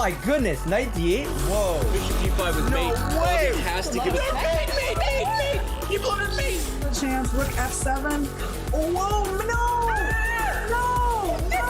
my goodness, knight d8? Whoa. Bishop d5 with mate. No way! It has to give us... Mate! You voted mate! Chance, rook f7. Oh, whoa, no! No! No!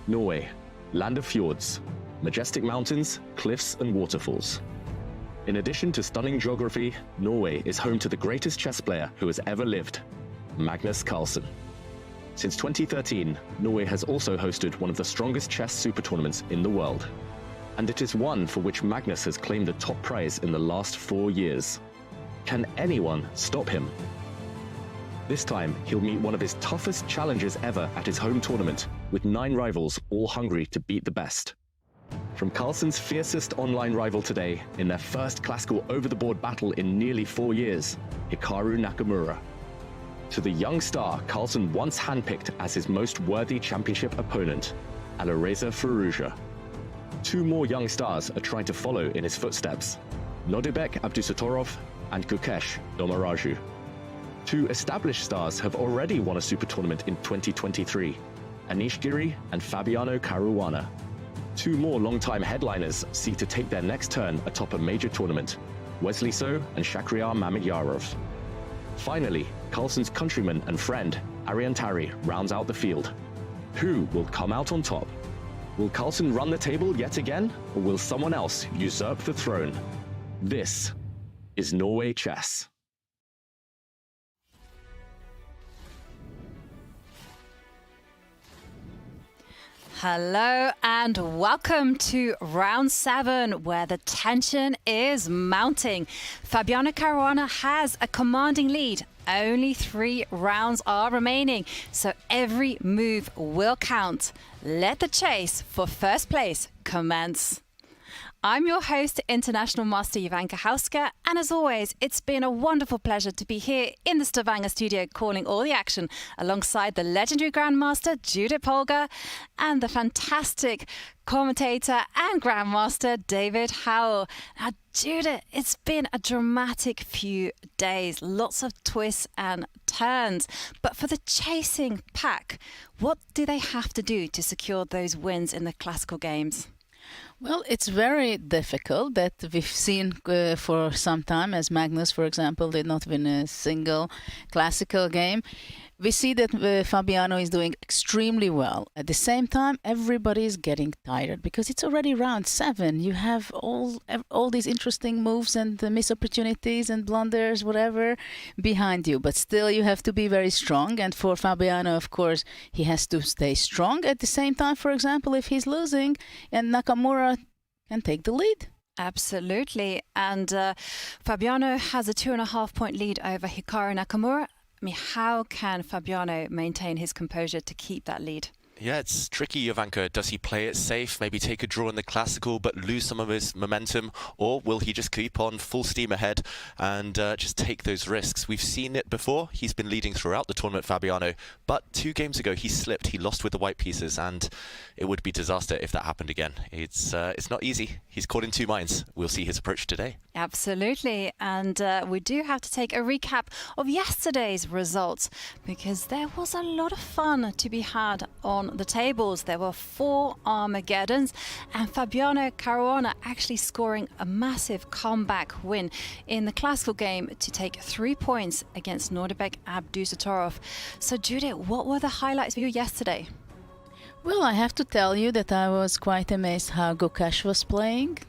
Norway, land of fjords, majestic mountains, cliffs and waterfalls. In addition to stunning geography, Norway is home to the greatest chess player who has ever lived, Magnus Carlsen. Since 2013, Norway has also hosted one of the strongest chess super tournaments in the world. And it is one for which Magnus has claimed the top prize in the last 4 years. Can anyone stop him? This time, he'll meet one of his toughest challengers ever at his home tournament, with 9 rivals all hungry to beat the best. From Carlsen's fiercest online rival today, in their first classical over-the-board battle in nearly 4 years, Hikaru Nakamura, to the young star Carlsen once handpicked as his most worthy championship opponent, Alireza Firouzja. 2 more young stars are trying to follow in his footsteps, Nodibek Abdusatorov and Gukesh Domaraju. 2 established stars have already won a super tournament in 2023, Anish Giri and Fabiano Caruana. 2 more long-time headliners seek to take their next turn atop a major tournament, Wesley So and Shakhriyar Mamedyarov. Finally, Carlsen's countryman and friend, Arian Tari, rounds out the field. Who will come out on top? Will Carlsen run the table yet again, or will someone else usurp the throne? This is Norway Chess. Hello and welcome to round 7, where the tension is mounting. Fabiano Caruana has a commanding lead. Only 3 rounds are remaining, so every move will count. Let the chase for first place commence. I'm your host, International Master Jovanka Hauska, and as always, it's been a wonderful pleasure to be here in the Stavanger studio calling all the action alongside the legendary grandmaster Judith Polgar and the fantastic commentator and grandmaster David Howell. Now, Judith, it's been a dramatic few days, lots of twists and turns, but for the chasing pack, what do they have to do to secure those wins in the classical games? Well, it's very difficult. That we've seen for some time, as Magnus, for example, did not win a single classical game. We see that Fabiano is doing extremely well. At the same time, everybody is getting tired because it's already round 7. You have all these interesting moves and missed opportunities and blunders, whatever, behind you. But still, you have to be very strong. And for Fabiano, of course, he has to stay strong. At the same time, for example, if he's losing and Nakamura can take the lead. Absolutely. And Fabiano has a 2.5-point lead over Hikaru Nakamura. I mean, how can Fabiano maintain his composure to keep that lead? Yeah, it's tricky, Jovanka. Does he play it safe, maybe take a draw in the classical, but lose some of his momentum? Or will he just keep on full steam ahead and just take those risks? We've seen it before. He's been leading throughout the tournament, Fabiano. But 2 games ago, he slipped. He lost with the white pieces, and it would be disaster if that happened again. It's not easy. He's caught in 2 minds. We'll see his approach today. Absolutely. And we do have to take a recap of yesterday's results, because there was a lot of fun to be had on the tables. There were 4 Armageddons, and Fabiano Caruana actually scoring a massive comeback win in the classical game to take 3 points against Nordibek Abdusatorov. So Judith, what were the highlights for you yesterday? Well, I have to tell you that I was quite amazed how Gukesh was playing.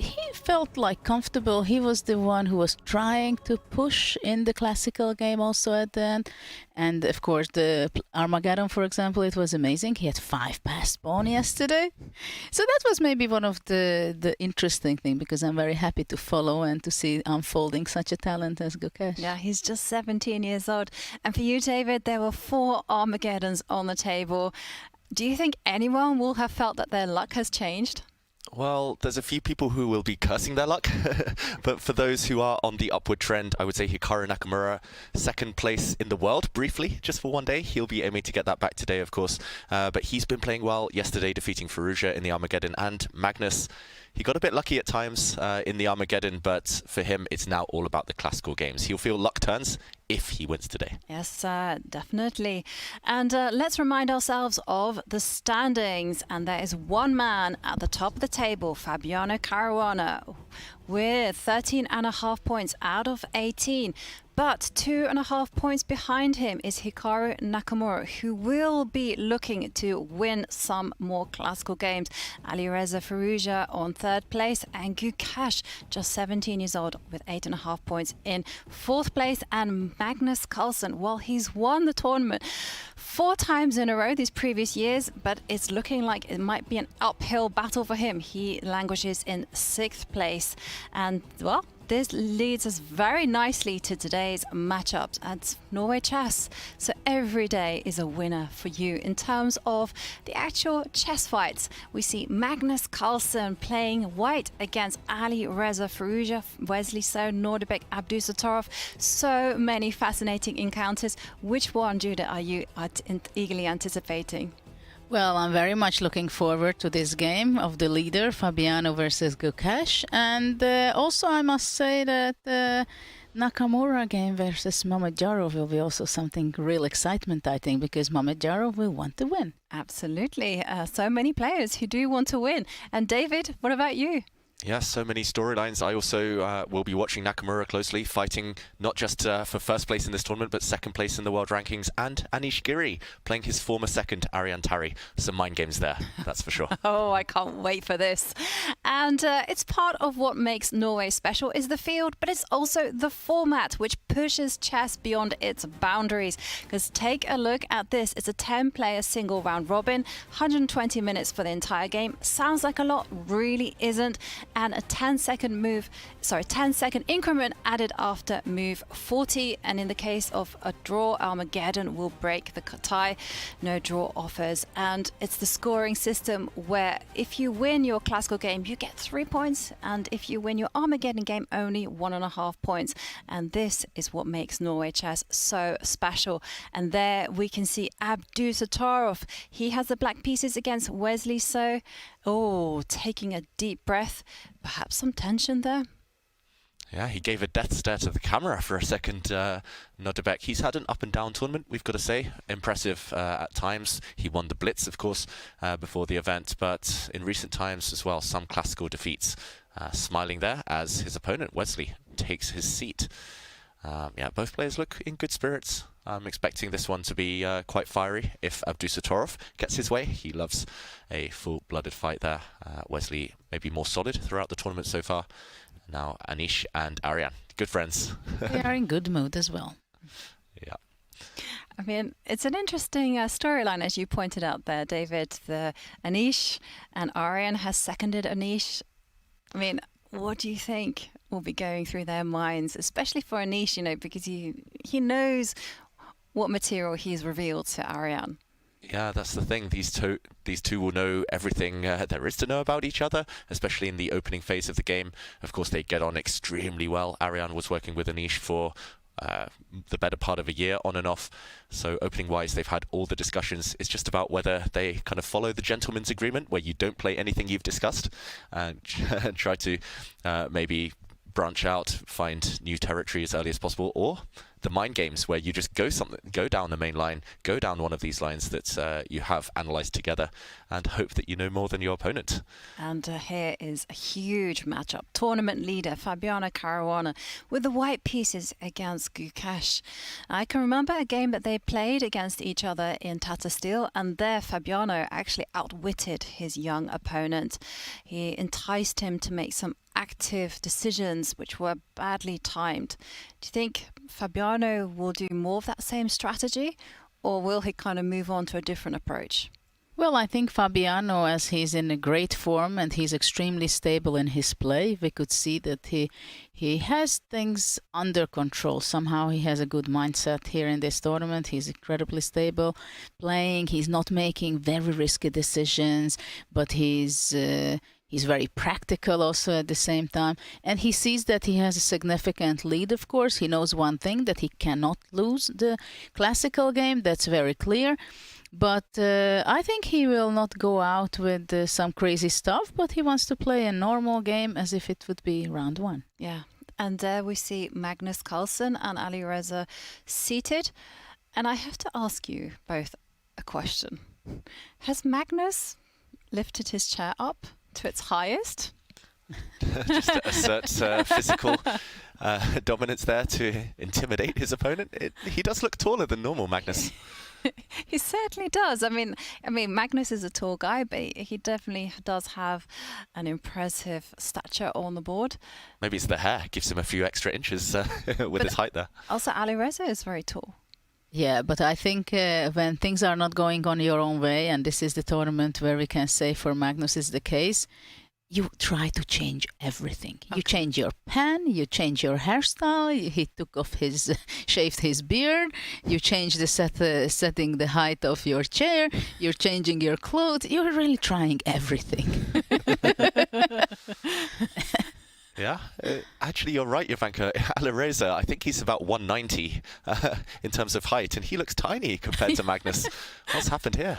He felt like comfortable. He was the one who was trying to push in the classical game also at the end. And of course, the Armageddon, for example, it was amazing. He had 5 passed pawn yesterday. So that was maybe one of the interesting thing, because I'm very happy to follow and to see unfolding such a talent as Gukesh. Yeah, he's just 17 years old. And for you, David, there were 4 Armageddons on the table. Do you think anyone will have felt that their luck has changed? Well, there's a few people who will be cursing their luck, but for those who are on the upward trend, I would say Hikaru Nakamura, 2nd place in the world, briefly, just for one day. He'll be aiming to get that back today, of course, but he's been playing well yesterday, defeating Firouzja in the Armageddon, and Magnus. He got a bit lucky at times in the Armageddon, but for him, it's now all about the classical games. He'll feel luck turns if he wins today. Yes, definitely. And let's remind ourselves of the standings. And there is one man at the top of the table, Fabiano Caruana, with 13.5 points out of 18. But 2.5 points behind him is Hikaru Nakamura, who will be looking to win some more classical games. Alireza Firouzja on 3rd place, and Gukesh, just 17 years old, with 8.5 points in 4th place. And Magnus Carlsen, well, he's won the tournament 4 times in a row these previous years, but it's looking like it might be an uphill battle for him. He languishes in 6th place. And, well, this leads us very nicely to today's matchups at Norway Chess. So every day is a winner for you in terms of the actual chess fights. We see Magnus Carlsen playing white against Alireza Firouzja, Wesley So, Nordibek Abdusatorov. So many fascinating encounters. Which one, Judah, are you eagerly anticipating? Well, I'm very much looking forward to this game of the leader, Fabiano versus Gukesh. And also I must say that Nakamura game versus Mamedyarov will be also something real excitement, I think, because Mamedyarov will want to win. Absolutely. So many players who do want to win. And David, what about you? Yeah, so many storylines. I also will be watching Nakamura closely, fighting not just for 1st place in this tournament, but 2nd place in the world rankings. And Anish Giri playing his former 2nd, Arian Tari. Some mind games there, that's for sure. Oh, I can't wait for this. And it's part of what makes Norway special is the field, but it's also the format, which pushes chess beyond its boundaries. Because take a look at this. It's a 10-player single round robin, 120 minutes for the entire game. Sounds like a lot, really isn't. And a 10-second increment added after move 40. And in the case of a draw, Armageddon will break the tie. No draw offers. And it's the scoring system where if you win your classical game, you get 3 points. And if you win your Armageddon game, only 1.5 points. And this is what makes Norway Chess so special. And there we can see Abdusatorov. He has the black pieces against Wesley So. Oh, taking a deep breath. Perhaps some tension there. Yeah, he gave a death stare to the camera for a second, Nordibek. He's had an up-and-down tournament, we've got to say. Impressive at times. He won the Blitz, of course, before the event, but in recent times as well, some classical defeats. Smiling there as his opponent, Wesley, takes his seat. Yeah, both players look in good spirits. I'm expecting this one to be quite fiery if Abdusatorov gets his way. He loves a full-blooded fight there. Wesley maybe more solid throughout the tournament so far. Now Anish and Arian, good friends. They are in good mood as well. Yeah. I mean, it's an interesting storyline, as you pointed out there, David. The Anish and Arian has seconded Anish I mean, what do you think will be going through their minds, especially for Anish, because he knows what material he's revealed to Ariane. Yeah, that's the thing. These two will know everything there is to know about each other, especially in the opening phase of the game. Of course, they get on extremely well. Ariane was working with Anish for the better part of a year on and off. So opening-wise, they've had all the discussions. It's just about whether they kind of follow the gentleman's agreement, where you don't play anything you've discussed, and try to maybe branch out, find new territory as early as possible, or the mind games where you just go down the main line, go down one of these lines that you have analysed together, and hope that you know more than your opponent. And here is a huge matchup. Tournament leader Fabiano Caruana with the white pieces against Gukesh. I can remember a game that they played against each other in Tata Steel, and there Fabiano actually outwitted his young opponent. He enticed him to make some active decisions which were badly timed. Do you think Fabiano will do more of that same strategy, or will he kind of move on to a different approach? Well, I think Fabiano, as he's in a great form and he's extremely stable in his play, we could see that he has things under control. Somehow he has a good mindset here in this tournament. He's incredibly stable playing. He's not making very risky decisions, but he's very practical also at the same time. And he sees that he has a significant lead, of course. He knows one thing, that he cannot lose the classical game. That's very clear. But I think he will not go out with some crazy stuff, but he wants to play a normal game as if it would be round one. Yeah. And there we see Magnus Carlsen and Alireza seated. And I have to ask you both a question. Has Magnus lifted his chair up to its highest? Just to assert physical dominance there to intimidate his opponent. He does look taller than normal, Magnus. He certainly does. I mean, Magnus is a tall guy, but he definitely does have an impressive stature on the board. Maybe it's the hair, gives him a few extra inches with his height there. Also, Alireza is very tall. Yeah, but I think when things are not going on your own way, and this is the tournament where we can say for Magnus is the case, you try to change everything. Okay. You change your pen, you change your hairstyle, he took off shaved his beard, you change the setting the height of your chair, you're changing your clothes, you're really trying everything. Yeah, actually you're right, Jovanka. Alireza, I think he's about 190 in terms of height, and he looks tiny compared to Magnus. What's happened here?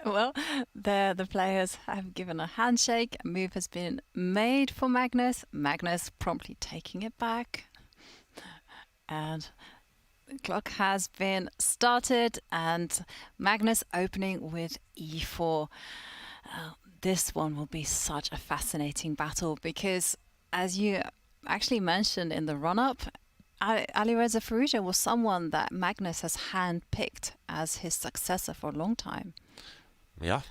Well, the players have given a handshake. A move has been made for Magnus. Magnus promptly taking it back. And the clock has been started, and Magnus opening with e4. This one will be such a fascinating battle because, as you actually mentioned in the run-up, Alireza Firouzja was someone that Magnus has hand-picked as his successor for a long time. Yeah,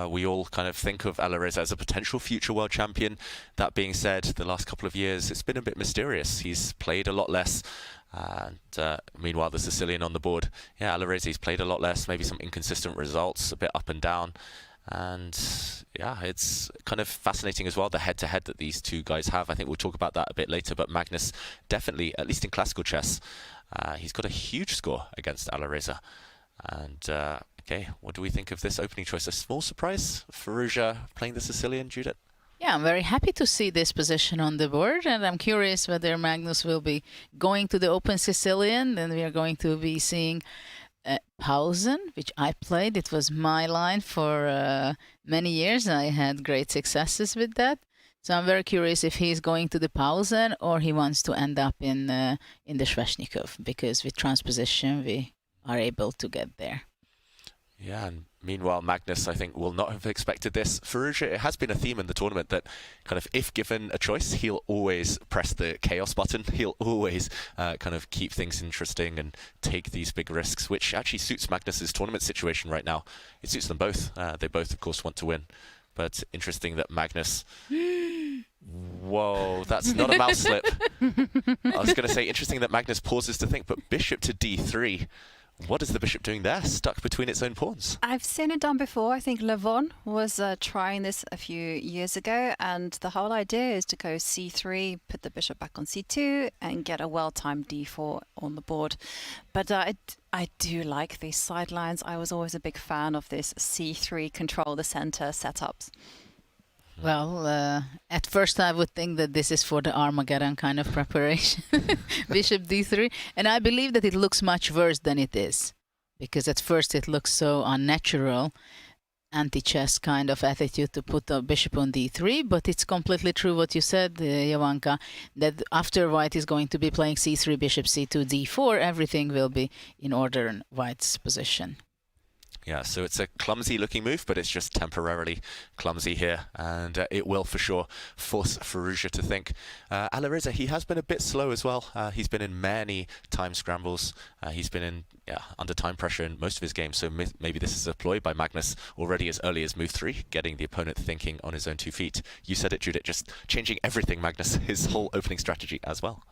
we all kind of think of Alireza as a potential future world champion. That being said, the last couple of years, it's been a bit mysterious. He's played a lot less. And meanwhile, the Sicilian on the board. Yeah, Alireza's played a lot less, maybe some inconsistent results, a bit up and down. And yeah, it's kind of fascinating as well, the head-to-head that these two guys have. I think we'll talk about that a bit later, but Magnus definitely, at least in classical chess, he's got a huge score against Alireza. And okay, what do we think of this opening choice? A small surprise? Firouzja playing the Sicilian, Judith? Yeah, I'm very happy to see this position on the board, and I'm curious whether Magnus will be going to the open Sicilian. Then we are going to be seeing Pausen, which I played. It was my line for many years. I had great successes with that. So I'm very curious if he's going to the Pausen or he wants to end up in the Sveshnikov, because with transposition we are able to get there. Yeah, and meanwhile, Magnus, I think, will not have expected this. Firouzja, it has been a theme in the tournament that kind of, if given a choice, he'll always press the chaos button. He'll always kind of keep things interesting and take these big risks, which actually suits Magnus's tournament situation right now. It suits them both. They both, of course, want to win. But interesting that Magnus... Whoa, that's not a mouse slip. I was going to say, interesting that Magnus pauses to think, but bishop to d3. What is the bishop doing there, stuck between its own pawns? I've seen it done before. I think Levon was trying this a few years ago, and the whole idea is to go c3, put the bishop back on c2, and get a well-timed d4 on the board. But I do like these sidelines. I was always a big fan of this c3 control the center setups. Well, at first I would think that this is for the Armageddon kind of preparation, bishop d3, and I believe that it looks much worse than it is, because at first it looks so unnatural, anti-chess kind of attitude to put the bishop on d3, but it's completely true what you said, Jovanka, that after white is going to be playing c3, bishop c2, d4, everything will be in order in white's position. Yeah, so it's a clumsy looking move, but it's just temporarily clumsy here, and it will for sure force Firouzja to think. Alireza, he has been a bit slow as well. He's been in many time scrambles. He's been in under time pressure in most of his games, so maybe this is a ploy by Magnus already as early as move 3, getting the opponent thinking on his own 2 feet. You said it, Judith, just changing everything, Magnus, his whole opening strategy as well.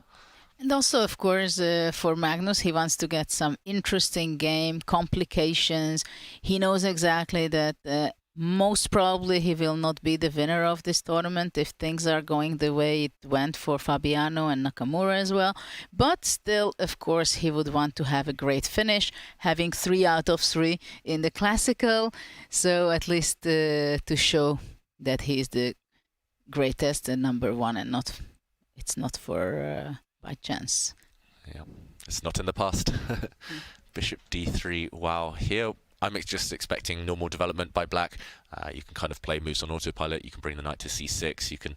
And also, of course, for Magnus, he wants to get some interesting game, complications. He knows exactly that most probably he will not be the winner of this tournament if things are going the way it went for Fabiano and Nakamura as well. But still, of course, he would want to have a great finish, having 3 out of 3 in the classical. So at least to show that he is the greatest and number 1 and it's not for... by chance. Yeah, it's not in the past. Bishop d3. Wow, here I'm just expecting normal development by black. You can kind of play moves on autopilot. You can bring the knight to c6. You can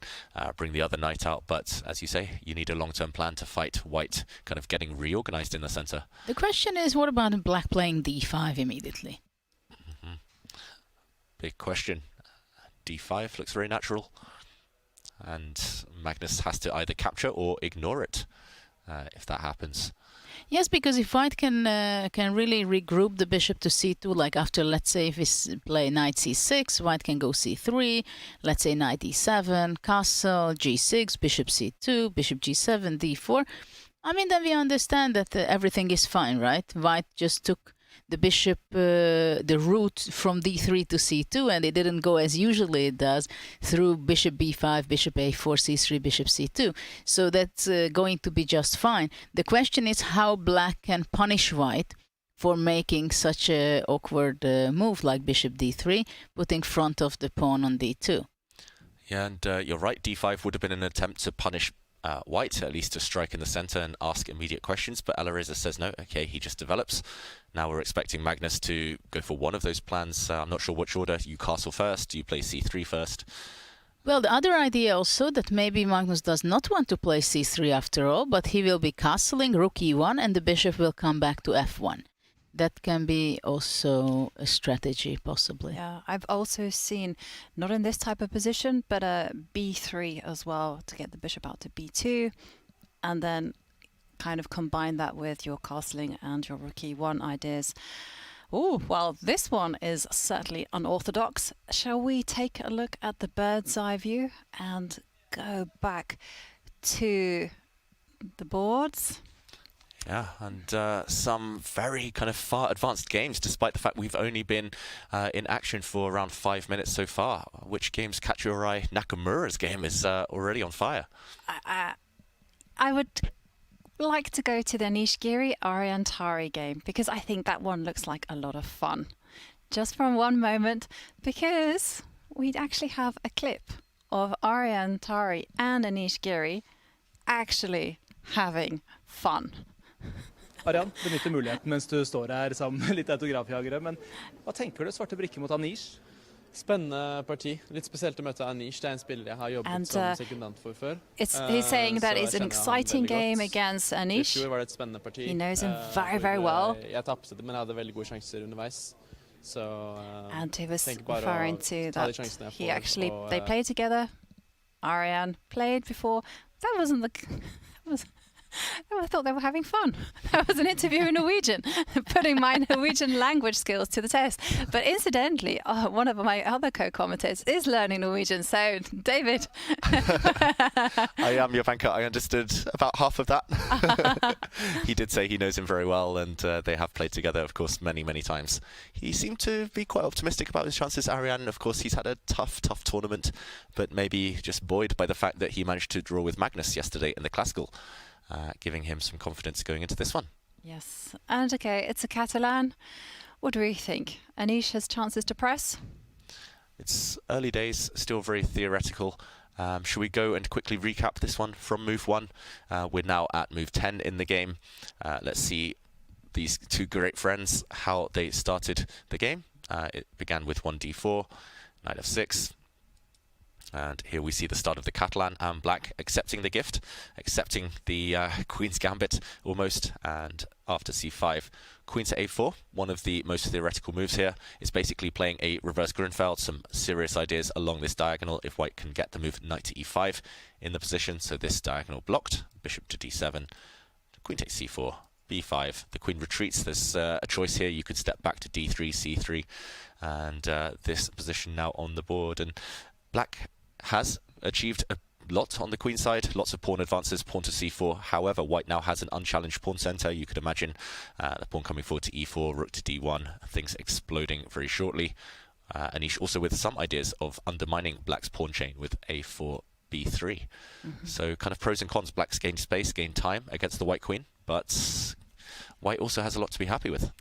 bring the other knight out. But as you say, you need a long-term plan to fight white kind of getting reorganized in the center. The question is, what about black playing d5 immediately? Big question. d5 looks very natural. And Magnus has to either capture or ignore it if that happens. Yes, because if white can really regroup the bishop to c2, like after, let's say, if we play knight c6, white can go c3, let's say knight e7, castle, g6, bishop c2, bishop g7, d4. I mean, then we understand that everything is fine, right? White just took the bishop, the route from d3 to c2, and it didn't go as usually it does through bishop b5, bishop a4, c3, bishop c2. So that's going to be just fine. The question is how black can punish white for making such a awkward move like bishop d3, putting front of the pawn on d2. Yeah, and you're right, d5 would have been an attempt to punish white, at least to strike in the center and ask immediate questions, but Alireza says no. Okay, he just develops. Now we're expecting Magnus to go for one of those plans. I'm not sure which order. You castle first, you play c3 first. Well, the other idea also that maybe Magnus does not want to play c3 after all, but he will be castling rook e1 and the bishop will come back to f1. That can be also a strategy, possibly. Yeah, I've also seen, not in this type of position, but a b3 as well, to get the bishop out to b2, and then kind of combine that with your castling and your rook e1 ideas. Oh, well, this one is certainly unorthodox. Shall we take a look at the bird's eye view and go back to the boards? Yeah, and some very kind of far advanced games, despite the fact we've only been in action for around 5 minutes so far. Which games catch your eye? Nakamura's game is already on fire. I would like to go to the Anish Giri Ariane Tari game, because I think that one looks like a lot of fun. Just from one moment, because we actually have a clip of Ariane Tari and Anish Giri actually having fun. Arian, benytter muligheten mens du står her sammen med litt autografjagere, men hva tenker du svarte brikke mot Anish? Spennende parti. Litt spesielt å møte Anish. Det er en spiller jeg har jobbet som sekundant for før. He's saying that it's an exciting game against Anish. I fjor var det et spennende parti. He knows him very, very well. Jeg tapte det, men jeg hadde veldig gode sjanser underveis. Så and he was referring to that he actually, they played together. Ariane played before. That wasn't the... I thought they were having fun. That was an interview in Norwegian, putting my Norwegian language skills to the test. But incidentally, one of my other co-commentators is learning Norwegian. So, David. I am your banker. I understood about half of that. He did say he knows him very well, and they have played together, of course, many, many times. He seemed to be quite optimistic about his chances, Ariane. Of course, he's had a tough tournament, but maybe just buoyed by the fact that he managed to draw with Magnus yesterday in the Classical. Giving him some confidence going into this one. Yes. And okay, it's a Catalan. What do we think? Anish has chances to press? It's early days, still very theoretical. Should we go and quickly recap this one from move 1? We're now at move 10 in the game. Let's see these two great friends, how they started the game. It began with 1d4, knight f6. And here we see the start of the Catalan, and Black accepting the gift, accepting the Queen's Gambit almost, and after c5, Queen to a4, one of the most theoretical moves here, is basically playing a reverse Grunfeld, some serious ideas along this diagonal if White can get the move knight to e5 in the position, so this diagonal blocked, bishop to d7, Queen takes c4, b5, the Queen retreats, there's a choice here, you could step back to d3, c3, and this position now on the board, and Black has achieved a lot on the queen side, lots of pawn advances, pawn to c4. However, White now has an unchallenged pawn center. You could imagine the pawn coming forward to e4, rook to d1, things exploding very shortly. Anish also with some ideas of undermining Black's pawn chain with a4, b3. So kind of pros and cons. Black's gained space, gained time against the White queen, but White also has a lot to be happy with.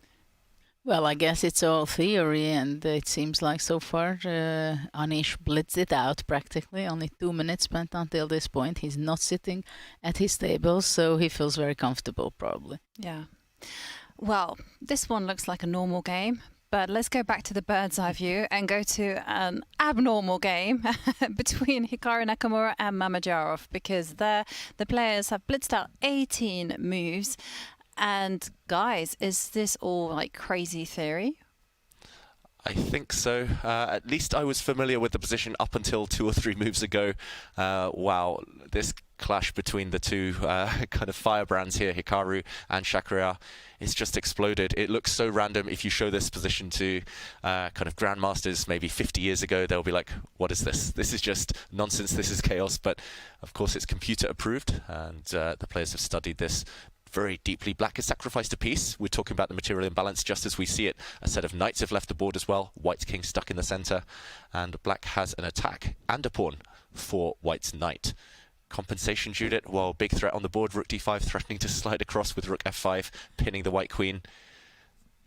Well, I guess it's all theory, and it seems like so far Anish blitzed it out practically. Only 2 minutes spent until this point. He's not sitting at his table, so he feels very comfortable, probably. Yeah. Well, this one looks like a normal game, but let's go back to the bird's eye view and go to an abnormal game between Hikaru Nakamura and Mamedyarov, because the players have blitzed out 18 moves. And guys, is this all like crazy theory? I think so. At least I was familiar with the position up until 2 or 3 moves ago. Wow, this clash between the two kind of firebrands here, Hikaru and Shakira, is just exploded. It looks so random. If you show this position to kind of grandmasters maybe 50 years ago, they'll be like, what is this? This is just nonsense. This is chaos. But of course, it's computer approved, and the players have studied this very deeply. Black has sacrificed a piece. We're talking about the material imbalance just as we see it. A set of knights have left the board as well. White's king stuck in the center, and Black has an attack and a pawn for White's knight. Compensation, Judith. Well, big threat on the board. Rook d5 threatening to slide across with rook f5, pinning the White queen.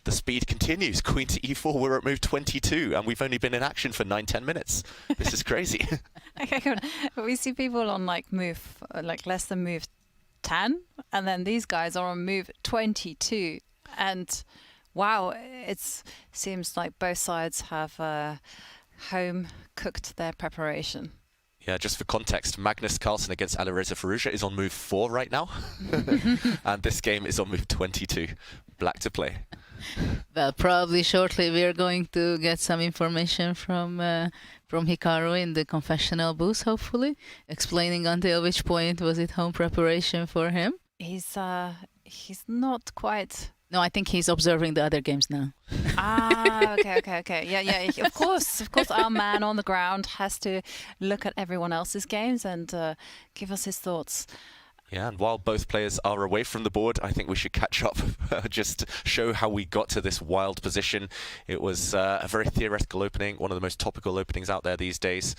The speed continues. Queen to e4. We're at move 22, and we've only been in action for 9-10 minutes. This is crazy. Okay, we see people on like move, like less than move 10, and then these guys are on move 22, and wow, it seems like both sides have home cooked their preparation. Yeah, just for context, Magnus Carlsen against Alireza Firouzja is on move 4 right now, and this game is on move 22. Black to play. Well, probably shortly we're going to get some information from Hikaru in the confessional booth, hopefully, explaining until which point was it home preparation for him. He's not quite. No, I think he's observing the other games now. Okay. Yeah. Of course, our man on the ground has to look at everyone else's games and give us his thoughts. Yeah, and while both players are away from the board, I think we should catch up, just show how we got to this wild position. It was a very theoretical opening, one of the most topical openings out there these days.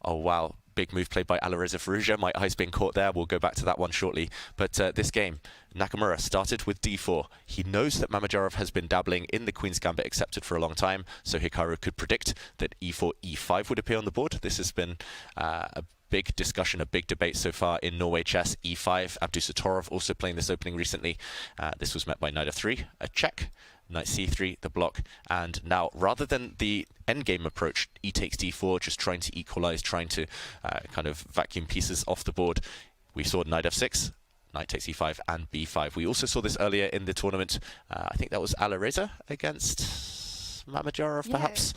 Oh, wow. Big move played by Alireza Firouzja. My eyes being caught there. We'll go back to that one shortly. But this game, Nakamura started with d4. He knows that Mamedyarov has been dabbling in the Queen's Gambit accepted for a long time, so Hikaru could predict that e4, e5 would appear on the board. This has been a big discussion, a big debate so far in Norway Chess. e5, Abdusatorov also playing this opening recently. This was met by knight f3, a check. Knight c3, the block, and now rather than the endgame approach, e takes d4, just trying to equalize, trying to kind of vacuum pieces off the board, we saw knight f6, knight takes e5 and b5. We also saw this earlier in the tournament. I think that was Alireza against Mamedyarov, perhaps.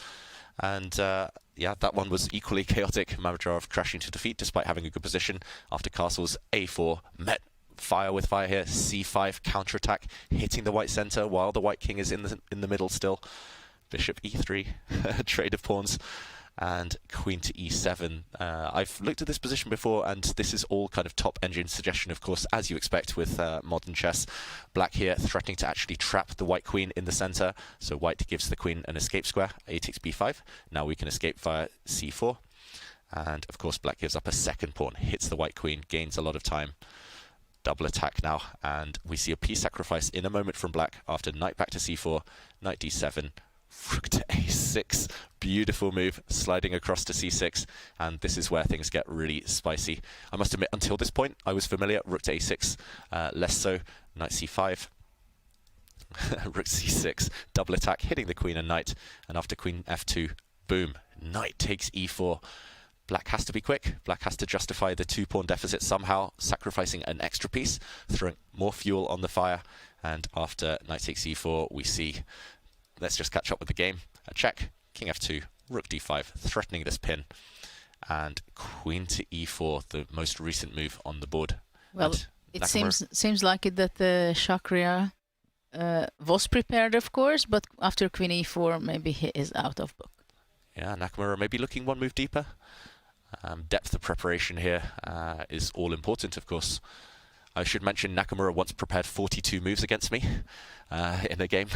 And yeah, that one was equally chaotic. Mamedyarov crashing to defeat despite having a good position after castles a4 met fire with fire here. C5 counterattack, hitting the white center while the white king is in the middle still. Bishop E3, trade of pawns, and queen to E7. I've looked at this position before, and this is all kind of top engine suggestion, of course, as you expect with modern chess. Black here threatening to actually trap the white queen in the center, so white gives the queen an escape square. A takes B5. Now we can escape via C4. And of course black gives up a second pawn, hits the white queen, gains a lot of time. Double attack now, and we see a piece sacrifice in a moment from black after knight back to C4, knight D7, rook to A6. Beautiful move, sliding across to C6, and this is where things get really spicy. I must admit, until this point I was familiar. Rook to A6, less so. Knight C5. Rook C6, double attack, hitting the queen and knight, and after queen F2, boom, knight takes E4. Black has to be quick. Black has to justify the 2-pawn deficit somehow, sacrificing an extra piece, throwing more fuel on the fire. And after knight takes e4, we see, let's just catch up with the game. A check, king f2, rook d5, threatening this pin. And queen to e4, the most recent move on the board. Well, it seems like it that the Shakria was prepared, of course, but after queen e4, maybe he is out of book. Yeah, Nakamura maybe looking one move deeper. Depth of preparation here is all important, of course. I should mention Nakamura once prepared 42 moves against me in a game.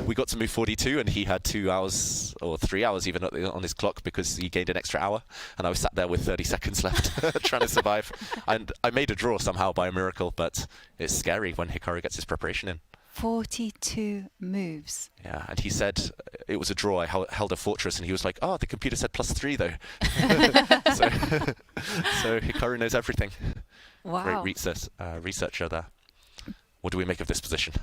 We got to move 42 and he had 2 hours or 3 hours even on his clock because he gained an extra hour, and I was sat there with 30 seconds left trying to survive. And I made a draw somehow by a miracle, but it's scary when Hikaru gets his preparation in. 42 moves. Yeah, and he said it was a draw. I held a fortress, and he was like, "Oh, the computer said +3 though." so Hikaru knows everything. Wow. Great researcher there. What do we make of this position?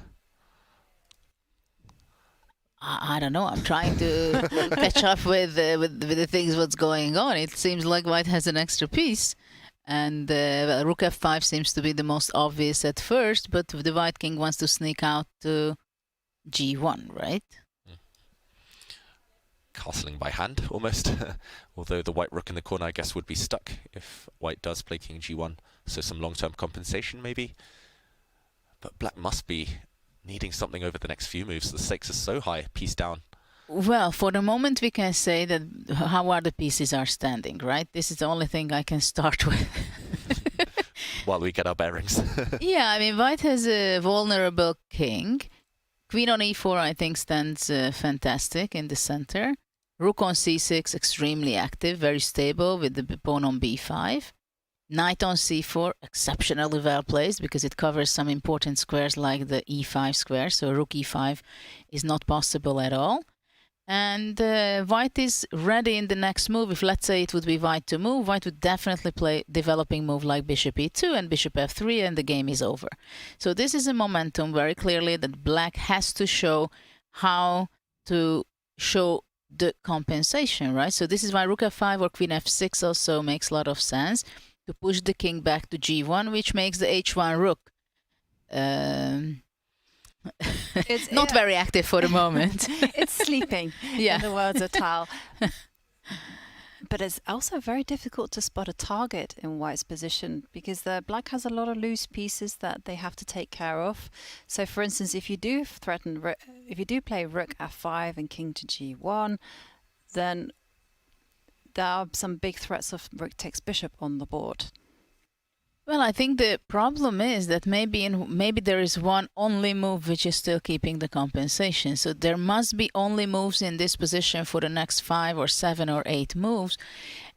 I don't know. I'm trying to catch up with the things what's going on. It seems like white has an extra piece. And well, rook f5 seems to be the most obvious at first, but the white king wants to sneak out to g1, right? Castling by hand, almost. Although the white rook in the corner, I guess, would be stuck if white does play king g1. So some long-term compensation, maybe. But black must be needing something over the next few moves. The stakes are so high, piece down. Well, for the moment we can say that how are the pieces are standing, right? This is the only thing I can start with. While we get our bearings. Yeah, I mean, white has a vulnerable king. Queen on e4, I think, stands fantastic in the center. Rook on c6, extremely active, very stable with the pawn on b5. Knight on c4, exceptionally well placed because it covers some important squares like the e5 square, so rook e5 is not possible at all. And white is ready in the next move. If let's say it would be white to move, white would definitely play developing move like bishop e2 and bishop f3, and the game is over. So this is a momentum very clearly that black has to show how to show the compensation, right? So this is why rook f5 or queen f6 also makes a lot of sense, to push the king back to g1, which makes the h1 rook it's not very active for the moment. It's sleeping, yeah. In the words of Tal. But it's also very difficult to spot a target in white's position because the black has a lot of loose pieces that they have to take care of. So, for instance, if you do play rook f5 and king to g1, then there are some big threats of rook takes bishop on the board. Well, I think the problem is that maybe there is one only move which is still keeping the compensation. So there must be only moves in this position for the next 5 or 7 or 8 moves.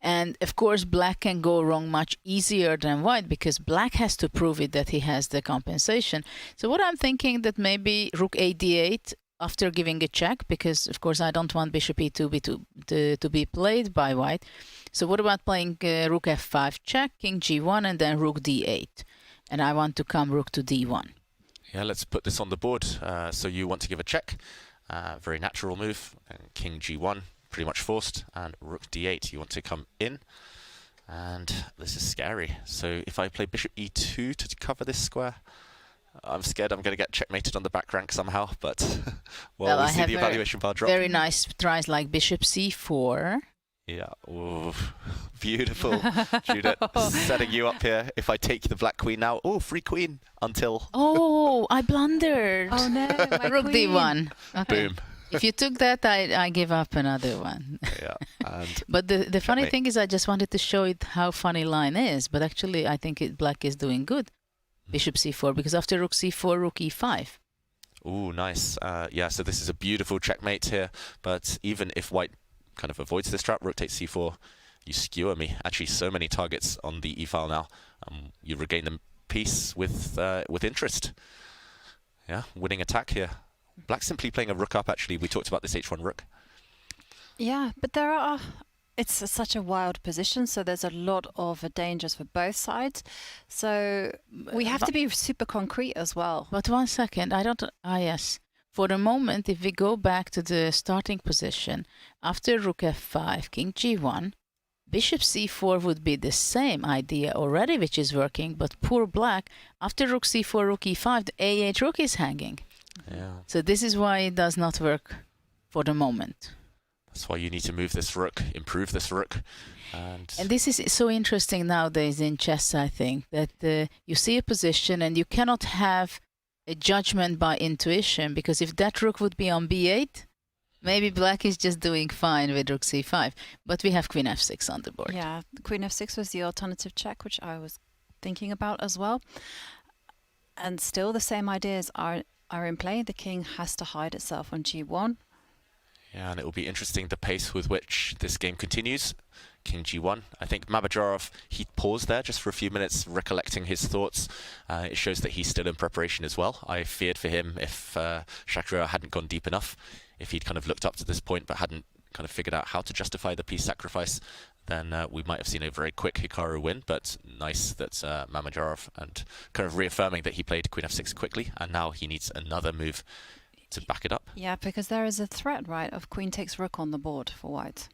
And of course, black can go wrong much easier than white because black has to prove it that he has the compensation. So what I'm thinking that maybe rook a d8 after giving a check, because of course I don't want bishop e2 to be played by white. So what about playing rook f5 check, king g1, and then rook d8? And I want to come rook to d1. Yeah, let's put this on the board. So you want to give a check, very natural move. And king g1, pretty much forced, and rook d8. You want to come in, and this is scary. So if I play bishop e2 to cover this square, I'm scared I'm going to get checkmated on the back rank somehow, but well, we see the evaluation bar drop. Very nice tries like bishop c4. Yeah, ooh, beautiful. Judith, setting you up here. If I take the black queen now, oh, free queen until... Oh, I blundered. Oh no, my Rook queen. D1. Okay. Boom. If you took that, I give up another one. Yeah. And But the funny checkmate. thing is, I just wanted to show it how funny line is. But actually, I think black is doing good. Bishop c4, because after rook c4, rook e5. Ooh, nice. Yeah, so this is a beautiful checkmate here. But even if white kind of avoids this trap, rook takes c4, you skewer me. Actually, so many targets on the e-file now. You regain the piece with interest. Yeah, winning attack here. Black simply playing a rook up, actually. We talked about this h1 rook. Yeah, but it's such a wild position, so there's a lot of dangers for both sides. So we have to be super concrete as well. But 1 second, I don't... yes. For the moment, if we go back to the starting position, after rook f5, king g1, bishop c4 would be the same idea already, which is working, but poor black, after rook c4, rook e5, the a8 rook is hanging. Yeah. So this is why it does not work for the moment. That's why you need to move this rook, improve this rook. And this is so interesting nowadays in chess, I think, that you see a position and you cannot have a judgment by intuition, because if that rook would be on b8, maybe black is just doing fine with rook c5. But we have queen f6 on the board. Yeah, queen f6 was the alternative check, which I was thinking about as well. And still the same ideas are in play. The king has to hide itself on g1. yeah, and it will be interesting the pace with which this game continues. King g1. I think Mabajarov, he paused there just for a few minutes, recollecting his thoughts. It shows that he's still in preparation as well. I feared for him if Shakira hadn't gone deep enough, if he'd kind of looked up to this point but hadn't kind of figured out how to justify the piece sacrifice, then we might have seen a very quick Hikaru win. But nice that Mabajarov, and kind of reaffirming that he played queen f6 quickly, and now he needs another move to back it up. Yeah, because there is a threat, right, of queen takes rook on the board for white.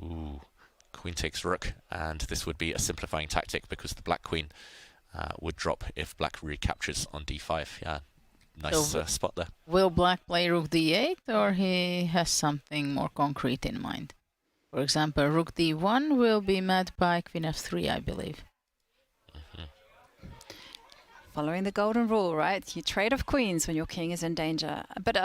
Ooh. Queen takes rook, and this would be a simplifying tactic because the black queen would drop if black recaptures on d5. Yeah, nice spot there. Will black play rook d8, or he has something more concrete in mind? For example, rook d1 will be met by queen f3, I believe. Following the golden rule, right? You trade off queens when your king is in danger. But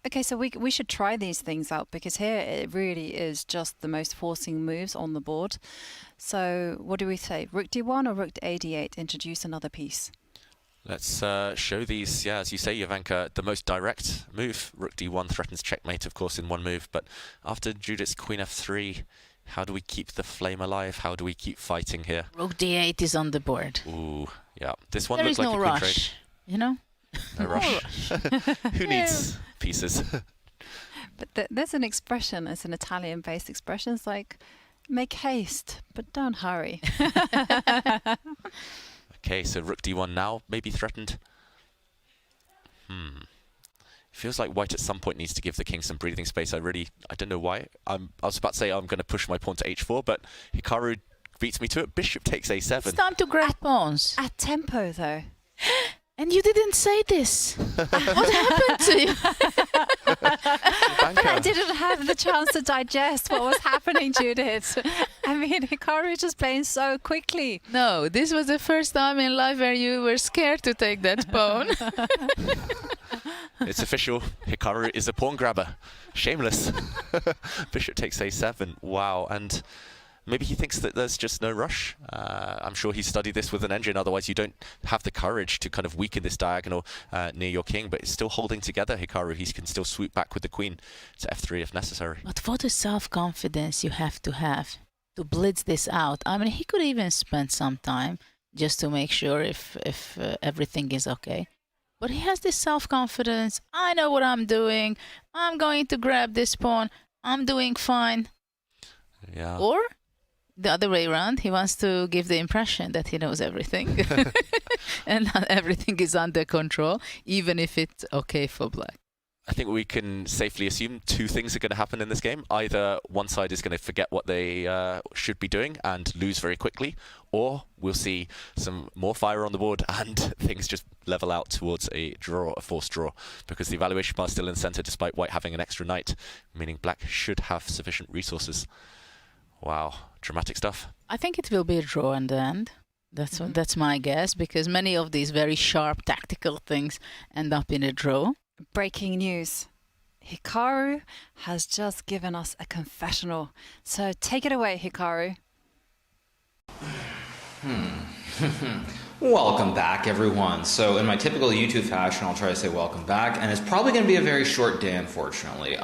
okay, so we should try these things out, because here it really is just the most forcing moves on the board. So what do we say? Rook d1 or rook to ad8? Introduce another piece. Let's show these, yeah, as you say, Jovanka, the most direct move. Rook d1 threatens checkmate, of course, in one move. But after Judith's queen f3, how do we keep the flame alive? How do we keep fighting here? Rook d8 is on the board. Ooh, yeah. This one There looked is like no a queen rush, trade. you know? No rush. Who needs pieces? But there's an expression, it's an Italian-based expression. It's like, make haste, but don't hurry. Okay, so rook d1 now, maybe threatened. Feels like white at some point needs to give the king some breathing space. I don't know why. I was about to say I'm going to push my pawn to h4, but Hikaru beats me to it. Bishop takes a7. It's time to grab pawns. At tempo, though. And you didn't say this. What happened to you? But I didn't have the chance to digest what was happening, Judith. I mean, Hikaru is just playing so quickly. No, this was the first time in life where you were scared to take that pawn. It's official. Hikaru is a pawn grabber. Shameless. Bishop takes a7. Wow. And maybe he thinks that there's just no rush. I'm sure he studied this with an engine. Otherwise, you don't have the courage to kind of weaken this diagonal near your king. But it's still holding together, Hikaru. He can still swoop back with the queen to f3 if necessary. But what a self-confidence you have to blitz this out. I mean, he could even spend some time just to make sure if everything is okay. But he has this self-confidence. I know what I'm doing. I'm going to grab this pawn. I'm doing fine. Yeah. Or the other way around, he wants to give the impression that he knows everything. And not everything is under control, even if it's okay for black. I think we can safely assume two things are going to happen in this game. Either one side is going to forget what they should be doing and lose very quickly, or we'll see some more fire on the board and things just level out towards a draw, a forced draw, because the evaluation bar is still in the center despite white having an extra knight, meaning black should have sufficient resources. Wow, dramatic stuff. I think it will be a draw in the end. That's my guess, because many of these very sharp tactical things end up in a draw. Breaking news. Hikaru has just given us a confessional. So take it away, Hikaru. Welcome back, everyone. So in my typical YouTube fashion, I'll try to say welcome back, and it's probably going to be a very short day, unfortunately.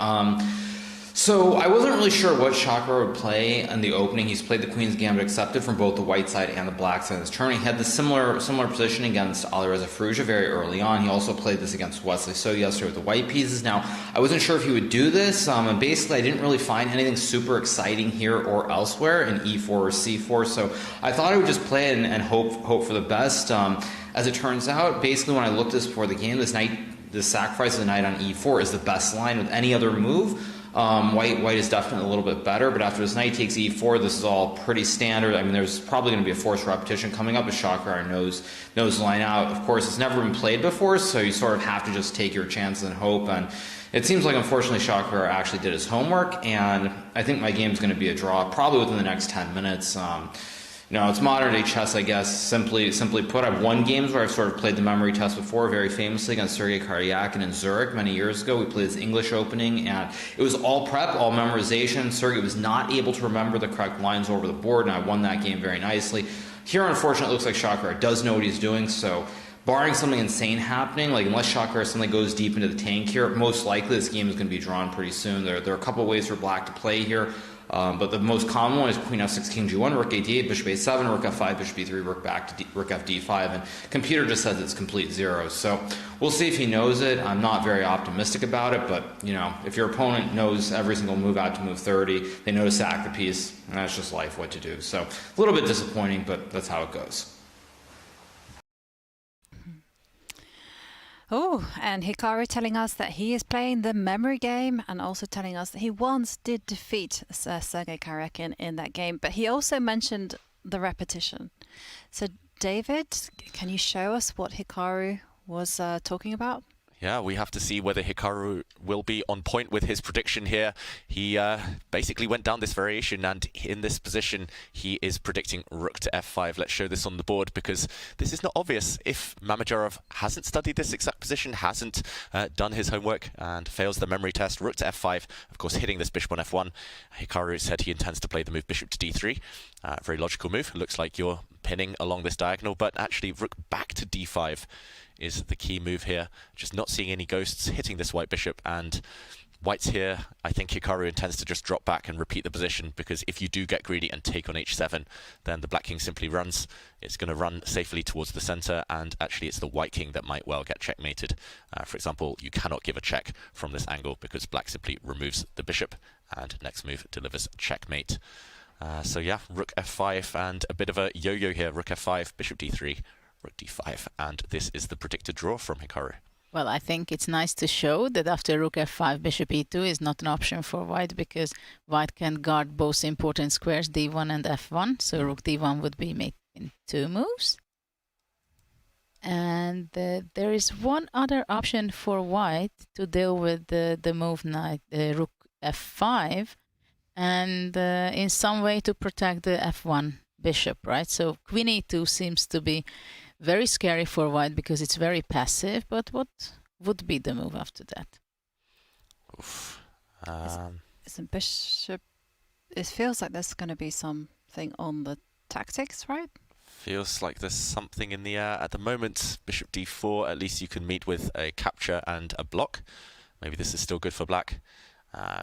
So I wasn't really sure what Chakra would play in the opening. He's played the Queen's Gambit accepted from both the white side and the black side of this tournament. He had this similar position against Alireza Firouzja very early on. He also played this against Wesley So yesterday with the white pieces. Now, I wasn't sure if he would do this, and basically I didn't really find anything super exciting here or elsewhere in e4 or c4, so I thought I would just play it and hope for the best. As it turns out, basically when I looked at this before the game, the sacrifice of the knight on e4 is the best line with any other move. White is definitely a little bit better, but after this knight takes e4, this is all pretty standard. I mean, there's probably going to be a forced repetition coming up as Chakra knows the line out. Of course, it's never been played before, so you sort of have to just take your chances and hope. And it seems like, unfortunately, Chakra actually did his homework, and I think my game's going to be a draw, probably within the next 10 minutes. It's modern day chess, I guess, simply put. I've won games where I've sort of played the memory test before, very famously against Sergei Karyakin in Zurich many years ago. We played this English opening, and it was all prep, all memorization. Sergei was not able to remember the correct lines over the board, and I won that game very nicely. Here, unfortunately, it looks like Chakra does know what he's doing, so barring something insane happening, like unless Chakra suddenly goes deep into the tank here, most likely this game is going to be drawn pretty soon. There are a couple of ways for black to play here. But the most common one is Queen f6, King g1, Rook a8, Bishop a7, Rook f5, Bishop b3, Rook back to Rook fd5, and computer just says it's complete zeros. So we'll see if he knows it. I'm not very optimistic about it, but if your opponent knows every single move out to move 30, they know to sack the piece, and that's just life, what to do. So a little bit disappointing, but that's how it goes. Oh, and Hikaru telling us that he is playing the memory game, and also telling us that he once did defeat Sergei Karyakin in that game, but he also mentioned the repetition. So David, can you show us what Hikaru was talking about? Yeah, we have to see whether Hikaru will be on point with his prediction here. He basically went down this variation, and in this position, he is predicting rook to f5. Let's show this on the board, because this is not obvious. If Mamedyarov hasn't studied this exact position, hasn't done his homework, and fails the memory test, rook to f5, of course, hitting this bishop on f1. Hikaru said he intends to play the move bishop to d3. Very logical move. Looks like you're pinning along this diagonal, but actually rook back to d5 is the key move here. Just not seeing any ghosts, hitting this white bishop, and white's here. I think Hikaru intends to just drop back and repeat the position, because if you do get greedy and take on h7, then the black king simply runs. It's going to run safely towards the center, and actually it's the white king that might well get checkmated. For example, you cannot give a check from this angle because black simply removes the bishop, and next move delivers checkmate. So yeah, rook f5, and a bit of a yo-yo here. Rook f5, bishop d3, rook d5, and this is the predicted draw from Hikaru. Well, I think it's nice to show that after rook f5, bishop e2 is not an option for white, because white can guard both important squares, d1 and f1, so rook d1 would be made in 2 moves. And there is one other option for white to deal with the move knight, rook f5, and in some way to protect the f1 bishop, right? So queen e2 seems to be very scary for white because it's very passive, but what would be the move after that? Oof. Isn't bishop... It feels like there's going to be something on the tactics, right? Feels like there's something in the air. At the moment, bishop d4, at least you can meet with a capture and a block. Maybe this is still good for black.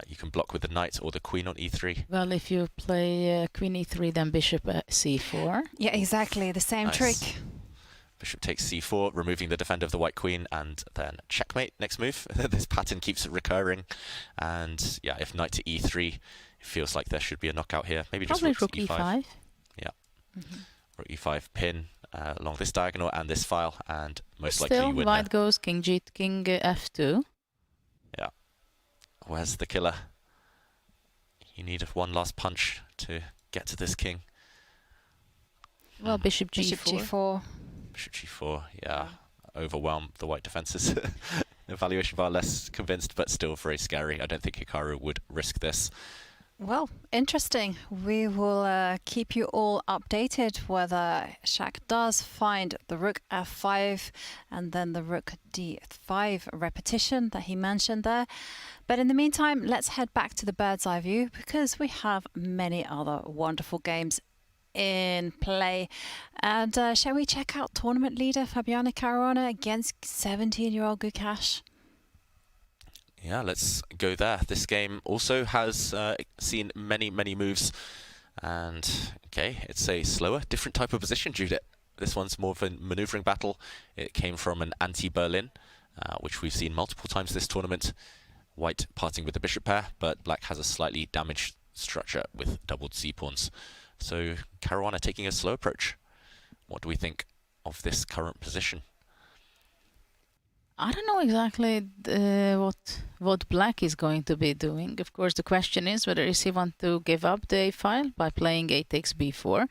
You can block with the knight or the queen on e3. Well, if you play queen e3, then bishop c4. Yeah, exactly. The same trick. Bishop takes c4, removing the defender of the white queen, and then checkmate. Next move. This pattern keeps recurring. And yeah, if knight to e3, it feels like there should be a knockout here. Maybe probably just rook to e5. Yeah. Rook e5 pin along this diagonal and this file, and most Still, likely you win. White goes king g, king f2. Yeah. Where's the killer? You need one last punch to get to this king. Well, bishop g4. Bishop g4. Bishop g4, yeah. Overwhelm the white defenses. Evaluation bar less convinced, but still very scary. I don't think Hikaru would risk this. Well, interesting. We will keep you all updated whether Shaq does find the rook f5 and then the rook d5 repetition that he mentioned there. But in the meantime, let's head back to the bird's eye view because we have many other wonderful games in play. And shall we check out tournament leader Fabiano Caruana against 17-year-old Gukesh? Yeah, let's go there. This game also has seen many moves. And, okay, it's a slower, different type of position, Judith. This one's more of a maneuvering battle. It came from an anti-Berlin, which we've seen multiple times this tournament. White parting with the bishop pair, but black has a slightly damaged structure with doubled c-pawns. So Caruana taking a slow approach. What do we think of this current position? I don't know exactly what black is going to be doing. Of course, the question is whether he want to give up the a file by playing a takes b4,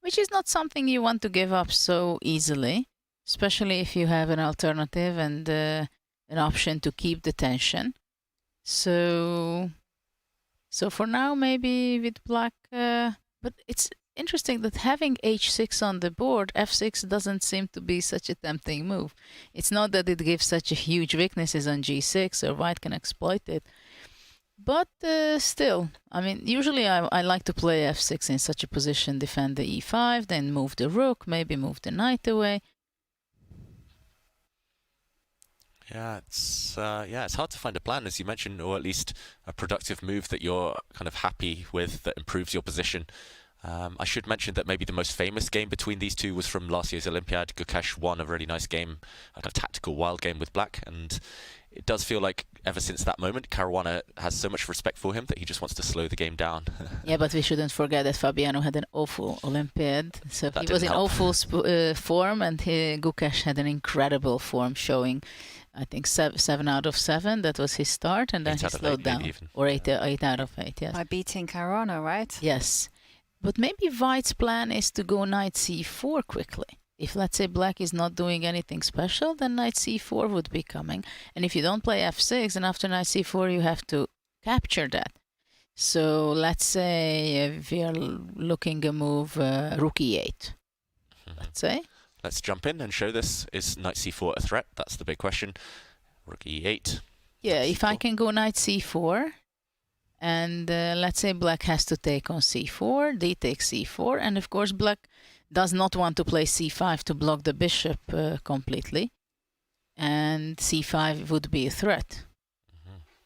which is not something you want to give up so easily, especially if you have an alternative and an option to keep the tension. So for now, maybe with black, but it's interesting that having h6 on the board, f6 doesn't seem to be such a tempting move. It's not that it gives such a huge weaknesses on g6 or white can exploit it. But still, I mean, usually I like to play f6 in such a position, defend the e5, then move the rook, maybe move the knight away. Yeah, it's hard to find a plan, as you mentioned, or at least a productive move that you're kind of happy with that improves your position. I should mention that maybe the most famous game between these two was from last year's Olympiad. Gukesh won a really nice game, a kind of tactical wild game with black, and it does feel like ever since that moment, Caruana has so much respect for him that he just wants to slow the game down. Yeah, but we shouldn't forget that Fabiano had an awful Olympiad, so That he was in didn't help. awful form, and Gukesh had an incredible form showing, I think, 7 out of 7. That was his start, and then 8 he out of slowed 8 down. maybe even. Or 8 out of 8, yes. By beating Caruana, right? Yes. But maybe white's plan is to go knight c4 quickly. If, let's say, black is not doing anything special, then knight c4 would be coming. And if you don't play f6, and after knight c4, you have to capture that. So let's say if we are looking a move rook e8, let's say. Let's jump in and show this. Is knight c4 a threat? That's the big question. Rook e8. Yeah, if I c4. can go knight c4, and let's say black has to take on c4, d takes c4, and of course black does not want to play c5 to block the bishop completely, and c5 would be a threat,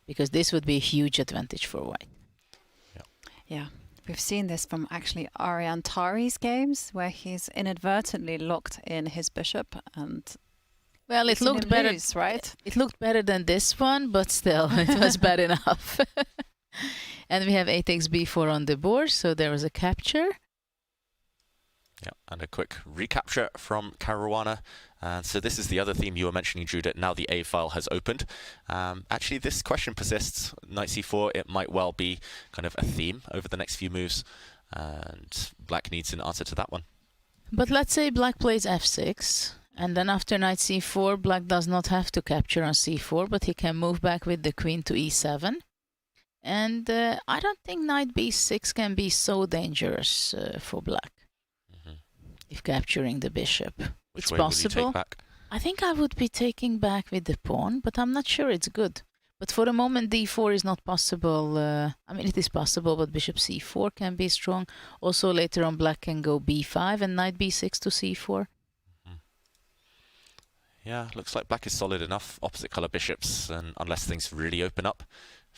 because this would be a huge advantage for white. Yeah, we've seen this from actually Arian Tari's games, where he's inadvertently locked in his bishop and Well, it looked better, lose, right? It looked better than this one, but still, it was bad enough. And we have a takes b4 on the board, so there was a capture. Yeah, and a quick recapture from Caruana. And so this is the other theme you were mentioning, Judith. Now the A file has opened. Actually, this question persists. Knight c4, it might well be kind of a theme over the next few moves. And black needs an answer to that one. But let's say black plays f6, and then after knight c4, black does not have to capture on c4, but he can move back with the queen to e7. And I don't think knight b6 can be so dangerous for black. If capturing the bishop. Which It's way possible. will you take back? I think I would be taking back with the pawn, but I'm not sure it's good. But for the moment, d4 is not possible. I mean, it is possible, but bishop c4 can be strong. Also, later on, black can go b5 and knight b6 to c4. Yeah, looks like black is solid enough. Opposite color bishops, and unless things really open up.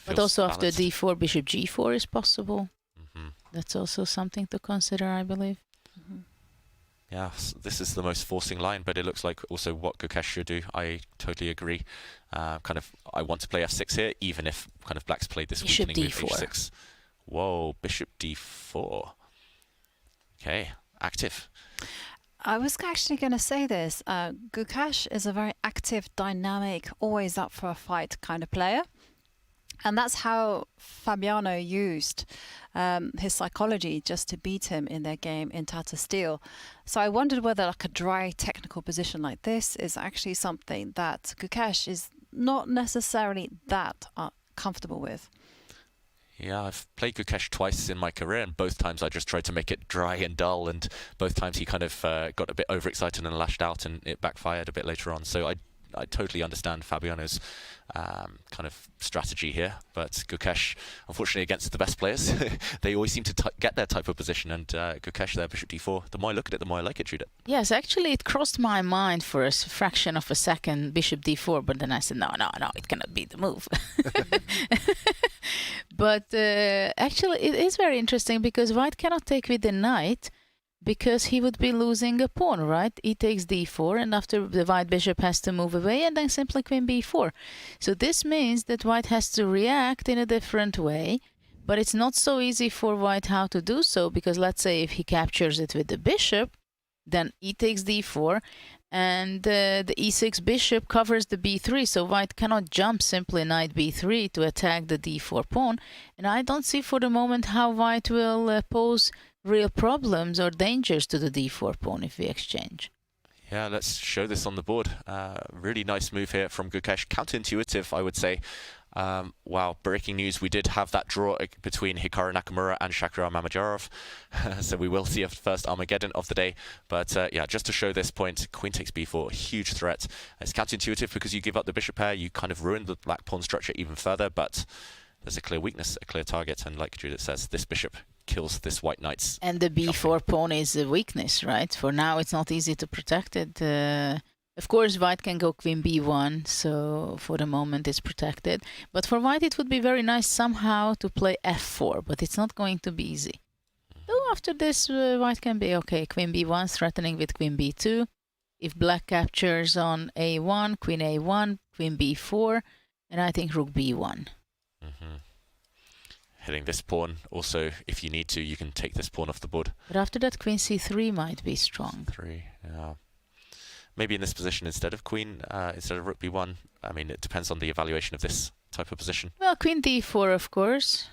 But feels also after balanced. d4, bishop g4 is possible. That's also something to consider, I believe. Yeah, this is the most forcing line, but it looks like also what Gukesh should do. I totally agree. Kind of, I want to play f6 here, even if kind of black's played this Bishop weakening move d4. h6. Whoa, bishop d4. Okay, active. I was actually going to say this. Gukesh is a very active, dynamic, always up for a fight kind of player. And that's how Fabiano used his psychology just to beat him in their game in Tata Steel. So I wondered whether like a dry technical position like this is actually something that Gukesh is not necessarily that comfortable with. Yeah, I've played Gukesh twice in my career, and both times I just tried to make it dry and dull, and both times he kind of got a bit overexcited and lashed out, and it backfired a bit later on. So I totally understand Fabiano's kind of strategy here, but Gukesh, unfortunately, against the best players, they always seem to get their type of position, and Gukesh there, bishop d4. The more I look at it, the more I like it, Judith. Yes, actually, it crossed my mind for a fraction of a second, bishop d4, but then I said, no, it cannot be the move. But actually, it is very interesting because white cannot take with the knight, because he would be losing a pawn, right? He takes d4, and after the white bishop has to move away, and then simply queen b4. So this means that white has to react in a different way, but it's not so easy for white how to do so, because let's say if he captures it with the bishop, then he takes d4, and the e6 bishop covers the b3, so white cannot jump simply knight b3 to attack the d4 pawn, and I don't see for the moment how white will pose real problems or dangers to the d4 pawn if we exchange. Yeah, let's show this on the board. Really nice move here from Gukesh. Counterintuitive, I would say. Wow, breaking news. We did have that draw between Hikaru Nakamura and Shakhtar Mamedyarov. So we will see a first Armageddon of the day. But yeah, just to show this point, queen takes b4, huge threat. It's counterintuitive because you give up the bishop pair, you kind of ruin the black pawn structure even further, but there's a clear weakness, a clear target, and like Judith says, this bishop kills this white knight's. And the b4 pawn is a weakness, right? For now, it's not easy to protect it. Of course, white can go queen b1, so for the moment it's protected. But for white, it would be very nice somehow to play f4, but it's not going to be easy. So after this, white can be okay. Queen b1 threatening with queen b2. If black captures on a1, queen b4, and I think rook b1. Hitting this pawn. Also, if you need to, you can take this pawn off the board. But after that, queen c3 might be strong. Yeah. Maybe in this position instead of queen, instead of rook b1. I mean, it depends on the evaluation of this type of position. Well, queen d4, of course.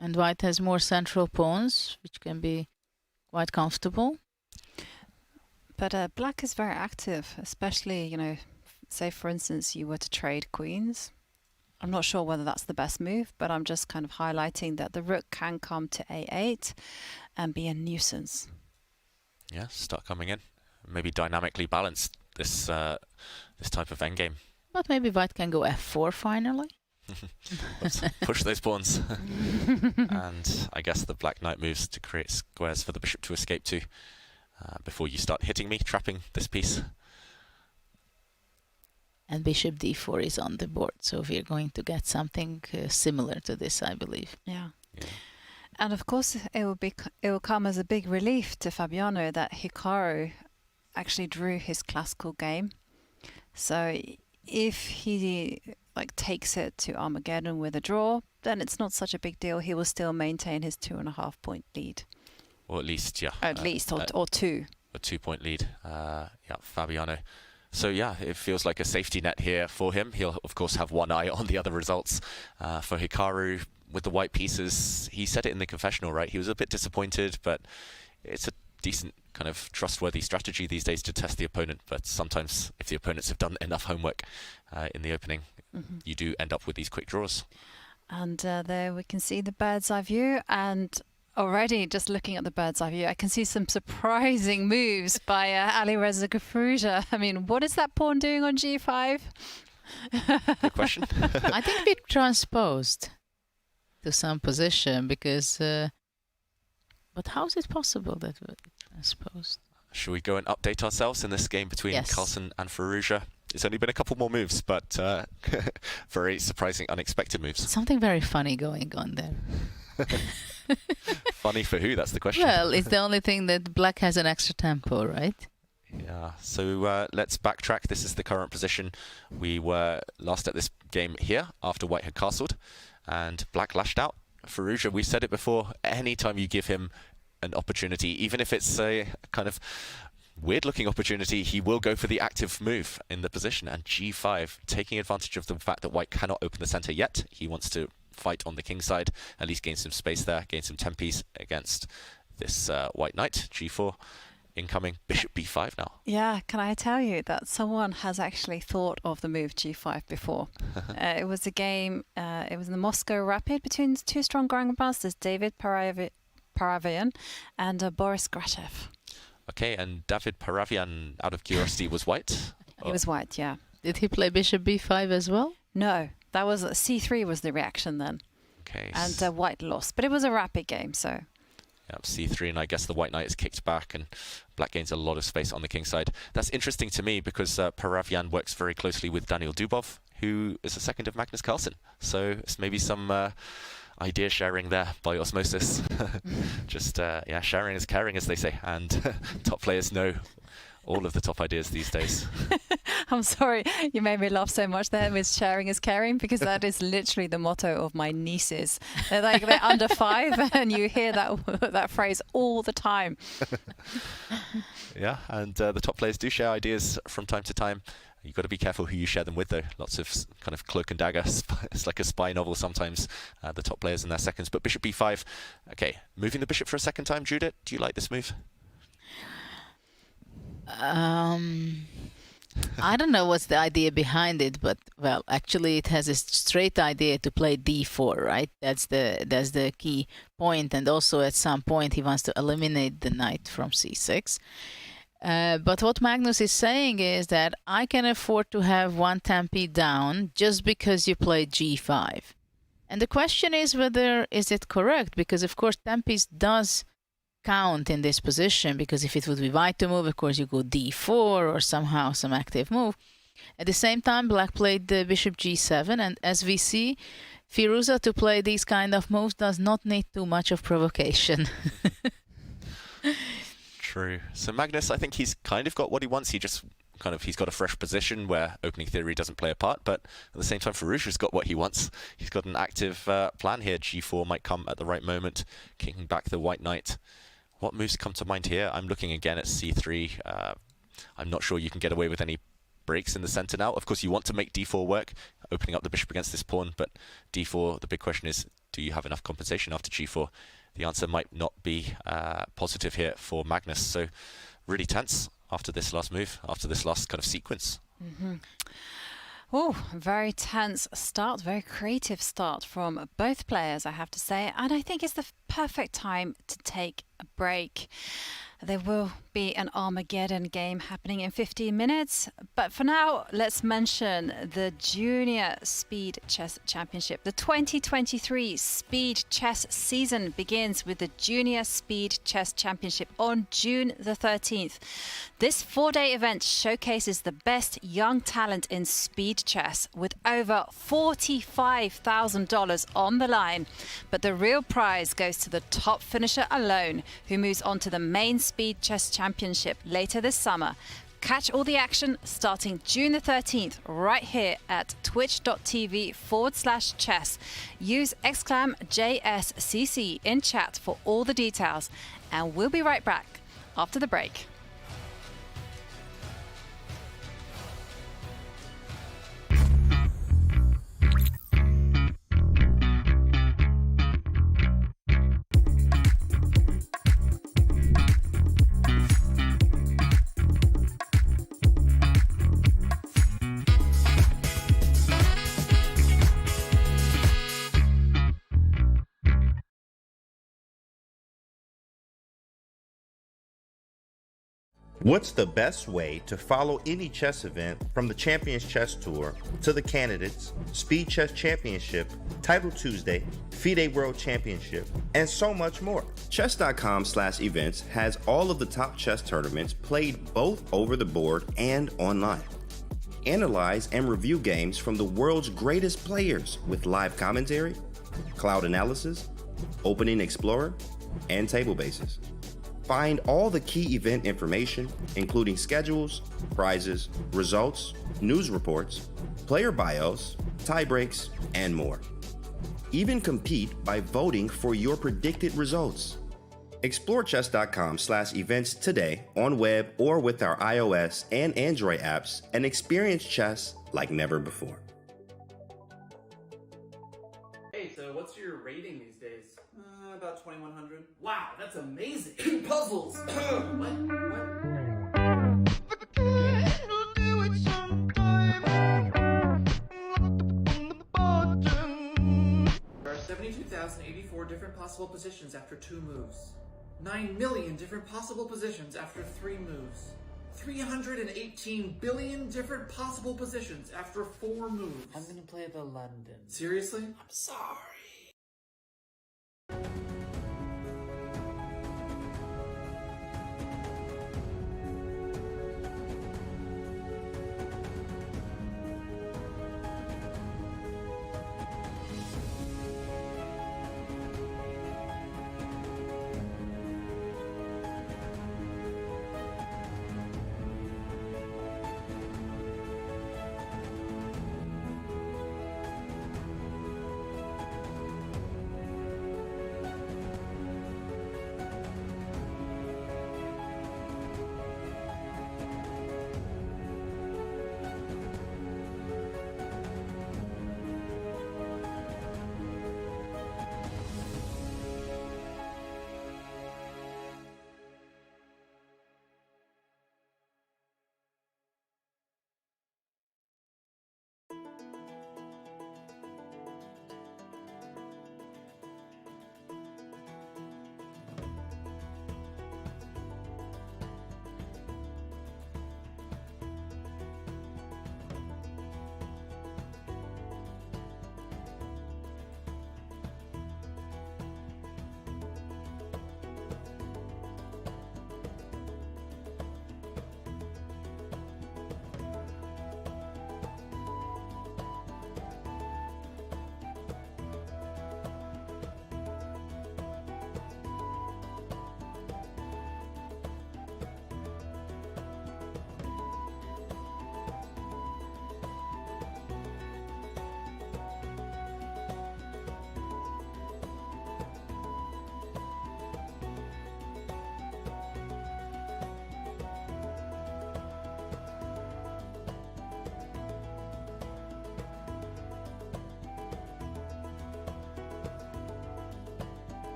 And white has more central pawns, which can be quite comfortable. But black is very active, especially, you know, say for instance you were to trade queens. I'm not sure whether that's the best move, but I'm just kind of highlighting that the rook can come to a8 and be a nuisance. Yeah, start coming in. Maybe dynamically balance this this type of endgame. But maybe white can go f4 finally. Let's push those pawns. And I guess the black knight moves to create squares for the bishop to escape to before you start hitting me, trapping this piece. And bishop d4 is on the board, so we're going to get something similar to this, I believe. Yeah. And of course, it will come as a big relief to Fabiano that Hikaru actually drew his classical game. So if he takes it to Armageddon with a draw, then it's not such a big deal. He will still maintain his 2.5 point lead. Or at least, yeah. At least, or two. A 2 point lead. Yeah, Fabiano. So yeah, it feels like a safety net here for him. He'll of course have one eye on the other results. For Hikaru, with the white pieces, he said it in the confessional, right? He was a bit disappointed, but it's a decent kind of trustworthy strategy these days to test the opponent. But sometimes if the opponents have done enough homework in the opening, you do end up with these quick draws. And there we can see the bird's eye view, and already just looking at the bird's eye view, I can see some surprising moves by Alireza Firouzja. I mean, what is that pawn doing on g5? Good question. I think we transposed to some position because... but how is it possible that we transposed? Should we go and update ourselves in this game between Carlsen and Firouzja? It's only been a couple more moves, but very surprising, unexpected moves. Something very funny going on there. Funny for who? That's the question. Well, it's the only thing that black has an extra tempo, right? Yeah, so let's backtrack. This is the current position. We were last at this game here after white had castled, and black lashed out. Firouzja, we said it before, anytime you give him an opportunity, even if it's a kind of weird looking opportunity. He will go for the active move in the position, and g5, taking advantage of the fact that white cannot open the center yet. He wants to fight on the king side, at least gain some space there, gain some tempies against this white knight. G4 incoming, bishop b5 now. Yeah, can I tell you that someone has actually thought of the move g5 before? It was a game, it was in the Moscow Rapid between two strong grandmasters, David Paravian and Boris Grachev. Okay, and David Paravian, out of curiosity, was white? He was white, yeah. Did he play bishop b5 as well? No, that was c3 was the reaction then. Okay. And white lost, but it was a rapid game, so. Yep, c3, and I guess the white knight is kicked back, and black gains a lot of space on the king side. That's interesting to me because Paravian works very closely with Daniel Dubov, who is a second of Magnus Carlsen. So it's maybe some idea sharing there by osmosis. Just yeah, sharing is caring, as they say, and top players know all of the top ideas these days. I'm sorry, you made me laugh so much there with sharing is caring, because that is literally the motto of my nieces. They're under 5 and you hear that phrase all the time. Yeah, and the top players do share ideas from time to time. You've got to be careful who you share them with, though. Lots of kind of cloak and dagger. It's like a spy novel sometimes, the top players in their seconds. But bishop b5. Okay, moving the bishop for a second time. Judith, do you like this move? I don't know what's the idea behind it, but well, actually it has a straight idea to play d4, right? That's the key point, and also at some point he wants to eliminate the knight from c6. But what Magnus is saying is that I can afford to have one tempi down just because you play g5. And the question is whether is it correct, because of course tempis does count in this position, because if it would be white to move, of course you go d4 or somehow some active move. At the same time, black played the bishop g7, and as we see, Firouzja to play these kind of moves does not need too much of provocation. True. So Magnus, I think he's kind of got what he wants. He's got a fresh position where opening theory doesn't play a part, but at the same time, Firouzja's got what he wants. He's got an active plan here. G4 might come at the right moment, kicking back the white knight. What moves come to mind here? I'm looking again at c3. I'm not sure you can get away with any breaks in the center now. Of course, you want to make d4 work, opening up the bishop against this pawn, but d4, the big question is, do you have enough compensation after g4? The answer might not be positive here for Magnus. So really tense after this last move, after this last kind of sequence. Mm-hmm. Oh, very tense start, very creative start from both players, I have to say. And I think it's the perfect time to take a break. There will be an Armageddon game happening in 15 minutes. But for now, let's mention the Junior Speed Chess Championship. The 2023 Speed Chess season begins with the Junior Speed Chess Championship on June the 13th. This 4-day event showcases the best young talent in speed chess with over $45,000 on the line. But the real prize goes to the top finisher alone, who moves on to the main Speed Chess Championship later this summer. Catch all the action starting June the 13th right here at twitch.tv/chess. Use !JSCC in chat for all the details. And we'll be right back after the break. What's the best way to follow any chess event, from the Champions Chess Tour to the Candidates, Speed Chess Championship, Title Tuesday, FIDE World Championship, and so much more? Chess.com/events has all of the top chess tournaments played both over the board and online. Analyze and review games from the world's greatest players with live commentary, cloud analysis, Opening Explorer, and table bases. Find all the key event information, including schedules, prizes, results, news reports, player bios, tie breaks, and more. Even compete by voting for your predicted results. Explore Chess.com/events today on web or with our iOS and Android apps and experience chess like never before. Hey, so what's your rating these days? About 2100. Wow, that's amazing. Puzzles. What? There are 72,084 different possible positions after 2 moves. 9 million different possible positions after 3 moves. 318 billion different possible positions after 4 moves. I'm gonna play the London. Seriously? I'm sorry.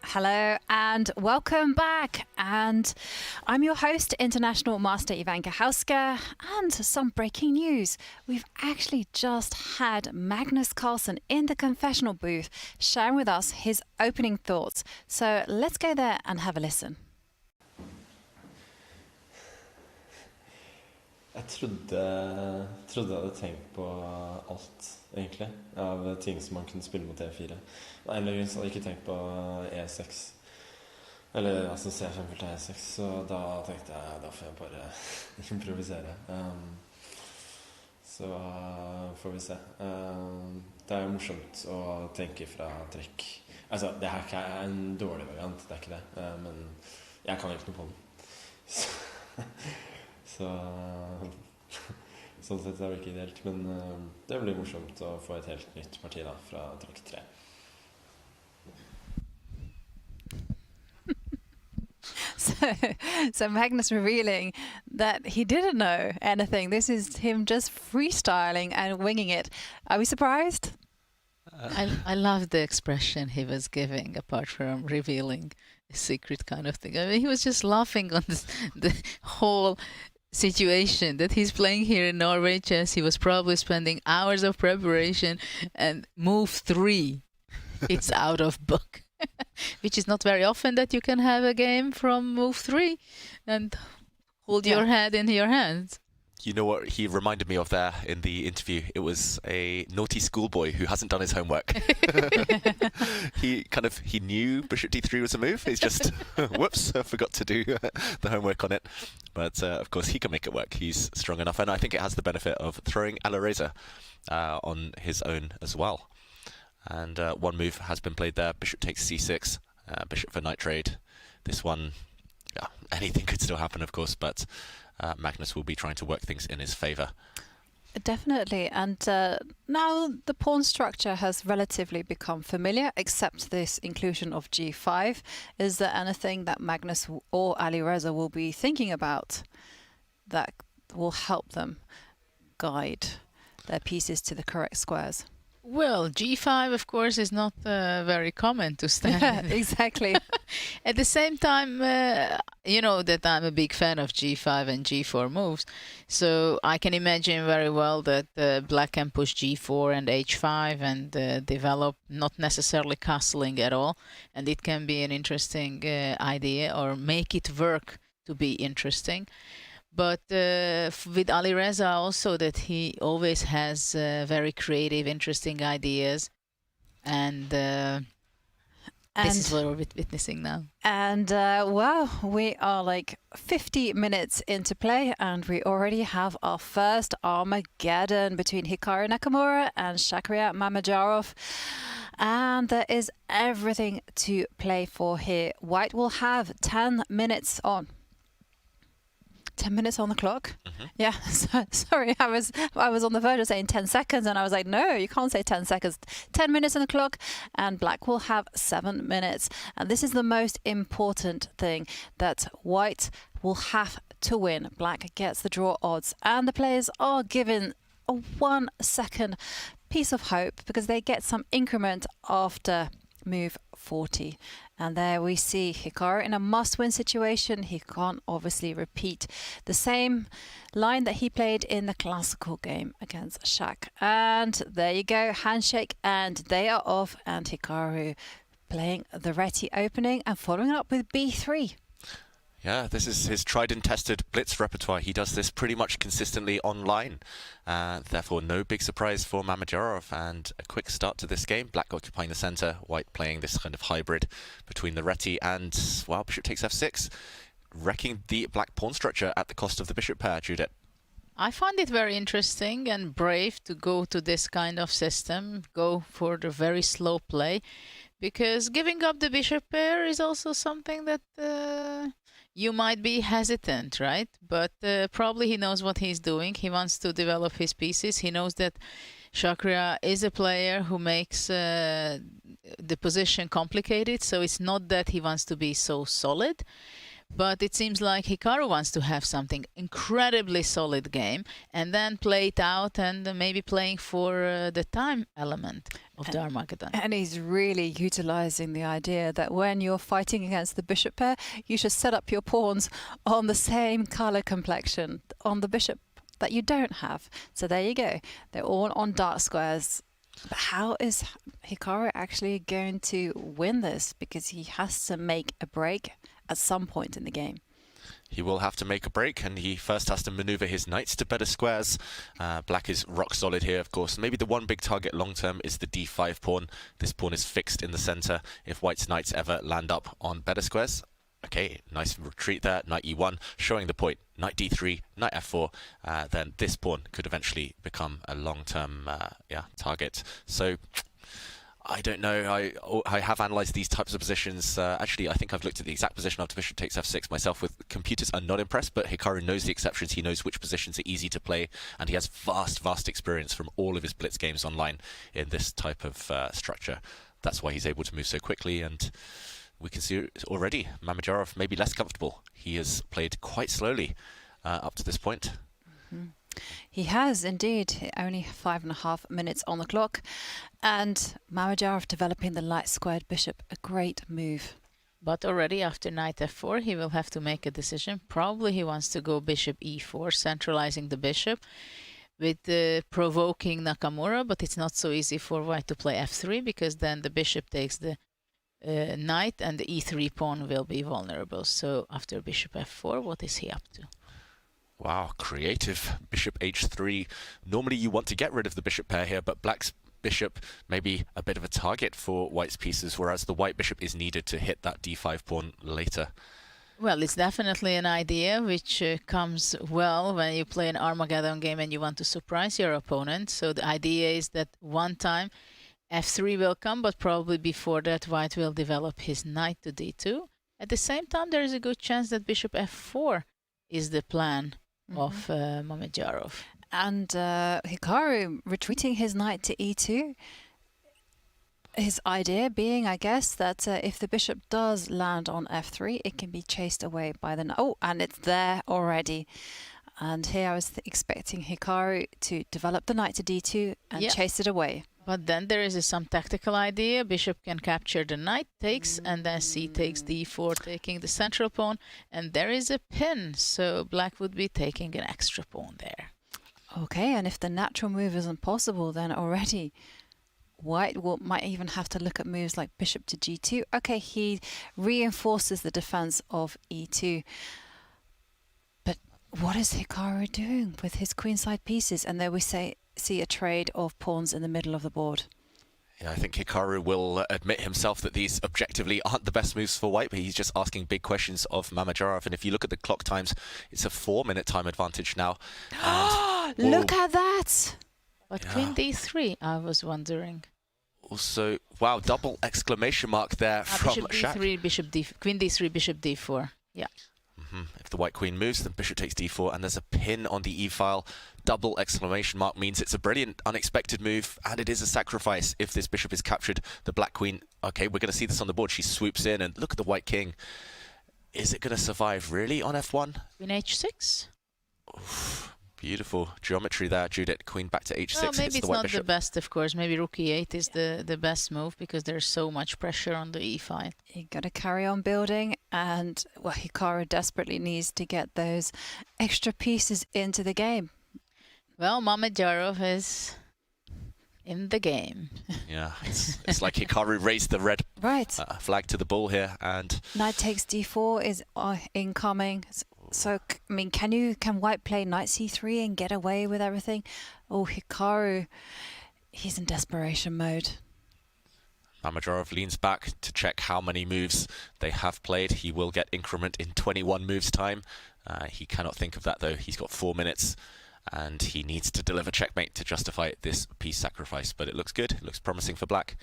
Hello and welcome back. And I'm your host, International Master Ivanka Hauska. And some breaking news. We've actually just had Magnus Carlsen in the confessional booth sharing with us his opening thoughts. So let's go there and have a listen. Jeg trodde jeg hadde tenkt på alt, egentlig, av ting som man kunne spille mot E4. Eller jeg hadde ikke tenkt på E6, eller altså C5 til E6, så da tenkte jeg, da får jeg bare improvisere. Så får vi se. Det jo morsomt å tenke fra trekk. Altså, det her ikke en dårlig variant, det ikke det, men jeg kan ikke noe på den. Så sånn sett det ikke ideelt, men det blir morsomt å få et helt nytt parti da, fra trekk 3. So So Magnus revealing that he didn't know anything. This is him just freestyling and winging it. Are we surprised? I love the expression he was giving, apart from revealing a secret kind of thing. I mean, he was just laughing on the whole situation that he's playing here in Norway Chess. He was probably spending hours of preparation, and move 3, it's out of book. Which is not very often that you can have a game from move 3 and hold your head in your hands. You know what he reminded me of there in the interview? It was a naughty schoolboy who hasn't done his homework. He knew bishop d3 was a move. He's just, whoops, I forgot to do the homework on it. But of course, he can make it work. He's strong enough. And I think it has the benefit of throwing Alireza on his own as well. And one move has been played there. Bishop takes c6, bishop for knight trade. This one, anything could still happen, of course, but Magnus will be trying to work things in his favour. Definitely. And now the pawn structure has relatively become familiar, except this inclusion of g5. Is there anything that Magnus or Alireza will be thinking about that will help them guide their pieces to the correct squares? Well, g5, of course, is not very common to stand. Yeah, exactly. At the same time, you know that I'm a big fan of g5 and g4 moves. So I can imagine very well that black can push g4 and h5 and develop, not necessarily castling at all. And it can be an interesting idea, or make it work to be interesting. But with Alireza also, that he always has very creative, interesting ideas. And this is what we're witnessing now. And well, we are like 50 minutes into play, and we already have our first Armageddon between Hikaru Nakamura and Shakhriyar Mamedyarov. And there is everything to play for here. White will have 10 minutes on. 10 minutes on the clock? Mm-hmm. Yeah, sorry, I was on the verge of saying 10 seconds, and I was like, no, you can't say 10 seconds. 10 minutes on the clock, and black will have 7 minutes. And this is the most important thing, that white will have to win. Black gets the draw odds, and the players are given a 1 second piece of hope, because they get some increment after move 40. And there we see Hikaru in a must-win situation. He can't obviously repeat the same line that he played in the classical game against Shak. And there you go, handshake, and they are off. And Hikaru playing the Reti opening and following up with b3. Yeah, this is his tried and tested blitz repertoire. He does this pretty much consistently online. Therefore, no big surprise for Mamedyarov. And a quick start to this game. Black occupying the center, white playing this kind of hybrid between the Reti and, well, bishop takes f6, wrecking the black pawn structure at the cost of the bishop pair, Judith. I find it very interesting and brave to go to this kind of system, go for the very slow play, because giving up the bishop pair is also something that you might be hesitant, right? But probably he knows what he's doing. He wants to develop his pieces. He knows that Shakhriyar is a player who makes the position complicated, so it's not that he wants to be so solid. But it seems like Hikaru wants to have something incredibly solid game and then play it out, and maybe playing for the time element of the Armageddon. And he's really utilizing the idea that when you're fighting against the bishop pair, you should set up your pawns on the same color complexion on the bishop that you don't have. So there you go. They're all on dark squares. But how is Hikaru actually going to win this? Because he has to make a break at some point in the game. He will have to make a break, and he first has to maneuver his knights to better squares. Black is rock solid here, of course. Maybe the one big target long term is the d5 pawn. This pawn is fixed in the center. If white's knights ever land up on better squares, okay, nice retreat there, knight e1, showing the point. Knight d3, knight f4, then this pawn could eventually become a long-term target. So I don't know. I have analysed these types of positions. Actually, I think I've looked at the exact position after bishop takes f6 myself. With computers, I'm not impressed, but Hikaru knows the exceptions. He knows which positions are easy to play, and he has vast experience from all of his blitz games online in this type of structure. That's why he's able to move so quickly, and we can see already Mamedyarov maybe less comfortable. He has played quite slowly up to this point. He has indeed, only 5.5 minutes on the clock, and Mamedyarov developing the light squared bishop, a great move. But already after knight f4, he will have to make a decision. Probably he wants to go bishop e4, centralizing the bishop, with provoking Nakamura, but it's not so easy for white to play f3, because then the bishop takes the knight and the e3 pawn will be vulnerable. So after bishop f4, what is he up to? Wow, creative. Bishop h3. Normally you want to get rid of the bishop pair here, but black's bishop may be a bit of a target for white's pieces, whereas the white bishop is needed to hit that d5 pawn later. Well, it's definitely an idea which comes well when you play an Armageddon game and you want to surprise your opponent. So the idea is that one time f3 will come, but probably before that white will develop his knight to d2. At the same time, there is a good chance that bishop f4 is the plan of Mamedyarov. And Hikaru retreating his knight to e2. His idea being, I guess, that if the bishop does land on f3, it can be chased away by the... Oh, and it's there already. And here I was expecting Hikaru to develop the knight to d2 and chase it away. But then there is some tactical idea. Bishop can capture the knight, takes, and then c takes d4, taking the central pawn. And there is a pin, so black would be taking an extra pawn there. Okay, and if the natural move isn't possible, then already white might even have to look at moves like bishop to g2. Okay, he reinforces the defense of e2. But what is Hikaru doing with his queenside pieces? And there we see a trade of pawns in the middle of the board. Yeah, I think Hikaru will admit himself that these objectively aren't the best moves for white, but he's just asking big questions of Mamedyarov. And if you look at the clock times, it's a 4-minute time advantage now. Look at that! But queen d3, I was wondering. Also, wow, double exclamation mark there from bishop Shaq. d3, queen d3, bishop d4. Yeah. If the white queen moves, then bishop takes d4, and there's a pin on the e-file. Double exclamation mark means it's a brilliant, unexpected move, and it is a sacrifice if this bishop is captured. The black queen, okay, we're going to see this on the board. She swoops in, and look at the white king. Is it going to survive, really, on f1? Queen h6. Oof, beautiful geometry there, Judith. Queen back to h6. Well, maybe it's not the best, of course. Maybe rook e8 is the best move, because there's so much pressure on the e-file. You got to carry on building, and well, Hikaru desperately needs to get those extra pieces into the game. Well, Mamedyarov is in the game. Yeah, it's like Hikaru raised the red flag to the ball here, and knight takes d4 is incoming. So, I mean, can white play knight c3 and get away with everything? Oh, Hikaru, he's in desperation mode. Mamedyarov leans back to check how many moves they have played. He will get increment in 21 moves time. He cannot think of that, though. He's got 4 minutes, and he needs to deliver checkmate to justify this piece sacrifice. But it looks good. It looks promising for black.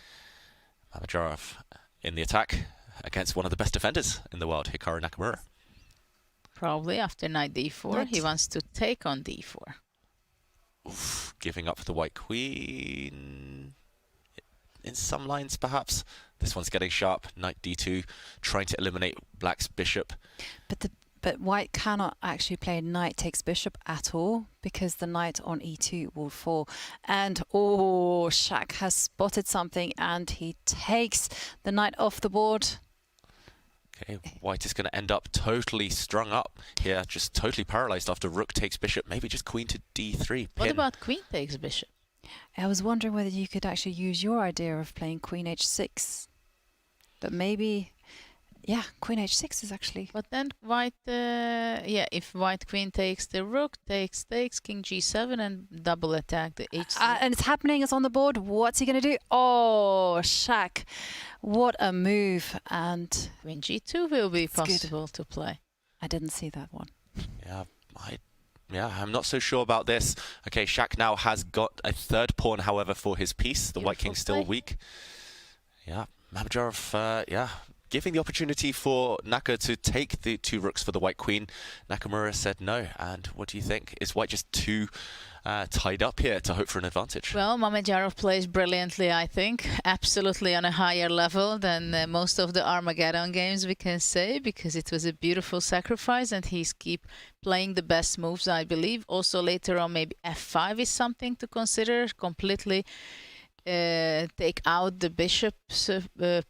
Mamedyarov in the attack against one of the best defenders in the world, Hikaru Nakamura. Probably after knight d4, he wants to take on d4. Oof, giving up the white queen. In some lines, perhaps. This one's getting sharp. Knight d2, trying to eliminate black's bishop. But white cannot actually play knight takes bishop at all, because the knight on e2 will fall. And oh, Shaq has spotted something, and he takes the knight off the board. Okay, white is going to end up totally strung up here, just totally paralyzed after rook takes bishop. Maybe just queen to d3. Pin. What about queen takes bishop? I was wondering whether you could actually use your idea of playing queen h6. But maybe, yeah, queen h6 is actually... But then white, if white queen takes the rook, takes, king g7 and double attack the h6. And it's happening, it's on the board. What's he going to do? Oh, Shaq, what a move. And queen g2 will be possible to play. I didn't see that one. Yeah, I'm not so sure about this. Okay, Shaq now has got a third pawn, however, for his piece. The white king's still weak. Yeah, Mamedyarov, giving the opportunity for Naka to take the 2 rooks for the white queen. Nakamura said no. And what do you think? Is white just too tied up here to hope for an advantage? Well, Mamedyarov plays brilliantly, I think. Absolutely on a higher level than most of the Armageddon games, we can say, because it was a beautiful sacrifice and he's keep playing the best moves, I believe. Also later on, maybe f5 is something to consider. Completely take out the bishop's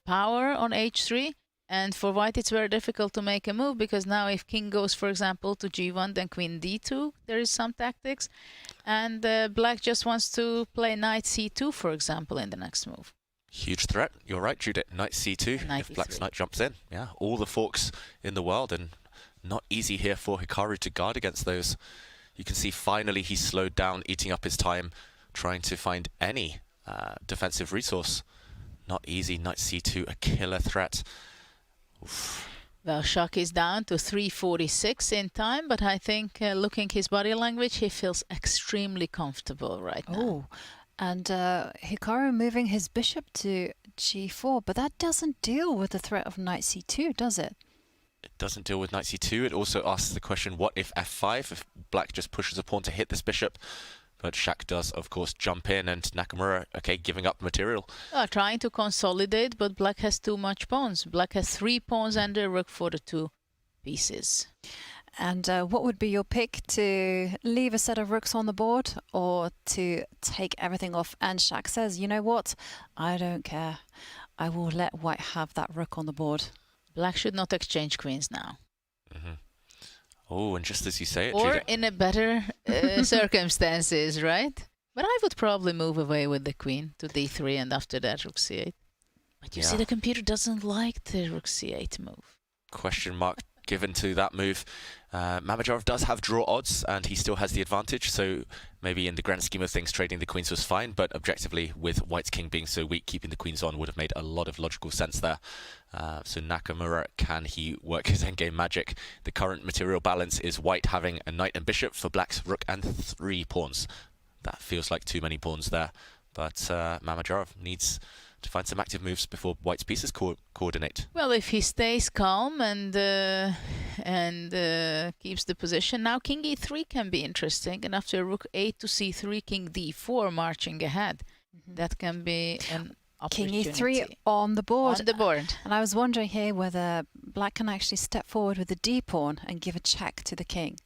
power on h3. And for white, it's very difficult to make a move, because now if king goes, for example, to g1, then queen d2, there is some tactics. And black just wants to play knight c2, for example, in the next move. Huge threat. You're right, Judith. Knight c2, Knight if black's e3. knight jumps in. Yeah, all the forks in the world, and not easy here for Hikaru to guard against those. You can see finally he slowed down, eating up his time, trying to find any defensive resource. Not easy. Knight c2, a killer threat. Oof. Well, Shak is down to 3:46 in time, but I think looking his body language, he feels extremely comfortable right now. Oh, and Hikaru moving his bishop to g4, but that doesn't deal with the threat of knight c2, does it? It doesn't deal with knight c2. It also asks the question, what if f5, if black just pushes a pawn to hit this bishop? But Shak does, of course, jump in, and Nakamura, okay, giving up material. Trying to consolidate, but black has too much pawns. Black has 3 pawns and a rook for the 2 pieces. And what would be your pick, to leave a set of rooks on the board or to take everything off? And Shak says, you know what? I don't care. I will let white have that rook on the board. Black should not exchange queens now. Mm-hmm. Oh, and just as you say it, Or Judith. in a better circumstances, right? But I would probably move away with the queen to d3 and after that rook c8. But you see, the computer doesn't like the rook c8 move. Question mark given to that move. Mamedyarov does have draw odds, and he still has the advantage, so maybe in the grand scheme of things trading the queens was fine, but objectively with white's king being so weak, keeping the queens on would have made a lot of logical sense there. So Nakamura, can he work his endgame magic? The current material balance is white having a knight and bishop for black's rook and 3 pawns. That feels like too many pawns there, but Mamedyarov needs to find some active moves before white's pieces coordinate. Well, if he stays calm and keeps the position, now king e3 can be interesting, and after rook a to c3, king d4 marching ahead. That can be an opportunity. King e3 on the board. On the board. And I was wondering here whether black can actually step forward with the d pawn and give a check to the king.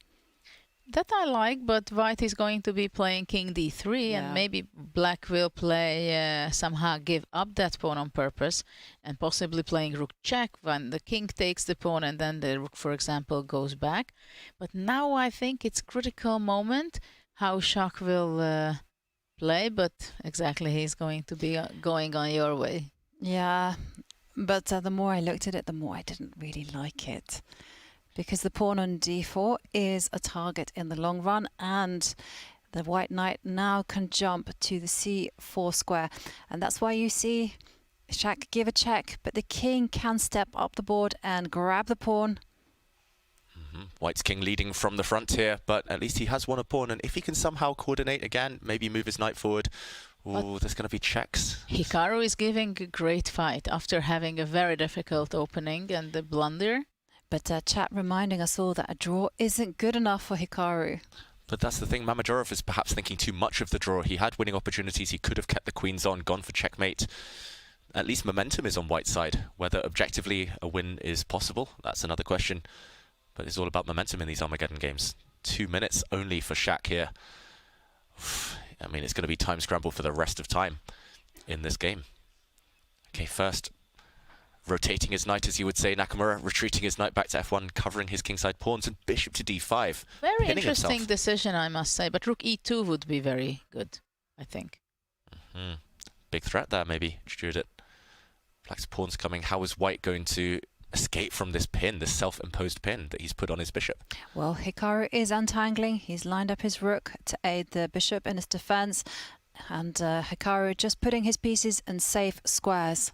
That I like, but white is going to be playing king d3, and maybe black will play somehow give up that pawn on purpose, and possibly playing rook check when the king takes the pawn and then the rook, for example, goes back. But now I think it's critical moment how Shak will play, but exactly he's going to be going on your way. Yeah, but the more I looked at it, the more I didn't really like it. Because the pawn on d4 is a target in the long run, and the white knight now can jump to the c4 square. And that's why you see Shak give a check, but the king can step up the board and grab the pawn. White's king leading from the front here, but at least he has won a pawn, and if he can somehow coordinate again, maybe move his knight forward, there's going to be checks. Hikaru is giving a great fight after having a very difficult opening and the blunder. But chat reminding us all that a draw isn't good enough for Hikaru. But that's the thing, Mamedyarov is perhaps thinking too much of the draw. He had winning opportunities, he could have kept the queens on, gone for checkmate. At least momentum is on white's side. Whether objectively a win is possible, that's another question. But it's all about momentum in these Armageddon games. 2 minutes only for Shak here. I mean, it's going to be time scramble for the rest of time in this game. Okay, first rotating his knight, as you would say, Nakamura, retreating his knight back to f1, covering his kingside pawns, and bishop to d5. Very interesting decision, I must say, but rook e2 would be very good, I think. Big threat there, maybe, Judith. Black's pawn's coming. How is white going to escape from this pin, this self-imposed pin that he's put on his bishop? Well, Hikaru is untangling. He's lined up his rook to aid the bishop in his defense, and Hikaru just putting his pieces in safe squares.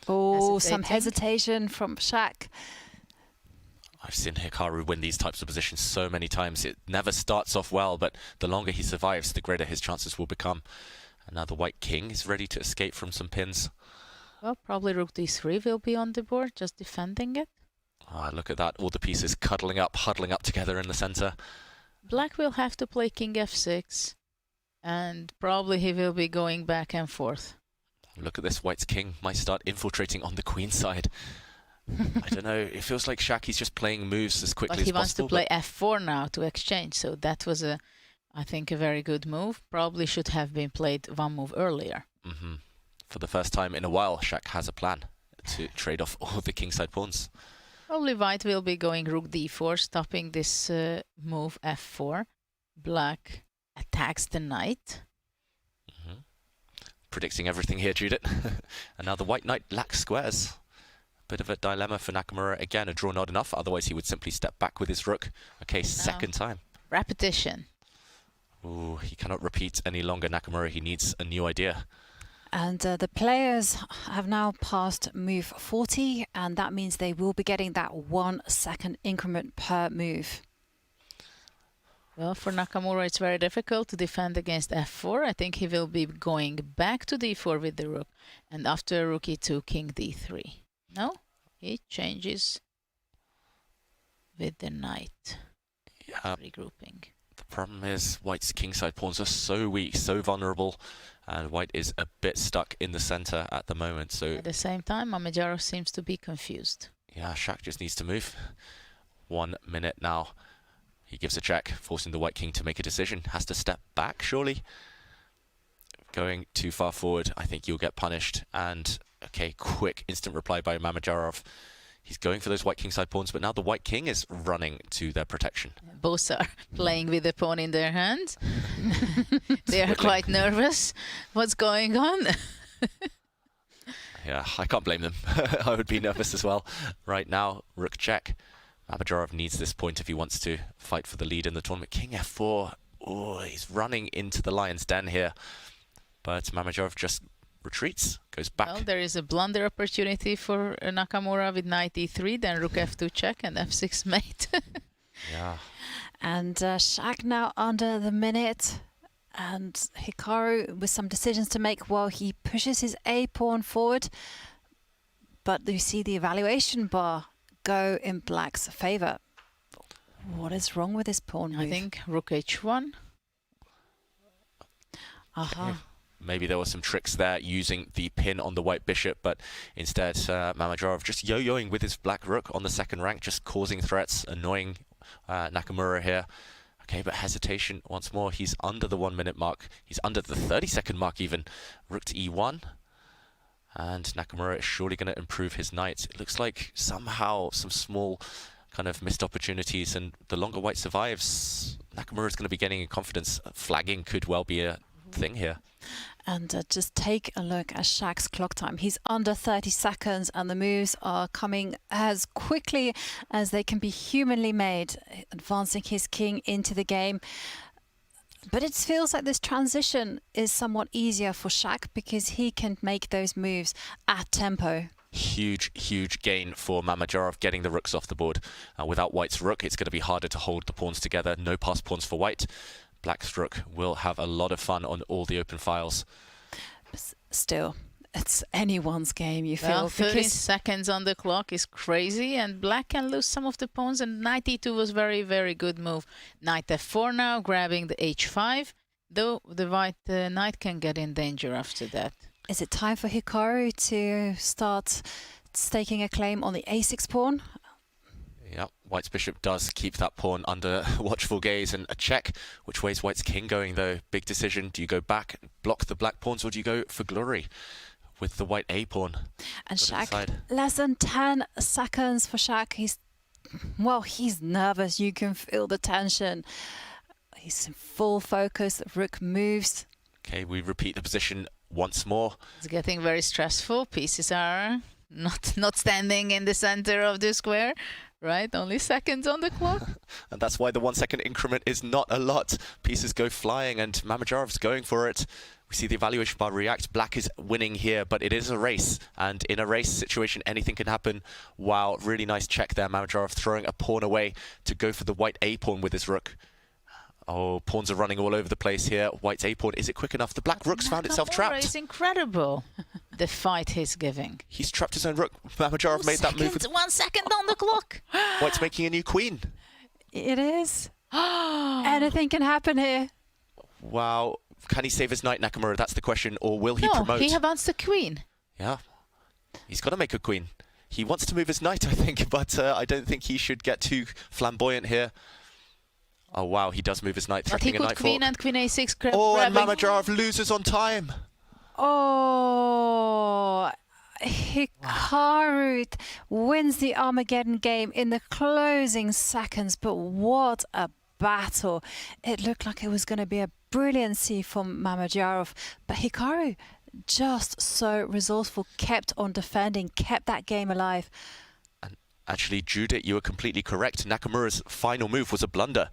Oh, some hesitation from Shak. I've seen Hikaru win these types of positions so many times. It never starts off well, but the longer he survives, the greater his chances will become. And now the white king is ready to escape from some pins. Well, probably rook d3 will be on the board, just defending it. Ah, look at that. All the pieces cuddling up, huddling up together in the center. Black will have to play king f6, and probably he will be going back and forth. Look at this. White's king might start infiltrating on the queen side. I don't know. It feels like Shaki's just playing moves as quickly as possible. But he wants to play f4 now to exchange, so that was, I think, a very good move. Probably should have been played one move earlier. Mm-hmm. For the first time in a while, Shak has a plan to trade off all the kingside pawns. Probably White will be going rook d4, stopping this move f4. Black attacks the knight. Mm-hmm. Predicting everything here, Judith. And now the white knight lacks squares. Bit of a dilemma for Nakamura. Again, a draw not enough, otherwise he would simply step back with his rook. Okay, second time. Repetition. Ooh, he cannot repeat any longer, Nakamura. He needs a new idea. And the players have now passed move 40, and that means they will be getting that 1 second increment per move. Well, for Nakamura, it's very difficult to defend against f4. I think he will be going back to d4 with the rook, and after rook e2, king d3. No, he changes with the knight. Yeah. Regrouping. The problem is White's kingside pawns are so weak, so vulnerable, and White is a bit stuck in the center at the moment. So at the same time, Mamedyarov seems to be confused. Yeah, Shak just needs to move. 1 minute now. He gives a check, forcing the white king to make a decision. Has to step back, surely. Going too far forward, I think you'll get punished. And, okay, quick instant reply by Mamedyarov. He's going for those white kingside pawns, but now the white king is running to their protection. Both are playing with the pawn in their hands. They are quite nervous. What's going on? Yeah, I can't blame them. I would be nervous as well. Right now, rook check. Mamedyarov needs this point if he wants to fight for the lead in the tournament. King f4. Oh, he's running into the lion's den here. But Mamedyarov just retreats, goes back. Well, there is a blunder opportunity for Nakamura with knight e3, then rook f2 check and f6 mate. Yeah. And Shak now under the minute. And Hikaru with some decisions to make while he pushes his a pawn forward. But you see the evaluation bar go in Black's favor. What is wrong with this pawn move? I think rook h1. Aha. Okay. Maybe there were some tricks there using the pin on the white bishop, but instead Mamedyarov just yo-yoing with his black rook on the second rank, just causing threats, annoying Nakamura here. Okay, but hesitation once more. He's under the 1 minute mark. He's under the 30-second mark even. Rook to e1. And Nakamura is surely going to improve his knight. It looks like somehow some small kind of missed opportunities, and the longer white survives, Nakamura is going to be gaining in confidence. Flagging could well be a thing here. And just take a look at Shak's clock time. He's under 30 seconds and the moves are coming as quickly as they can be humanly made, advancing his king into the game. But it feels like this transition is somewhat easier for Shak because he can make those moves at tempo. Huge, huge gain for Mamedyarov getting the rooks off the board. Without White's rook, it's going to be harder to hold the pawns together. No pass pawns for White. Black's rook will have a lot of fun on all the open files. Still, it's anyone's game, you feel. Well, 30 seconds on the clock is crazy, and Black can lose some of the pawns, and knight e2 was very, very good move. Knight f4 now, grabbing the h5, though the white knight can get in danger after that. Is it time for Hikaru to start staking a claim on the a6 pawn? Yeah, White's bishop does keep that pawn under watchful gaze, and a check. Which way is White's king going, though? Big decision. Do you go back, block the black pawns, or do you go for glory with the white a pawn? And Shak, less than 10 seconds for Shak. He's nervous. You can feel the tension. He's in full focus. Rook moves. Okay, we repeat the position once more. It's getting very stressful. Pieces are not standing in the center of the square. Right, only seconds on the clock. And that's why the 1 second increment is not a lot. Pieces go flying and Mamedyarov's going for it. We see the evaluation bar react. Black is winning here, but it is a race. And in a race situation, anything can happen. Wow, really nice check there. Mamedyarov throwing a pawn away to go for the white a pawn with his rook. Oh, pawns are running all over the place here. White's a pawn, is it quick enough? The black rook's found itself trapped. It's incredible. the fight he's giving. He's trapped his own rook. Mamedyarov made that move. 1 second on the clock. White's making a new queen. It is. Anything can happen here. Wow. Can he save his knight, Nakamura? That's the question. Or will he promote? No, he wants the queen. Yeah. He's got to make a queen. He wants to move his knight, I think, but I don't think he should get too flamboyant here. Oh, wow. He does move his knight, threatening a knight fork. Queen and queen a6. And Mamedyarov loses on time. Oh, Hikaru wins the Armageddon game in the closing seconds, but what a battle. It looked like it was going to be a brilliancy from Mamedyarov, but Hikaru, just so resourceful, kept on defending, kept that game alive. And actually, Judith, you were completely correct. Nakamura's final move was a blunder,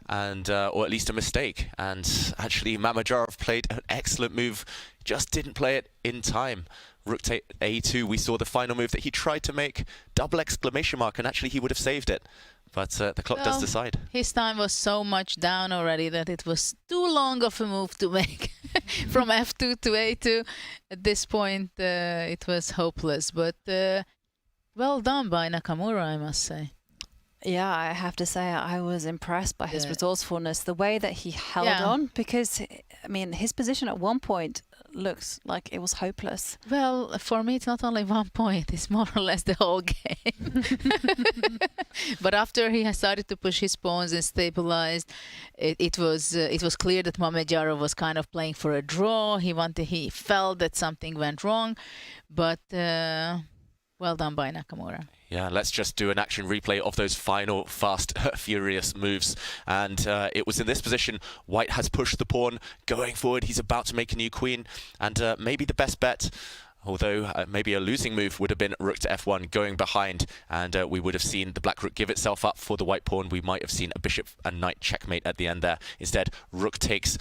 and or at least a mistake. And actually, Mamedyarov played an excellent move, just didn't play it in time. Rook to A2, we saw the final move that he tried to make, double exclamation mark, and actually he would have saved it. But the clock does decide. His time was so much down already that it was too long of a move to make. From F2 to A2, at this point it was hopeless. But well done by Nakamura, I must say. Yeah, I have to say I was impressed by his resourcefulness, the way that he held on, because, I mean, his position at one point looks like it was hopeless. Well, for me, it's not only 1 point, it's more or less the whole game. But after he started to push his pawns and stabilized, it was clear that Mamedyarov was kind of playing for a draw. He felt that something went wrong, but well done by Nakamura. Yeah, let's just do an action replay of those final fast, furious moves. And it was in this position. White has pushed the pawn, going forward. He's about to make a new queen. And maybe the best bet, although maybe a losing move, would have been rook to F1, going behind. And we would have seen the black rook give itself up for the white pawn. We might have seen a bishop and knight checkmate at the end there. Instead, rook takes,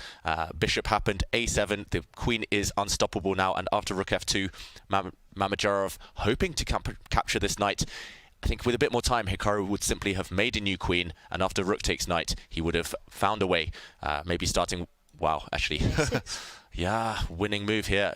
bishop happened, A7. The queen is unstoppable now. And after rook F2, Mamedyarov hoping to capture this knight. I think with a bit more time, Hikaru would simply have made a new queen, and after rook takes knight, he would have found a way, maybe starting... Wow, actually. Yeah, winning move here.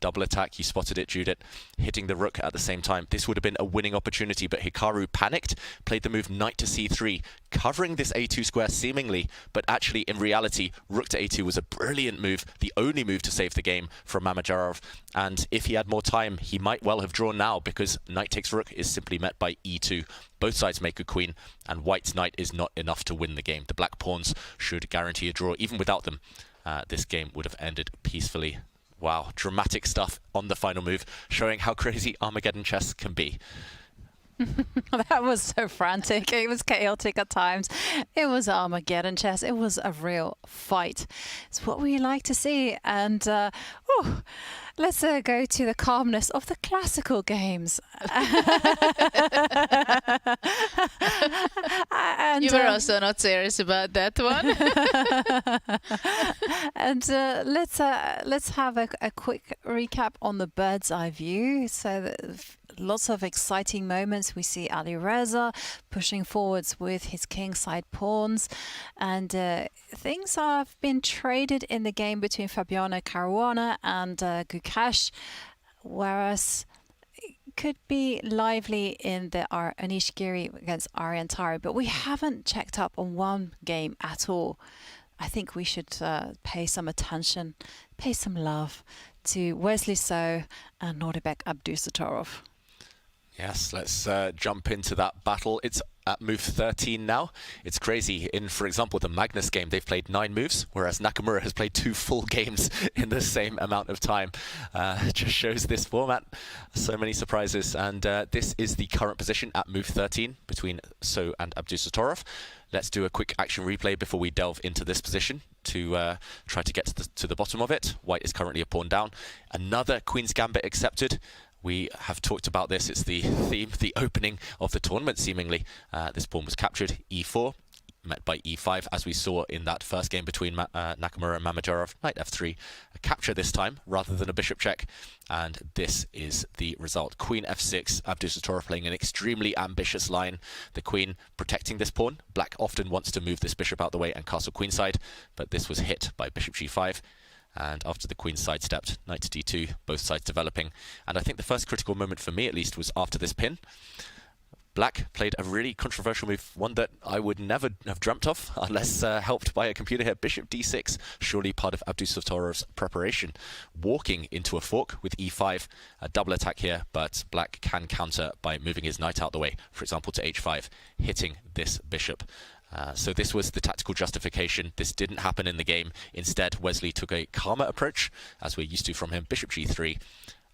Double attack, you spotted it, Judith, hitting the rook at the same time. This would have been a winning opportunity, but Hikaru panicked, played the move knight to C3, covering this A2 square seemingly, but actually in reality, rook to A2 was a brilliant move, the only move to save the game from Mamedyarov. And if he had more time, he might well have drawn now, because knight takes rook is simply met by E2. Both sides make a queen, and white's knight is not enough to win the game. The black pawns should guarantee a draw. Even without them, this game would have ended peacefully. Wow, dramatic stuff on the final move, showing how crazy Armageddon chess can be. That was so frantic. It was chaotic at times. It was Armageddon chess. It was a real fight. It's what we like to see. And let's go to the calmness of the classical games. And, you were also not serious about that one. And let's have a quick recap on the bird's eye view. So lots of exciting moments. We see Alireza pushing forwards with his kingside pawns, and things have been traded in the game between Fabiano Caruana and Gukesh, whereas it could be lively in the Anish Giri against Aryan Tari, but we haven't checked up on one game at all. I think we should pay some attention, pay some love to Wesley So and Nordibek Abdusatorov. Yes, let's jump into that battle. It's at move 13 now. It's crazy. In, for example, the Magnus game, they've played 9 moves, whereas Nakamura has played 2 full games in the same amount of time. It just shows this format. So many surprises. And this is the current position at move 13 between So and Abdusatorov. Let's do a quick action replay before we delve into this position to try to get to the bottom of it. White is currently a pawn down. Another Queen's Gambit accepted. We have talked about this. It's the theme, the opening of the tournament, seemingly. This pawn was captured, E4, met by E5, as we saw in that first game between Nakamura and Mamedyarov. Knight F3, a capture this time, rather than a bishop check. And this is the result. Queen F6, Abdusatorov playing an extremely ambitious line. The queen protecting this pawn. Black often wants to move this bishop out the way and castle queenside, but this was hit by bishop G5. And after the queen sidestepped, knight to d2, both sides developing. And I think the first critical moment for me, at least, was after this pin. Black played a really controversial move, one that I would never have dreamt of unless helped by a computer here. Bishop d6, surely part of Abdusatorov's preparation. Walking into a fork with e5, a double attack here, but Black can counter by moving his knight out the way, for example to h5, hitting this bishop. So this was the tactical justification. This didn't happen in the game. Instead, Wesley took a calmer approach, as we're used to from him. Bishop g3,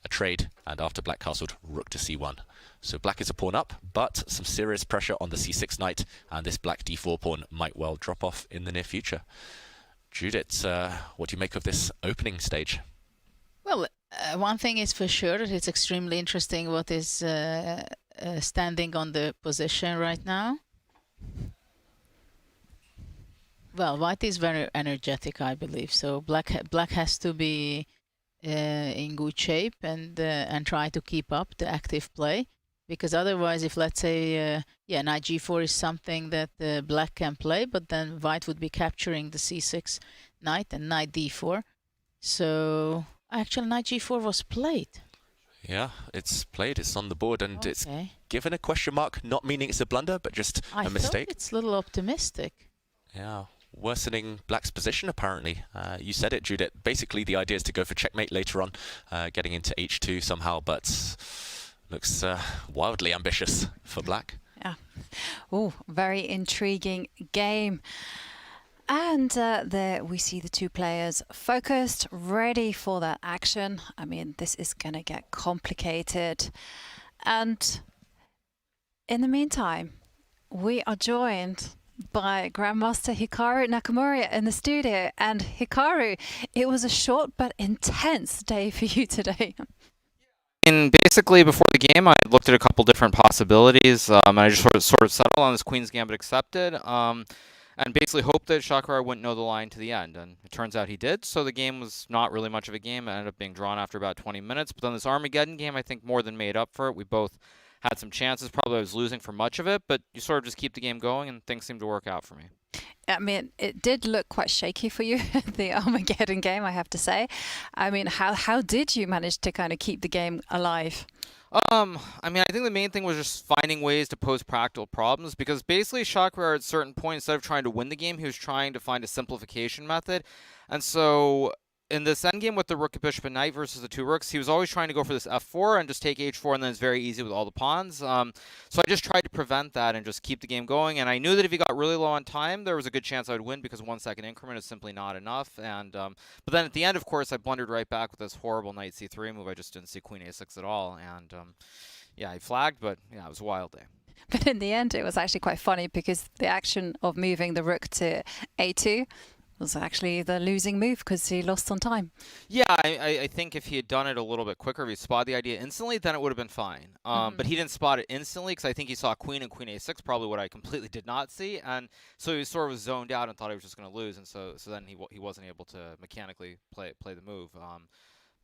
a trade, and after Black castled, rook to c1. So Black is a pawn up, but some serious pressure on the c6 knight, and this Black d4 pawn might well drop off in the near future. Judith, what do you make of this opening stage? Well, one thing is for sure that it's extremely interesting what is standing on the position right now. Well, white is very energetic, I believe. So black has to be in good shape and try to keep up the active play, because otherwise, if let's say knight g4 is something that black can play, but then white would be capturing the c6 knight and knight d4. So actually, knight g4 was played. Yeah, it's played, it's on the board, and it's given a question mark, not meaning it's a blunder, but just a mistake. I thought it's a little optimistic. Yeah, worsening Black's position, apparently. You said it, Judith. Basically, the idea is to go for checkmate later on, getting into h2 somehow, but looks wildly ambitious for Black. Yeah. Oh, very intriguing game. And there we see the two players focused, ready for that action. I mean, this is going to get complicated. And in the meantime, we are joined by Grandmaster Hikaru Nakamura in the studio. And Hikaru, it was a short but intense day for you today. And basically, before the game, I looked at a couple different possibilities, and I just sort of settled on this Queen's Gambit accepted, and basically hoped that Shakrar wouldn't know the line to the end. And it turns out he did, so the game was not really much of a game. It ended up being drawn after about 20 minutes. But then this Armageddon game, I think, more than made up for it. We both had some chances. Probably I was losing for much of it, but you sort of just keep the game going, and things seem to work out for me. I mean, it did look quite shaky for you, the Armageddon game, I have to say. I mean, how did you manage to kind of keep the game alive? I mean, I think the main thing was just finding ways to pose practical problems, because basically Shakrar at a certain point, instead of trying to win the game, he was trying to find a simplification method. And so in this endgame with the rook, bishop, and knight versus the two rooks, he was always trying to go for this f4 and just take h4, and then it's very easy with all the pawns. So I just tried to prevent that and just keep the game going. And I knew that if he got really low on time, there was a good chance I would win, because 1 second increment is simply not enough. And but then at the end, of course, I blundered right back with this horrible knight c3 move. I just didn't see queen a6 at all. And yeah, he flagged, but yeah, it was a wild day. But in the end, it was actually quite funny, because the action of moving the rook to a2 was actually the losing move, because he lost on time. Yeah, I think if he had done it a little bit quicker, if he spotted the idea instantly, then it would have been fine. But he didn't spot it instantly, because I think he saw queen and queen a6, probably what I completely did not see. And so he sort of was zoned out and thought he was just going to lose. And so then he wasn't able to mechanically play the move.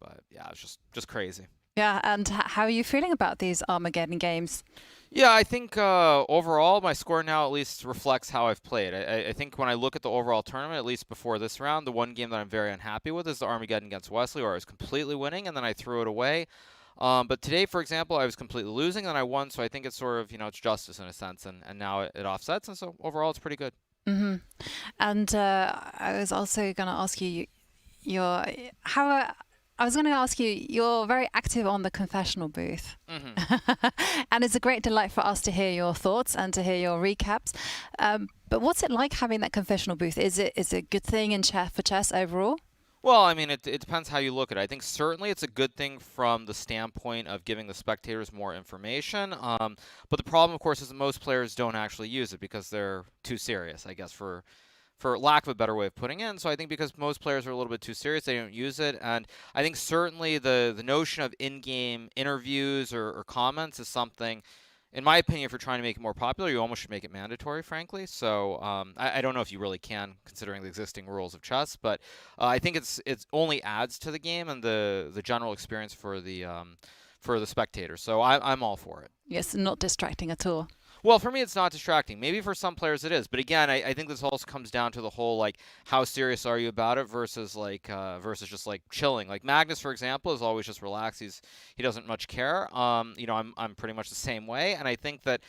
But yeah, it was just crazy. Yeah, and how are you feeling about these Armageddon games? Yeah, I think overall my score now at least reflects how I've played. I think when I look at the overall tournament, at least before this round, the one game that I'm very unhappy with is the Armageddon against Wesley, where I was completely winning and then I threw it away. But today, for example, I was completely losing and I won, so I think it's sort of, it's justice in a sense, and now it offsets, and so overall it's pretty good. Mm-hmm. And I was also going to ask you you're very active on the confessional booth. Mm-hmm. And it's a great delight for us to hear your thoughts and to hear your recaps. But what's it like having that confessional booth? Is it a good thing for chess overall? Well, I mean, it depends how you look at it. I think certainly it's a good thing from the standpoint of giving the spectators more information. But the problem, of course, is that most players don't actually use it because they're too serious, I guess, for lack of a better way of putting it. And so I think because most players are a little bit too serious, they don't use it. And I think certainly the notion of in-game interviews or comments is something, in my opinion, if you're trying to make it more popular, you almost should make it mandatory, frankly. So I don't know if you really can, considering the existing rules of chess, but I think it only adds to the game and the general experience for the spectators. So I'm all for it. Yes, not distracting at all. Well, for me, it's not distracting. Maybe for some players it is, but again, I think this also comes down to the whole like how serious are you about it versus like versus just like chilling. Like Magnus, for example, is always just relaxed. He doesn't much care. You know, I'm pretty much the same way, and I think that.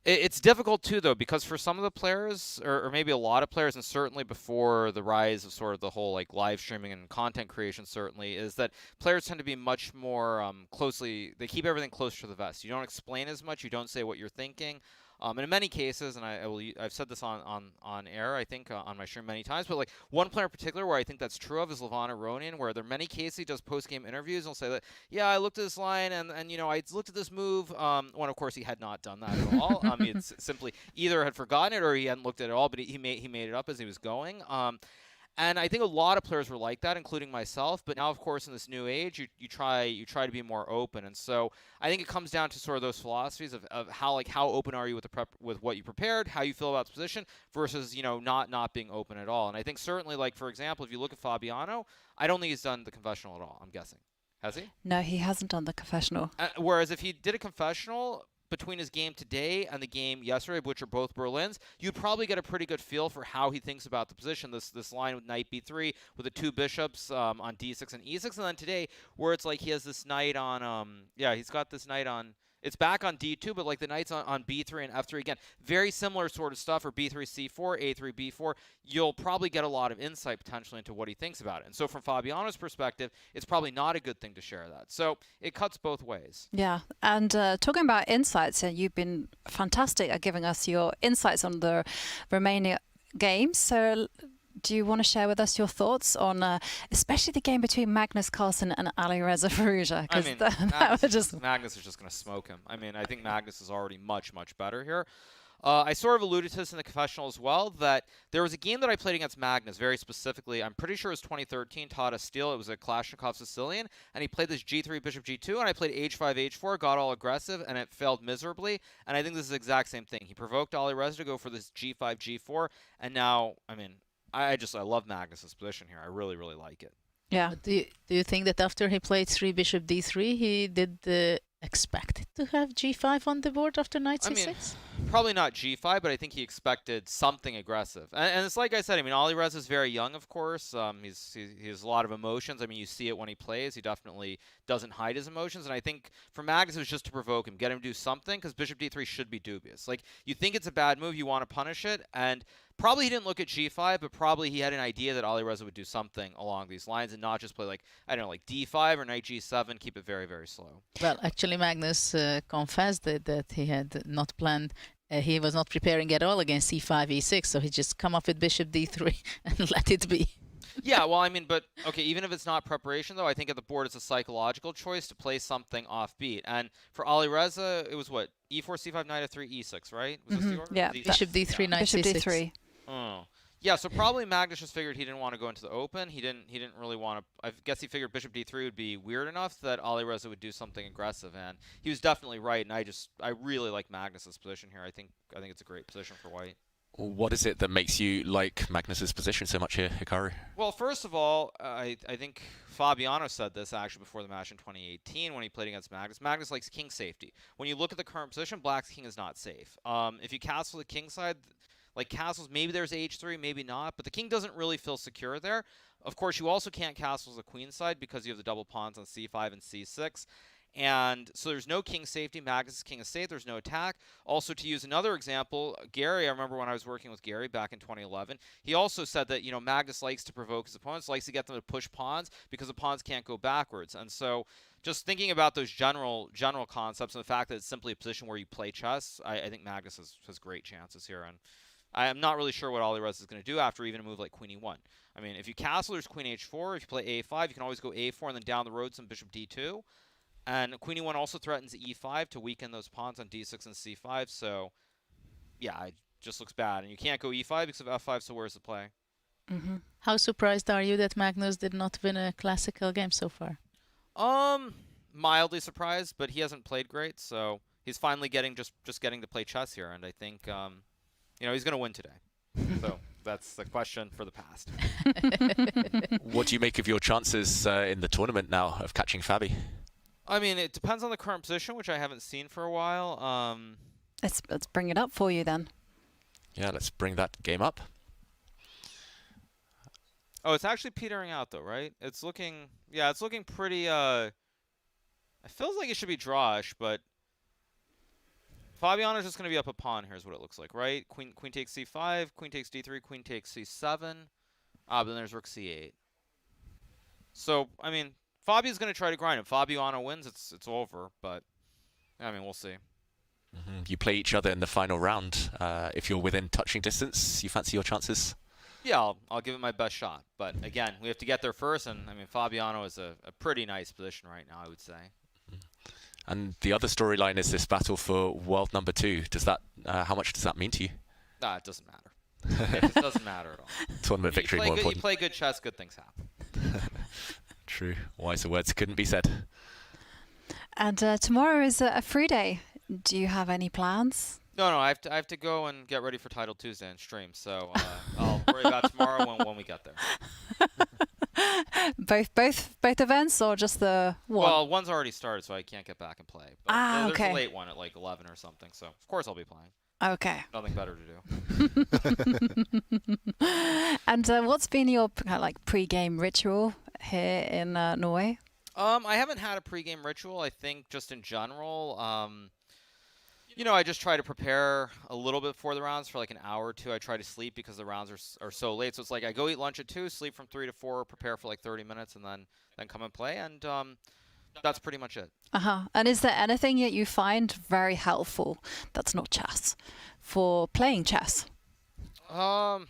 It's difficult too, though, because for some of the players, or maybe a lot of players, and certainly before the rise of sort of the whole like live streaming and content creation, certainly, is that players tend to be much more closely. They keep everything closer to the vest. You don't explain as much. You don't say what you're thinking. And in many cases, and I've said this on air, I think, on my stream many times, but like one player in particular where I think that's true of is Levana Ronian, where there are many cases he does post-game interviews and he'll say that, yeah, I looked at this line and you know, I looked at this move, when of course he had not done that at all. It's simply either had forgotten it or he hadn't looked at it at all, but he made it up as he was going. And I think a lot of players were like that, including myself. But now, of course, in this new age, you try to be more open. And so I think it comes down to sort of those philosophies of how open are you with what you prepared, how you feel about the position, versus not being open at all. And I think certainly, like for example, if you look at Fabiano, I don't think he's done the confessional at all. I'm guessing. Has he? No, he hasn't done the confessional. Whereas if he did a confessional between his game today and the game yesterday, which are both Berlins, you'd probably get a pretty good feel for how he thinks about the position. This line with knight b3 with the two bishops on d6 and e6, and then today where it's like he has this knight on he's got this knight on. It's back on d2, but like the knight's on b3 and f3 again. Very similar sort of stuff, or b3, c4, a3, b4. You'll probably get a lot of insight potentially into what he thinks about it. And so from Fabiano's perspective, it's probably not a good thing to share that. So it cuts both ways. Yeah, and talking about insights, you've been fantastic at giving us your insights on the remaining games. So do you want to share with us your thoughts on especially the game between Magnus Carlsen and Alireza Firouzja? I mean, Magnus is just going to smoke him. I mean, I think Magnus is already much better here. I sort of alluded to this in the confessional as well, that there was a game that I played against Magnus very specifically. I'm pretty sure it was 2013, Tata Steel. It was a Kalashnikov Sicilian, and he played this g3, bishop g2, and I played h5, h4, got all aggressive, and it failed miserably. And I think this is the exact same thing. He provoked Alireza to go for this g5, g4, and now, I mean, I love Magnus's position here. I really like it. Yeah. Do you think that after he played 3 bishop d3, he did expect to have g5 on the board after knight c6? I mean, probably not g5, but I think he expected something aggressive. And it's like I said, I mean, Alireza is very young, of course. He has a lot of emotions. I mean, you see it when he plays. He definitely doesn't hide his emotions. And I think for Magnus, it was just to provoke him, get him to do something, because bishop d3 should be dubious. Like, you think it's a bad move, you want to punish it, and probably he didn't look at g5, but probably he had an idea that Alireza would do something along these lines and not just play, like, I don't know, like d5 or knight g7, keep it very slow. Well, actually, Magnus confessed that he had not planned, he was not preparing at all against c5, e6, so he just come up with bishop d3 and let it be. Yeah, well, I mean, but, okay, even if it's not preparation, though, I think at the board it's a psychological choice to play something offbeat. And for Alireza, it was what? e4, c5, knight f3, e6, right? Was this the order? Yeah, bishop d3, knight bishop c6. d3. Oh. Yeah, so probably Magnus just figured he didn't want to go into the open. He didn't really want to. I guess he figured bishop d3 would be weird enough that Alireza would do something aggressive, and he was definitely right. And I really like Magnus's position here. I think it's a great position for white. What is it that makes you like Magnus's position so much here, Hikaru? Well, first of all, I think Fabiano said this actually before the match in 2018 when he played against Magnus. Magnus likes king safety. When you look at the current position, black's king is not safe. If you castle the king side, like castles, maybe there's h3, maybe not, but the king doesn't really feel secure there. Of course, you also can't castle the queen side because you have the double pawns on c5 and c6. And so there's no king safety. Magnus' king is safe. There's no attack. Also, to use another example, Gary, I remember when I was working with Gary back in 2011, he also said that, Magnus likes to provoke his opponents, likes to get them to push pawns because the pawns can't go backwards. And so just thinking about those general concepts and the fact that it's simply a position where you play chess, I think Magnus has great chances here. And I'm not really sure what Alireza is going to do after even a move like queen e1. I mean, if you castle, there's queen h4. If you play a5, you can always go a4 and then down the road some bishop d2. And queen e1 also threatens e5 to weaken those pawns on d6 and c5. So, yeah, it just looks bad. And you can't go e5 because of f5, so where's the play? Mm-hmm. How surprised are you that Magnus did not win a classical game so far? Mildly surprised, but he hasn't played great. So he's finally getting just getting to play chess here. And I think, he's going to win today. So that's the question for the past. What do you make of your chances in the tournament now of catching Fabi? I mean, it depends on the current position, which I haven't seen for a while. Let's bring it up for you then. Yeah, let's bring that game up. Oh, it's actually petering out though, right? It's looking, yeah, it's looking pretty, it feels like it should be drawish, but Fabiano's just going to be up a pawn. Here's what it looks like, right? Queen takes c5, queen takes d3, queen takes c7. But then there's rook c8. So, I mean, Fabi's going to try to grind. If Fabiano wins, it's over, but, I mean, we'll see. You play each other in the final round. If you're within touching distance, you fancy your chances? Yeah, I'll give it my best shot. But again, we have to get there first, and I mean, Fabiano is a pretty nice position right now, I would say. And the other storyline is this battle for world number 2. Does that, how much does that mean to you? Nah, it doesn't matter. It just doesn't matter at all. Tournament victory more important. You play good chess, good things happen. True. Wiser words couldn't be said. And tomorrow is a free day. Do you have any plans? No, I have to go and get ready for Title Tuesday and stream. So I'll worry about tomorrow when we get there. Both events or just the one? Well, one's already started, so I can't get back and play. But okay. There's a late one at like 11 or something, so of course I'll be playing. Okay. Nothing better to do. And what's been your pre-game ritual here in Norway? I haven't had a pre-game ritual. I think just in general, you know, I just try to prepare a little bit for the rounds for like an hour or two. I try to sleep because the rounds are so late. So it's like I go eat lunch at 2, sleep from 3 to 4, prepare for like 30 minutes, and then come and play. And that's pretty much it. And is there anything that you find very helpful that's not chess for playing chess? Not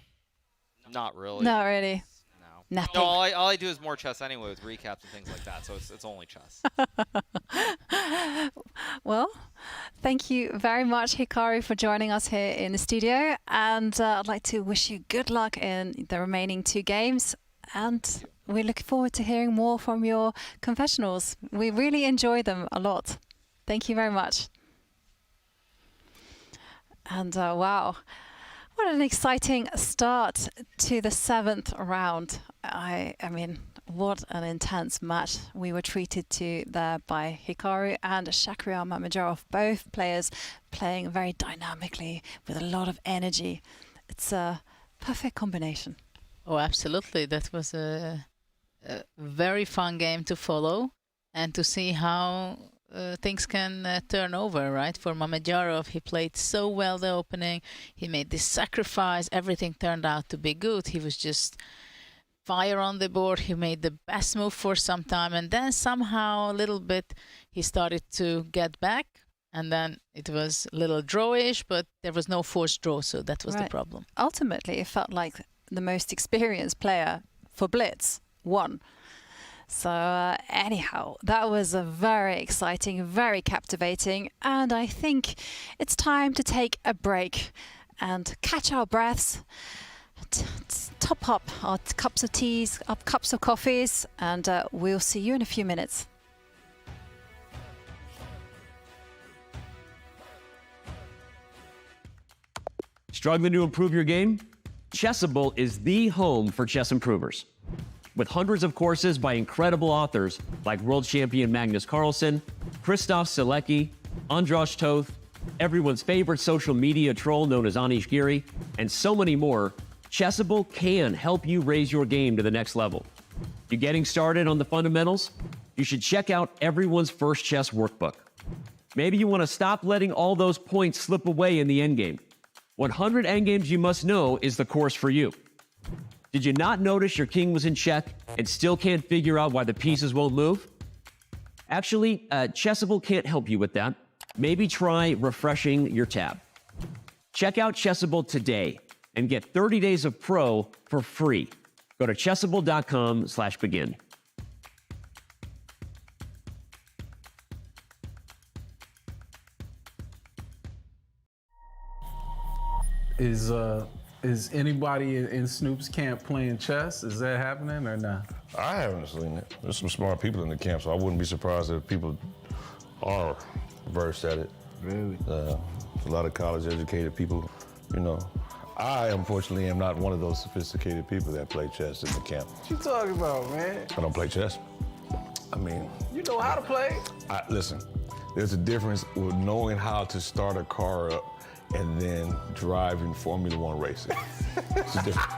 really. Not really. No. Nothing. No, all I do is more chess anyway with recaps and things like that. So it's only chess. Well, thank you very much, Hikaru, for joining us here in the studio. And I'd like to wish you good luck in the remaining 2 games. And we look forward to hearing more from your confessionals. We really enjoy them a lot. Thank you very much. And wow, what an exciting start to the 7th round. I mean, what an intense match we were treated to there by Hikaru and Shakhriyar Mammadjarov, both players playing very dynamically with a lot of energy. It's a perfect combination. Oh, absolutely. That was a very fun game to follow and to see how things can turn over, right? For Mammadjarov, he played so well the opening. He made this sacrifice. Everything turned out to be good. He was just fire on the board. He made the best move for some time. And then somehow a little bit he started to get back. And then it was a little drawish, but there was no forced draw. So that was the problem. Ultimately, it felt like the most experienced player for Blitz won. So anyhow, that was a very exciting, very captivating, and I think it's time to take a break and catch our breaths, top up our cups of teas, our cups of coffees, and we'll see you in a few minutes. Struggling to improve your game? Chessable is the home for chess improvers. With hundreds of courses by incredible authors like world champion Magnus Carlsen, Christoph Selecki, Andras Toth, everyone's favorite social media troll known as Anish Giri, and so many more, Chessable can help you raise your game to the next level. You getting started on the fundamentals? You should check out everyone's first chess workbook. Maybe you want to stop letting all those points slip away in the endgame. 100 endgames you must know is the course for you. Did you not notice your king was in check and still can't figure out why the pieces won't move? Actually, Chessable can't help you with that. Maybe try refreshing your tab. Check out Chessable today and get 30 days of Pro for free. Go to chessable.com/begin. Is anybody in Snoop's camp playing chess? Is that happening or not? I haven't seen it. There's some smart people in the camp, so I wouldn't be surprised if people are versed at it. Really? A lot of college-educated people, you know. I, unfortunately, am not one of those sophisticated people that play chess in the camp. What you talking about, man? I don't play chess. I mean... You know how to play? Listen, There's a difference with knowing how to start a car up and then drive in Formula One racing. It's a difference.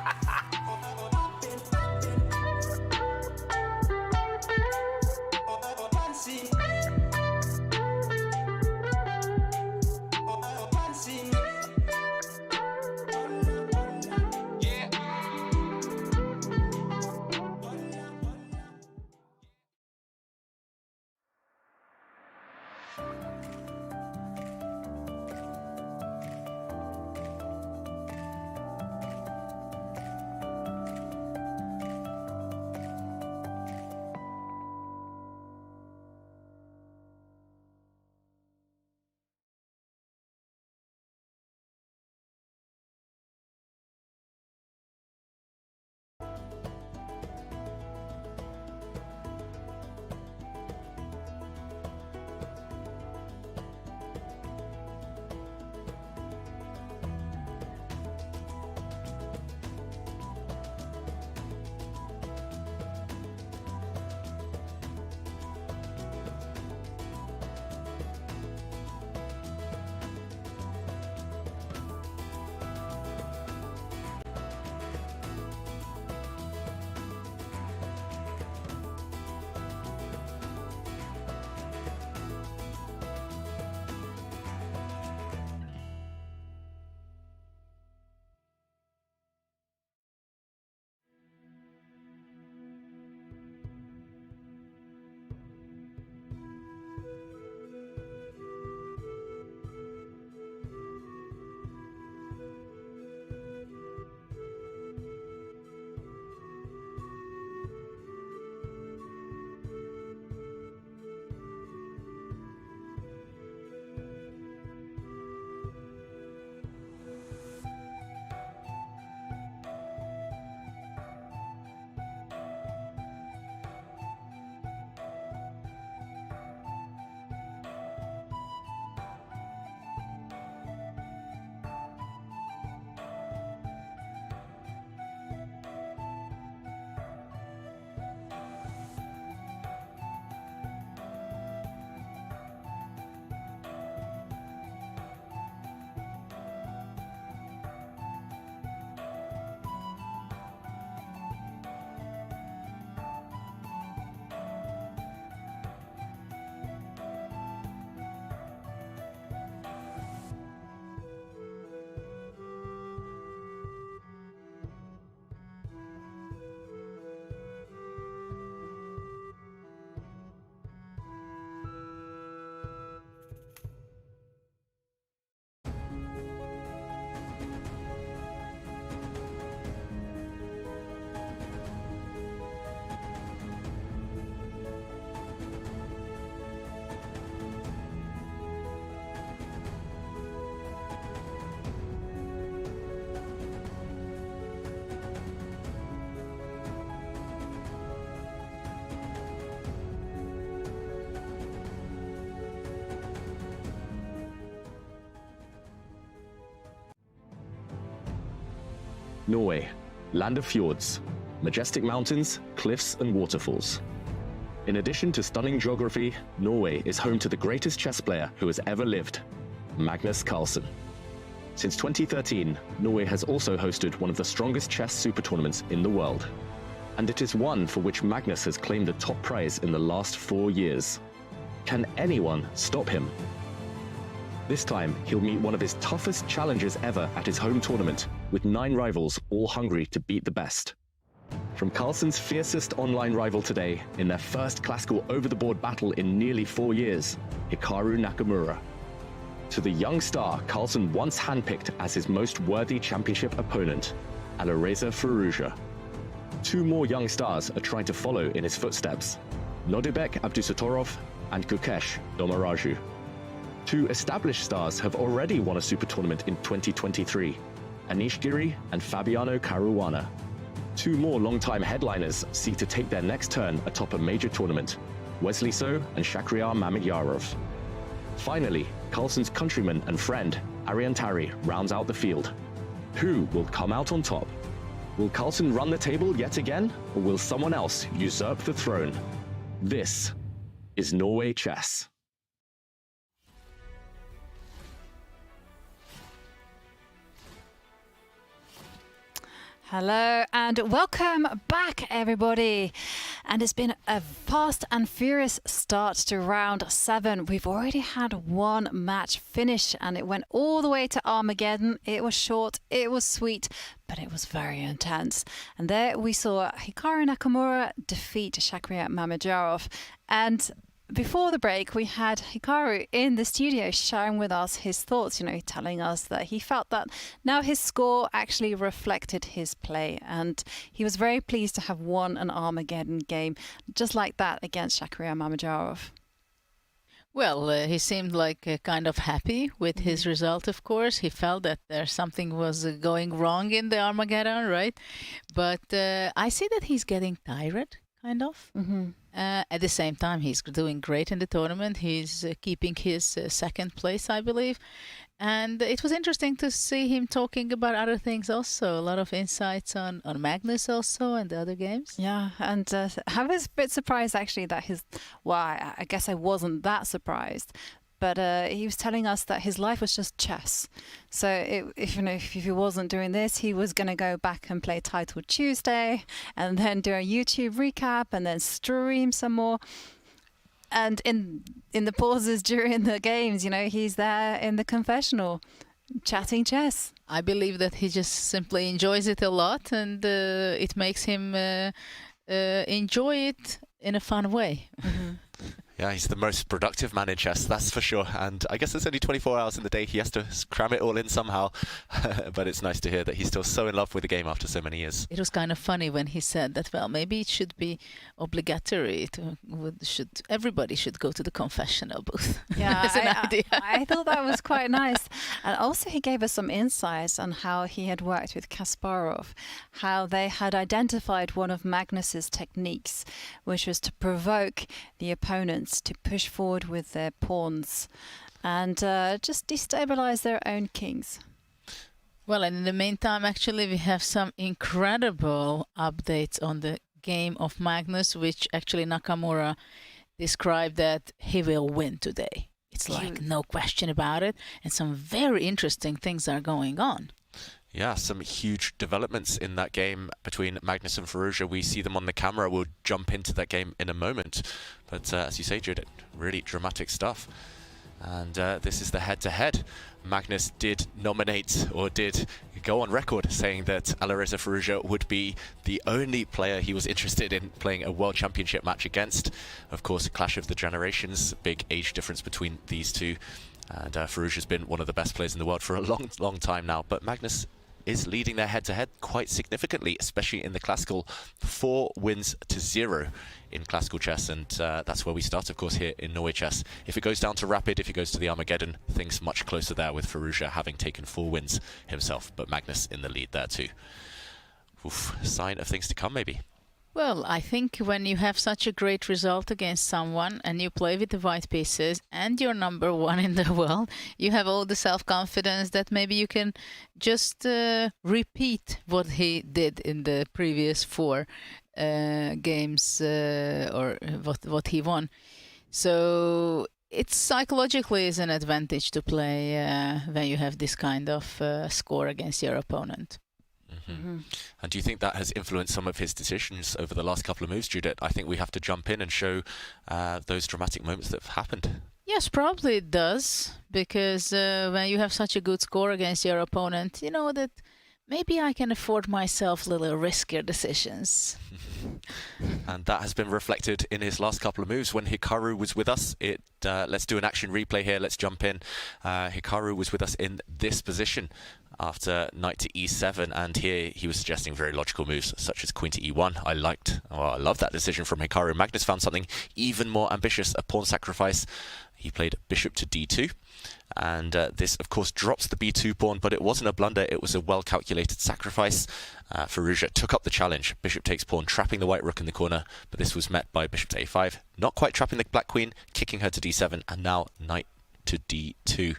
Norway, land of fjords, majestic mountains, cliffs and waterfalls. In addition to stunning geography, Norway is home to the greatest chess player who has ever lived, Magnus Carlsen. Since 2013, Norway has also hosted one of the strongest chess super tournaments in the world. And it is one for which Magnus has claimed the top prize in the last 4 years. Can anyone stop him? This time, he'll meet one of his toughest challengers ever at his home tournament, with 9 rivals all hungry to beat the best. From Carlsen's fiercest online rival today, in their first classical over-the-board battle in nearly 4 years, Hikaru Nakamura, to the young star Carlsen once handpicked as his most worthy championship opponent, Alireza Firouzja. 2 more young stars are trying to follow in his footsteps, Nodibek Abdusatorov and Gukesh Domaraju. 2 established stars have already won a super tournament in 2023, Anish Giri and Fabiano Caruana. 2 more long-time headliners seek to take their next turn atop a major tournament, Wesley So and Shakhriyar Mamadyarov. Finally, Carlsen's countryman and friend, Arian Tari, rounds out the field. Who will come out on top? Will Carlsen run the table yet again, or will someone else usurp the throne? This is Norway Chess. Hello and welcome back, everybody. And it's been a fast and furious start to round 7. We've already had one match finish and it went all the way to Armageddon. It was short, it was sweet, but it was very intense. And there we saw Hikaru Nakamura defeat Shakhriyar Mamedyarov. And before the break, we had Hikaru in the studio sharing with us his thoughts, telling us that he felt that now his score actually reflected his play. And he was very pleased to have won an Armageddon game just like that against Shakhriyar Mamedyarov. Well, he seemed like kind of happy with his result, of course. He felt that there something was going wrong in the Armageddon, right? But I see that he's getting tired, kind of. At the same time, he's doing great in the tournament. He's keeping his second place, I believe. And it was interesting to see him talking about other things also. A lot of insights on Magnus also and the other games. Yeah, and I was a bit surprised actually that I guess I wasn't that surprised. But he was telling us that his life was just chess. So if he wasn't doing this, he was going to go back and play Title Tuesday and then do a YouTube recap and then stream some more. And in the pauses during the games, he's there in the confessional chatting chess. I believe that he just simply enjoys it a lot and it makes him enjoy it in a fun way. Yeah, he's the most productive man in chess, that's for sure. And I guess there's only 24 hours in the day. He has to cram it all in somehow. But it's nice to hear that he's still so in love with the game after so many years. It was kind of funny when he said that, well, maybe it should be obligatory. Everybody should go to the confessional booth. Yeah, as an idea. I thought that was quite nice. And also he gave us some insights on how he had worked with Kasparov, how they had identified one of Magnus's techniques, which was to provoke the opponent to push forward with their pawns and just destabilize their own kings. Well, and in the meantime, actually, we have some incredible updates on the game of Magnus, which actually Nakamura described that he will win today. It's like no question about it. And some very interesting things are going on. Yeah, some huge developments in that game between Magnus and Firouzja. We see them on the camera. We'll jump into that game in a moment. But as you say, Judith, really dramatic stuff. And this is the head-to-head. Magnus did nominate, or did go on record saying that Alireza Firouzja would be the only player he was interested in playing a World Championship match against. Of course, a clash of the generations, big age difference between these two. And Firouzja's been one of the best players in the world for a long, long time now. But Magnus is leading their head-to-head quite significantly, especially in the classical. 4 wins to 0 in classical chess, and that's where we start, of course, here in Norway Chess. If it goes down to Rapid, if it goes to the Armageddon, things much closer there with Firouzja having taken 4 wins himself, but Magnus in the lead there too. Oof, sign of things to come, maybe. Well, I think when you have such a great result against someone and you play with the white pieces and you're number 1 in the world, you have all the self-confidence that maybe you can just repeat what he did in the previous 4 games or what he won. So it psychologically is an advantage to play when you have this kind of score against your opponent. And do you think that has influenced some of his decisions over the last couple of moves, Judith? I think we have to jump in and show those dramatic moments that have happened. Yes, probably it does, because when you have such a good score against your opponent, you know that maybe I can afford myself little riskier decisions. And that has been reflected in his last couple of moves. When Hikaru was with us, let's do an action replay here. Let's jump in. Hikaru was with us in this position after knight to e7, and here he was suggesting very logical moves such as queen to e1. I love that decision from Hikaru. Magnus found something even more ambitious, a pawn sacrifice. He played bishop to d2, and this of course drops the b2 pawn, but it wasn't a blunder, it was a well calculated sacrifice. Firouzja took up the challenge. Bishop takes pawn, trapping the white rook in the corner, but this was met by bishop to a5, not quite trapping the black queen, kicking her to d7, and now knight to d2.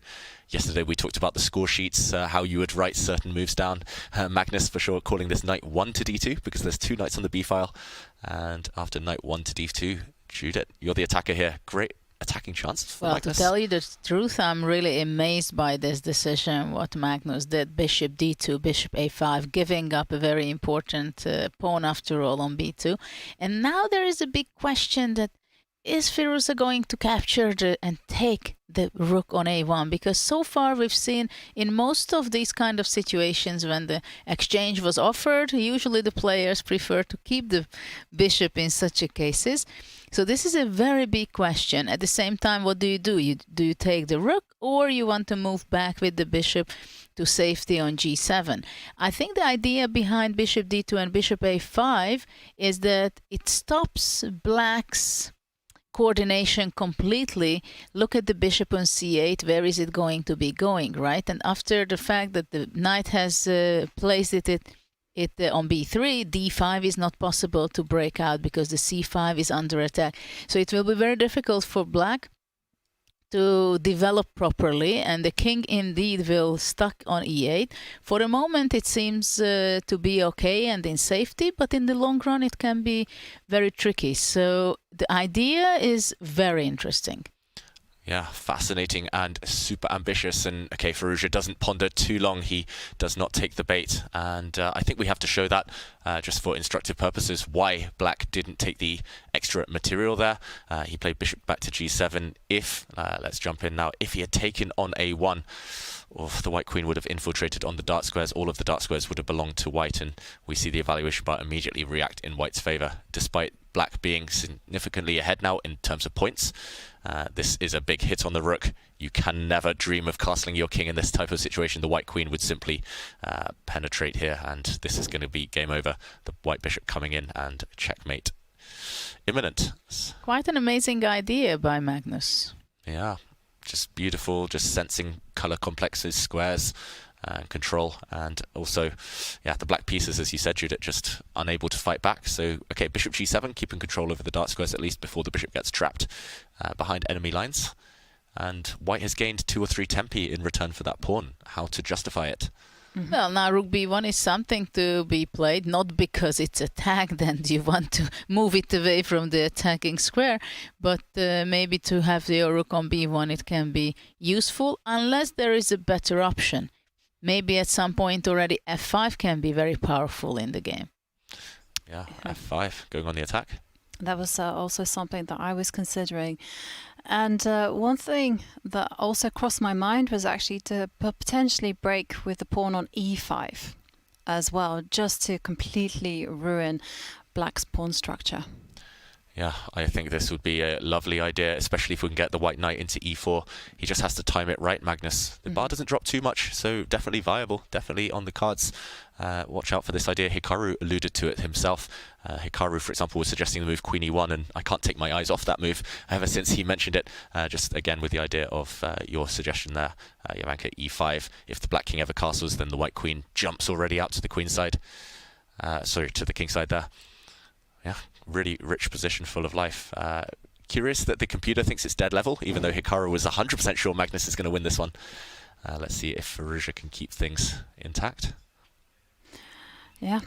Yesterday we talked about the score sheets, how you would write certain moves down. Magnus for sure calling this knight 1 to d2 because there's 2 knights on the b file. And after knight 1 to d2, Judith, you're the attacker here. Great attacking chances for Well, Magnus. to tell you the truth, I'm really amazed by this decision, what Magnus did. Bishop d2, bishop a5, giving up a very important pawn after all on b2. And now there is a big question that is Firouzja going to capture and take the rook on a1? Because so far we've seen in most of these kind of situations when the exchange was offered, usually the players prefer to keep the bishop in such a cases. So this is a very big question. At the same time, what do? Do you take the rook, or you want to move back with the bishop to safety on g7? I think the idea behind bishop d2 and bishop a5 is that it stops black's coordination completely. Look at the bishop on c8. Where is it going to be going, right? And after the fact that the knight has placed it on b3, d5 is not possible to break out because the c5 is under attack. So it will be very difficult for black to develop properly, and the king indeed will stuck on e8. For a moment it seems to be okay and in safety, but in the long run it can be very tricky. So the idea is very interesting. Yeah, fascinating and super ambitious. And okay, Firouzja doesn't ponder too long. He does not take the bait. And I think we have to show that, just for instructive purposes, why black didn't take the extra material there. He played bishop back to g7. If, let's jump in now, if he had taken on a1, the white queen would have infiltrated on the dark squares. All of the dark squares would have belonged to white. And we see the evaluation bar immediately react in white's favor, despite black being significantly ahead now in terms of points. This is a big hit on the rook. You can never dream of castling your king in this type of situation. The white queen would simply penetrate here, and this is going to be game over. The white bishop coming in and checkmate imminent. Quite an amazing idea by Magnus. Yeah, just beautiful, just sensing color complexes, squares, control, and also, yeah, the black pieces, as you said, Judith, just unable to fight back. So, okay, bishop g7, keeping control over the dark squares at least before the bishop gets trapped behind enemy lines. And white has gained 2 or 3 tempi in return for that pawn. How to justify it? Well, now rook b1 is something to be played, not because it's attacked and you want to move it away from the attacking square, but maybe to have your rook on b1, it can be useful, unless there is a better option. Maybe at some point already f5 can be very powerful in the game. Yeah, f5 going on the attack. That was also something that I was considering. And one thing that also crossed my mind was actually to potentially break with the pawn on e5 as well, just to completely ruin black's pawn structure. Yeah, I think this would be a lovely idea, especially if we can get the white knight into e4. He just has to time it right, Magnus. The bar doesn't drop too much, so definitely viable, definitely on the cards. Watch out for this idea. Hikaru alluded to it himself. Hikaru, for example, was suggesting the move queen e1, and I can't take my eyes off that move ever since he mentioned it. Just again with the idea of your suggestion there, Jovanka, e5. If the black king ever castles, then the white queen jumps already out to the queen side. Sorry, to the king side there. Yeah, really rich position, full of life. Curious that the computer thinks it's dead level, even though Hikaru was 100% sure Magnus is going to win this one. Let's see if Firouzja can keep things intact. Yeah,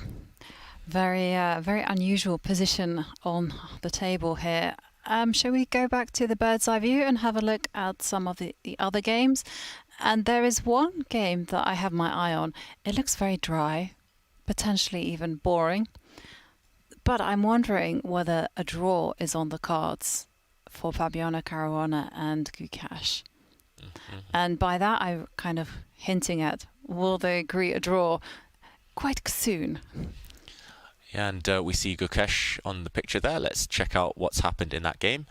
very unusual position on the table here. Shall we go back to the bird's eye view and have a look at some of the other games? And there is one game that I have my eye on. It looks very dry, potentially even boring. But I'm wondering whether a draw is on the cards for Fabiano Caruana and Gukesh. And by that, I'm kind of hinting at, will they agree a draw quite soon? Yeah, and we see Gukesh on the picture there. Let's check out what's happened in that game.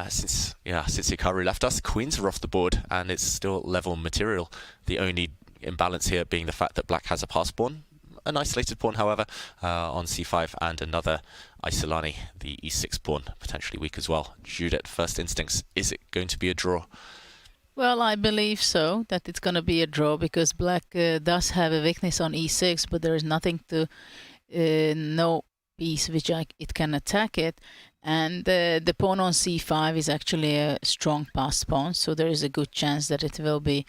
Since Hikaru left us, queens are off the board, and it's still level material. The only imbalance here being the fact that black has a pass pawn. An isolated pawn, however, on c5, and another Isolani, the e6 pawn, potentially weak as well. Judith, first instincts, is it going to be a draw? Well, I believe so, that it's going to be a draw, because black does have a weakness on e6, but there is nothing to, no piece which it can attack it. And the pawn on c5 is actually a strong passed pawn, so there is a good chance that it will be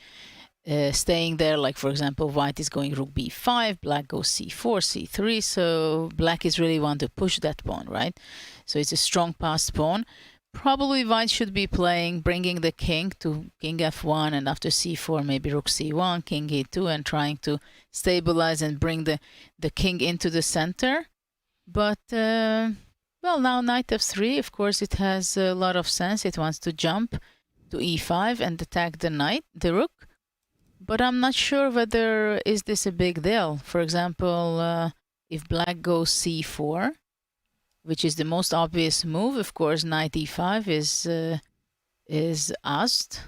staying there. Like, for example, white is going rook b5, black goes c4, c3, so black is really want to push that pawn, right? So it's a strong passed pawn, Probably white should be playing, bringing the king to king f1, and after c4 maybe rook c1, king e2, and trying to stabilize and bring the king into the center. But well, now knight f3, of course it has a lot of sense. It wants to jump to e5 and attack the rook. But I'm not sure whether is this a big deal. For example, if black goes c4, which is the most obvious move, of course knight e5 is asked.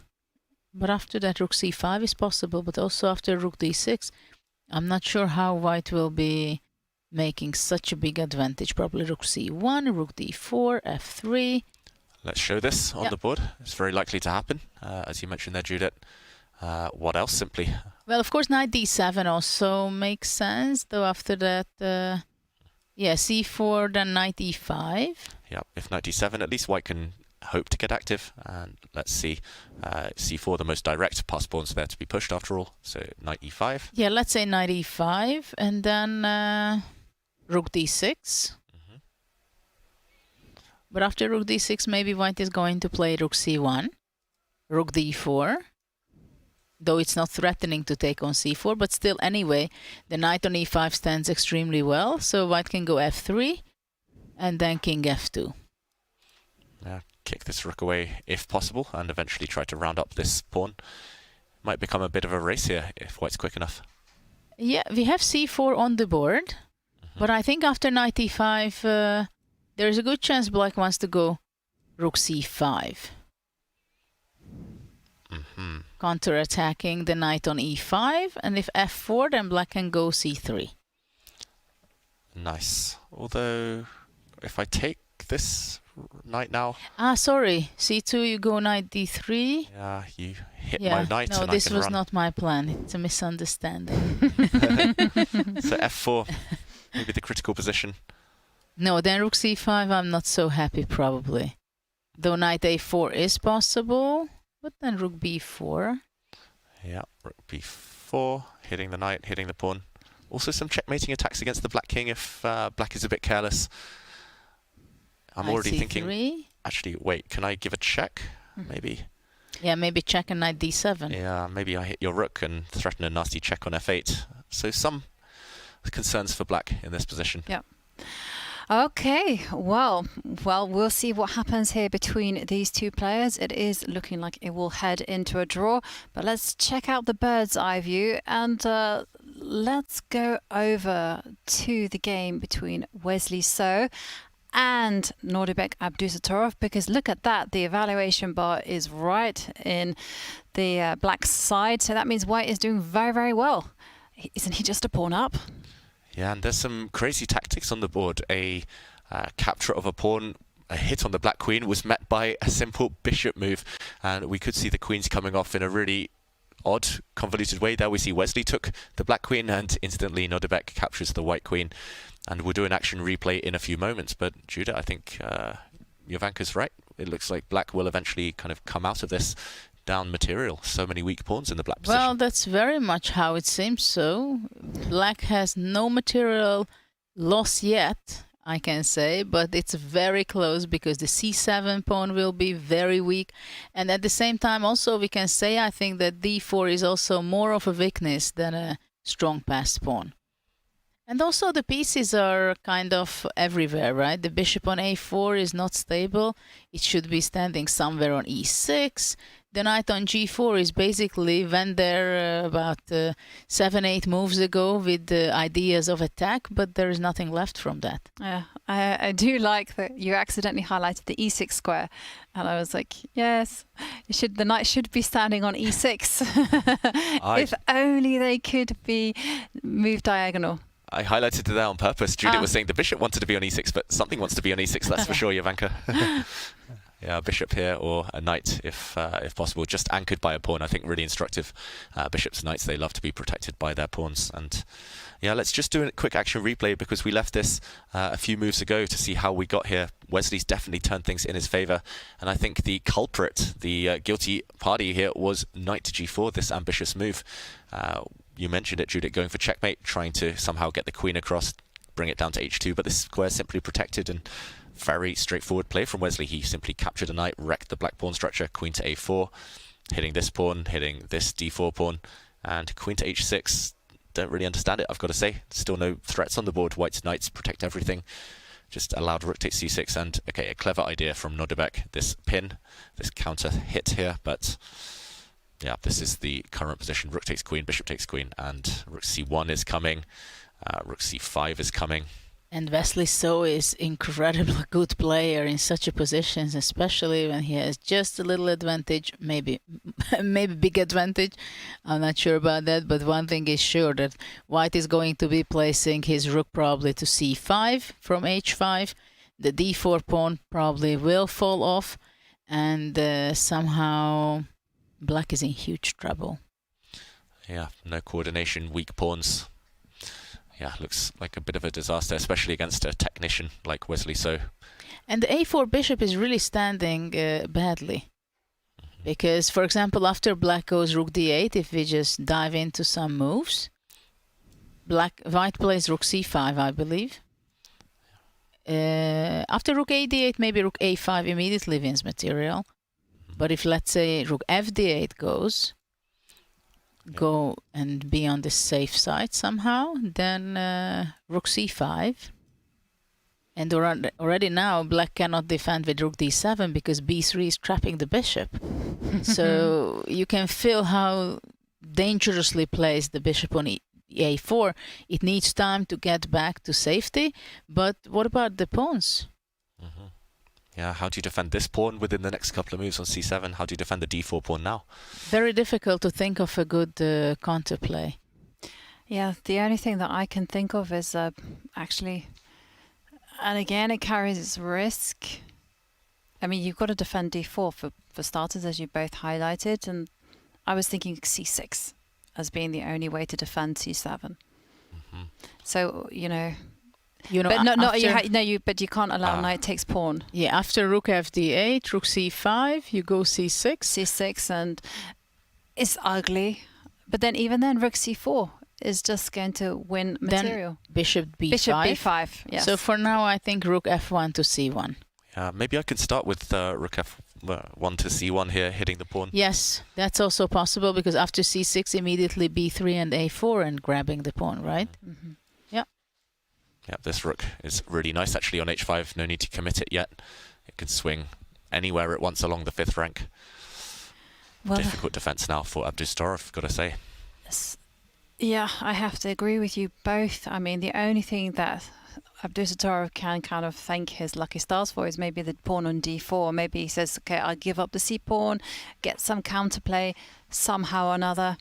But after that rook c5 is possible, but also after rook d6, I'm not sure how white will be making such a big advantage. Probably rook c1, rook d4, f3. Let's show this on the board. It's very likely to happen, as you mentioned there, Judith. What else, simply? Well, of course, knight d7 also makes sense, though after that, yeah, c4, then knight e5. Yeah, if knight d7, at least white can hope to get active. And let's see, c4, the most direct pass pawns there to be pushed after all. So knight e5. Yeah, let's say knight e5, and then rook d6. But after rook d6, maybe white is going to play rook c1, rook d4. Though it's not threatening to take on c4, but still anyway, the knight on e5 stands extremely well, so white can go f3, and then king f2. Yeah, kick this rook away if possible, and eventually try to round up this pawn. Might become a bit of a race here if white's quick enough. Yeah, we have c4 on the board, but I think after knight e5, there's a good chance black wants to go rook c5. Counter-attacking the knight on e5, and if f4, then black can go c3. Nice. Although, if I take this knight now... Ah, sorry. c2, you go knight d3. Yeah, you hit my knight no, and this I can was run. not my plan. It's a misunderstanding. So f4, maybe the critical position. No, then rook c5, I'm not so happy, probably. Though knight a4 is possible... But then rook b4. Yeah, rook b4, hitting the knight, hitting the pawn. Also some checkmating attacks against the black king if black is a bit careless. I'm already thinking... Actually, wait, can I give a check? Maybe? Yeah, maybe check and knight d7. Yeah, maybe I hit your rook and threaten a nasty check on f8. So some concerns for black in this position. Yeah. Okay, well, we'll see what happens here between these two players. It is looking like it will head into a draw, but let's check out the bird's eye view and let's go over to the game between Wesley So and Nordibek Abdusatorov, because look at that, the evaluation bar is right in the black side, so that means white is doing very, very well. Isn't he just a pawn up? Yeah, and there's some crazy tactics on the board. A capture of a pawn, a hit on the black queen was met by a simple bishop move. And we could see the queens coming off in a really odd, convoluted way. There we see Wesley took the black queen and instantly Nordibek captures the white queen. And we'll do an action replay in a few moments. But Judah, I think Jovanka's right. It looks like black will eventually kind of come out of this down material. So many weak pawns in the black position. Well, that's very much how it seems so. Black has no material loss yet, I can say, but it's very close because the c7 pawn will be very weak. And at the same time, also, we can say, I think that d4 is also more of a weakness than a strong passed pawn. And also the pieces are kind of everywhere, right? The bishop on a4 is not stable. It should be standing somewhere on e6. The knight on g4 is basically went there about 7-8 moves ago with the ideas of attack, but there is nothing left from that. Yeah, I do like that you accidentally highlighted the e6 square, and I was like, yes, the knight should be standing on e6. If only they could be moved diagonal. I highlighted it there on purpose. Judith was saying the bishop wanted to be on e6, but something wants to be on e6, that's for sure, Jovanka. Yeah, a bishop here or a knight if possible, just anchored by a pawn. I think really instructive. Bishops, knights, they love to be protected by their pawns. And yeah, let's just do a quick action replay because we left this a few moves ago to see how we got here. Wesley's definitely turned things in his favor. And I think the culprit, the guilty party here was knight to g4, this ambitious move. You mentioned it, Judith, going for checkmate, trying to somehow get the queen across, bring it down to h2, but this square is simply protected and very straightforward play from Wesley. He simply captured a knight, wrecked the black pawn structure, queen to a4, hitting this pawn, hitting this d4 pawn, and queen to h6. Don't really understand it, I've got to say. Still no threats on the board. White's knights protect everything. Just allowed rook takes c6, and okay, a clever idea from Nordebek. This pin, this counter hit here, but yeah, this is the current position. Rook takes queen, bishop takes queen, and rook c1 is coming. Rook c5 is coming. And Wesley So is incredibly good player in such a positions, especially when he has just a little advantage, maybe big advantage. I'm not sure about that, but one thing is sure, that White is going to be placing his rook probably to c5 from h5. The d4 pawn probably will fall off, and somehow Black is in huge trouble. Yeah, no coordination, weak pawns. Yeah, looks like a bit of a disaster, especially against a technician like Wesley So. And the a4 bishop is really standing badly. Because, for example, after Black goes rook d8, if we just dive into some moves, White plays rook c5, I believe. After rook a d8, maybe rook a5 immediately wins material. But if, let's say, rook f d8 goes, go and be on the safe side somehow, then rook c5. And already now Black cannot defend with rook d7 because b3 is trapping the bishop. So you can feel how dangerously placed the bishop on a4. It needs time to get back to safety. But what about the pawns? Yeah, how do you defend this pawn within the next couple of moves on c7? How do you defend the d4 pawn now? Very difficult to think of a good counterplay. Yeah, the only thing that I can think of is actually, and again, it carries its risk. I mean, you've got to defend d4 for starters, as you both highlighted, and I was thinking c6 as being the only way to defend c7. So, you know, but you can't allow knight takes pawn. Yeah, after rook f d8, rook c5, you go c6. C6, and it's ugly. But then even then, rook c4 is just going to win material. Then bishop b5. Bishop b5, yes. So for now, I think rook f1 to c1. Maybe I can start with rook f1 to c1 here, hitting the pawn. Yes, that's also possible, because after c6, immediately b3 and a4 and grabbing the pawn, right? Yeah, this rook is really nice actually on h5. No need to commit it yet. It can swing anywhere it wants along the 5th rank. Well, difficult defense now for Abdustorov, gotta say. Yeah, I have to agree with you both. I mean, the only thing that Abdustorov can kind of thank his lucky stars for is maybe the pawn on d4. Maybe he says, okay, I'll give up the c pawn, get some counterplay, somehow or another.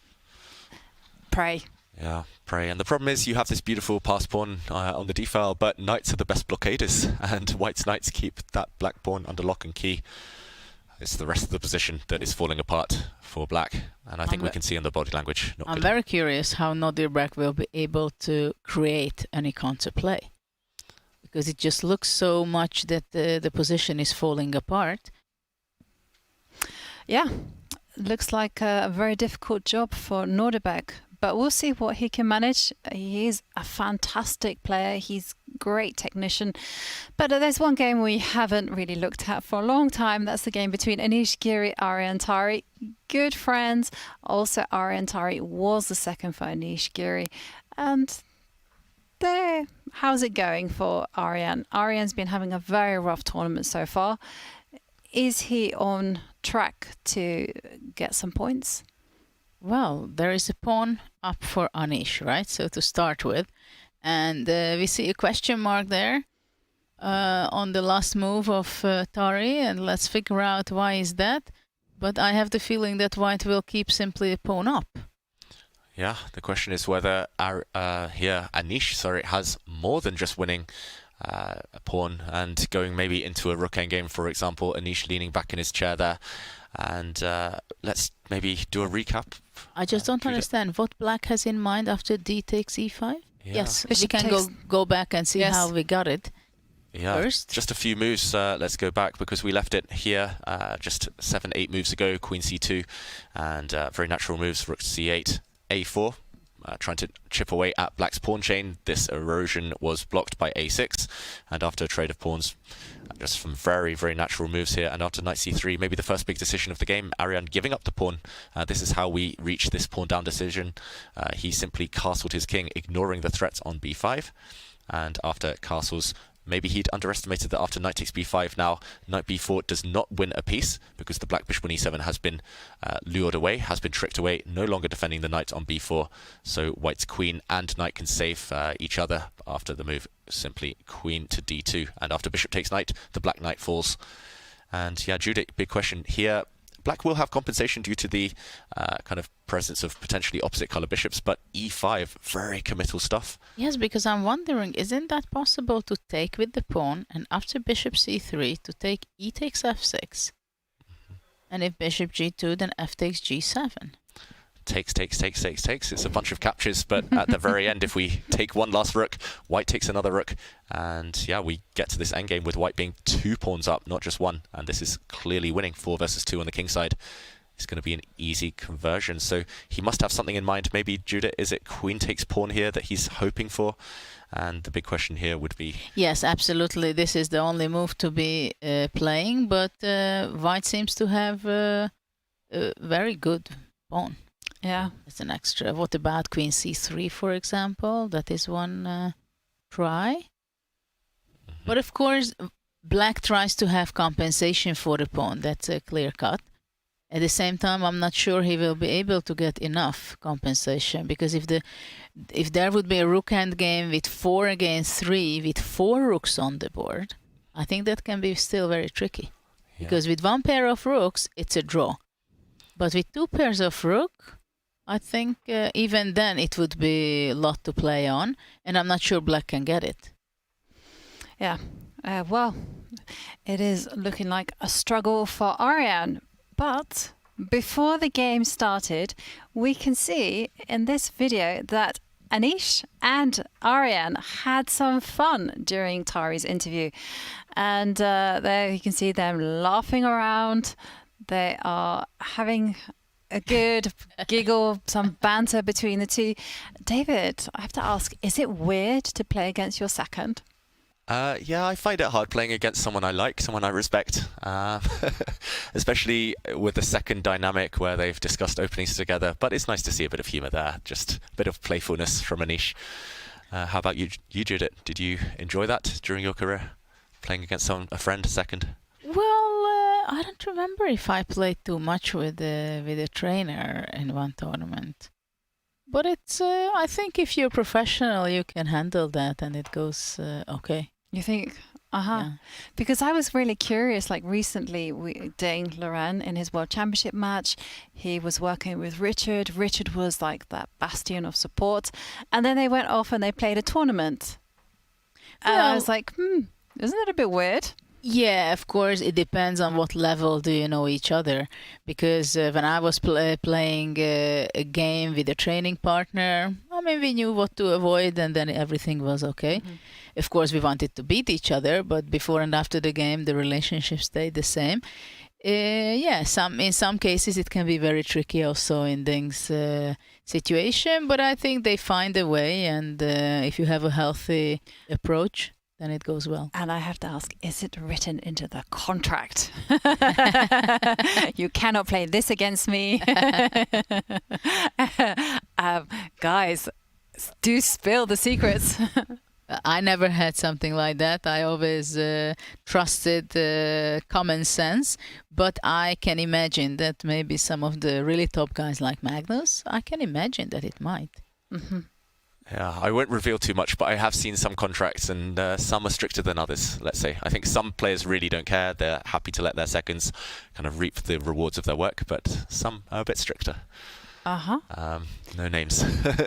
Pray. Yeah, pray. And the problem is you have this beautiful pass pawn on the d-file, but knights are the best blockaders, and White's knights keep that black pawn under lock and key. It's the rest of the position that is falling apart for Black, and I think we can see in the body language. I'm very curious how Nordebek will be able to create any counterplay, because it just looks so much that the position is falling apart. Yeah, looks like a very difficult job for Nordebek. But we'll see what he can manage. He is a fantastic player. He's a great technician. But there's one game we haven't really looked at for a long time. That's the game between Anish Giri, Arian Tari. Good friends. Also, Arian Tari was the second for Anish Giri. And there, how's it going for Arian? Arian's been having a very rough tournament so far. Is he on track to get some points? Well, there is a pawn up for Anish, right? So to start with. And we see a question mark there on the last move of Tari. And let's figure out why is that. But I have the feeling that White will keep simply a pawn up. Yeah, the question is whether Anish has more than just winning a pawn and going maybe into a rook endgame, for example. Anish leaning back in his chair there. And let's maybe do a recap. I just don't understand what Black has in mind after d takes e5. Yeah. Yes, we can go back and see how we got it. Yeah, first. Just a few moves. Let's go back because we left it here just 7-8 moves ago. Queen c2 and very natural moves. Rook c8, a4. trying to chip away at black's pawn chain. This erosion was blocked by a6, and after a trade of pawns, just some very, very natural moves here, and after knight c3, maybe the first big decision of the game, Arian giving up the pawn. This is how we reach this pawn down decision. He simply castled his king, ignoring the threat on b5, and after castles, maybe he'd underestimated that after knight takes b5 now, knight b4 does not win a piece because the black bishop on e7 has been lured away, has been tricked away, no longer defending the knight on b4. So white's queen and knight can save each other after the move, simply queen to d2. And after bishop takes knight, the black knight falls. And yeah, Judith, big question here. Black will have compensation due to the kind of presence of potentially opposite colour bishops, but e5, very committal stuff. Yes, because I'm wondering, isn't that possible to take with the pawn, and after bishop c3 to take e takes f6, and if bishop g2, then f takes g7? Takes. It's a bunch of captures, but at the very end, if we take one last rook, white takes another rook, and yeah, we get to this endgame with white being 2 pawns up, not just 1, and this is clearly winning 4 versus 2 on the king side. It's going to be an easy conversion, so he must have something in mind. Maybe, Judah, is it queen takes pawn here that he's hoping for? And the big question here would be... Yes, absolutely. This is the only move to be playing, but white seems to have a very good pawn. Yeah. It's an extra. What about queen c3, for example? That is one try. But of course, black tries to have compensation for the pawn. That's a clear cut. At the same time, I'm not sure he will be able to get enough compensation, because if there would be a rook endgame with 4 against 3, with 4 rooks on the board, I think that can be still very tricky. Yeah. Because with 1 pair of rooks, it's a draw. But with 2 pairs of rook, I think even then it would be a lot to play on, and I'm not sure black can get it. Yeah, well, it is looking like a struggle for Arian. But before the game started, we can see in this video that Anish and Arian had some fun during Tari's interview. And there you can see them laughing around. They are having a good giggle, some banter between the two. David, I have to ask, is it weird to play against your second? Yeah, I find it hard playing against someone I like, someone I respect, especially with the second dynamic where they've discussed openings together. But it's nice to see a bit of humour there, just a bit of playfulness from Anish. How about you, Judith? Did you enjoy that during your career, playing against a friend second? Well, I don't remember if I played too much with a trainer in one tournament. But it's, I think if you're professional, you can handle that and it goes okay. You think? Yeah. Because I was really curious, like recently, Dane Loren in his World Championship match, he was working with Richard. Richard was like that bastion of support. And then they went off and they played a tournament. And I was like, isn't that a bit weird? Yeah, of course, it depends on what level do you know each other. Because when I was playing a game with a training partner, I mean, we knew what to avoid and then everything was okay. Mm-hmm. Of course, we wanted to beat each other, but before and after the game, the relationship stayed the same. Yeah, in some cases, it can be very tricky also in Ding's situation, but I think they find a way, and if you have a healthy approach, then it goes well. And I have to ask, is it written into the contract? You cannot play this against me. Guys, do spill the secrets. I never had something like that. I always trusted common sense, but I can imagine that maybe some of the really top guys like Magnus, I can imagine that it might. Mm-hmm. Yeah, I won't reveal too much, but I have seen some contracts and some are stricter than others, let's say. I think some players really don't care. They're happy to let their seconds kind of reap the rewards of their work, but some are a bit stricter. No names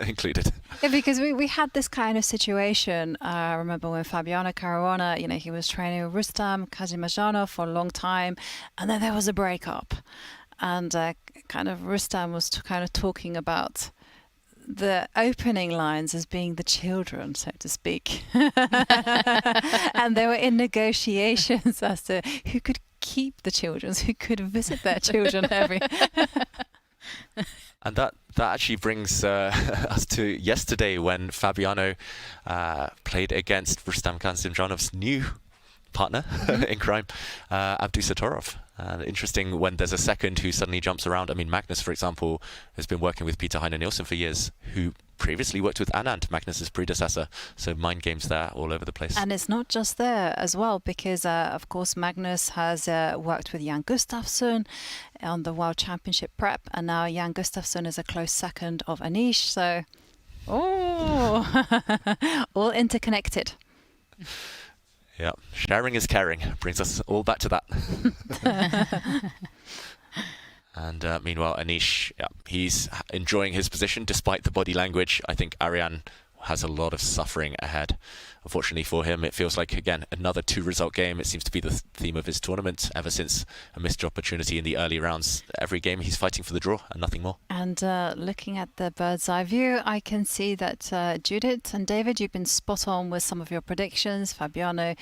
included. Yeah, because we had this kind of situation. I remember when Fabiano Caruana, he was training with Rustam Kazimazhanov for a long time, and then there was a breakup. And kind of Rustam was kind of talking about the opening lines as being the children, so to speak. And they were in negotiations as to who could keep the children, who could visit their children every... And that actually brings us to yesterday when Fabiano played against Rustam Kazimjanov's new partner in crime, Abdusatorov. Interesting when there's a second who suddenly jumps around. I mean, Magnus, for example, has been working with Peter Heine Nielsen for years, who previously worked with Anand, Magnus's predecessor. So mind games there all over the place. And it's not just there as well, because of course Magnus has worked with Jan Gustafsson on the World Championship prep, and now Jan Gustafsson is a close second of Anish. So, all interconnected. Yeah, sharing is caring. Brings us all back to that. And meanwhile, Anish, he's enjoying his position despite the body language. I think Ariane has a lot of suffering ahead. Unfortunately for him, it feels like, again, another 2-result game. It seems to be the theme of his tournament ever since a missed opportunity in the early rounds. Every game he's fighting for the draw and nothing more. And looking at the bird's eye view, I can see that Judith and David, you've been spot on with some of your predictions. Fabiano,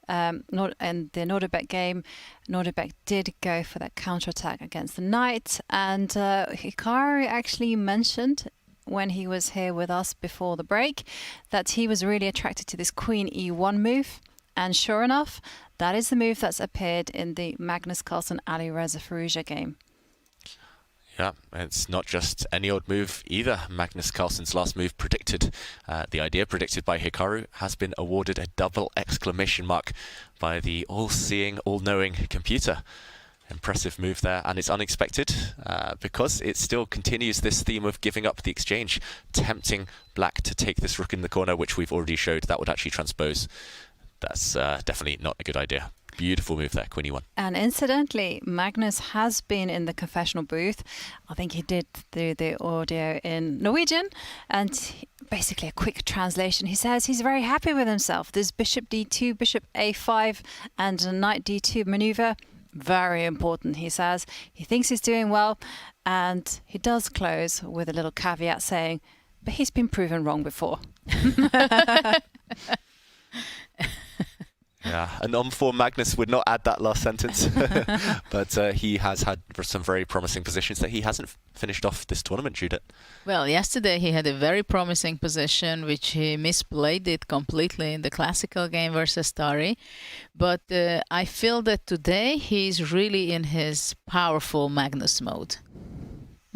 and the Nordebek game, Nordebek did go for that counterattack against the knight. And Hikaru actually mentioned when he was here with us before the break that he was really attracted to this Queen E1 move. And sure enough, that is the move that's appeared in the Magnus Carlsen Alireza Firouzja game. Yeah, it's not just any old move either. Magnus Carlsen's last move predicted, the idea predicted by Hikaru, has been awarded a double exclamation mark by the all-seeing, all-knowing computer. Impressive move there, and it's unexpected because it still continues this theme of giving up the exchange, tempting black to take this rook in the corner, which we've already showed that would actually transpose. That's definitely not a good idea. Beautiful move there, Queen E1. And incidentally, Magnus has been in the confessional booth. I think he did the audio in Norwegian, and basically a quick translation. He says he's very happy with himself. This bishop d2, bishop a5, and a knight d2 maneuver, very important, he says. He thinks he's doing well, and he does close with a little caveat saying, but he's been proven wrong before. Yeah, and on form Magnus would not add that last sentence, but he has had some very promising positions that he hasn't finished off this tournament, Judith. Well, yesterday he had a very promising position, which he misplayed it completely in the classical game versus Starry. But I feel that today he's really in his powerful Magnus mode.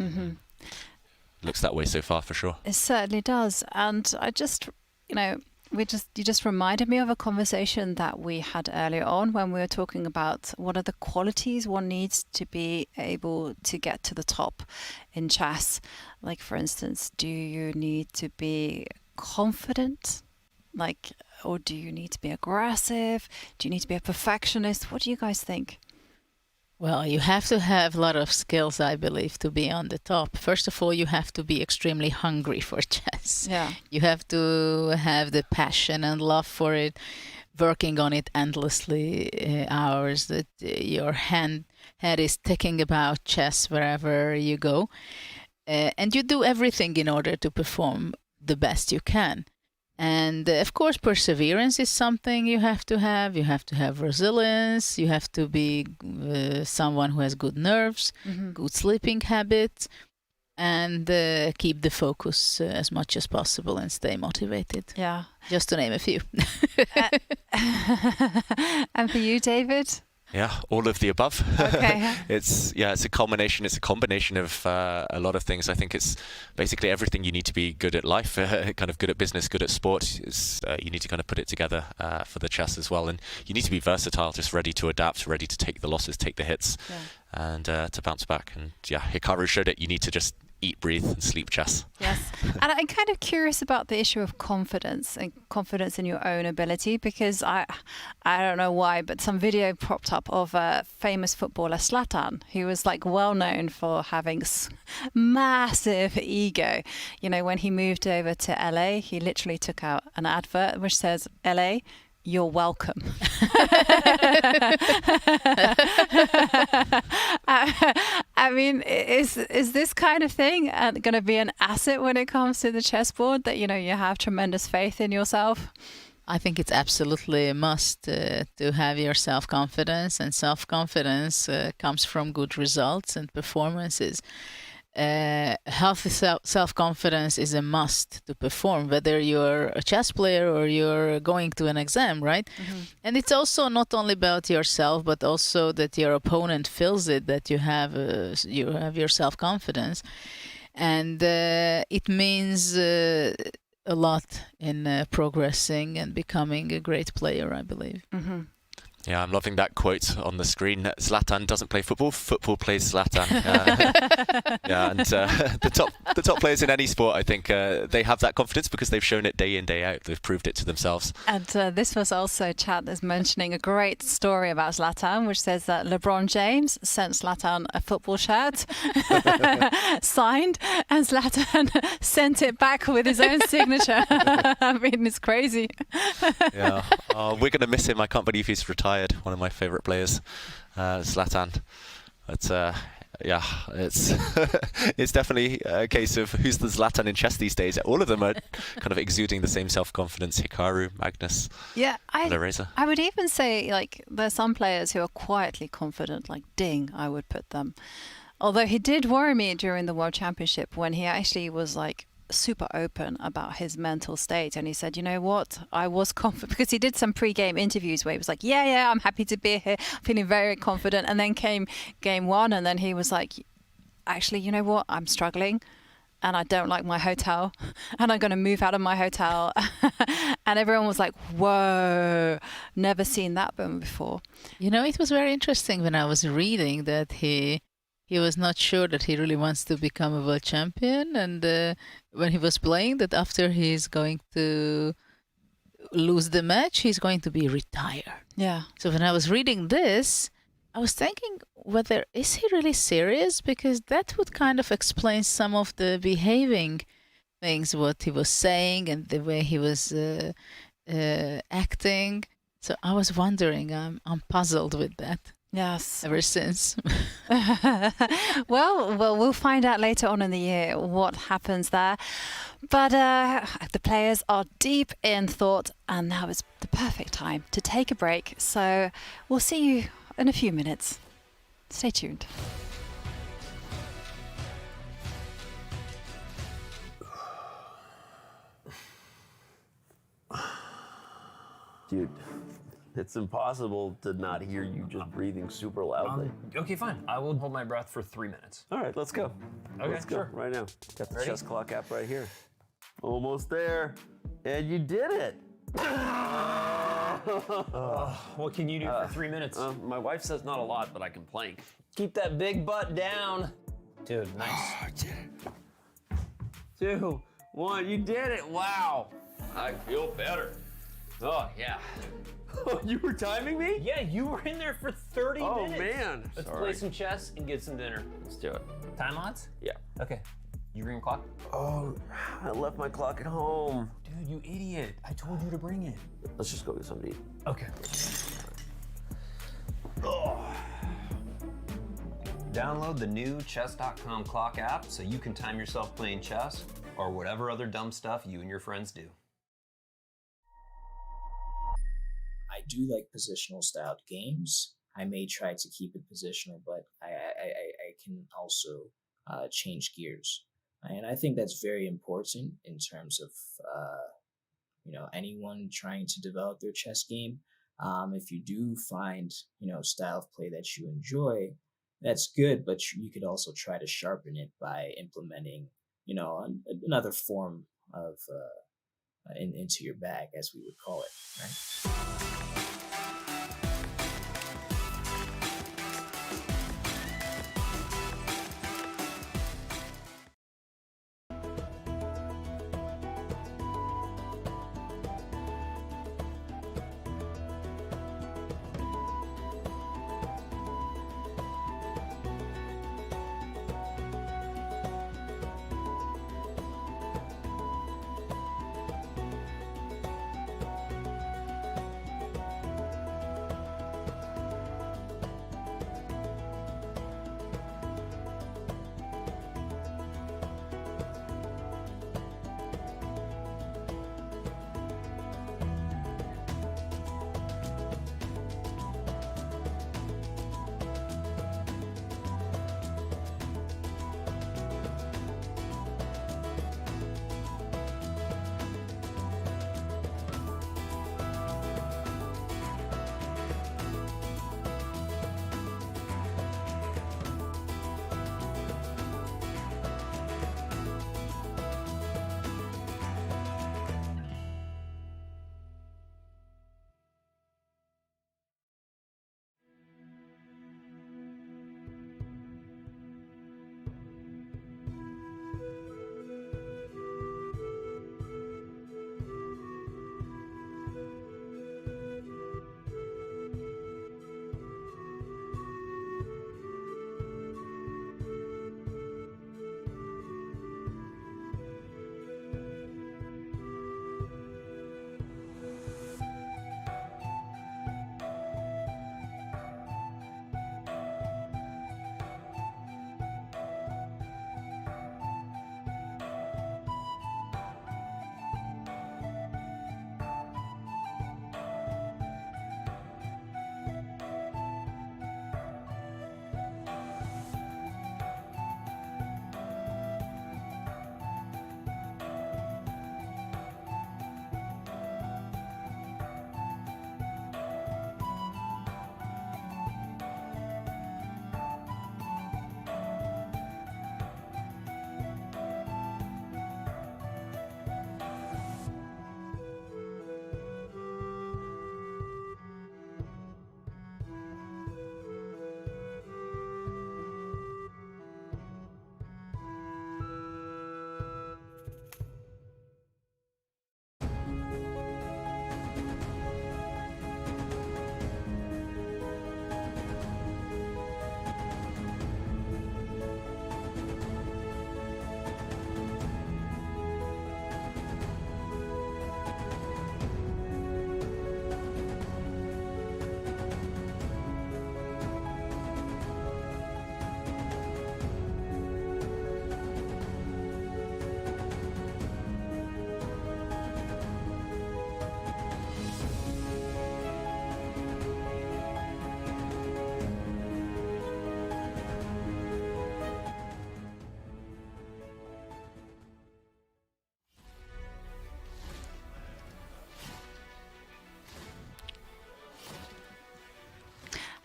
Mm-hmm. Looks that way so far, for sure. It certainly does. And I just, you just reminded me of a conversation that we had earlier on when we were talking about what are the qualities one needs to be able to get to the top in chess. Like, for instance, do you need to be confident? Or do you need to be aggressive? Do you need to be a perfectionist? What do you guys think? Well, you have to have a lot of skills, I believe, to be on the top. First of all, you have to be extremely hungry for chess. Yeah. You have to have the passion and love for it, working on it endlessly, hours that your head is thinking about chess wherever you go. And you do everything in order to perform the best you can. And of course, perseverance is something you have to have. You have to have resilience. You have to be someone who has good nerves, good sleeping habits, and keep the focus as much as possible and stay motivated. Yeah. Just to name a few. And for you, David? Yeah, all of the above. Okay. It's a combination. It's a combination of a lot of things. I think it's basically everything you need to be good at life, kind of good at business, good at sport. You need to kind of put it together for the chess as well. And you need to be versatile, just ready to adapt, ready to take the losses, take the hits, and to bounce back. And yeah, Hikaru showed it. You need to just eat, breathe, and sleep chess. Yes. And I'm kind of curious about the issue of confidence and confidence in your own ability, because I don't know why, but some video popped up of a famous footballer, Zlatan, who was well known for having massive ego. When he moved over to LA, he literally took out an advert which says, LA, you're welcome. I mean, is this kind of thing going to be an asset when it comes to the chessboard, that you have tremendous faith in yourself? I think it's absolutely a must to have your self-confidence, and self-confidence comes from good results and performances. healthy self-confidence is a must to perform, whether you're a chess player or you're going to an exam, right? And it's also not only about yourself, but also that your opponent feels it, that you have your self-confidence. And it means a lot in progressing and becoming a great player, I believe. Yeah, I'm loving that quote on the screen. Zlatan doesn't play football, football plays Zlatan. Yeah, and the top players in any sport, I think, they have that confidence because they've shown it day in, day out. They've proved it to themselves. And this was also chat that's mentioning a great story about Zlatan, which says that LeBron James sent Zlatan a football shirt signed, and Zlatan sent it back with his own signature. I mean, it's crazy. Yeah, we're going to miss him. I can't believe he's retired. One of my favourite players, Zlatan. But yeah, it's it's definitely a case of who's the Zlatan in chess these days. All of them are kind of exuding the same self-confidence. Hikaru, Magnus, Alireza. I would even say, like, there's some players who are quietly confident, like Ding, I would put them. Although he did worry me during the World Championship when he actually was like super open about his mental state, and he said, you know what, I was confident, because he did some pre-game interviews where he was like, yeah, I'm happy to be here, feeling very confident, and then came game one, and then he was like, actually, you know what, I'm struggling and I don't like my hotel and I'm going to move out of my hotel. And everyone was like, whoa, never seen that before. You know, it was very interesting when I was reading that he was not sure that he really wants to become a world champion, and when he was playing, that after he's going to lose the match, he's going to be retired. Yeah. So when I was reading this, I was thinking, whether is he really serious? Because that would kind of explain some of the behaving things, what he was saying and the way he was acting. So I was wondering, I'm puzzled with that. Yes. Ever since. Well, we'll find out later on in the year what happens there. But the players are deep in thought, and now is the perfect time to take a break. So we'll see you in a few minutes. Stay tuned. Dude, it's impossible to not hear you just breathing super loudly. Okay, fine. I will hold my breath for 3 minutes. All right, let's go. Okay, let's go sure. right now. Got the Ready? chess clock app right here. Almost there. And you did it. What can you do for 3 minutes? My wife says not a lot, but I can plank. Keep that big butt down. Dude, nice. 2, 1, you did it. Wow. I feel better. Oh, yeah. You were timing me? Yeah, you were in there for 30 minutes. Oh, man. Let's Sorry. play some chess and get some dinner. Let's do it. Time odds? Yeah. Okay. You bring your clock? Oh, I left my clock at home. Dude, you idiot. I told you to bring it. Let's just go get something to eat. Okay. Oh. Download the new Chess.com clock app so you can time yourself playing chess or whatever other dumb stuff you and your friends do. I do like positional styled games. I may try to keep it positional, but I can also change gears. And I think that's very important in terms of, anyone trying to develop their chess game. If you do find, style of play that you enjoy, that's good, but you could also try to sharpen it by implementing, another form of, into your bag, as we would call it, right?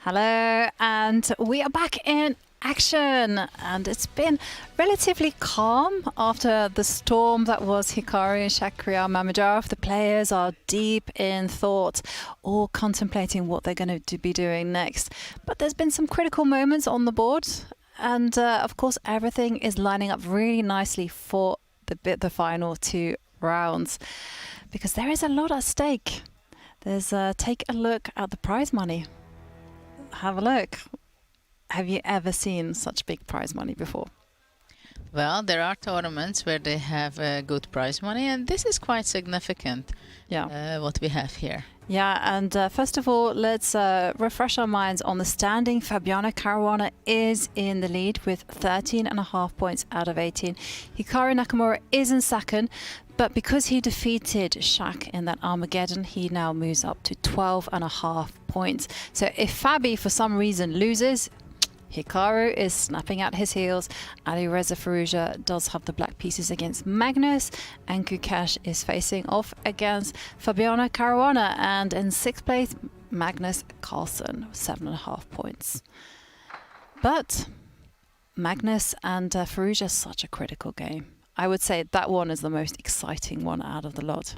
Hello, and we are back in action, and it's been relatively calm after the storm that was Hikaru and Shakhriyar Mammadov. The players are deep in thought, all contemplating what they're going to be doing next. But there's been some critical moments on the board, and of course everything is lining up really nicely for the final 2 rounds, because there is a lot at stake. There's take a look at the prize money. Have a look. Have you ever seen such big prize money before? Well, there are tournaments where they have good prize money, and this is quite significant. Yeah, what we have here. Yeah, and first of all, let's refresh our minds on the standing. Fabiano Caruana is in the lead with 13.5 points out of 18. Hikaru Nakamura is in second, but because he defeated Shak in that Armageddon, he now moves up to 12.5 points. So if Fabi, for some reason, loses, Hikaru is snapping at his heels. Alireza Firouzja does have the black pieces against Magnus, and Gukesh is facing off against Fabiano Caruana. And in 6th place, Magnus Carlsen, 7.5 points. But Magnus and Firouzja, such a critical game. I would say that one is the most exciting one out of the lot.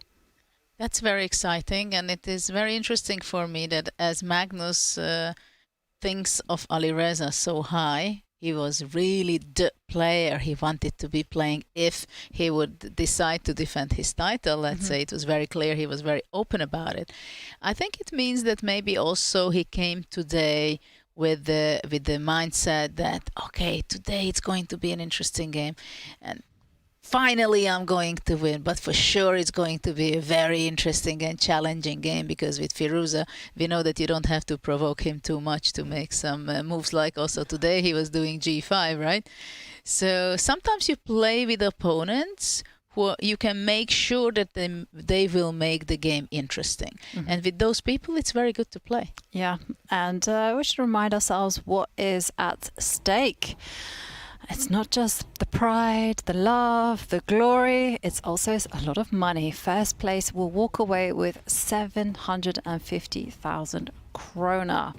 That's very exciting, and it is very interesting for me that as Magnus thinks of Alireza so high, he was really the player he wanted to be playing if he would decide to defend his title. Let's say it was very clear, he was very open about it. I think it means that maybe also he came today with the mindset that, okay, today it's going to be an interesting game, and finally I'm going to win, but for sure it's going to be a very interesting and challenging game, because with Firouzja we know that you don't have to provoke him too much to make some moves, like also today he was doing g5, right? So sometimes you play with opponents who you can make sure that they will make the game interesting. And with those people it's very good to play. Yeah, and we should remind ourselves what is at stake. It's not just the pride, the love, the glory, it's also a lot of money. First place will walk away with 750,000 krona.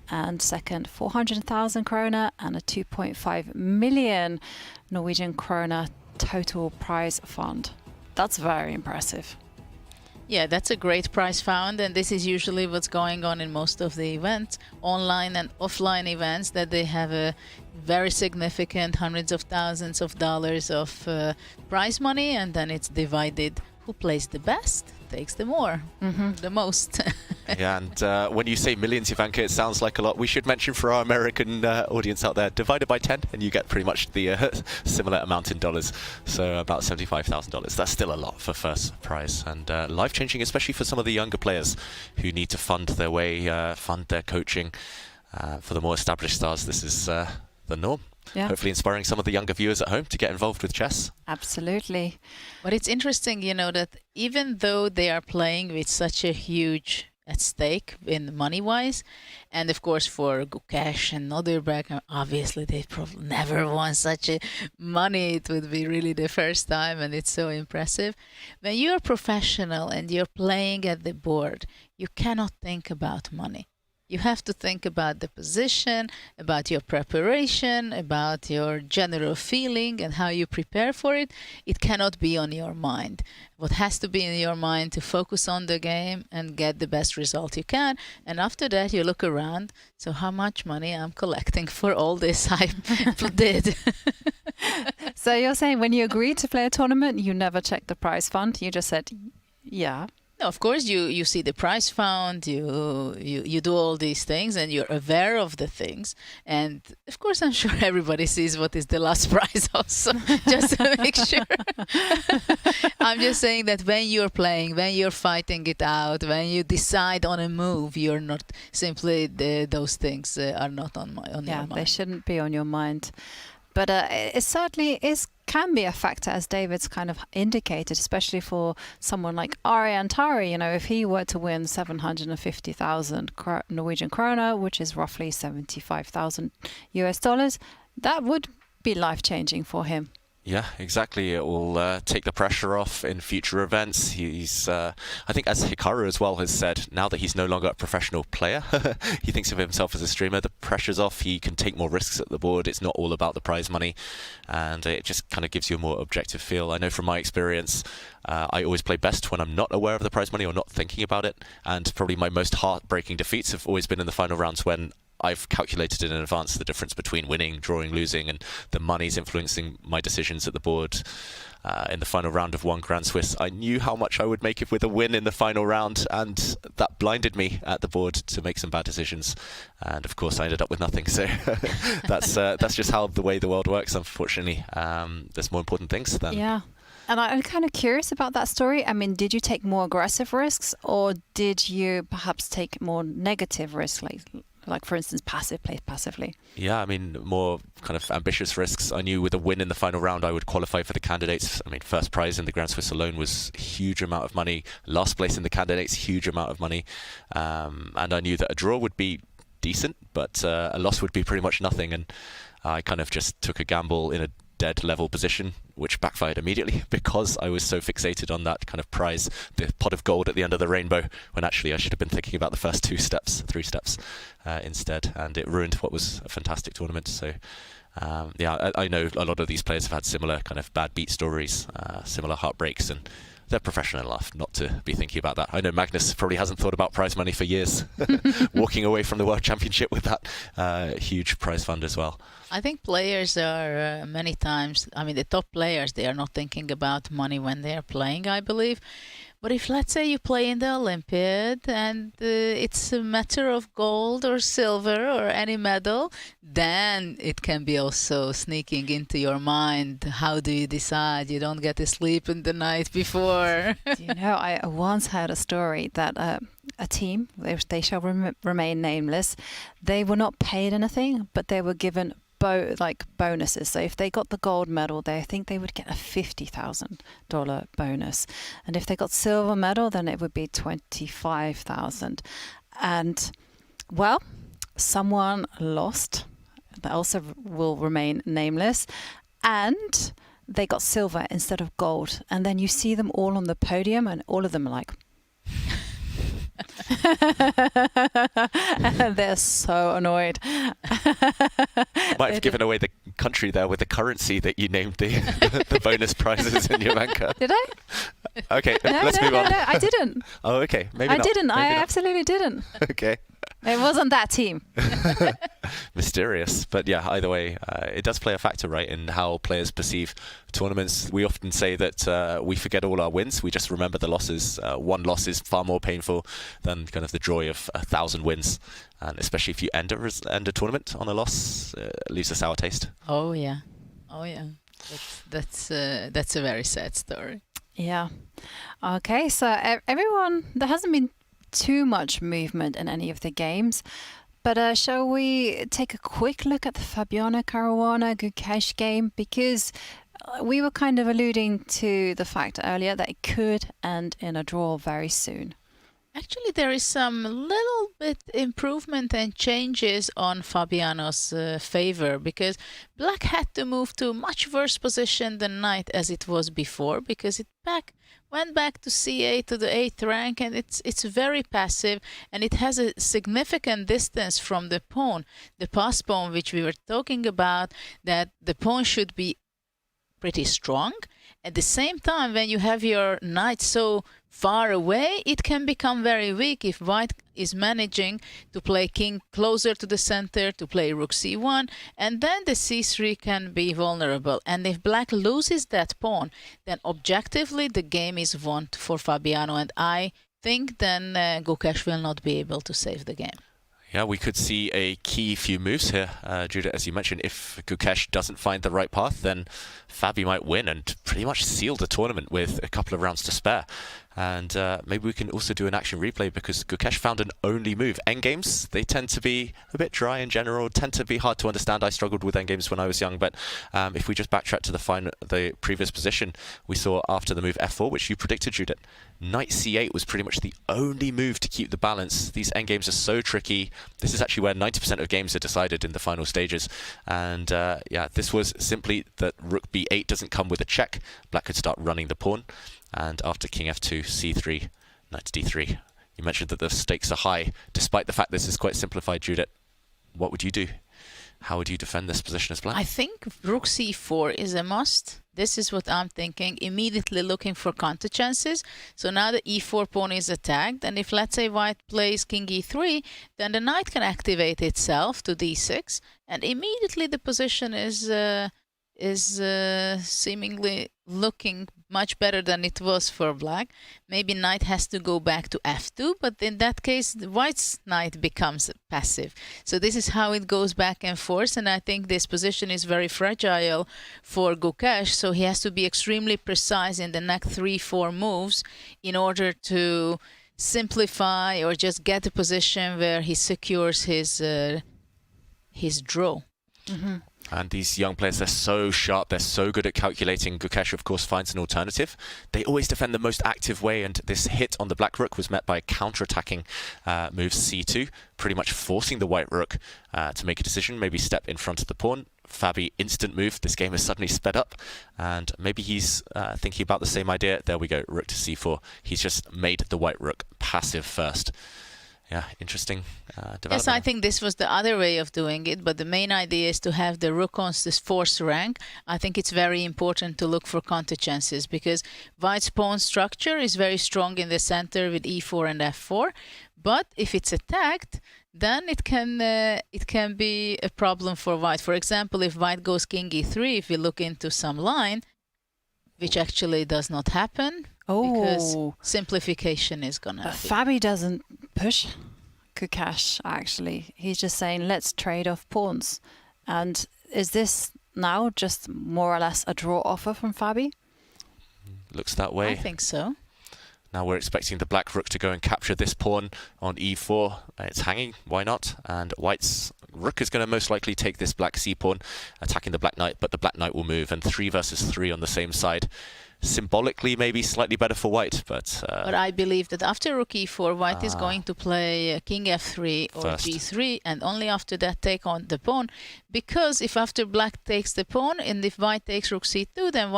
And second, 400,000 krona and a 2.5 million Norwegian krona total prize fund. That's very impressive. Yeah, that's a great prize fund, and this is usually what's going on in most of the events, online and offline events, that they have a very significant hundreds of thousands of dollars of prize money, and then it's divided. Who plays the best takes the most. Yeah, and when you say millions, Ivanka, it sounds like a lot. We should mention for our American audience out there, divided by 10 and you get pretty much the similar amount in dollars, so about $75,000. That's still a lot for first prize, and life-changing, especially for some of the younger players who need to fund their way, fund their coaching. For the more established stars, this is the norm. Yeah. Hopefully inspiring some of the younger viewers at home to get involved with chess. Absolutely. But it's interesting, you know, that even though they are playing with such a huge at stake in money-wise, and of course for Gukesh and Norway, obviously they probably never won such a money. It would be really the first time, and it's so impressive. When you're professional and you're playing at the board, you cannot think about money. You have to think about the position, about your preparation, about your general feeling and how you prepare for it. It cannot be on your mind. What has to be in your mind to focus on the game and get the best result you can. And after that, you look around. So how much money I'm collecting for all this I did. So you're saying when you agreed to play a tournament, you never checked the prize fund. You just said, yeah. No, of course, you see the prize fund, you do all these things, and you're aware of the things. And of course, I'm sure everybody sees what is the last prize also, just to make sure. I'm just saying that when you're playing, when you're fighting it out, when you decide on a move, you're not simply those things are not on your mind. Yeah, they shouldn't be on your mind. But it certainly can be a factor, as David's kind of indicated, especially for someone like Arian Tari. You know, if he were to win 750,000 Norwegian krona, which is roughly $75,000 US, that would be life-changing for him. Yeah, exactly. It will take the pressure off in future events. He's, I think, as Hikaru as well has said, now that he's no longer a professional player, he thinks of himself as a streamer. The pressure's off. He can take more risks at the board. It's not all about the prize money, and it just kind of gives you a more objective feel. I know from my experience, I always play best when I'm not aware of the prize money or not thinking about it, and probably my most heartbreaking defeats have always been in the final rounds when I've calculated in advance the difference between winning, drawing, losing, and the money's influencing my decisions at the board. In the final round of one Grand Swiss, I knew how much I would make it with a win in the final round, and that blinded me at the board to make some bad decisions. And of course, I ended up with nothing. So that's just how the way the world works, unfortunately. There's more important things than... Yeah. And I'm kind of curious about that story. I mean, did you take more aggressive risks, or did you perhaps take more negative risks, like for instance, play passively? Yeah, I mean, more kind of ambitious risks. I knew with a win in the final round, I would qualify for the candidates. I mean, first prize in the Grand Swiss alone was a huge amount of money. Last place in the candidates, huge amount of money. And I knew that a draw would be decent, but a loss would be pretty much nothing. And I kind of just took a gamble in a dead level position, which backfired immediately because I was so fixated on that kind of prize, the pot of gold at the end of the rainbow, when actually I should have been thinking about the first 3 steps instead, and it ruined what was a fantastic tournament. So yeah, I know a lot of these players have had similar kind of bad beat stories, similar heartbreaks, and they're professional enough not to be thinking about that. I know Magnus probably hasn't thought about prize money for years, walking away from the World Championship with that huge prize fund as well. I think players are many times, I mean, the top players, they are not thinking about money when they are playing, I believe. But if, let's say, you play in the Olympiad and it's a matter of gold or silver or any medal, then it can be also sneaking into your mind. How do you decide? You don't get to sleep in the night before. You know, I once heard a story that a team, they shall remain nameless, they were not paid anything, but they were given bonuses. So if they got the gold medal, I think they would get a $50,000 bonus, and if they got silver medal, then it would be $25,000. And well, someone lost. That also will remain nameless, and they got silver instead of gold. And then you see them all on the podium, and all of them are like. They're so annoyed. Might have given away the country there with the currency that you named the bonus prizes in Jovanka. Did I? Okay, let's move on. No, I didn't. Oh, okay. Maybe I not. didn't. Maybe I not. absolutely didn't. Okay. It wasn't that team. Mysterious. But yeah, either way, it does play a factor, right, in how players perceive tournaments. We often say that we forget all our wins. We just remember the losses. One loss is far more painful than kind of the joy of 1,000 wins. And especially if you end a tournament on a loss, it leaves a sour taste. Oh, yeah. Oh, yeah. That's a very sad story. Yeah. Okay, so everyone, there hasn't been too much movement in any of the games, but shall we take a quick look at the Fabiano Caruana Gukesh game, because we were kind of alluding to the fact earlier that it could end in a draw very soon. Actually, there is some little bit improvement and changes on Fabiano's favor, because Black had to move to a much worse position than Knight as it was before, because it went back to C8 to the 8th rank, and it's very passive, and it has a significant distance from the pawn. The pass pawn, which we were talking about, that the pawn should be pretty strong. At the same time, when you have your knight so far away, it can become very weak if white is managing to play king closer to the center, to play rook c1, and then the c3 can be vulnerable. And if black loses that pawn, then objectively the game is won for Fabiano, and I think then Gukesh will not be able to save the game. Yeah, we could see a key few moves here, Judah, as you mentioned. If Gukesh doesn't find the right path, then Fabi might win and pretty much seal the tournament with a couple of rounds to spare. And maybe we can also do an action replay because Gukesh found an only move. Endgames, they tend to be a bit dry in general, tend to be hard to understand. I struggled with endgames when I was young, but if we just backtrack to the previous position, we saw after the move f4, which you predicted, Judith, knight c8 was pretty much the only move to keep the balance. These endgames are so tricky. This is actually where 90% of games are decided in the final stages. And yeah, this was simply that rook b8 doesn't come with a check. Black could start running the pawn. And after king f2, c3, knight to d3. You mentioned that the stakes are high. Despite the fact this is quite simplified, Judith, what would you do? How would you defend this position as black? I think rook c4 is a must. This is what I'm thinking. Immediately looking for counter chances. So now the e4 pawn is attacked. And if, let's say, white plays king e3, then the knight can activate itself to d6. And immediately the position is seemingly looking much better than it was for black. Maybe knight has to go back to f2, but in that case the white's knight becomes passive. So this is how it goes back and forth, and I think this position is very fragile for Gukesh, so he has to be extremely precise in the next 3-4 moves in order to simplify or just get a position where he secures his draw. Mm-hmm. And these young players, they're so sharp, they're so good at calculating. Gukesh, of course, finds an alternative. They always defend the most active way, and this hit on the black rook was met by a counter-attacking move c2, pretty much forcing the white rook to make a decision, maybe step in front of the pawn. Fabi, instant move. This game has suddenly sped up, and maybe he's thinking about the same idea. There we go, rook to c4. He's just made the white rook passive first. Yeah, interesting development. Yes, I think this was the other way of doing it, but the main idea is to have the rook on this fourth rank. I think it's very important to look for counter chances because white's pawn structure is very strong in the center with e4 and f4, but if it's attacked, then it can be a problem for white. For example, if white goes king e3, if we look into some line, which actually does not happen, because simplification is gonna be. Fabi doesn't push Gukesh, actually. He's just saying, let's trade off pawns. And is this now just more or less a draw offer from Fabi? Looks that way. I think so. Now we're expecting the black rook to go and capture this pawn on e4. It's hanging, why not? And white's rook is going to most likely take this black c pawn, attacking the black knight, but the black knight will move, and 3 versus 3 on the same side. Symbolically, maybe slightly better for white, but I believe that after rook e4, white is going to play king f3 or first. g3, and only after that take on the pawn. Because if after black takes the pawn, and if white takes rook c2, then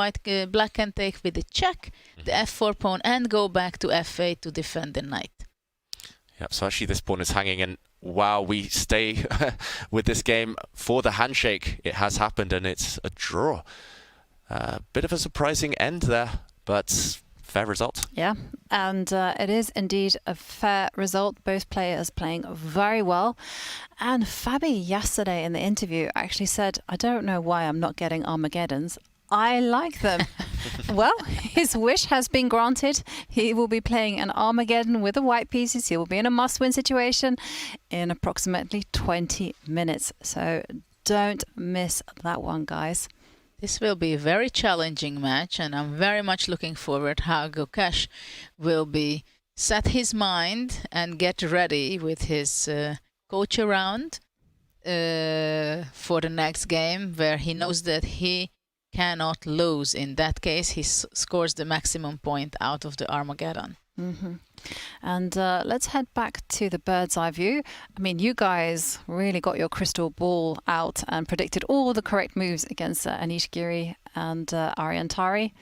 black can take with a check the f4 pawn and go back to f8 to defend the knight. Yep, so actually this pawn is hanging, and wow, we stay with this game for the handshake. It has happened, and it's a draw. Bit of a surprising end there, but fair result. Yeah, and it is indeed a fair result. Both players playing very well. And Fabi yesterday in the interview actually said, I don't know why I'm not getting Armageddons. I like them. Well, his wish has been granted. He will be playing an Armageddon with the white pieces. He will be in a must-win situation in approximately 20 minutes. So don't miss that one, guys. This will be a very challenging match, and I'm very much looking forward how Gukesh will be set his mind and get ready with his coach around for the next game, where he knows that he cannot lose. In that case, he scores the maximum point out of the Armageddon. Mm-hmm. And let's head back to the bird's eye view. I mean, you guys really got your crystal ball out and predicted all the correct moves against Anish Giri and Ariantari.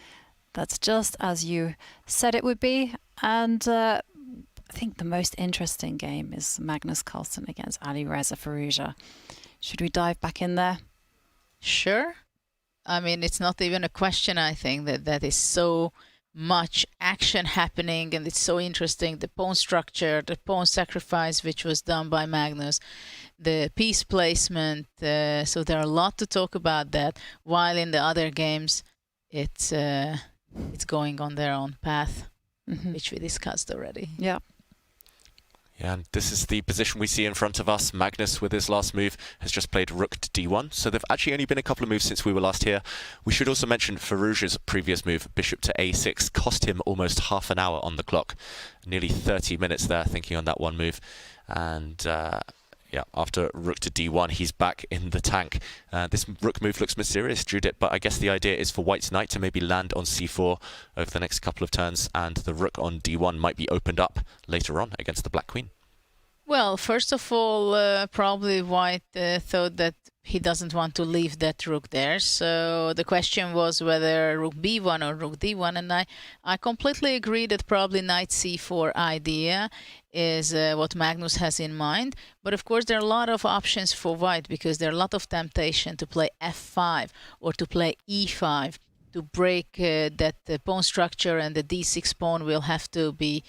That's just as you said it would be. And I think the most interesting game is Magnus Carlsen against Alireza Firouzja. Should we dive back in there? Sure. I mean, it's not even a question, I think, that is so much action happening, and it's so interesting. The pawn structure, the pawn sacrifice, which was done by Magnus, the piece placement. So there are a lot to talk about that. While in the other games, it's going on their own path, which we discussed already. Yeah. Yeah, and this is the position we see in front of us. Magnus, with his last move, has just played rook to d1. So they've actually only been a couple of moves since we were last here. We should also mention Firouzja's previous move, bishop to a6, cost him almost half an hour on the clock. Nearly 30 minutes there thinking on that one move. And yeah, after rook to d1, he's back in the tank. This rook move looks mysterious, Judith, but I guess the idea is for white's knight to maybe land on c4 over the next couple of turns, and the rook on d1 might be opened up later on against the black queen. Well, first of all, probably white thought that he doesn't want to leave that rook there. So the question was whether rook b1 or rook d1, and I completely agree that probably knight c4 idea is what Magnus has in mind. But of course, there are a lot of options for white, because there are a lot of temptation to play f5 or to play e5 to break that pawn structure, and the d6 pawn will have to be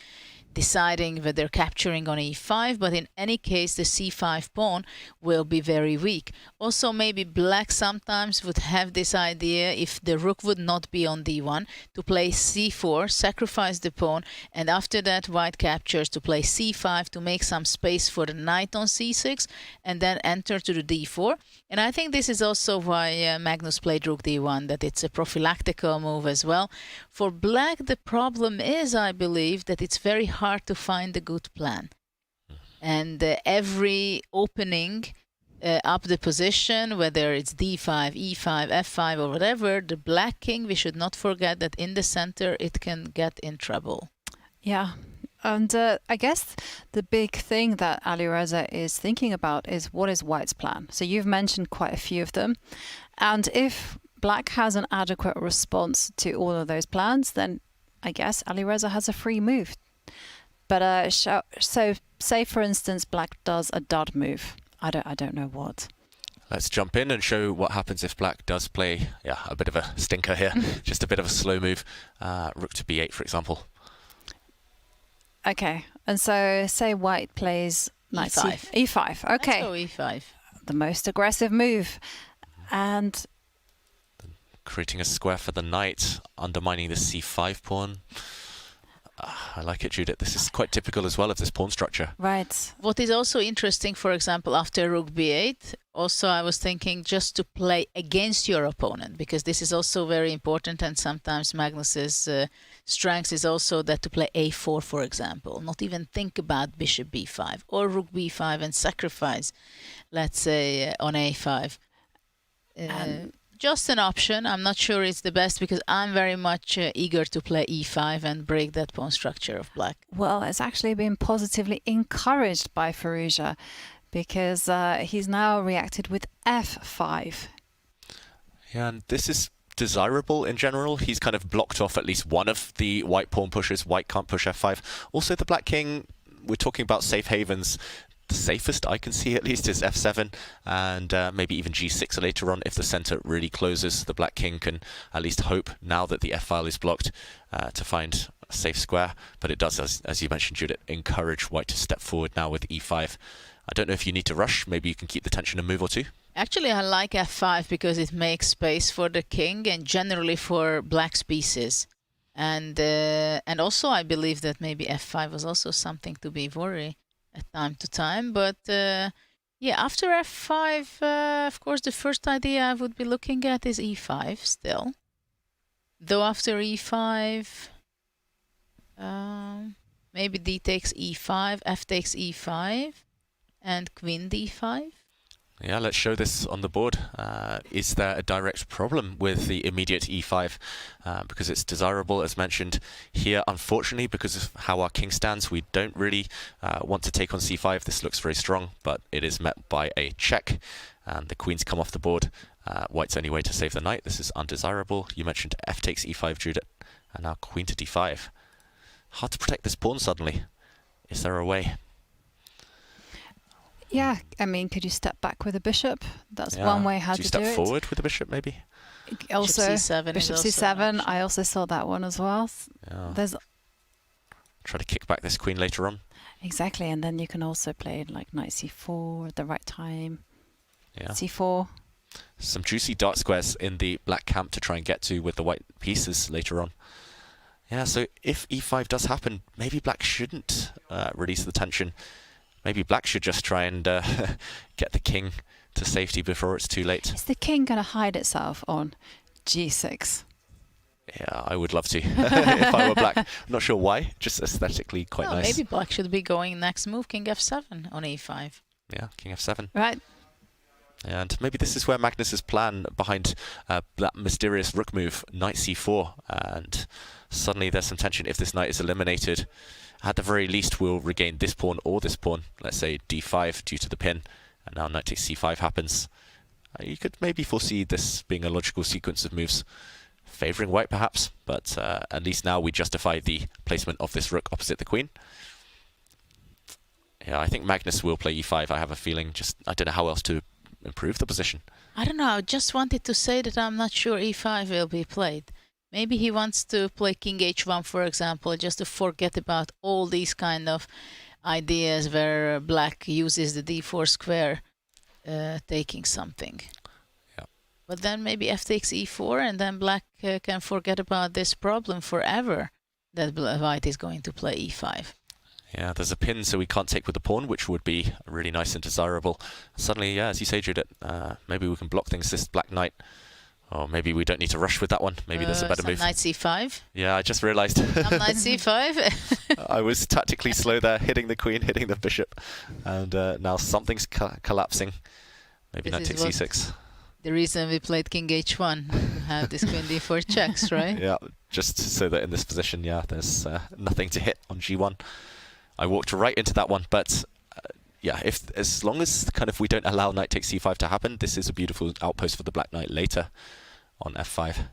deciding whether capturing on e5, but in any case the c5 pawn will be very weak. Also, maybe black sometimes would have this idea, if the rook would not be on d1, to play c4, sacrifice the pawn, and after that white captures to play c5 to make some space for the knight on c6, and then enter to the d4. And I think this is also why Magnus played rook d1, that it's a prophylactical move as well. For black, the problem is, I believe, that it's very hard to find a good plan. And every opening up the position, whether it's d5, e5, f5 or whatever, the black king, we should not forget that in the center it can get in trouble. Yeah. And I guess the big thing that Alireza is thinking about is, what is white's plan? So you've mentioned quite a few of them. And if black has an adequate response to all of those plans, then I guess Alireza has a free move. But so say, for instance, black does a dud move. I don't know what. Let's jump in and show what happens if black does play, yeah, a bit of a stinker here. Just a bit of a slow move. Rook to b8, for example. Okay, and so say white plays knight e5. e5. Okay. Let's go e5. The most aggressive move. And creating a square for the knight, undermining the c5 pawn. I like it, Judith. This is quite typical as well of this pawn structure. Right. What is also interesting, for example, after rook b8, also I was thinking just to play against your opponent, because this is also very important, and sometimes Magnus's strength is also that to play a4, for example, not even think about bishop b5 or rook b5 and sacrifice, let's say, on a5. Just an option. I'm not sure it's the best, because I'm very much eager to play e5 and break that pawn structure of black. Well, it's actually been positively encouraged by Firouzja, because he's now reacted with f5. Yeah, and this is desirable in general. He's kind of blocked off at least one of the white pawn pushes. White can't push f5. Also, the black king, we're talking about safe havens. The safest I can see at least is f7, and maybe even g6 later on. If the center really closes, the black king can at least hope, now that the f-file is blocked, to find a safe square. But it does, as you mentioned, Judith, encourage white to step forward now with e5. I don't know if you need to rush. Maybe you can keep the tension a move or two. Actually, I like f5 because it makes space for the king and generally for black's pieces. And also I believe that maybe f5 was also something to be worried at time to time. But yeah, after f5, of course, the first idea I would be looking at is e5 still. Though after e5, maybe d takes e5, f takes e5, and queen d5. Yeah, let's show this on the board. Is there a direct problem with the immediate e5? Because it's desirable, as mentioned here. Unfortunately, because of how our king stands, we don't really want to take on c5. This looks very strong, but it is met by a check. And the queen's come off the board. White's only way to save the knight. This is undesirable. You mentioned f takes e5, Judith, and now queen to d5. Hard to protect this pawn suddenly. Is there a way? Yeah, I mean, could you step back with a bishop? That's one way how to do it. Do you step forward with the bishop, maybe? Also, bishop c7. I also saw that one as well. Yeah. There's try to kick back this queen later on. Exactly, and then you can also play like knight c4 at the right time. Yeah. c4. Some juicy dark squares in the black camp to try and get to with the white pieces later on. Yeah, so if e5 does happen, maybe black shouldn't release the tension. Maybe black should just try and get the king to safety before it's too late. Is the king going to hide itself on g6? Yeah, I would love to if I were black. I'm not sure why, just aesthetically quite nice. Maybe black should be going next move, king f7 on e5. Yeah, king f7. Right. And maybe this is where Magnus's plan behind that mysterious rook move, knight c4, and suddenly there's some tension. If this knight is eliminated, at the very least we'll regain this pawn or this pawn, let's say d5 due to the pin, and now knight takes c5 happens. You could maybe foresee this being a logical sequence of moves, favouring white perhaps, but at least now we justify the placement of this rook opposite the queen. Yeah, I think Magnus will play e5, I have a feeling. Just I don't know how else to improve the position. I don't know, I just wanted to say that I'm not sure e5 will be played. Maybe he wants to play king h1, for example, just to forget about all these kind of ideas where black uses the d4 square taking something. Yeah. But then maybe f takes e4 and then black can forget about this problem forever, that white is going to play e5. Yeah, there's a pin, so we can't take with the pawn, which would be really nice and desirable. Suddenly, yeah, as you say, Judith, maybe we can block things, this black knight. Or maybe we don't need to rush with that one. Maybe there's a better move. Knight c5? Yeah, I just realised. Knight c5? I was tactically slow there, hitting the queen, hitting the bishop. And now something's collapsing. Maybe knight takes c6. The reason we played king h1, to have this queen d4 checks, right? Yeah, just so that in this position, yeah, there's nothing to hit on g1. I walked right into that one, but yeah, as long as kind of we don't allow knight takes c5 to happen, this is a beautiful outpost for the black knight later on f5.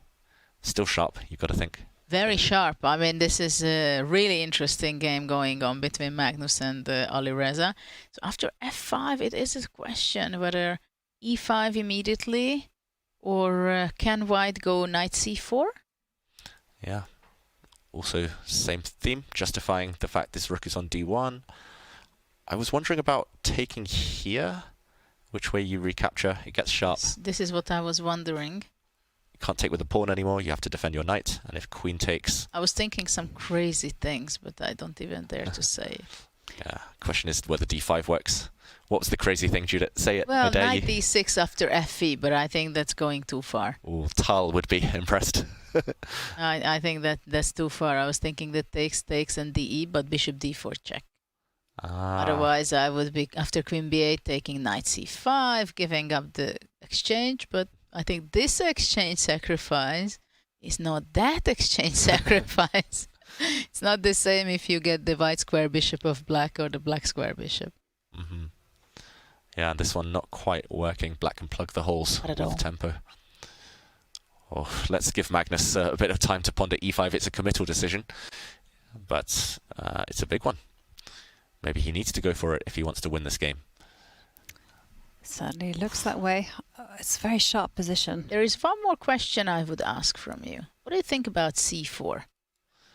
Still sharp, you've got to think. Very sharp. I mean, this is a really interesting game going on between Magnus and Alireza. So after f5, it is a question whether e5 immediately or can white go knight c4? Yeah. Also, same theme, justifying the fact this rook is on d1. I was wondering about taking here, which way you recapture, it gets sharp. This is what I was wondering. You can't take with the pawn anymore, you have to defend your knight, and if queen takes... I was thinking some crazy things, but I don't even dare to say it. Yeah, question is whether d5 works. What was the crazy thing, Judith? Say it, well, I dare knight you. d6 after fe, but I think that's going too far. Ooh, Tal would be impressed. I think that's too far. I was thinking that takes and de, but bishop d4 check. Otherwise, I would be, after queen b8, taking knight c5, giving up the exchange. But I think this exchange sacrifice is not that exchange sacrifice. It's not the same if you get the white square bishop of black or the black square bishop. Mm-hmm. Yeah, and this one not quite working. Black can plug the holes with tempo. Oh, let's give Magnus a bit of time to ponder e5. It's a committal decision, but it's a big one. Maybe he needs to go for it if he wants to win this game. Certainly looks that way. It's a very sharp position. There is one more question I would ask from you. What do you think about c4?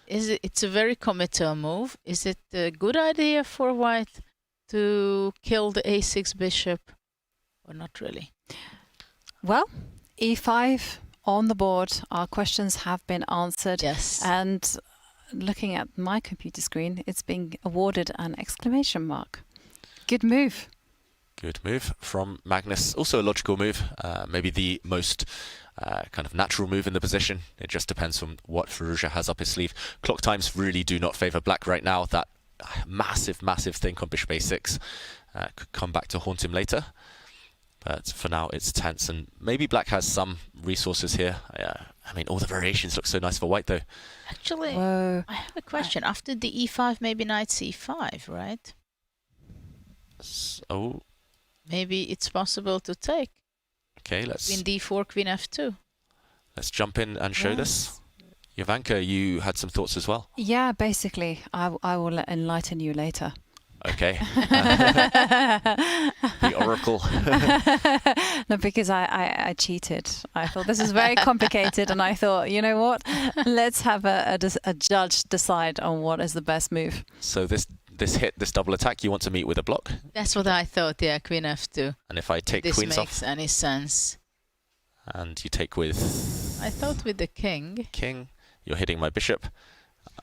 It's a very committal move. Is it a good idea for white to kill the a6 bishop or not really? Well, e5 on the board. Our questions have been answered. Yes. And looking at my computer screen, it's being awarded an exclamation mark. Good move. Good move from Magnus. Also a logical move. Maybe the most kind of natural move in the position. It just depends on what Firouzja has up his sleeve. Clock times really do not favour black right now. That massive think on bishop a6 could come back to haunt him later. But for now, it's tense. And maybe black has some resources here. I mean, all the variations look so nice for white, though. Actually, I have a question. After the e5, maybe knight c5, right? So... maybe it's possible to take. Okay, let's... queen d4, queen f2. Let's jump in and show this. Jovanka, you had some thoughts as well. Yeah, basically. I will enlighten you later. Okay. The oracle. No, because I cheated. I thought this is very complicated, and I thought, you know what? Let's have a judge decide on what is the best move. So this double attack, you want to meet with a block? That's what I thought, yeah, queen f2. And if I take queens off... this makes any sense. And you take with... I thought with the king. King. You're hitting my bishop.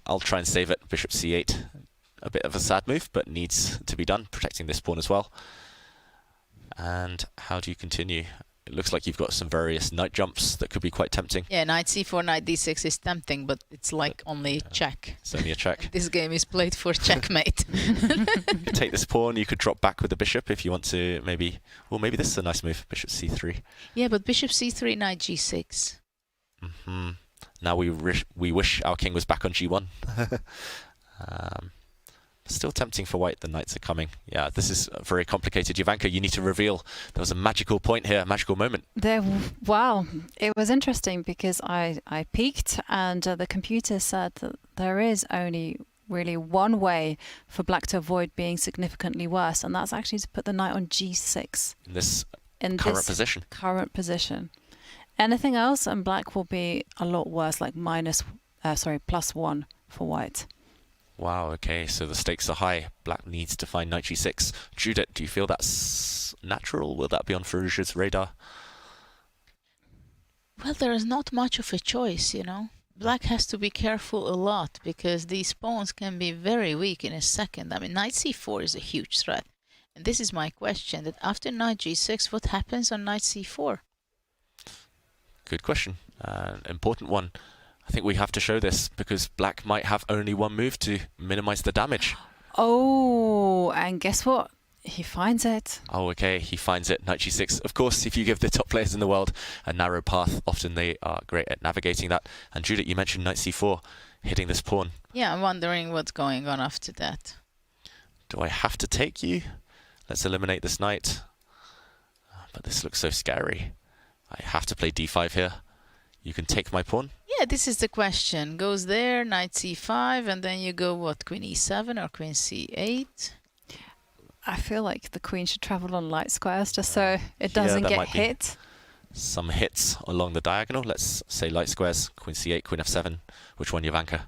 I'll try and save it. Bishop c8. A bit of a sad move, but needs to be done, protecting this pawn as well. And how do you continue? It looks like you've got some various knight jumps that could be quite tempting. Yeah, knight c4, knight d6 is tempting, but it's like only check. It's only a check. This game is played for checkmate. You could take this pawn, you could drop back with the bishop if you want to maybe... Well, maybe this is a nice move, bishop c3. Yeah, but bishop c3, knight g6. Now we wish our king was back on g1. Still tempting for white, the knights are coming. Yeah, this is very complicated. Jovanka, you need to reveal. There was a magical point here, a magical moment. Wow, it was interesting because I peeked and the computer said that there is only really one way for black to avoid being significantly worse, and that's actually to put the knight on g6. In this current position. Current position. Anything else and black will be a lot worse, like +1 for white. Wow, okay, so the stakes are high. Black needs to find knight g6. Judith, do you feel that's natural? Will that be on Firouzja's radar? Well, there is not much of a choice, you know. Black has to be careful a lot because these pawns can be very weak in a second. I mean, knight c4 is a huge threat. And this is my question, that after knight g6, what happens on knight c4? Good question. Important one. I think we have to show this because black might have only one move to minimize the damage. Oh, and guess what? He finds it. Oh, okay, he finds it. Knight g6. Of course, if you give the top players in the world a narrow path, often they are great at navigating that. And Judith, you mentioned knight c4, hitting this pawn. Yeah, I'm wondering what's going on after that. Do I have to take you? Let's eliminate this knight. But this looks so scary. I have to play d5 here. You can take my pawn. Yeah, this is the question. Goes there, knight c5, and then you go, what, queen e7 or queen c8? I feel like the queen should travel on light squares just so it doesn't get hit. Some hits along the diagonal. Let's say light squares, queen c8, queen f7. Which one, Jovanka?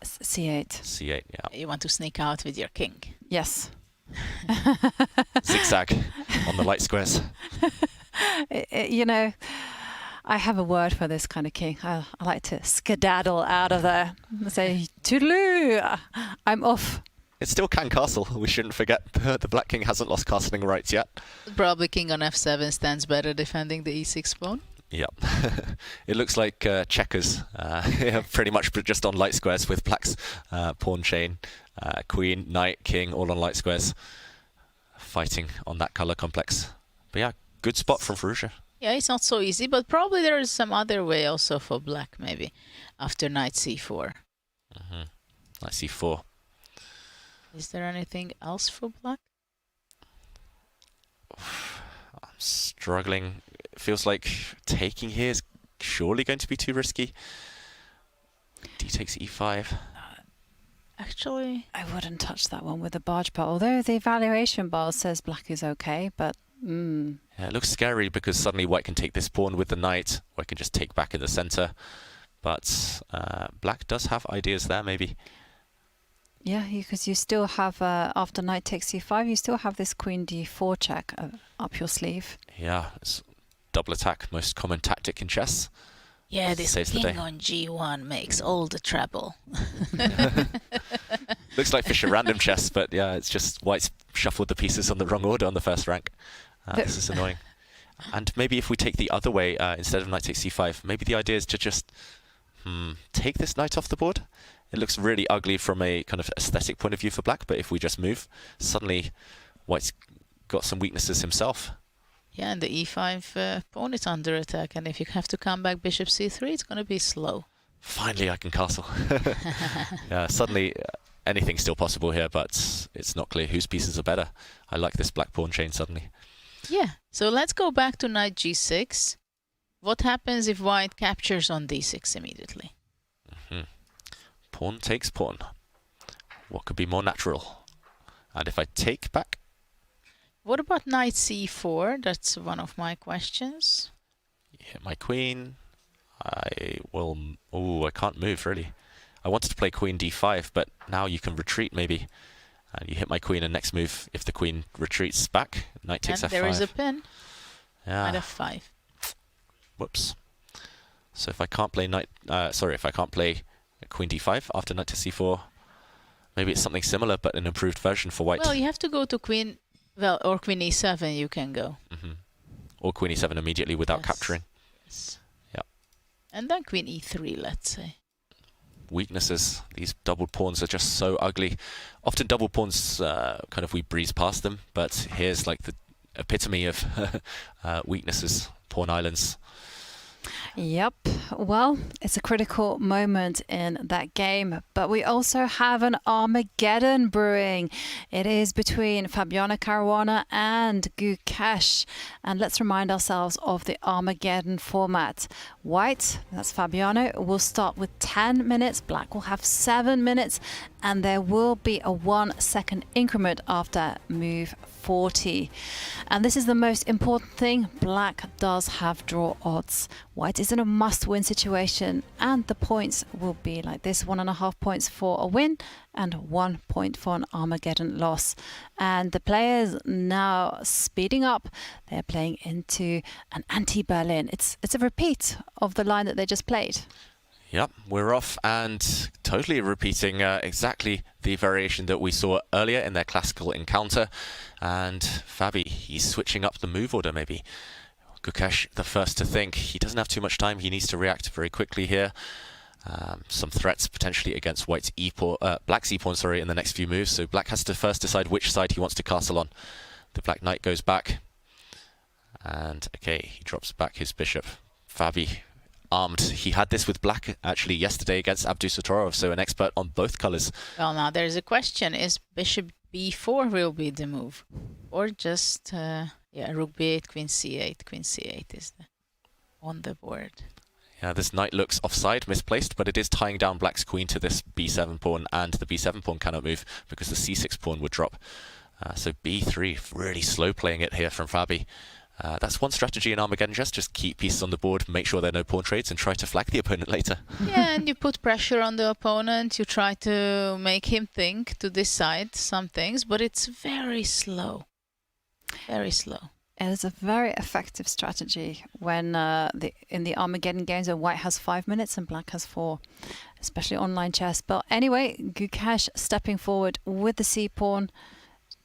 c8. c8, yeah. You want to sneak out with your king. Yes. Zigzag on the light squares. You know, I have a word for this kind of king. I like to skedaddle out of there and say, toodaloo, I'm off. It's still can castle. We shouldn't forget the black king hasn't lost castling rights yet. Probably king on f7 stands better defending the e6 pawn. Yep. It looks like checkers, pretty much just on light squares with black's pawn chain, queen, knight, king, all on light squares, fighting on that color complex. But yeah, good spot from Firouzja. Yeah, it's not so easy, but probably there is some other way also for black, maybe, after knight c4. Knight c4. Is there anything else for black? I'm struggling. It feels like taking here is surely going to be too risky. D takes e5. Actually, I wouldn't touch that one with the barge bar, although the evaluation bar says black is okay, but yeah, it looks scary because suddenly white can take this pawn with the knight, white can just take back in the center. But black does have ideas there, maybe. Yeah, because you still have, after knight takes c5, you still have this queen d4 check up your sleeve. Yeah, it's double attack, most common tactic in chess. Yeah, this king on g1 makes all the trouble. Looks like Fischer random chess, but yeah, it's just white's shuffled the pieces on the wrong order on the first rank. This is annoying. And maybe if we take the other way, instead of knight takes c5, maybe the idea is to just take this knight off the board. It looks really ugly from a kind of aesthetic point of view for black, but if we just move, suddenly white's got some weaknesses himself. Yeah, and the e5 pawn is under attack, and if you have to come back bishop c3, it's going to be slow. Finally, I can castle. Yeah, suddenly anything's still possible here, but it's not clear whose pieces are better. I like this black pawn chain suddenly. Yeah, so let's go back to knight g6. What happens if white captures on d6 immediately? Pawn takes pawn. What could be more natural? And if I take back? What about knight c4? That's one of my questions. You hit my queen. I will... Oh, I can't move, really. I wanted to play queen d5, but now you can retreat, maybe. And you hit my queen, and next move, if the queen retreats back, knight takes f5. There is a pin. Yeah. Knight f5. Whoops. So if I can't play knight... if I can't play Queen d5 after knight to c4. Maybe it's something similar, but an improved version for white. Well, you have to go to queen, well, or queen e7 you can go. Or queen e7 immediately without capturing. Yes. Yeah. And then queen e3, let's say. Weaknesses. These doubled pawns are just so ugly. Often double pawns, kind of we breeze past them, but here's like the epitome of weaknesses, pawn islands. Yep. Well, it's a critical moment in that game, but we also have an Armageddon brewing. It is between Fabiano Caruana and Gukesh. And let's remind ourselves of the Armageddon format. White, that's Fabiano, will start with 10 minutes. Black will have 7 minutes. And there will be a 1 second increment after move 40. And this is the most important thing. Black does have draw odds. White is in a must-win situation, and the points will be like this: 1.5 points for a win and 1 point for an Armageddon loss. And the players now speeding up. They're playing into an anti-Berlin. It's a repeat of the line that they just played. Yep, we're off and totally repeating exactly the variation that we saw earlier in their classical encounter. And Fabi, he's switching up the move order maybe. Gukesh, the first to think. He doesn't have too much time. He needs to react very quickly here. Some threats potentially against White's Black's e-pawn, sorry, in the next few moves. So Black has to first decide which side he wants to castle on. The Black Knight goes back. And okay, he drops back his bishop. Fabi armed. He had this with Black actually yesterday against Abdusatorov, so an expert on both colors. Well, now there's a question: is bishop b4 will be the move, or just rook b8, queen c8? Queen c8 is on the board. Yeah, this knight looks offside, misplaced, but it is tying down Black's queen to this b7 pawn, and the b7 pawn cannot move because the c6 pawn would drop. So b3, really slow playing it here from Fabi. That's one strategy in Armageddon Chess: just keep pieces on the board, make sure there are no pawn trades, and try to flag the opponent later. Yeah, and you put pressure on the opponent, you try to make him think, to decide some things, but it's very slow. Very slow. It is a very effective strategy when in the Armageddon games where White has 5 minutes and Black has 4, especially online chess. But anyway, Gukesh stepping forward with the c-pawn.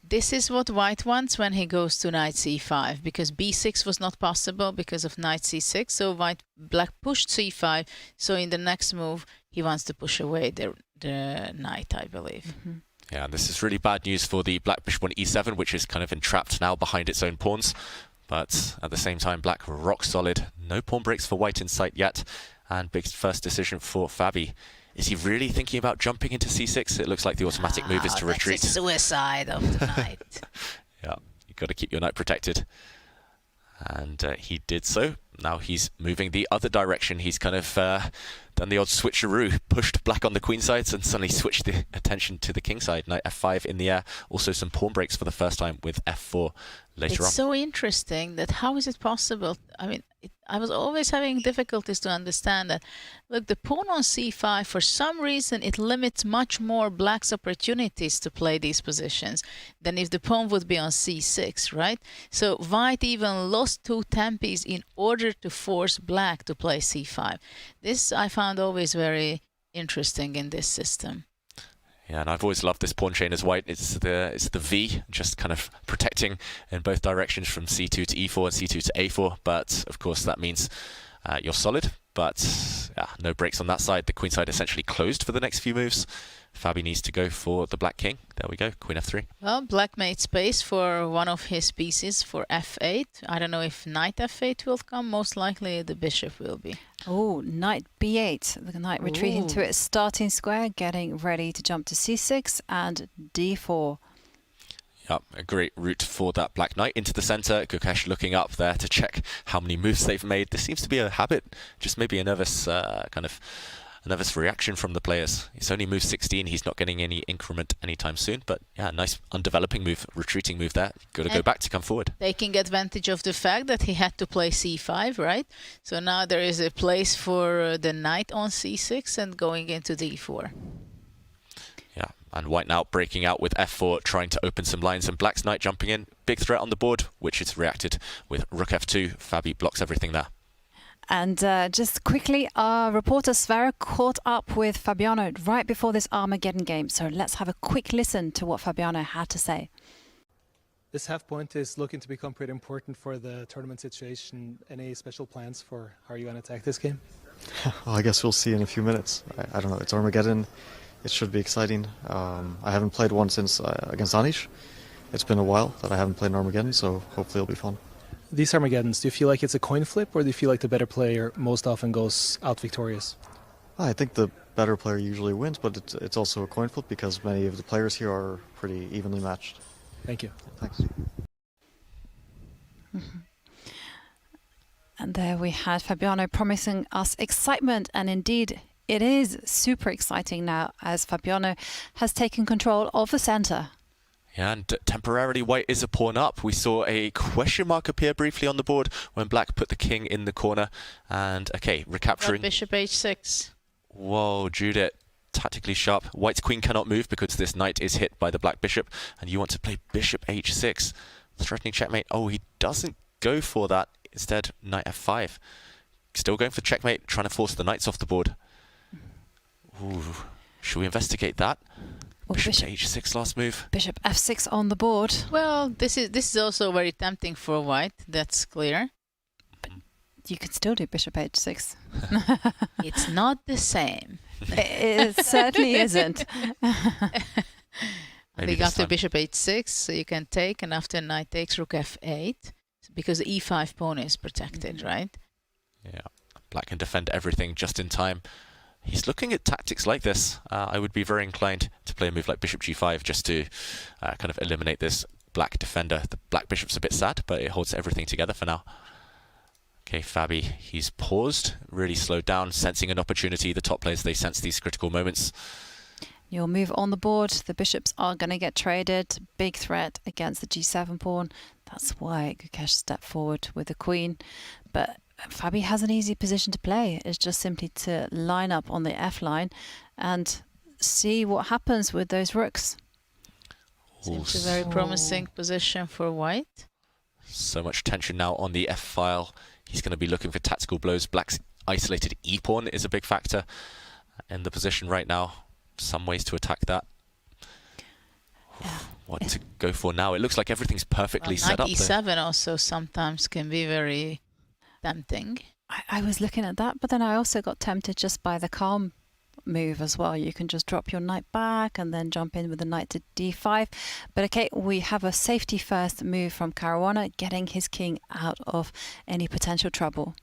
This is what White wants when he goes to knight c5, because b6 was not possible because of knight c6. So Black pushed c5. So in the next move, he wants to push away the knight, I believe. Yeah, this is really bad news for the Black bishop on e7, which is kind of entrapped now behind its own pawns. But at the same time, Black rock solid. No pawn breaks for White in sight yet. And big first decision for Fabi. Is he really thinking about jumping into c6? It looks like the automatic move is to retreat. That's a suicide of the knight. Yeah, you've got to keep your knight protected. And he did so. Now he's moving the other direction. He's kind of done the odd switcheroo, pushed Black on the queen side and suddenly switched the attention to the king side. Knight f5 in the air. Also some pawn breaks for the first time with f4 later on. It's so interesting that how is it possible? I mean, I was always having difficulties to understand that. Look, the pawn on c5, for some reason, it limits much more Black's opportunities to play these positions than if the pawn would be on c6, right? So White even lost 2 tempes in order to force Black to play c5. This I found always very interesting in this system. Yeah, and I've always loved this pawn chain as White. It's the V, just kind of protecting in both directions from c2 to e4 and c2 to a4. But of course, that means you're solid. But yeah, no breaks on that side. The queen side essentially closed for the next few moves. Fabi needs to go for the Black king. There we go, queen f3. Well, Black made space for one of his pieces for f8. I don't know if knight f8 will come. Most likely the bishop will be. Oh, knight b8. The knight retreating to its starting square, getting ready to jump to c6 and d4. Yep, a great route for that Black knight into the center. Gukesh looking up there to check how many moves they've made. This seems to be a habit, just maybe a nervous a nervous reaction from the players. He's only moved 16. He's not getting any increment anytime soon. But yeah, nice undeveloping move, retreating move there. Got to go back to come forward. Taking advantage of the fact that he had to play c5, right? So now there is a place for the knight on c6 and going into d4. Yeah, and White now breaking out with f4, trying to open some lines, and Black's knight jumping in. Big threat on the board, which is reacted with rook f2. Fabi blocks everything there. And just quickly, our reporter Sverre caught up with Fabiano right before this Armageddon game. So let's have a quick listen to what Fabiano had to say. This half point is looking to become pretty important for the tournament situation. Any special plans for how you're going to attack this game? Well, I guess we'll see in a few minutes. I don't know. It's Armageddon. It should be exciting. I haven't played one since against Anish. It's been a while that I haven't played an Armageddon, so hopefully it'll be fun. These Armageddons, do you feel like it's a coin flip, or do you feel like the better player most often goes out victorious? I think the better player usually wins, but it's also a coin flip because many of the players here are pretty evenly matched. Thank you. Thanks. And there we had Fabiano promising us excitement, and indeed it is super exciting now as Fabiano has taken control of the center. Yeah, and temporarily white is a pawn up. We saw a question mark appear briefly on the board when black put the king in the corner. And, okay, recapturing. Bishop h6. Whoa, Judith, tactically sharp. White's queen cannot move because this knight is hit by the black bishop. And you want to play bishop h6. Threatening checkmate. Oh, he doesn't go for that. Instead, knight f5. Still going for checkmate, trying to force the knights off the board. Ooh, should we investigate that? Bishop h6 last move. Bishop f6 on the board. Well, this is also very tempting for white. That's clear. But you could still do bishop h6. It's not the same. It certainly isn't. I think after bishop h6, so you can take, and after knight takes rook f8, because the e5 pawn is protected, right? Yeah, black can defend everything just in time. He's looking at tactics like this. I would be very inclined to play a move like bishop g5 just to kind of eliminate this black defender. The black bishop's a bit sad, but it holds everything together for now. Okay, Fabi, he's paused, really slowed down, sensing an opportunity. The top players, they sense these critical moments. Your move on the board. The bishops are going to get traded. Big threat against the g7 pawn. That's why Gukesh stepped forward with the queen. But Fabi has an easy position to play. It's just simply to line up on the F line and see what happens with those rooks. Seems a very promising position for white. So much tension now on the F file. He's going to be looking for tactical blows. Black's isolated E pawn is a big factor in the position right now. Some ways to attack that. What to go for now? It looks like everything's perfectly set up. Knight e7 also sometimes can be very tempting. I was looking at that, but then I also got tempted just by the calm move as well. You can just drop your knight back and then jump in with the knight to d5. But okay, we have a safety first move from Caruana, getting his king out of any potential trouble.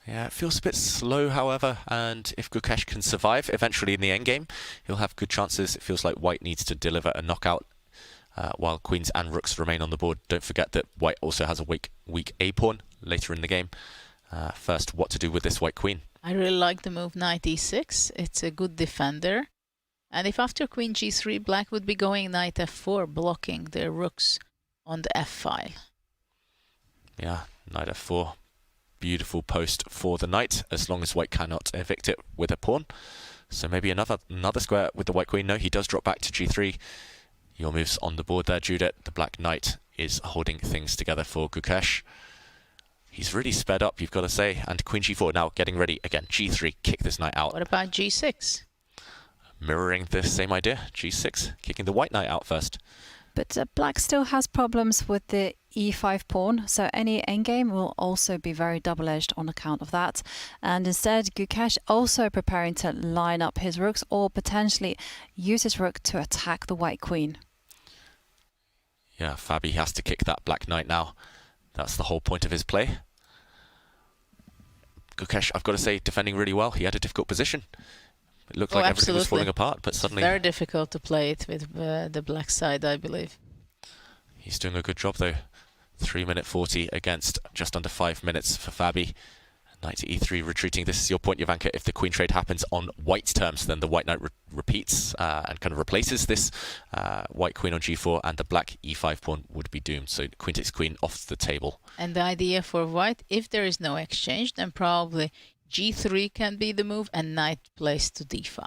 Yeah, it feels a bit slow, however, and if Gukesh can survive eventually in the endgame, he'll have good chances. It feels like white needs to deliver a knockout while queens and rooks remain on the board. Don't forget that white also has a weak A pawn later in the game. First, what to do with this white queen? I really like the move knight e6. It's a good defender. And if after queen g3, black would be going knight f4, blocking the rooks on the f file. Yeah, knight f4. Beautiful post for the knight, as long as white cannot evict it with a pawn. So maybe another square with the white queen. No, he does drop back to g3. Your move's on the board there, Judith. The black knight is holding things together for Gukesh. He's really sped up, you've got to say. And queen g4 now getting ready. Again, g3, kick this knight out. What about g6? Mirroring the same idea. g6, kicking the white knight out first. But black still has problems with the e5 pawn, so any endgame will also be very double-edged on account of that. And instead, Gukesh also preparing to line up his rooks or potentially use his rook to attack the white queen. Yeah, Fabi has to kick that black knight now. That's the whole point of his play. Gukesh, I've got to say, defending really well. He had a difficult position. It looked like everything was falling apart, but suddenly... It's very difficult to play it with the black side, I believe. He's doing a good job, though. 3 minute 40 against just under 5 minutes for Fabi. Knight to e3 retreating. This is your point, Jovanka. If the queen trade happens on white's terms, then the white knight repeats and kind of replaces this white queen on g4, and the black e5 pawn would be doomed. So queen takes queen off the table. And the idea for white, if there is no exchange, then probably g3 can be the move and knight plays to d5.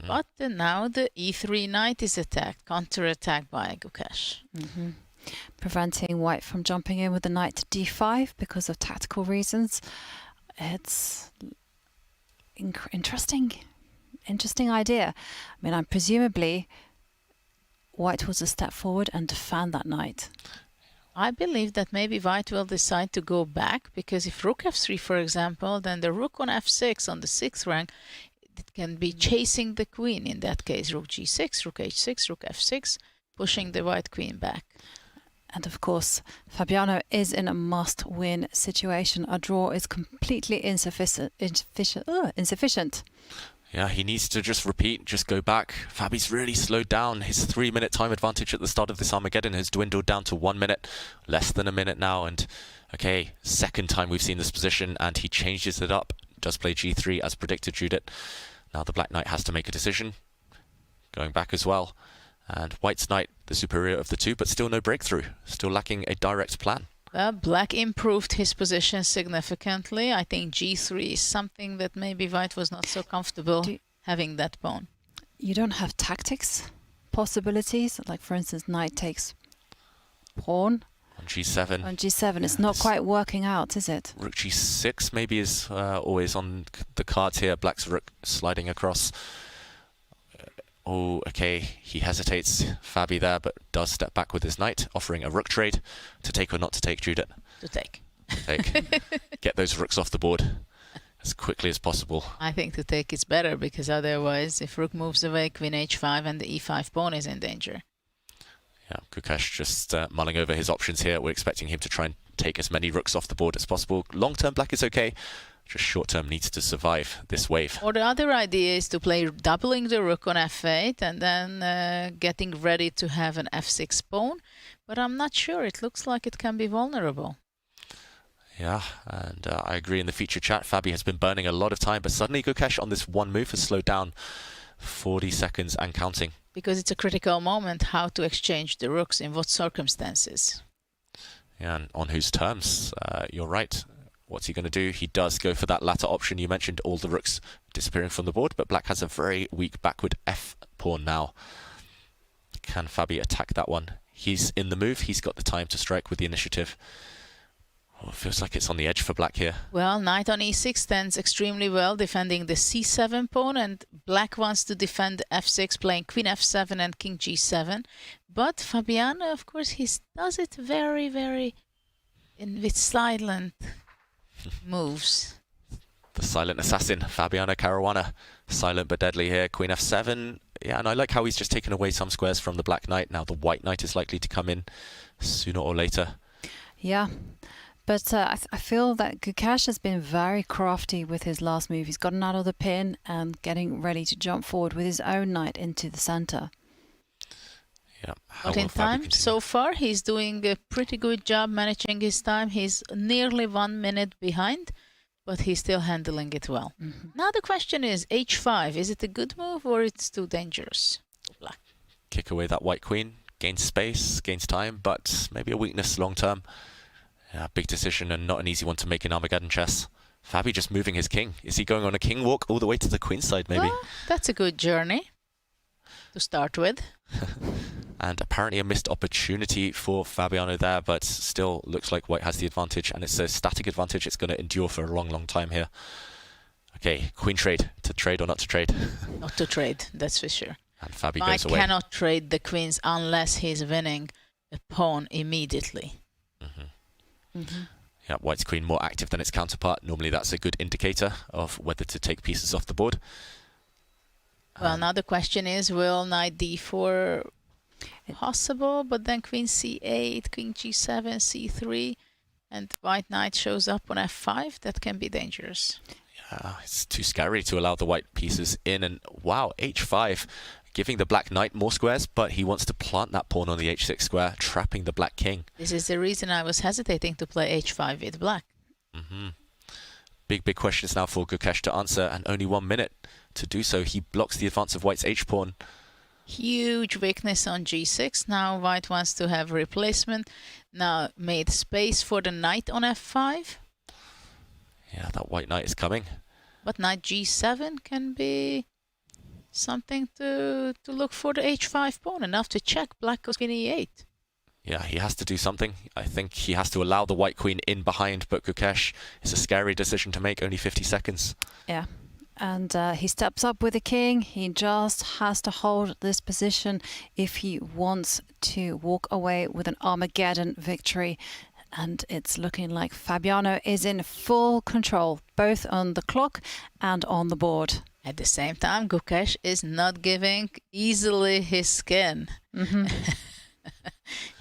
But now the e3 knight is attacked, counter-attacked by Gukesh. Preventing white from jumping in with the knight to d5 because of tactical reasons. It's interesting idea. I mean, presumably White was a step forward and defend that knight. I believe that maybe White will decide to go back, because if rook f3, for example, then the rook on f6 on the 6th rank, it can be chasing the queen. In that case, rook g6, rook h6, rook f6, pushing the white queen back. And of course, Fabiano is in a must-win situation. A draw is completely insufficient. Yeah, he needs to just repeat, just go back. Fabi's really slowed down. His 3-minute time advantage at the start of this Armageddon has dwindled down to 1 minute, less than a minute now. And okay, second time we've seen this position, and he changes it up. Does play g3 as predicted, Judith. Now the black knight has to make a decision. Going back as well. And White's knight, the superior of the two, but still no breakthrough. Still lacking a direct plan. Well, Black improved his position significantly. I think g3 is something that maybe White was not so comfortable having that pawn. You don't have tactics possibilities, like for instance, knight takes pawn. On g7. On g7, it's not quite working out, is it? Rook g6 maybe is always on the cards here. Black's rook sliding across. Oh, okay, he hesitates, Fabi there, but does step back with his knight, offering a rook trade. To take or not to take, Judith? To take. Take. Get those rooks off the board as quickly as possible. I think to take is better, because otherwise, if rook moves away, queen h5 and the e5 pawn is in danger. Yeah, Gukesh just mulling over his options here. We're expecting him to try and take as many rooks off the board as possible. Long-term, Black is okay. Just short-term needs to survive this wave. Or the other idea is to play doubling the rook on f8 and then getting ready to have an f6 pawn. But I'm not sure. It looks like it can be vulnerable. Yeah, and I agree in the feature chat. Fabi has been burning a lot of time, but suddenly Gukesh on this one move has slowed down 40 seconds and counting. Because it's a critical moment how to exchange the rooks, in what circumstances. Yeah, and on whose terms? You're right. What's he going to do? He does go for that latter option. You mentioned all the rooks disappearing from the board, but Black has a very weak backward F pawn now. Can Fabi attack that one? He's in the move. He's got the time to strike with the initiative. Oh, it feels like it's on the edge for Black here. Well, knight on e6 stands extremely well, defending the c7 pawn, and Black wants to defend f6, playing queen f7 and king g7. But Fabiano, of course, he does it very, very with silent moves. The silent assassin, Fabiano Caruana. Silent but deadly here. Queen f7. Yeah, and I like how he's just taken away some squares from the black knight. Now the white knight is likely to come in sooner or later. Yeah, but I feel that Gukesh has been very crafty with his last move. He's gotten out of the pin and getting ready to jump forward with his own knight into the center. Yeah. But in time, so far, he's doing a pretty good job managing his time. He's nearly 1 minute behind, but he's still handling it well. Mm-hmm. Now the question is, h5, is it a good move or it's too dangerous? Black. Kick away that white queen, gains space, gains time, but maybe a weakness long term. Yeah, big decision and not an easy one to make in Armageddon chess. Fabi just moving his king. Is he going on a king walk all the way to the queen side, maybe? Well, that's a good journey to start with. And apparently a missed opportunity for Fabiano there, but still looks like white has the advantage, and it's a static advantage. It's going to endure for a long, long time here. Okay, queen trade. To trade or not to trade? Not to trade, that's for sure. And Fabi White goes away. cannot trade the queens unless he's winning a pawn immediately. Yeah, white's queen more active than its counterpart. Normally that's a good indicator of whether to take pieces off the board. Well, now the question is, will knight d4 possible, but then queen c8, queen g7, c3, and white knight shows up on f5? That can be dangerous. Yeah, it's too scary to allow the white pieces in, and wow, h5, giving the black knight more squares, but he wants to plant that pawn on the h6 square, trapping the black king. This is the reason I was hesitating to play h5 with black. Big, big questions now for Gukesh to answer, and only 1 minute to do so. He blocks the advance of white's h-pawn. Huge weakness on g6. Now white wants to have replacement. Now made space for the knight on f5. Yeah, that white knight is coming. But knight g7 can be something to look for the h5 pawn. Enough to check black goes queen e8. Yeah, he has to do something. I think he has to allow the white queen in behind, but Gukesh, it's a scary decision to make, only 50 seconds. Yeah. And he steps up with the king. He just has to hold this position if he wants to walk away with an Armageddon victory. And it's looking like Fabiano is in full control, both on the clock and on the board. At the same time, Gukesh is not giving easily his skin.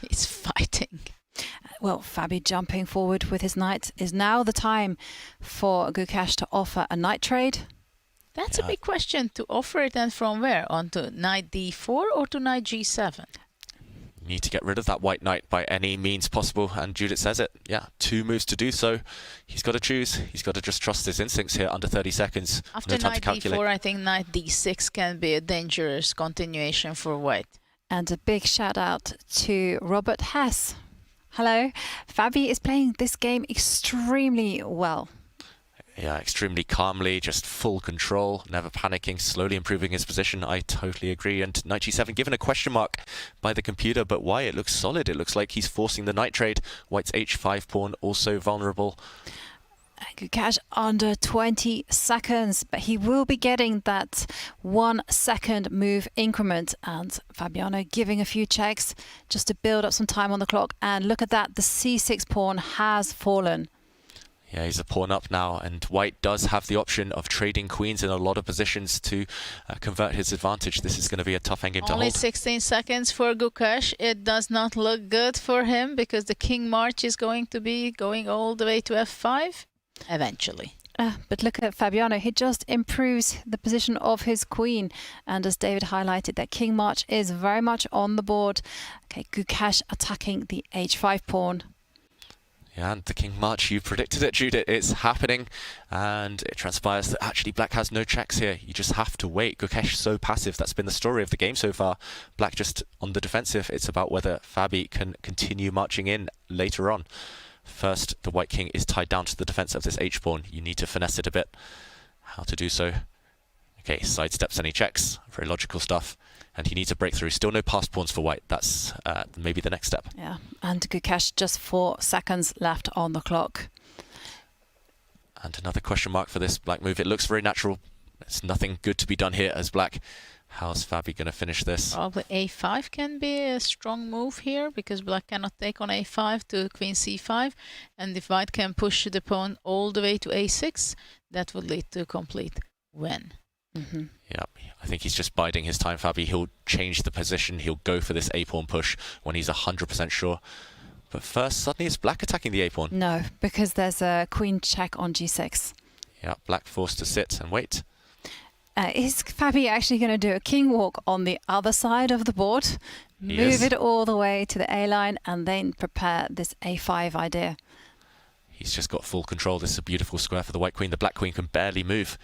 He's fighting. Well, Fabi jumping forward with his knight. Is now the time for Gukesh to offer a knight trade? That's a big question. To offer it, and from where? Onto knight d4 or to knight g7? You need to get rid of that white knight by any means possible, and Judith says it. Yeah, 2 moves to do so. He's got to choose. He's got to just trust his instincts here under 30 seconds. After no time knight to calculate. d4, I think knight d6 can be a dangerous continuation for white. And a big shout out to Robert Hess. Hello. Fabi is playing this game extremely well. Yeah, extremely calmly, just full control, never panicking, slowly improving his position. I totally agree. And knight g7 given a question mark by the computer, but why? It looks solid. It looks like he's forcing the knight trade. White's h5 pawn also vulnerable. Gukesh under 20 seconds, but he will be getting that 1 second move increment. And Fabiano giving a few checks just to build up some time on the clock. And look at that, the c6 pawn has fallen. Yeah, he's a pawn up now, and white does have the option of trading queens in a lot of positions to convert his advantage. This is going to be a tough endgame to hold. Only 16 seconds for Gukesh. It does not look good for him because the king march is going to be going all the way to f5 eventually. But look at Fabiano. He just improves the position of his queen. And as David highlighted, that king march is very much on the board. Okay, Gukesh attacking the h5 pawn. Yeah, and the king march, you predicted it, Judith. It's happening, and it transpires that actually black has no checks here. You just have to wait. Gukesh so passive. That's been the story of the game so far. Black just on the defensive. It's about whether Fabi can continue marching in later on. First, the white king is tied down to the defense of this h-pawn. You need to finesse it a bit. How to do so? Okay, sidesteps any checks. Very logical stuff. And he needs a breakthrough. Still no passed pawns for white. That's maybe the next step. Yeah, and Gukesh just 4 seconds left on the clock. And another question mark for this black move. It looks very natural. There's nothing good to be done here as black. How's Fabi going to finish this? Probably a5 can be a strong move here because black cannot take on a5 to queen c5. And if white can push the pawn all the way to a6, that would lead to a complete win. Yeah, I think he's just biding his time, Fabi. He'll change the position. He'll go for this a-pawn push when he's 100% sure. But first, suddenly it's black attacking the a-pawn. No, because there's a queen check on g6. Yeah, black forced to sit and wait. Is Fabi actually going to do a king walk on the other side of the board? Move it all the way to the a-line and then prepare this a5 idea. He's just got full control. This is a beautiful square for the white queen. The black queen can barely move.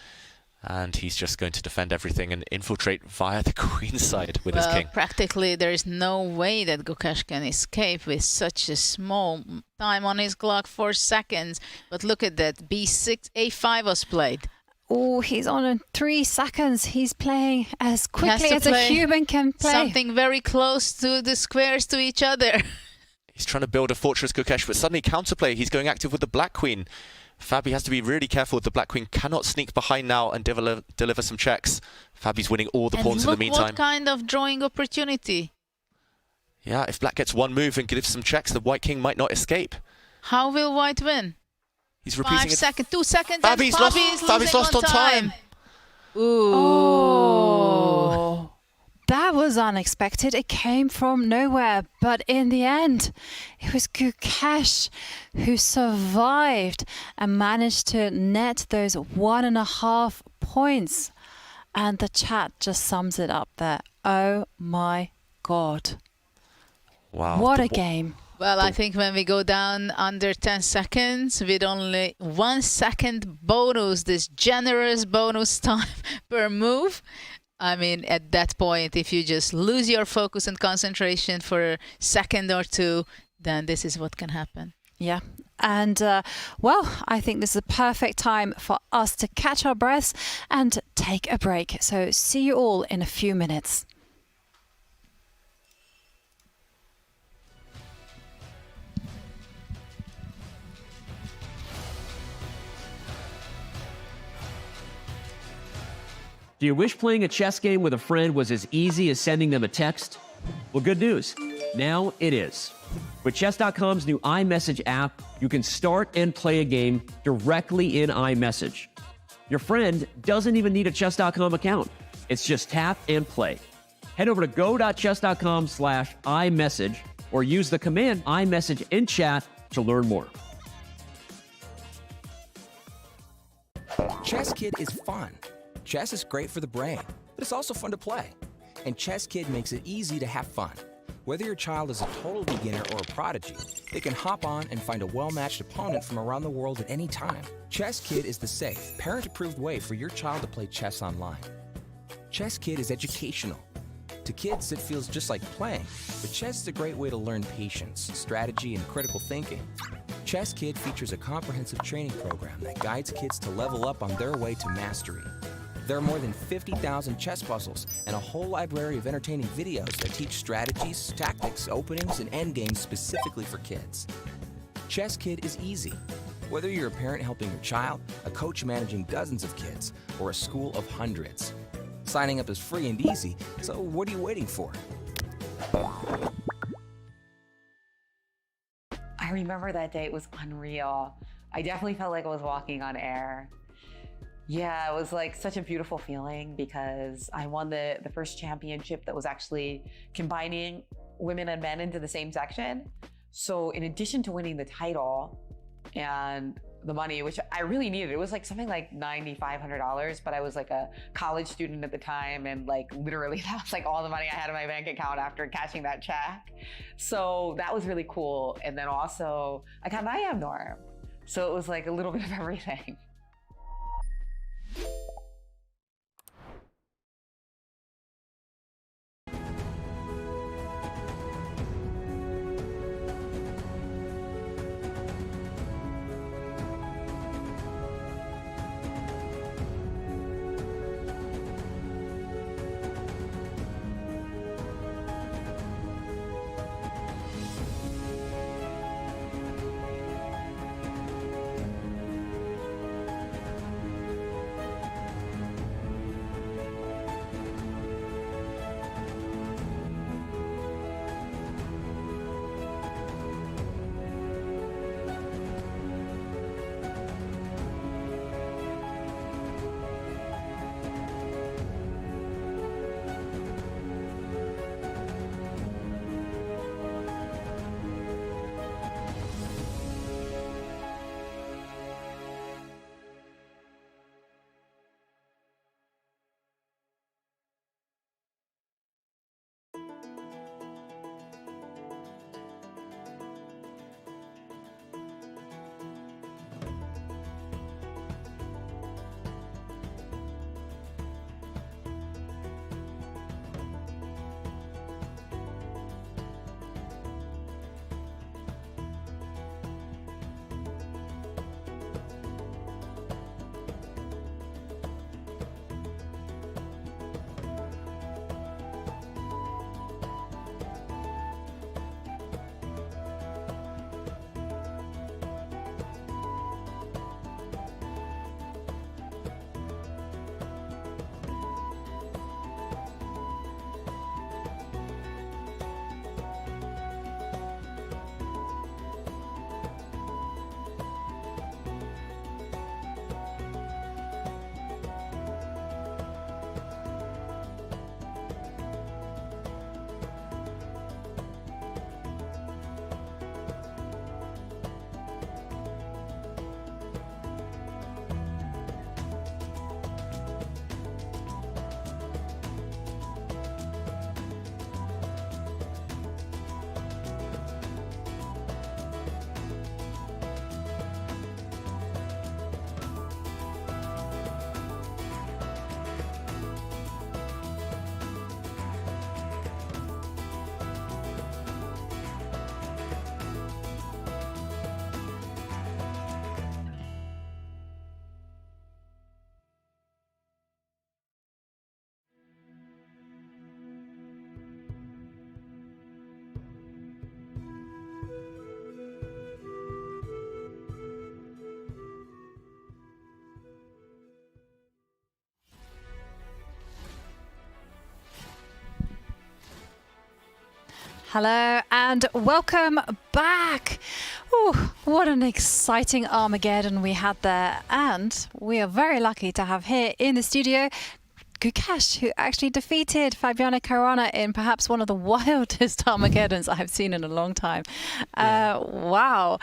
And he's just going to defend everything and infiltrate via the queen side with his king. Practically, there is no way that Gukesh can escape with such a small time on his clock, 4 seconds. But look at that, b6, a5 was played. Oh, he's on 3 seconds. He's playing as quickly as a human can play. Something very close to the squares to each other. He's trying to build a fortress, Gukesh, but suddenly counterplay. He's going active with the black queen. Fabi has to be really careful. The black queen cannot sneak behind now and deliver some checks. Fabi's winning all the pawns in the meantime. What kind of drawing opportunity. Yeah, if black gets one move and gives some checks, the white king might not escape. How will white win? He's repeating 5 seconds, 2 seconds, Fabi's and Fabi's lost on time. Ooh. Oh, that was unexpected. It came from nowhere. But in the end, it was Gukesh who survived and managed to net those 1.5 points. And the chat just sums it up there. Oh my God. Wow. What a game. Well, I think when we go down under 10 seconds with only 1 second bonus, this generous bonus time per move, I mean, at that point, if you just lose your focus and concentration for a second or two, then this is what can happen. Yeah. And, well, I think this is a perfect time for us to catch our breaths and take a break. So see you all in a few minutes. Do you wish playing a chess game with a friend was as easy as sending them a text? Well, good news. Now it is. With Chess.com's new iMessage app, you can start and play a game directly in iMessage. Your friend doesn't even need a Chess.com account. It's just tap and play. Head over to go.chess.com/iMessage or use the command iMessage in chat to learn more. Chess Kid is fun. Chess is great for the brain, but it's also fun to play. And Chess Kid makes it easy to have fun. Whether your child is a total beginner or a prodigy, they can hop on and find a well-matched opponent from around the world at any time. Chess Kid is the safe, parent-approved way for your child to play chess online. Chess Kid is educational. To kids, it feels just like playing, but chess is a great way to learn patience, strategy, and critical thinking. Chess Kid features a comprehensive training program that guides kids to level up on their way to mastery. There are more than 50,000 chess puzzles and a whole library of entertaining videos that teach strategies, tactics, openings, and endgames specifically for kids. Chess Kid is easy. Whether you're a parent helping your child, a coach managing dozens of kids, or a school of hundreds. Signing up is free and easy, so what are you waiting for? I remember that day. It was unreal. I definitely felt like I was walking on air. Yeah, it was like such a beautiful feeling because I won the first championship that was actually combining women and men into the same section. So in addition to winning the title and the money, which I really needed, it was like something like $9,500, but I was like a college student at the time, and like literally that was like all the money I had in my bank account after cashing that check. So that was really cool. And then also I got an IM norm. So it was like a little bit of everything. Hello and welcome back. Ooh, what an exciting Armageddon we had there. And we are very lucky to have here in the studio Gukesh, who actually defeated Fabiano Caruana in perhaps one of the wildest Armageddons I've seen in a long time. Wow.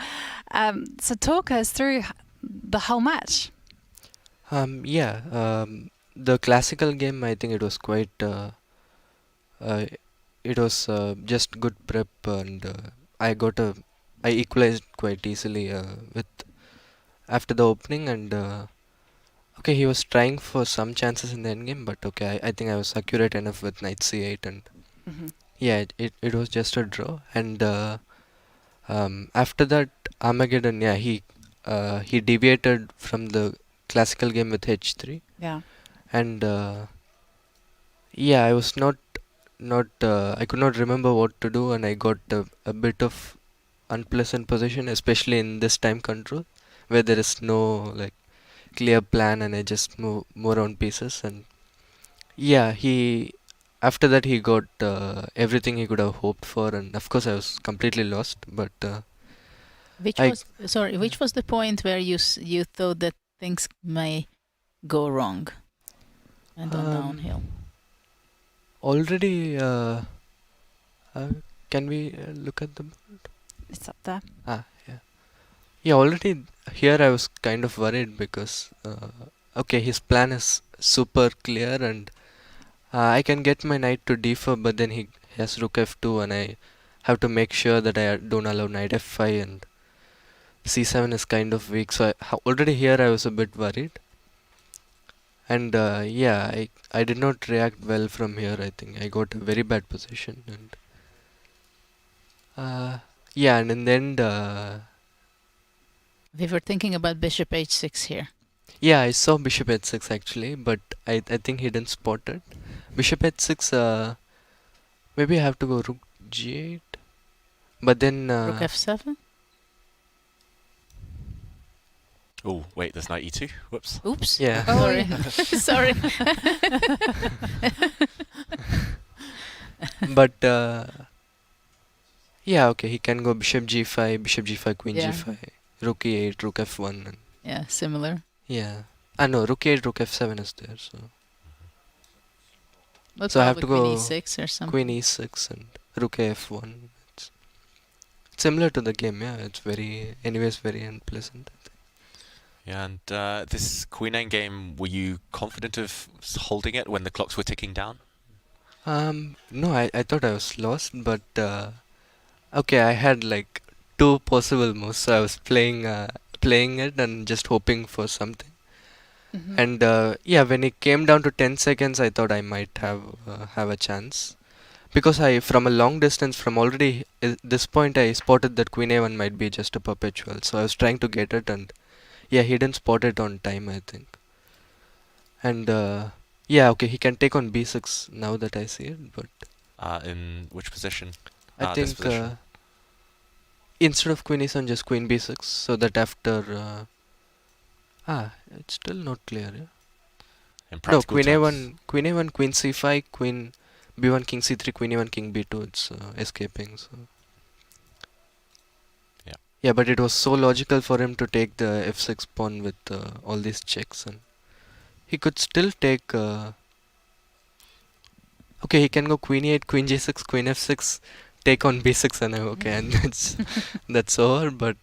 So talk us through the whole match. The classical game, I think it was quite... it was just good prep, and I equalized quite easily with after the opening, and okay, he was trying for some chances in the endgame, but okay, I think I was accurate enough with knight c8, and yeah, it was just a draw. And after that Armageddon, he deviated from the classical game with h3. Yeah. And I was not I could not remember what to do, and I got a bit of unpleasant position, especially in this time control, where there is no like clear plan, and I just move around pieces. And after that he got everything he could have hoped for, and of course I was completely lost. But which was the point where you thought that things may go wrong and go downhill? Already, can we look at the board? It's up there. Yeah, already here I was kind of worried because, okay, his plan is super clear, and I can get my knight to d4, but then he has rook f2, and I have to make sure that I don't allow knight f5, and c7 is kind of weak. So already here I was a bit worried. And I did not react well from here. I think I got a very bad position, and and in the end, we were thinking about bishop h6 here. Yeah, I saw bishop h6 actually, but I think he didn't spot it. Bishop h6, maybe I have to go rook g8, but then rook f7. Oh, wait, there's knight e2. Whoops. Oops. Yeah. Oh, sorry. Sorry. But, okay, he can go bishop g5, queen g5, rook e8, rook f1. And yeah, similar. Yeah. No, rook e8, rook f7 is there, so... What so I have to go queen e6 or something? Queen e6 and rook f1. It's similar to the game, it's anyways very unpleasant. Yeah, and this queen endgame, were you confident of holding it when the clocks were ticking down? No, I thought I was lost, but okay, I had like two possible moves, so I was playing it and just hoping for something. And when it came down to 10 seconds, I thought I might have a chance, because from a long distance, from already this point, I spotted that queen a1 might be just a perpetual, so I was trying to get it, and he didn't spot it on time, I think. And okay, he can take on b6 now that I see it, but in which position? I think instead of queen e7, just queen b6, so that after it's still not clear. No, queen a1, queen c5, queen b1, king c3, queen e1, king b2. It's escaping. So. Yeah, but it was so logical for him to take the f6 pawn with all these checks, and he could still take. Okay, he can go queen e8, queen g6, queen f6, take on b6, and and that's over. But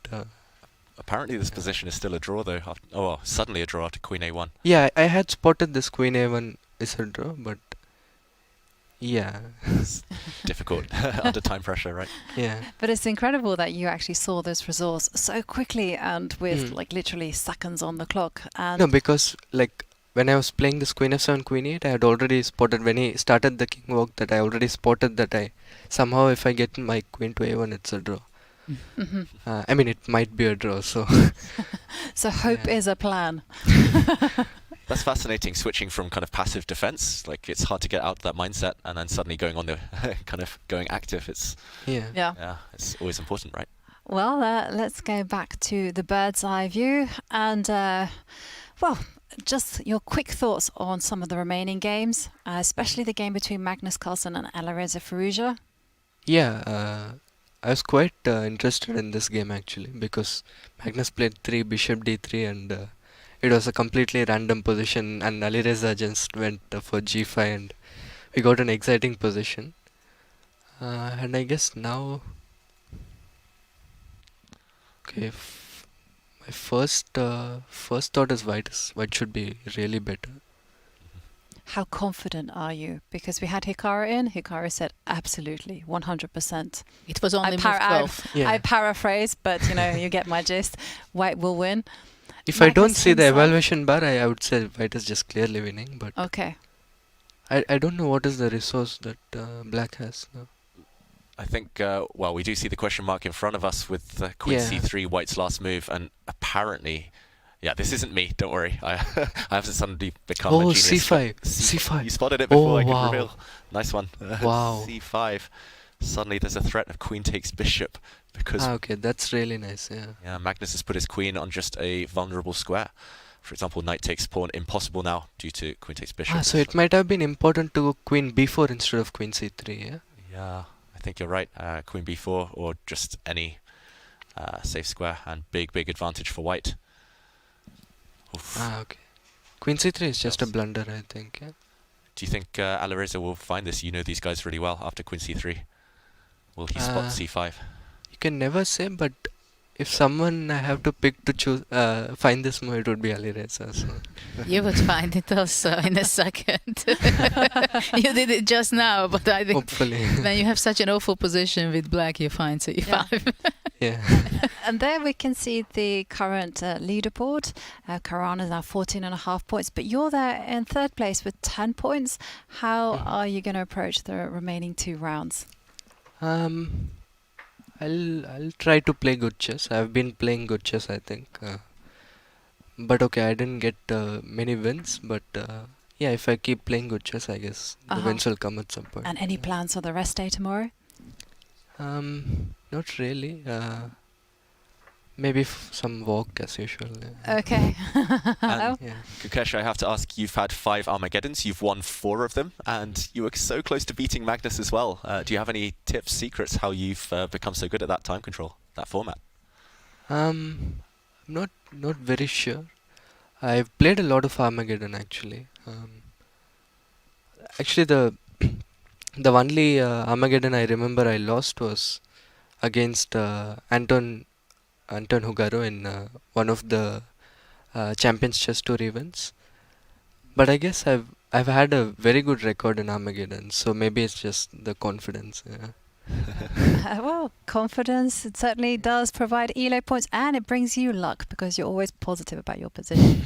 apparently, this position is still a draw, though. Suddenly a draw after queen a1. Yeah, I had spotted this queen a1 is a draw, but it's difficult under time pressure, right? Yeah. But it's incredible that you actually saw those results so quickly and with like literally seconds on the clock. And no, because like when I was playing this queen f7, queen e8, I had already spotted when he started the king walk that I already spotted that somehow if I get my queen to a1, it's a draw. I mean, it might be a draw, so. So hope is a plan. That's fascinating, switching from kind of passive defense, like it's hard to get out of that mindset, and then suddenly going on the kind of going active. It's it's always important, right? Well, let's go back to the bird's eye view, and just your quick thoughts on some of the remaining games, especially the game between Magnus Carlsen and Alireza Firouzja. Yeah, I was quite interested in this game actually because Magnus played 3 bishop d3 and it was a completely random position and Alireza just went for g5 and we got an exciting position. And I guess now, okay, my first thought is white should be really better. How confident are you? Because we had Hikaru in. Hikaru said absolutely, 100%. It was only move 12. I paraphrase, but you get my gist. White will win. If I don't see the evaluation bar, I would say white is just clearly winning. But okay. I don't know what is the resource that black has now. I think, well, we do see the question mark in front of us with Queen c3, white's last move, and apparently... Yeah, this isn't me, don't worry. I haven't suddenly become a genius. C5. C5. You spotted it before I could wow. reveal. Nice one. Wow. C5. Suddenly there's a threat of queen takes bishop because... okay, that's really nice, yeah. Yeah, Magnus has put his queen on just a vulnerable square. For example, knight takes pawn, impossible now due to queen takes bishop. So it might have been important to go queen b4 instead of queen c3, yeah? Yeah, I think you're right. Queen b4 or just any safe square and big advantage for white. Oof. Okay. Queen c3 is just a blunder, I think. Yeah? Do you think Alireza will find this? You know these guys really well after Queen c3. Will he spot c5? You can never say, but if someone I have to pick to choose, find this move, it would be Alireza. So. You would find it also in a second. You did it just now, but I think hopefully. When you have such an awful position with black, you find c5. Yeah. And there we can see the current leaderboard. Caruana is now 14.5 points, but you're there in third place with 10 points. How are you going to approach the remaining 2 rounds? I'll try to play good chess. I've been playing good chess, I think. But okay, I didn't get many wins. But yeah, if I keep playing good chess, I guess the wins will come at some point. And any plans for the rest day tomorrow? Not really. Maybe some walk as usual. Yeah. Okay. And Gukesh, I have to ask, you've had 5 Armageddons, you've won 4 of them, and you were so close to beating Magnus as well. Do you have any tips, secrets, how you've become so good at that time control, that format? Not very sure. I've played a lot of Armageddon actually. Actually, the only Armageddon I remember I lost was against Anton Hikaru in one of the Champions Chess Tour events. But I guess I've had a very good record in Armageddon, so maybe it's just the confidence. Yeah. Well, confidence, it certainly does provide elo points, and it brings you luck because you're always positive about your position.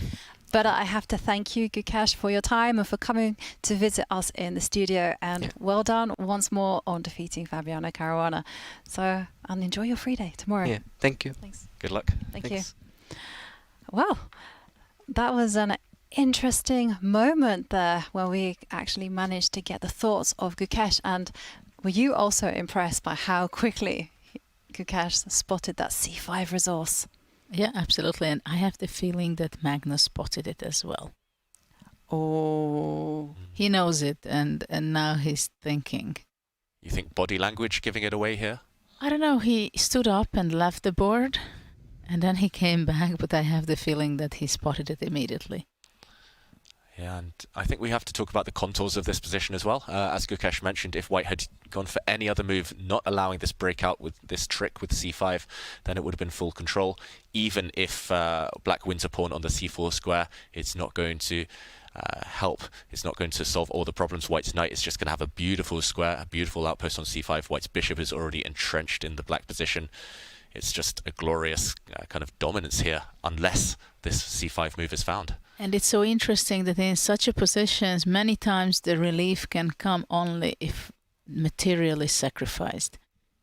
But I have to thank you, Gukesh, for your time and for coming to visit us in the studio. And well done once more on defeating Fabiano Caruana. So, and enjoy your free day tomorrow. Yeah, thank you. Thanks. Good luck. Thank you. Well, that was an interesting moment there where we actually managed to get the thoughts of Gukesh. And were you also impressed by how quickly Gukesh spotted that c5 resource? Yeah, absolutely. And I have the feeling that Magnus spotted it as well. Oh. He knows it, and now he's thinking. You think body language giving it away here? I don't know. He stood up and left the board, and then he came back, but I have the feeling that he spotted it immediately. Yeah, and I think we have to talk about the contours of this position as well. As Gukesh mentioned, if white had gone for any other move, not allowing this breakout with this trick with c5, then it would have been full control. Even if black wins a pawn on the c4 square, it's not going to help. It's not going to solve all the problems. White's knight is just going to have a beautiful square, a beautiful outpost on c5. White's bishop is already entrenched in the black position. It's just a glorious kind of dominance here, unless this c5 move is found. And it's so interesting that in such a position, many times the relief can come only if material is sacrificed.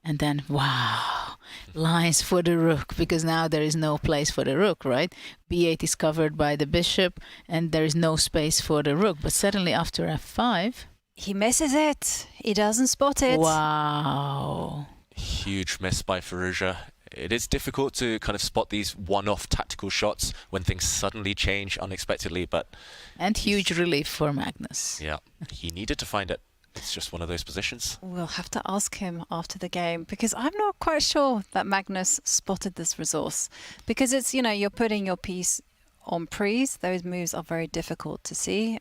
And then, wow, lines for the rook, because now there is no place for the rook, right? b8 is covered by the bishop, and there is no space for the rook. But suddenly after f5... He misses it. He doesn't spot it. Wow. Huge miss by Firouzja. It is difficult to kind of spot these one-off tactical shots when things suddenly change unexpectedly, but... And huge relief for Magnus. Yeah, he needed to find it. It's just one of those positions. We'll have to ask him after the game, because I'm not quite sure that Magnus spotted this resource. Because it's, you're putting your piece on prees. Those moves are very difficult to see.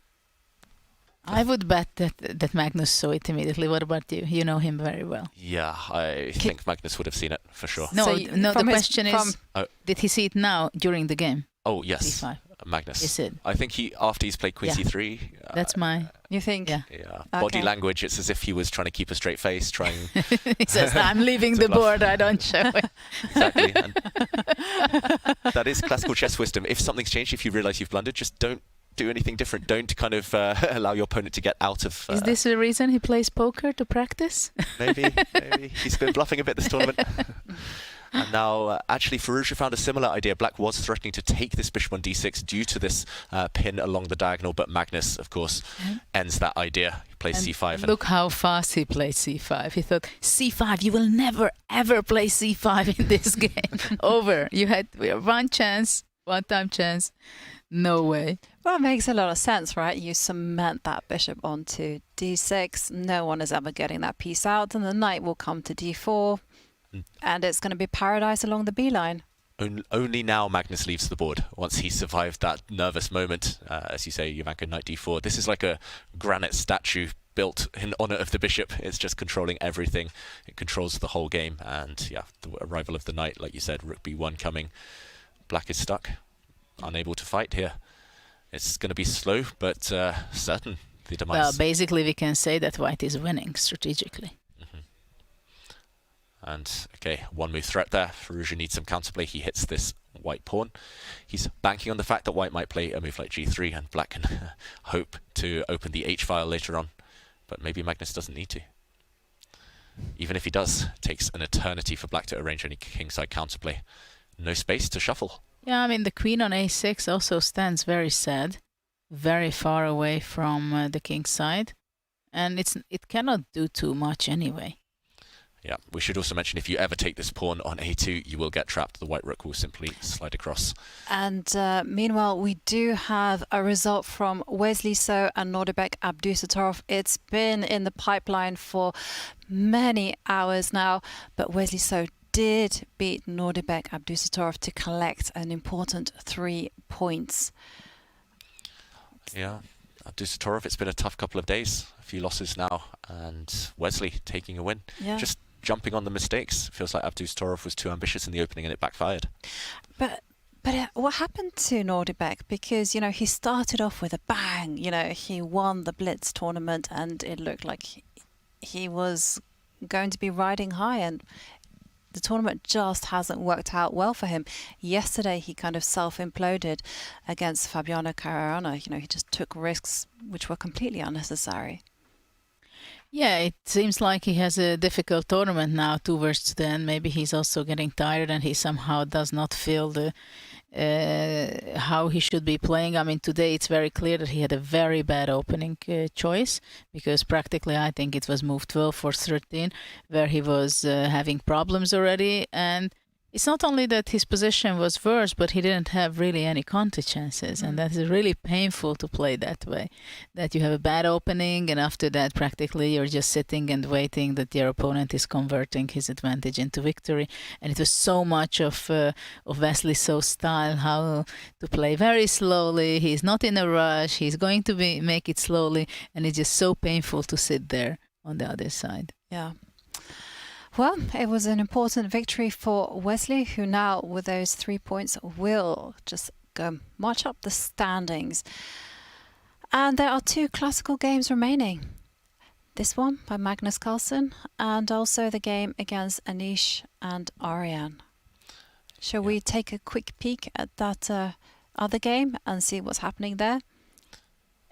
I would bet that Magnus saw it immediately. What about you? You know him very well. Yeah, I think Magnus would have seen it for sure. No, the question is, did he see it now during the game? Oh, yes. D5. Magnus. Is it? I think after he's played Queen C3. That's my... You think? Yeah. Yeah. Body language, it's as if he was trying to keep a straight face, trying... He says, I'm leaving the board, I don't show it. Exactly. And that is classical chess wisdom. If something's changed, if you realise you've blundered, just don't do anything different. Don't kind of allow your opponent to get out of... Is this the reason he plays poker, to practice? Maybe. He's been bluffing a bit this tournament. And now, actually, Firouzja found a similar idea. Black was threatening to take this bishop on d6 due to this pin along the diagonal, but Magnus, of course, ends that idea. He plays c5. And look how fast he played c5. He thought, c5, you will never, ever play c5 in this game. Over. You had one chance, one-time chance. No way. Well, it makes a lot of sense, right? You cement that bishop onto d6. No one is ever getting that piece out, and the knight will come to d4. And it's going to be paradise along the b-line. Only now Magnus leaves the board, once he survived that nervous moment. As you say, Jovanka, knight d4. This is like a granite statue built in honor of the bishop. It's just controlling everything. It controls the whole game. And yeah, the arrival of the knight, like you said, rook b1 coming. Black is stuck, unable to fight here. It's going to be slow, but certain, the demise. Well, basically we can say that white is winning strategically. And, okay, one move threat there. Firouzja needs some counterplay. He hits this white pawn. He's banking on the fact that white might play a move like g3, and black can hope to open the h-file later on. But maybe Magnus doesn't need to. Even if he does, it takes an eternity for black to arrange any kingside counterplay. No space to shuffle. Yeah, I mean, the queen on a6 also stands very sad, very far away from the king's side. And it cannot do too much anyway. Yeah, we should also mention if you ever take this pawn on a2, you will get trapped. The white rook will simply slide across. And meanwhile, we do have a result from Wesley So and Nordebek Abdusattorov. It's been in the pipeline for many hours now, but Wesley So did beat Nordebek Abdusattorov to collect an important 3 points. Yeah, Abdusattorov, it's been a tough couple of days. A few losses now, and Wesley taking a win. Yeah. Just jumping on the mistakes. Feels like Abdusattorov was too ambitious in the opening and it backfired. But what happened to Nordebek? Because, he started off with a bang. He won the Blitz tournament and it looked like he was going to be riding high, and the tournament just hasn't worked out well for him. Yesterday, he kind of self-imploded against Fabiano Caruana. He just took risks which were completely unnecessary. Yeah, it seems like he has a difficult tournament now towards the end. Maybe he's also getting tired and he somehow does not feel the how he should be playing. I mean, today it's very clear that he had a very bad opening choice, because practically I think it was move 12 for 13 where he was having problems already. And it's not only that his position was worse, but he didn't have really any counter chances. And that is really painful to play that way, that you have a bad opening and after that practically you're just sitting and waiting that your opponent is converting his advantage into victory. And it was so much of Wesley So's style, how to play very slowly. He's not in a rush. He's going to make it slowly. And it's just so painful to sit there on the other side. Yeah. Well, it was an important victory for Wesley, who now, with those 3 points, will just go march up the standings. And there are 2 classical games remaining. This one by Magnus Carlsen, and also the game against Anish and Ariane. Shall we take a quick peek at that other game and see what's happening there?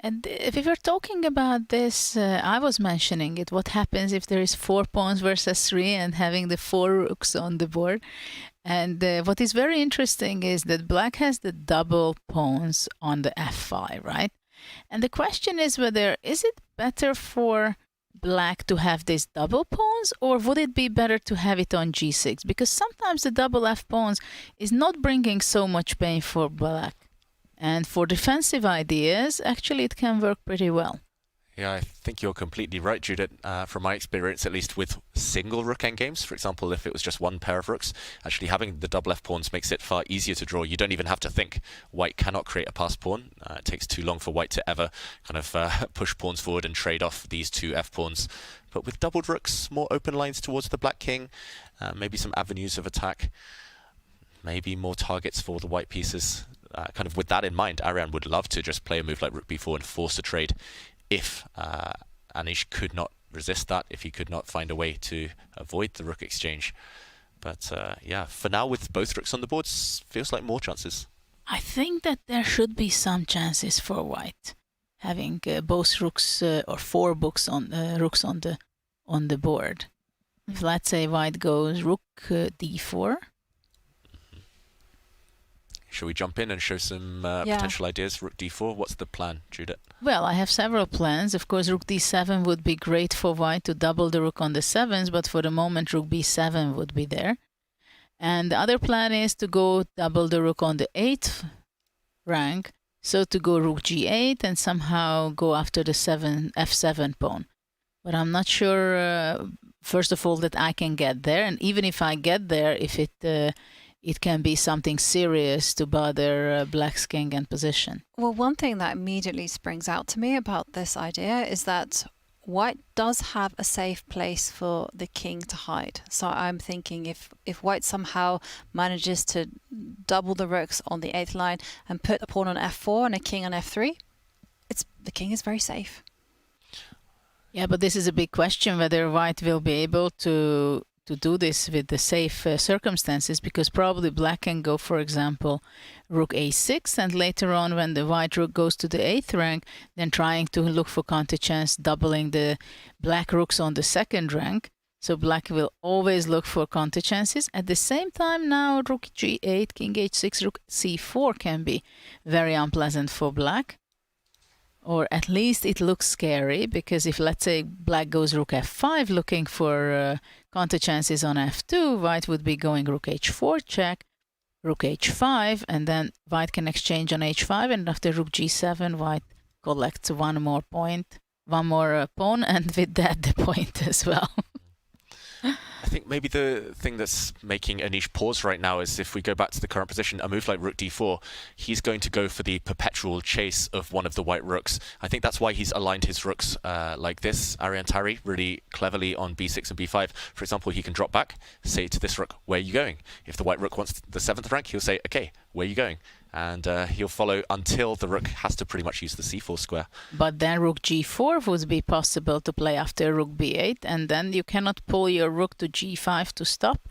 And if we were talking about this, I was mentioning it. What happens if there is 4 pawns versus 3 and having the 4 rooks on the board? And what is very interesting is that black has the double pawns on the f5, right? And the question is whether, is it better for black to have these double pawns, or would it be better to have it on g6? Because sometimes the double f pawns is not bringing so much pain for black. And for defensive ideas, actually, it can work pretty well. Yeah, I think you're completely right, Judith. From my experience, at least with single rook endgames, for example, if it was just one pair of rooks, actually having the double F pawns makes it far easier to draw. You don't even have to think. White cannot create a passed pawn. It takes too long for White to ever kind of push pawns forward and trade off these two F pawns. But with doubled rooks, more open lines towards the Black King, maybe some avenues of attack, maybe more targets for the White pieces. Kind of with that in mind, Ariane would love to just play a move like Rook B4 and force a trade if Anish could not resist that, if he could not find a way to avoid the rook exchange. But yeah, for now, with both rooks on the board, feels like more chances. I think that there should be some chances for White having both rooks or four rooks on the board. If let's say White goes Rook D4. Shall we jump in and show some potential ideas? Rook D4, what's the plan, Judith? Well, I have several plans. Of course, Rook D7 would be great for White to double the rook on the 7s, but for the moment, Rook B7 would be there. And the other plan is to go double the rook on the 8th rank, so to go Rook G8 and somehow go after the F7 pawn. But I'm not sure, first of all, that I can get there. And even if I get there, if it can be something serious to bother Black's king and position. Well, one thing that immediately springs out to me about this idea is that White does have a safe place for the king to hide. So I'm thinking if White somehow manages to double the rooks on the 8th line and put a pawn on F4 and a king on F3, the king is very safe. Yeah, but this is a big question whether White will be able to do this with the safe circumstances, because probably Black can go, for example, Rook A6, and later on when the White rook goes to the 8th rank, then trying to look for counter chance, doubling the Black rooks on the 2nd rank. So Black will always look for counter chances. At the same time, now Rook G8, King H6, Rook C4 can be very unpleasant for Black. Or at least it looks scary, because if, let's say, Black goes Rook F5 looking for counter chances on F2, White would be going Rook H4 check, Rook H5, and then White can exchange on H5, and after Rook G7, White collects one more pawn, and with that the point as well. I think maybe the thing that's making Anish pause right now is if we go back to the current position, a move like Rook D4, he's going to go for the perpetual chase of one of the white rooks. I think that's why he's aligned his rooks like this, Ariane Tari, really cleverly on B6 and B5. For example, he can drop back, say to this rook, where are you going? If the white rook wants the 7th rank, he'll say, okay, where are you going? And he'll follow until the rook has to pretty much use the c4 square. But then Rook G4 would be possible to play after Rook B8, and then you cannot pull your rook to G5 to stop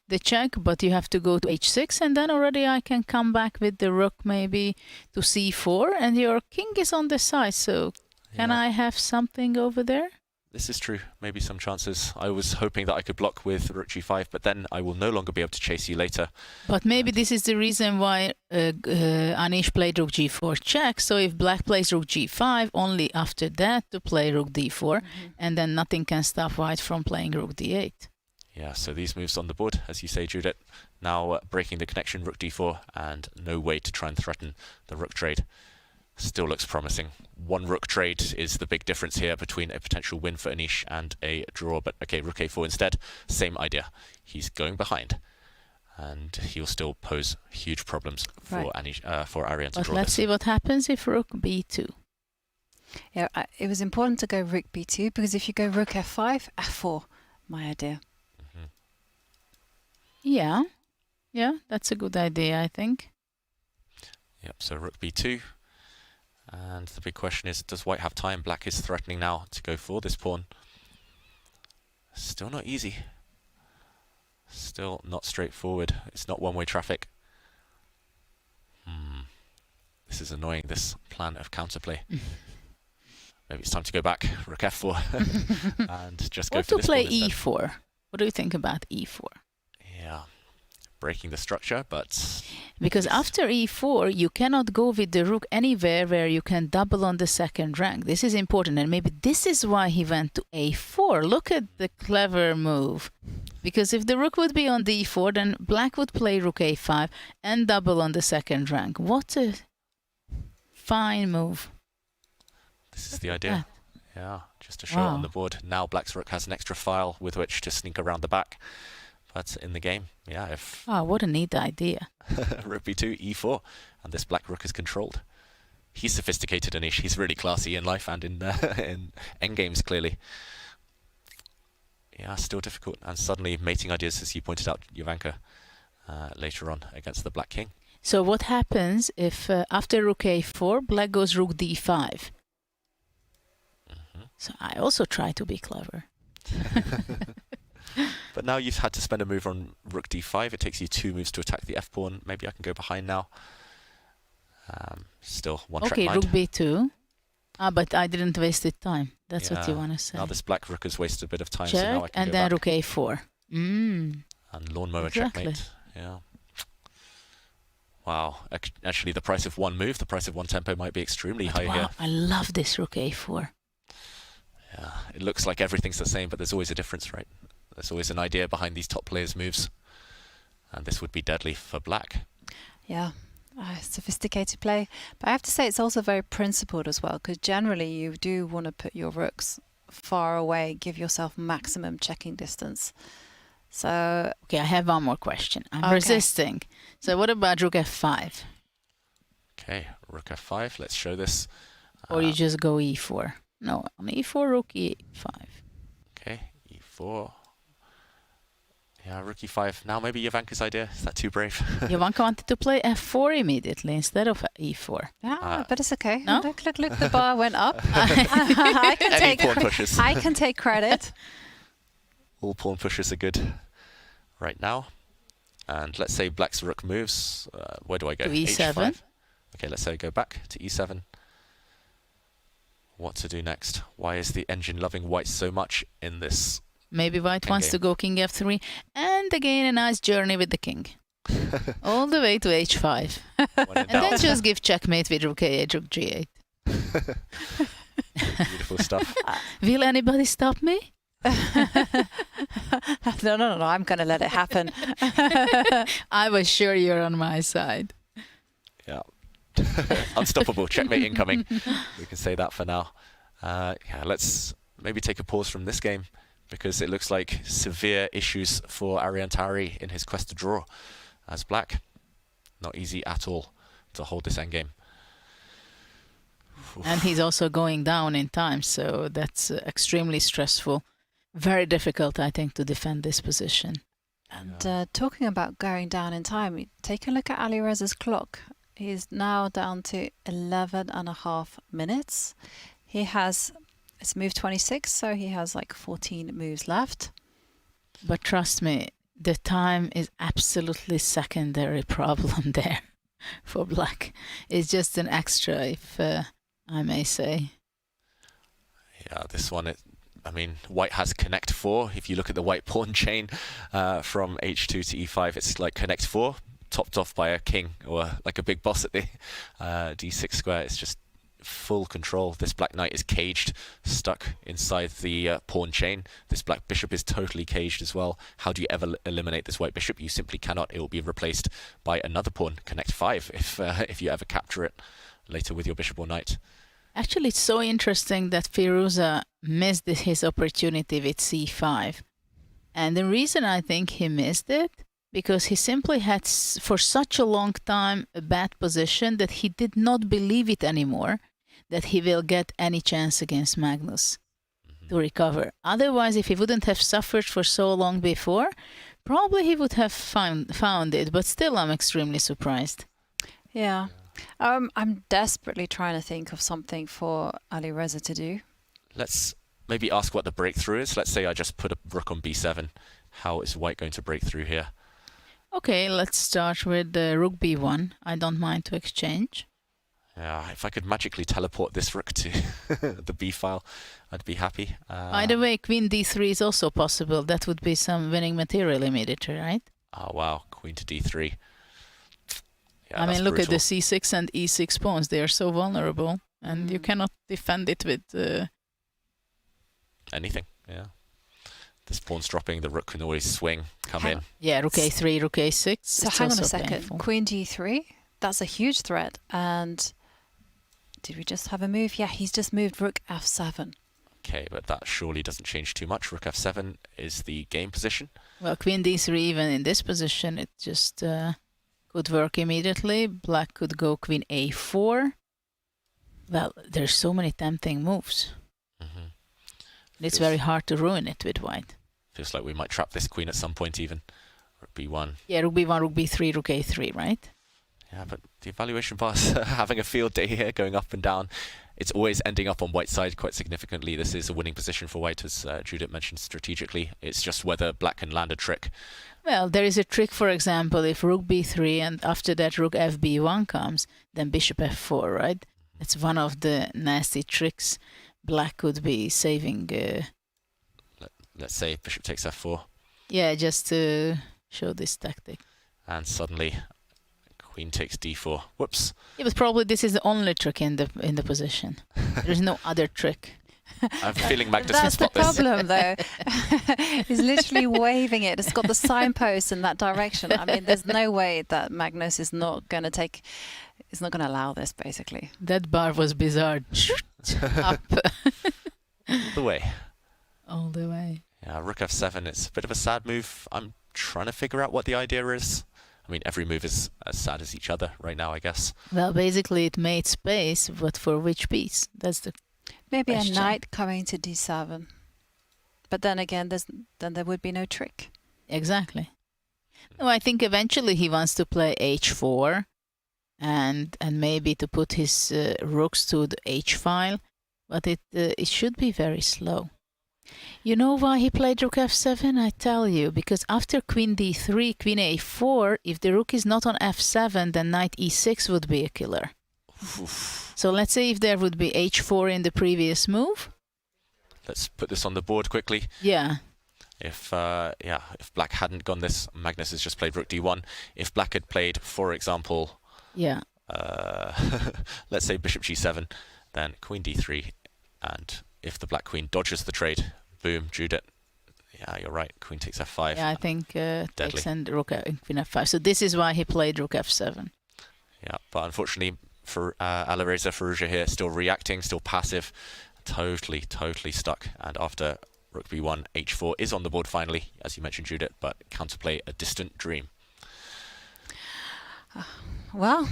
the check, but you have to go to H6, and then already I can come back with the rook maybe to C4, and your king is on the side, so can I have something over there? This is true. Maybe some chances. I was hoping that I could block with Rook G5, but then I will no longer be able to chase you later. But maybe this is the reason why Anish played Rook G4 check. So if Black plays Rook G5, only after that to play Rook D4, and then nothing can stop White from playing Rook D8. Yeah, so these moves on the board, as you say, Judith, now breaking the connection, Rook D4, and no way to try and threaten the rook trade. Still looks promising. One rook trade is the big difference here between a potential win for Anish and a draw. But okay, Rook A4 instead, same idea. He's going behind, and he'll still pose huge problems for Anish, for Ariane to draw. But let's see what happens if Rook B2. Yeah, it was important to go Rook B2 because if you go Rook F5, F4, my idea. Yeah, that's a good idea, I think. Yep. So Rook B2. And the big question is, does White have time? Black is threatening now to go for this pawn. Still not easy. Still not straightforward. It's not one-way traffic. This is annoying, this plan of counterplay. Maybe it's time to go back. Rook F4 and just go for this play pawn instead. E4. What do you think about E4? Yeah. Breaking the structure, but... Because after E4, you cannot go with the rook anywhere where you can double on the 2nd rank. This is important, and maybe this is why he went to A4. Look at the clever move. Because if the rook would be on D4, then Black would play Rook A5 and double on the 2nd rank. What a fine move. This is the idea. Yeah, just to show it on the board. Now Black's rook has an extra file with which to sneak around the back. But in the game, yeah, if... Oh, what a neat idea. Rook b2, e4, and this black rook is controlled. He's sophisticated, Anish. He's really classy in life and in endgames, clearly. Yeah, still difficult. And suddenly mating ideas, as you pointed out, Jovanka, later on against the black king. So what happens if after rook a4, black goes rook d5? So I also try to be clever. But now you've had to spend a move on rook d5. It takes you 2 moves to attack the f-pawn. Maybe I can go behind now. Still one track mind. Okay, rook b2. But I didn't waste it time. That's what you want to say. Now this black rook has wasted a bit of time, Check, so now I can and go then back. rook a4. And lawnmower checkmate. Yeah. Wow. Actually, the price of one move, the price of one tempo might be extremely high here. I love this rook a4. Yeah, it looks like everything's the same, but there's always a difference, right? There's always an idea behind these top players' moves. And this would be deadly for black. Yeah, sophisticated play. But I have to say it's also very principled as well, because generally you do want to put your rooks far away, give yourself maximum checking distance. So... Okay, I have one more question. I'm resisting. So what about rook f5? Okay, rook f5. Let's show this. Or you just go e4. No, on e4, rook e5. Okay, e4. Yeah, rook e5. Now maybe Jovanka's idea. Is that too brave? Jovanka wanted to play f4 immediately instead of e4. Yeah, but it's okay. No? Look, the bar went up. I can take credit. All pawn pushes are good right now. And let's say black's rook moves. Where do I go? To e7. H5. Okay, let's say I go back to e7. What to do next? Why is the engine loving white so much in this? Maybe white wants to go king f3. And again, a nice journey with the king. All the way to h5. And then just give checkmate with rook a8, rook g8. Beautiful stuff. Will anybody stop me? No, I'm going to let it happen. I was sure you're on my side. Yeah. Unstoppable. Checkmate incoming. We can say that for now. Yeah, let's maybe take a pause from this game, because it looks like severe issues for Ariantari in his quest to draw as black. Not easy at all to hold this endgame. And he's also going down in time, so that's extremely stressful. Very difficult, I think, to defend this position. And talking about going down in time, take a look at Alireza's clock. He's now down to 11.5 minutes. He has, it's move 26, so he has like 14 moves left. But trust me, the time is absolutely secondary problem there for black. It's just an extra, if I may say. Yeah, this one, I mean, white has connect 4. If you look at the white pawn chain from h2 to e5, it's like connect 4, topped off by a king or like a big boss at the d6 square. It's just full control. This black knight is caged, stuck inside the pawn chain. This black bishop is totally caged as well. How do you ever eliminate this white bishop? You simply cannot. It will be replaced by another pawn, connect 5, if you ever capture it later with your bishop or knight. Actually, it's so interesting that Firouzja missed his opportunity with c5. And the reason I think he missed it, because he simply had for such a long time a bad position that he did not believe it anymore that he will get any chance against Magnus to recover. Otherwise, if he wouldn't have suffered for so long before, probably he would have found it. But still, I'm extremely surprised. Yeah. I'm desperately trying to think of something for Alireza to do. Let's maybe ask what the breakthrough is. Let's say I just put a rook on b7. How is white going to break through here? Okay, let's start with rook b1. I don't mind to exchange. Yeah, if I could magically teleport this rook to the b file, I'd be happy. By the way, queen d3 is also possible. That would be some winning material immediately, right? Oh, wow. Queen to d3. Yeah, I mean, look brutal. at the c6 and e6 pawns. They are so vulnerable, and you cannot defend it with... anything, yeah. This pawn's dropping, the rook can always swing, come in. Yeah, rook a3, rook a6. So hang on a second. Painful. Queen d3, that's a huge threat. And did we just have a move? Yeah, he's just moved rook f7. Okay, but that surely doesn't change too much. Rook f7 is the game position. Well, queen d3, even in this position, it just could work immediately. Black could go queen a4. Well, there's so many tempting moves. It's very hard to ruin it with white. Feels like we might trap this queen at some point even. Rook b1. Yeah, rook b1, rook b3, rook a3, right? Yeah, but the evaluation bar's having a field day here, going up and down. It's always ending up on white's side quite significantly. This is a winning position for white, as Judith mentioned strategically. It's just whether black can land a trick. Well, there is a trick, for example, if rook b3 and after that rook fb1 comes, then bishop f4, right? It's one of the nasty tricks black could be saving. Let's say bishop takes f4. Yeah, just to show this tactic. And suddenly queen takes d4. Whoops. Yeah, but probably this is the only trick in the position. There's no other trick. I'm feeling Magnus That's can spot the this. problem, though. He's literally waving it. It's got the signpost in that direction. I mean, there's no way that Magnus is not going to take. He's not going to allow this, basically. That bar was bizarre. Up. All the way. All the way. Yeah, rook f7. It's a bit of a sad move. I'm trying to figure out what the idea is. I mean, every move is as sad as each other right now, I guess. Well, basically it made space, but for which piece? That's the Maybe question. a knight coming to d7. But then again, then there would be no trick. Exactly. No, I think eventually he wants to play h4 and maybe to put his rooks to the h file, but it should be very slow. You know why he played rook f7? I tell you, because after queen d3, queen a4, if the rook is not on f7, then knight e6 would be a killer. So let's say if there would be h4 in the previous move. Let's put this on the board quickly. Yeah. If black hadn't gone this, Magnus has just played rook d1. If black had played, for example, yeah, let's say bishop g7, then queen d3, and if the black queen dodges the trade, boom, Judith. Yeah, you're right. Queen takes f5. Yeah, I think deadly. takes and rook queen f5. So this is why he played rook f7. Yeah, but unfortunately for Alireza Firouzja here, still reacting, still passive, totally stuck. And after rook b1, h4 is on the board finally, as you mentioned, Judith, but counterplay a distant dream. Well,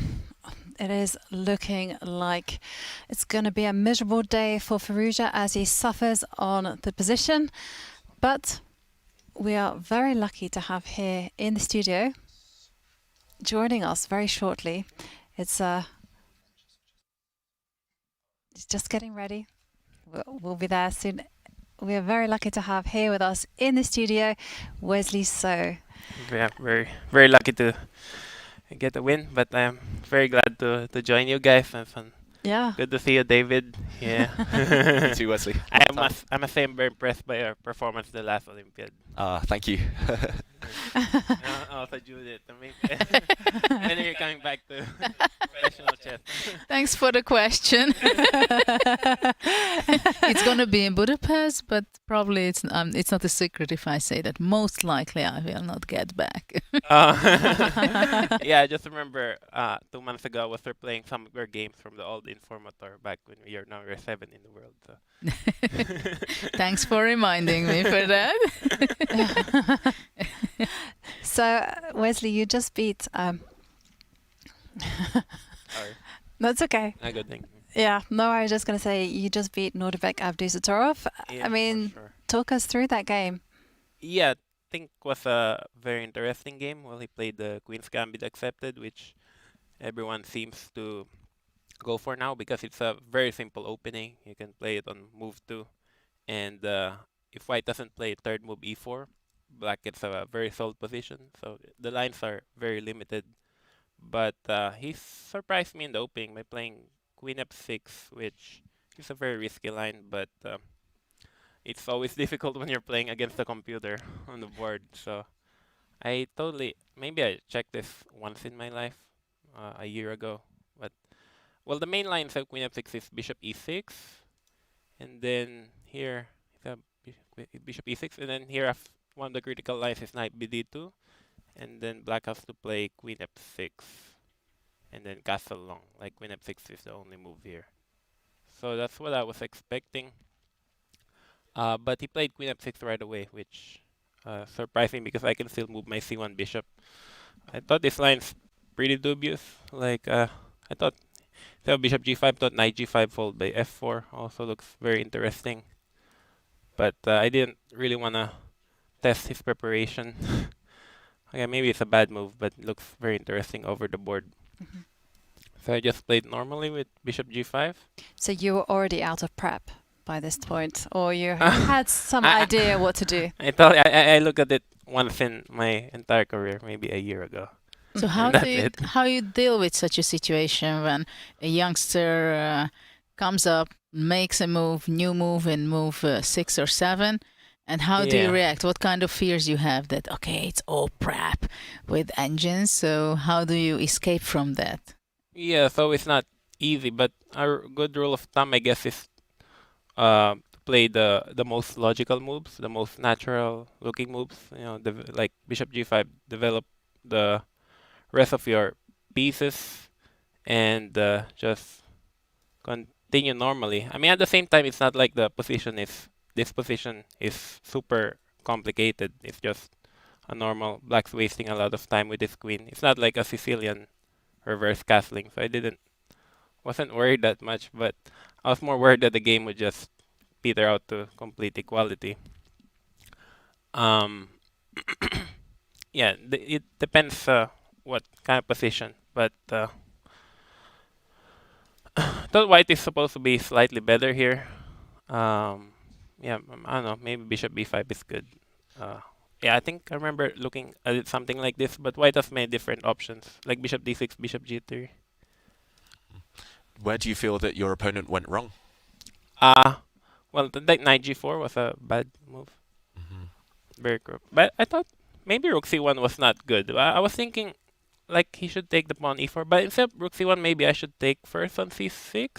it is looking like it's going to be a miserable day for Firouzja as he suffers on the position. But we are very lucky to have here in the studio, joining us very shortly. It's just getting ready. We'll be there soon. We are very lucky to have here with us in the studio Wesley So. Yeah, very lucky to get the win, but I'm very glad to join you guys. And fun. Yeah. Good to see you, David. Yeah. You too, Wesley. I must say I'm very impressed by your performance the last Olympiad. Thank you. Also Judith. And then you're coming back to professional chess. Thanks for the question. It's going to be in Budapest, but probably it's not a secret if I say that most likely I will not get back. Yeah, I just remember 2 months ago I was playing some of your games from the old Informator back when we are number 7 in the world. So. Thanks for reminding me for that. So, Wesley, you just beat... Sorry. That's okay. Good thing. Yeah, no, I was just going to say you just beat Nordebek Abdusatorov. Yeah, I mean, talk us through that game. Yeah, I think it was a very interesting game. Well, he played the Queen's Gambit Accepted, which everyone seems to go for now because it's a very simple opening. You can play it on move 2. And if white doesn't play third move e4, black gets a very solid position. So the lines are very limited. But he surprised me in the opening by playing queen f6, which is a very risky line, but it's always difficult when you're playing against the computer on the board. So maybe I checked this once in my life, a year ago. But well, the main line of queen f6 is bishop e6, and then here bishop e6, and then here one of the critical lines is knight bd2. And then black has to play queen f6 and then castle long. Like queen f6 is the only move here. So that's what I was expecting. But he played queen f6 right away, which surprised me because I can still move my c1 bishop. I thought this line's pretty dubious. Like I thought instead of bishop g5, thought knight g5 followed by f4 also looks very interesting. But I didn't really wanna test his preparation. Okay, maybe it's a bad move, but it looks very interesting over the board. So I just played normally with bishop g5. So you were already out of prep by this point, or you had some idea what to do? I thought I looked at it once in my entire career, maybe a year ago. So how you deal with such a situation when a youngster comes up, makes a new move in move 6 or 7, and how do you react? What kind of fears you have that okay, it's all prep with engines? So how do you escape from that? Yeah, so it's not easy, but a good rule of thumb, I guess, is to play the most logical moves, the most natural looking moves. You know, like bishop g5, develop the rest of your pieces, and just continue normally. I mean, at the same time, it's not like this position is super complicated. It's just a normal black's wasting a lot of time with his queen. It's not like a Sicilian reverse castling, so wasn't worried that much, but I was more worried that the game would just peter out to complete equality. Yeah, it depends what kind of position, but thought white is supposed to be slightly better here. Yeah, I don't know, maybe bishop b5 is good. Yeah, I think I remember looking at it something like this, but white has many different options, like bishop d6, bishop g3. Where do you feel that your opponent went wrong? Well, the knight g4 was a bad move. Very crook. But I thought maybe rook c1 was not good. I was thinking like he should take the pawn e4, but instead of rook c1, maybe I should take first on c6.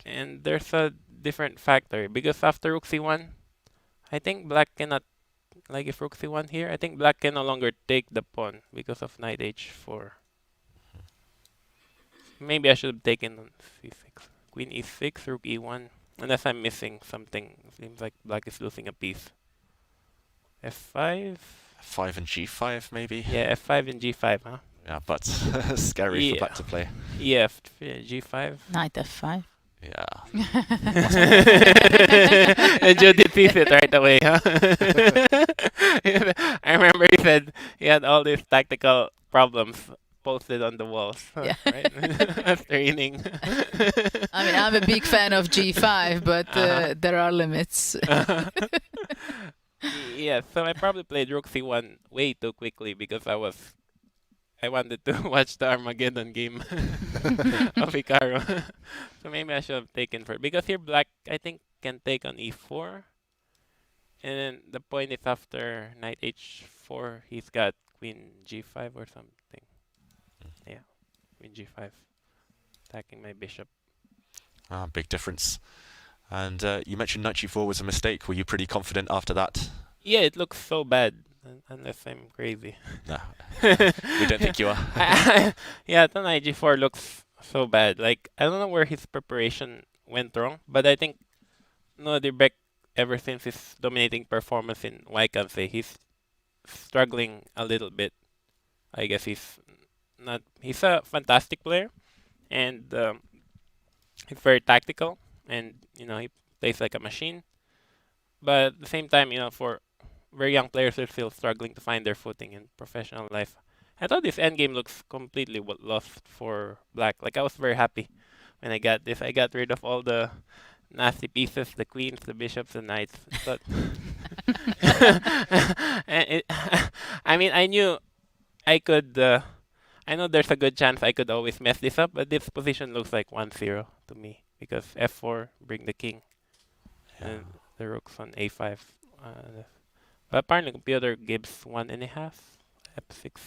And there's a different factor because after rook c1, I think black cannot, like if rook c1 here, I think black can no longer take the pawn because of knight h4. Maybe I should have taken on c6. Queen e6, rook e1. Unless I'm missing something. Seems like black is losing a piece. f5? f5 and g5 maybe? Yeah, f5 and g5, huh? Yeah, but scary for black to play. Yeah, g5. Knight f5. Yeah. And Jody sees it right away, huh? I remember he said he had all these tactical problems posted on the walls. Yeah. Right? After inning. I mean, I'm a big fan of g5, but there are limits. Yeah, so I probably played rook c1 way too quickly because I wanted to watch the Armageddon game of Hikaru. So maybe I should have taken for because here black I think can take on e4. And then the point is after knight h4 he's got queen g5 or something. Yeah, queen g5. Attacking my bishop. Big difference. And you mentioned knight g4 was a mistake. Were you pretty confident after that? Yeah, it looks so bad. Unless I'm crazy. No, we don't think you are. Yeah, the knight g4 looks so bad. Like, I don't know where his preparation went wrong, but I think Beck, ever since his dominating performance in Waikansei, he's struggling a little bit. I guess he's a fantastic player, and he's very tactical, and, he plays like a machine. But at the same time, for very young players are still struggling to find their footing in professional life. I thought this endgame looks completely lost for black. Like, I was very happy when I got this. I got rid of all the nasty pieces, the queens, the bishops, the knights. But I mean, I knew I could. I know there's a good chance I could always mess this up, but this position looks like 1-0 to me because f4 bring the king, and the rook's on a5. But apparently the computer gives 1.5, f6.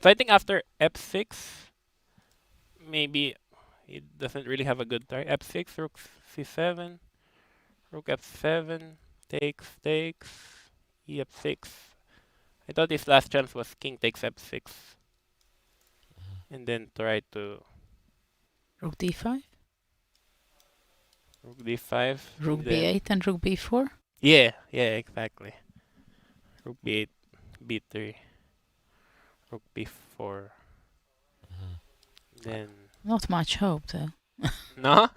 So I think after f6, maybe it doesn't really have a good target. f6, rook c7, rook f7, takes, e f6. I thought his last chance was king takes f6. And then try to... Rook d5? Rook d5. Rook and then- b8 and rook b4? Yeah, exactly. Rook b8, b3. Rook b4. Then... Not much hope, though. No?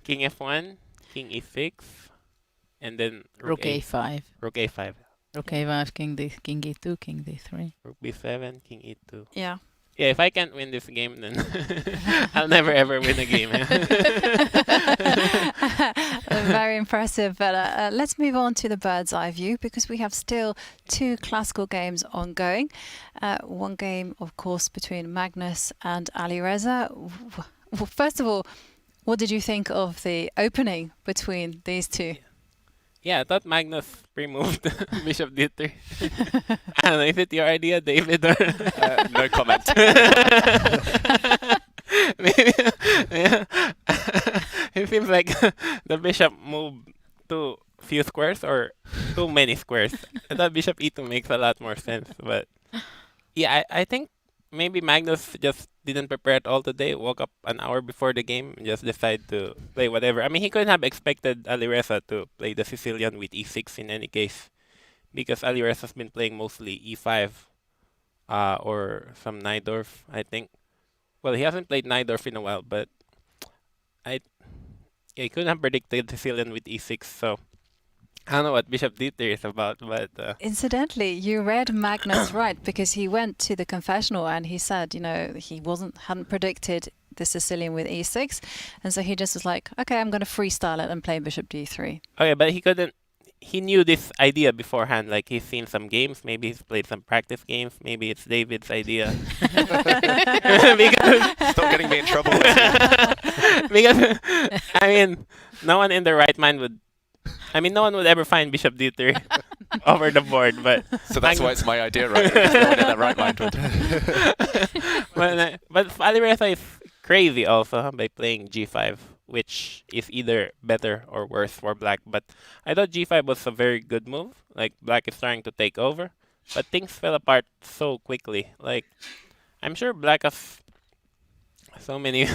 King f1, king e6, and then Rook a5. Rook a5. Rook a5, king e2, king d3. Rook b7, king e2. Yeah. Yeah, if I can't win this game, then I'll never ever win a game. Very impressive. But let's move on to the bird's eye view, because we have still 2 classical games ongoing. One game, of course, between Magnus and Alireza. Well, first of all, what did you think of the opening between these two? Yeah, I thought Magnus pre-moved Bishop d3. I don't know, is it your idea, David? Or no comment. Maybe, yeah. It seems like the bishop moved too few squares or too many squares. I thought bishop e2 makes a lot more sense. But yeah, I think maybe Magnus just didn't prepare at all today. Woke up an hour before the game and just decided to play whatever. I mean, he couldn't have expected Alireza to play the Sicilian with e6 in any case, because Alireza's been playing mostly e5 or some Najdorf, I think. Well, he hasn't played Najdorf in a while, but he couldn't have predicted Sicilian with e6, so I don't know what Bishop d3 is about, but... Incidentally, you read Magnus right, because he went to the confessional and he said, you know, he hadn't predicted the Sicilian with e6, and so he just was like, okay, I'm going to freestyle it and play Bishop d3. Okay, but he knew this idea beforehand, like he's seen some games, maybe he's played some practice games, maybe it's David's idea. Stop getting me in trouble. Because, I mean, no one in their right mind would... no one would ever find Bishop d3 over the board, but... So that's why it's my idea, right? Because no one in their right mind would. But Alireza is crazy also by playing g5, which is either better or worse for black. But I thought g5 was a very good move. Like, black is trying to take over, but things fell apart so quickly. Like, I'm sure black has so many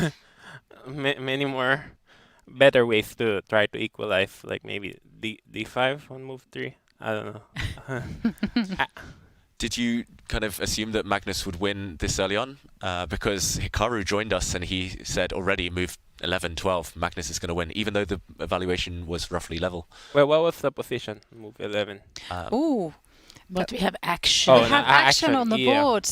many more better ways to try to equalize, like maybe d5 on move 3. I don't know. Did you kind of assume that Magnus would win this early on? Because Hikaru joined us and he said already move 11, 12, Magnus is going to win, even though the evaluation was roughly level. Well, what was the position? Move 11. Ooh. But we have action. We have action on the board.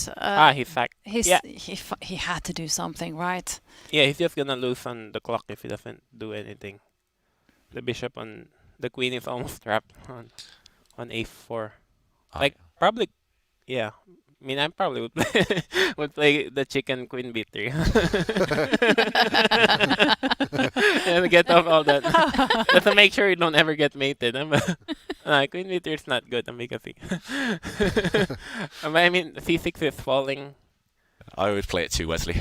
He had to do something, right? Yeah, he's just gonna lose on the clock if he doesn't do anything. The bishop on the queen is almost trapped on a4. Probably, yeah. I mean, I probably would play the chicken queen b3 and get off all that, just to make sure you don't ever get mated. Queen b3 is not good. Because I mean, c6 is falling. I would play it too, Wesley.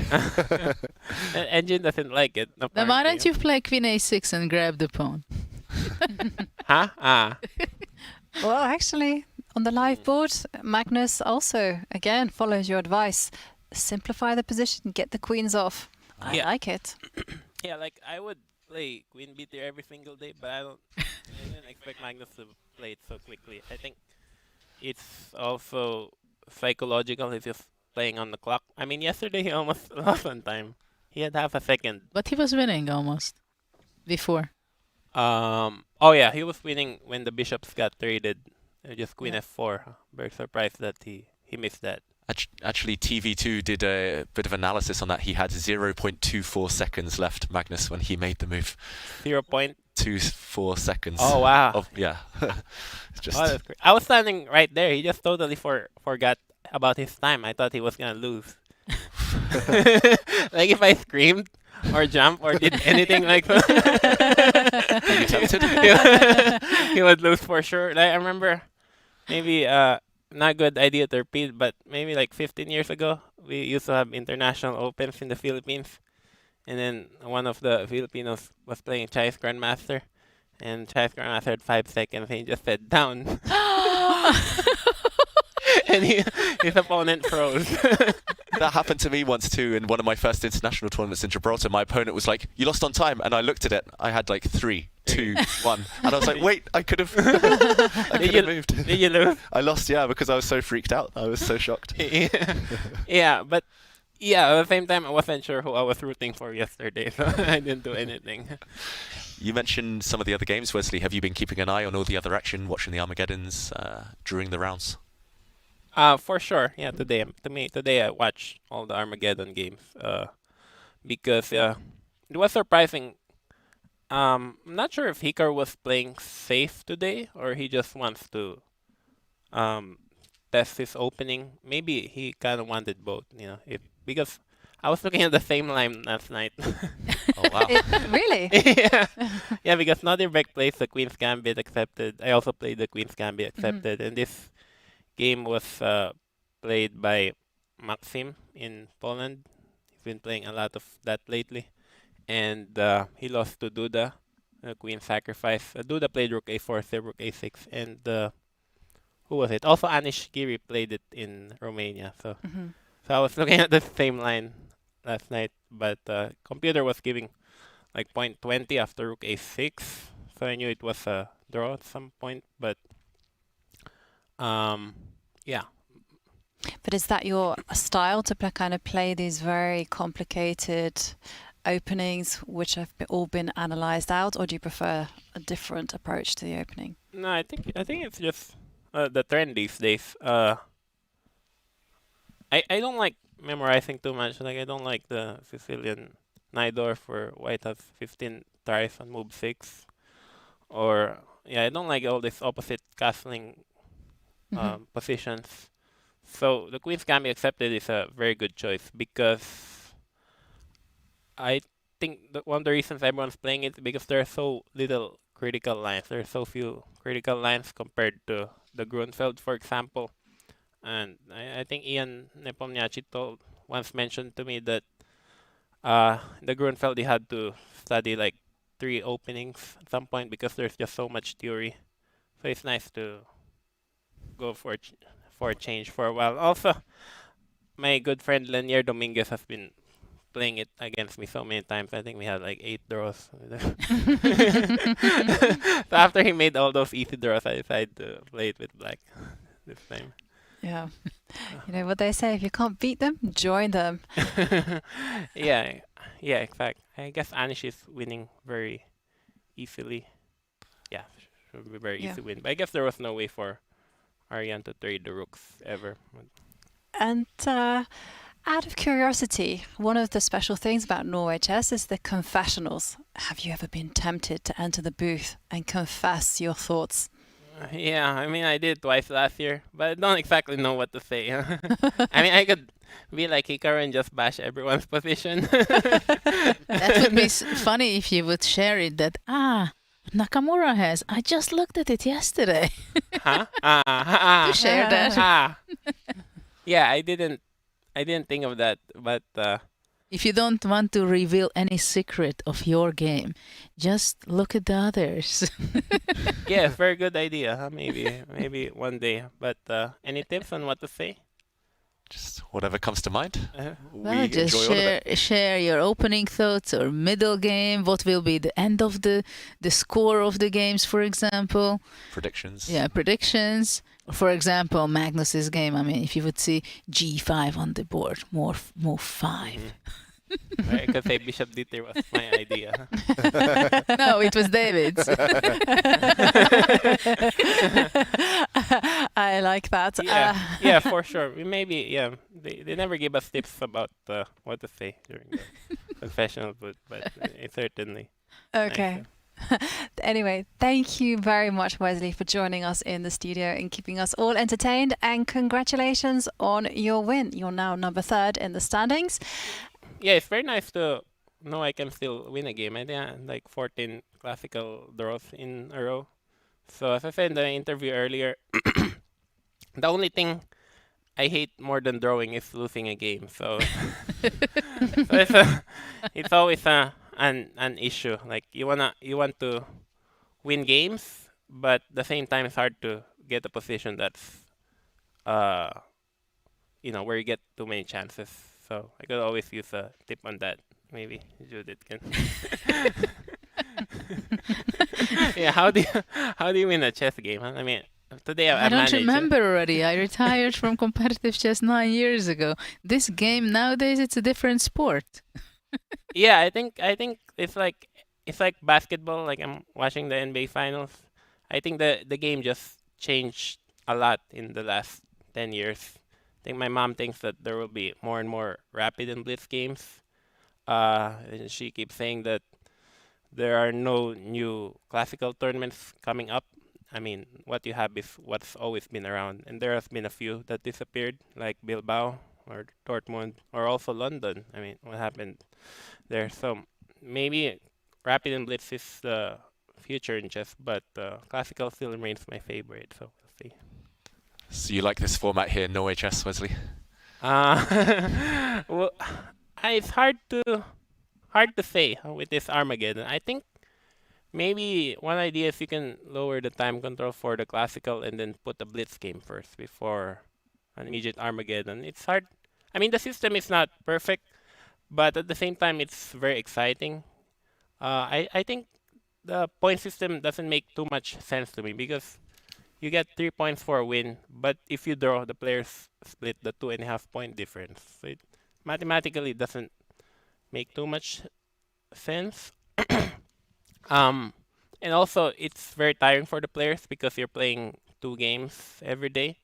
Engine doesn't like it. Then why don't you play queen a6 and grab the pawn? Huh? Well, actually, on the live board, Magnus also, again, follows your advice. Simplify the position, get the queens off. I like it. Yeah, like, I would play queen b3 every single day, but I didn't expect Magnus to play it so quickly. I think it's also psychological. He's just playing on the clock. I mean, yesterday he almost lost on time. He had half a second. But he was winning almost before. Oh yeah, he was winning when the bishops got traded. Just queen f4. Very surprised that he missed that. Actually, TV2 did a bit of analysis on that. He had 0.24 seconds left, Magnus, when he made the move. 0.24 seconds. Oh, wow. Yeah. Just that's great. I was standing right there. He just totally forgot about his time. I thought he was going to lose. Like, if I screamed or jumped or did anything like that, you tempted? he would lose for sure. Like, I remember maybe... not good idea to repeat, but maybe like 15 years ago, we used to have international opens in the Philippines. And then one of the Filipinos was playing Chinese grandmaster. And Chinese grandmaster had 5 seconds and he just said, down. and his opponent froze. That happened to me once too in one of my first international tournaments in Gibraltar. My opponent was like, "You lost on time," and I looked at it. I had like 3, 2, 1, and I was like, "Wait, I could have moved." Did you lose? I lost, yeah, because I was so freaked out. I was so shocked. Yeah, but yeah, at the same time, I wasn't sure who I was rooting for yesterday, so I didn't do anything. You mentioned some of the other games, Wesley. Have you been keeping an eye on all the other action, watching the Armageddons during the rounds? For sure. Yeah, today I watched all the Armageddon games because it was surprising. I'm not sure if Hikaru was playing safe today or he just wants to test his opening. Maybe he kind of wanted both, because I was looking at the same line last night. Oh, wow. Really? Yeah. Yeah, because Norway plays the Queen's Gambit accepted. I also played the Queen's Gambit accepted, and this game was played by Maxim in Poland. He's been playing a lot of that lately. And he lost to Duda, Queen Sacrifice. Duda played Rook A4, Rook A6. And who was it? Also Anish Giri played it in Romania. So I was looking at the same line last night. But computer was giving like 0.20 after Rook A6. So I knew it was a draw at some point. But yeah. But is that your style to kind of play these very complicated openings which have all been analyzed out, or do you prefer a different approach to the opening? No, I think it's just the trend these days. I don't like memorizing too much. Like I don't like the Sicilian Najdorf where White has 15 tries on move 6, or I don't like all this opposite castling positions. So the Queen's Gambit accepted is a very good choice because I think one of the reasons everyone's playing it is because there are so little critical lines. There are so few critical lines compared to the Grunfeld, for example. And I think Ian Nepomniachtchi once mentioned to me that the Grunfeld, he had to study like 3 openings at some point because there's just so much theory. So it's nice to go for a change for a while. Also, my good friend Lenier Dominguez has been playing it against me so many times. I think we had like 8 draws. So after he made all those easy draws, I decided to play it with black this time. Yeah. You know what they say, if you can't beat them, join them. Yeah, in fact. I guess Anish is winning very easily. Yeah, should be very easy win. But I guess there was no way for Ariane to trade the rooks ever. And out of curiosity, one of the special things about Norway Chess is the confessionals. Have you ever been tempted to enter the booth and confess your thoughts? Yeah, I mean, I did twice last year, but I don't exactly know what to say. I mean, I could be like Hikaru and just bash everyone's position. That would be funny if you would share it that, Nakamura has. I just looked at it yesterday. Huh? To share that. Yeah, I didn't think of that, but if you don't want to reveal any secret of your game, just look at the others. yeah, very good idea. Huh? Maybe one day. But any tips on what to say? Just whatever comes to mind. Well, just share your opening thoughts or middle game. What will be the end of the score of the games, for example? Predictions. Yeah, predictions. For example, Magnus's game. I mean, if you would see G5 on the board, move 5. I could say Bishop D3 was my idea. No, it was David's. I like that. Yeah, for sure. They never give us tips about what to say during the confessional booth, but it's certainly. Okay. Anyway, thank you very much, Wesley, for joining us in the studio and keeping us all entertained. And congratulations on your win. You're now number 3rd in the standings. Yeah, it's very nice to know I can still win a game. I think I had like 14 classical draws in a row. So as I said in the interview earlier, the only thing I hate more than drawing is losing a game. So, it's always an issue. Like you want to win games, but at the same time it's hard to get a position that's where you get too many chances. So I could always use a tip on that. Maybe Judith can. Yeah, how do you win a chess game? Huh? I mean, today I don't managed. remember already. I retired from competitive chess 9 years ago. This game nowadays, it's a different sport. Yeah, I think it's like basketball. Like I'm watching the NBA finals. I think the game just changed a lot in the last 10 years. I think my mom thinks that there will be more and more rapid and blitz games. And she keeps saying that there are no new classical tournaments coming up. I mean, what you have is what's always been around, and there has been a few that disappeared, like Bilbao or Dortmund, or also London. I mean, what happened there? So maybe rapid and blitz is the future in chess, but classical still remains my favorite. So we'll see. So you like this format here, Norway Chess, Wesley? Well, it's hard to say with this Armageddon. I think maybe one idea is you can lower the time control for the classical and then put the blitz game first before an immediate Armageddon. It's hard. I mean, the system is not perfect, but at the same time, it's very exciting. I think the point system doesn't make too much sense to me because you get 3 points for a win, but if you draw, the players split the 2.5 point difference. So it mathematically doesn't make too much sense. And also, it's very tiring for the players because you're playing 2 games every day.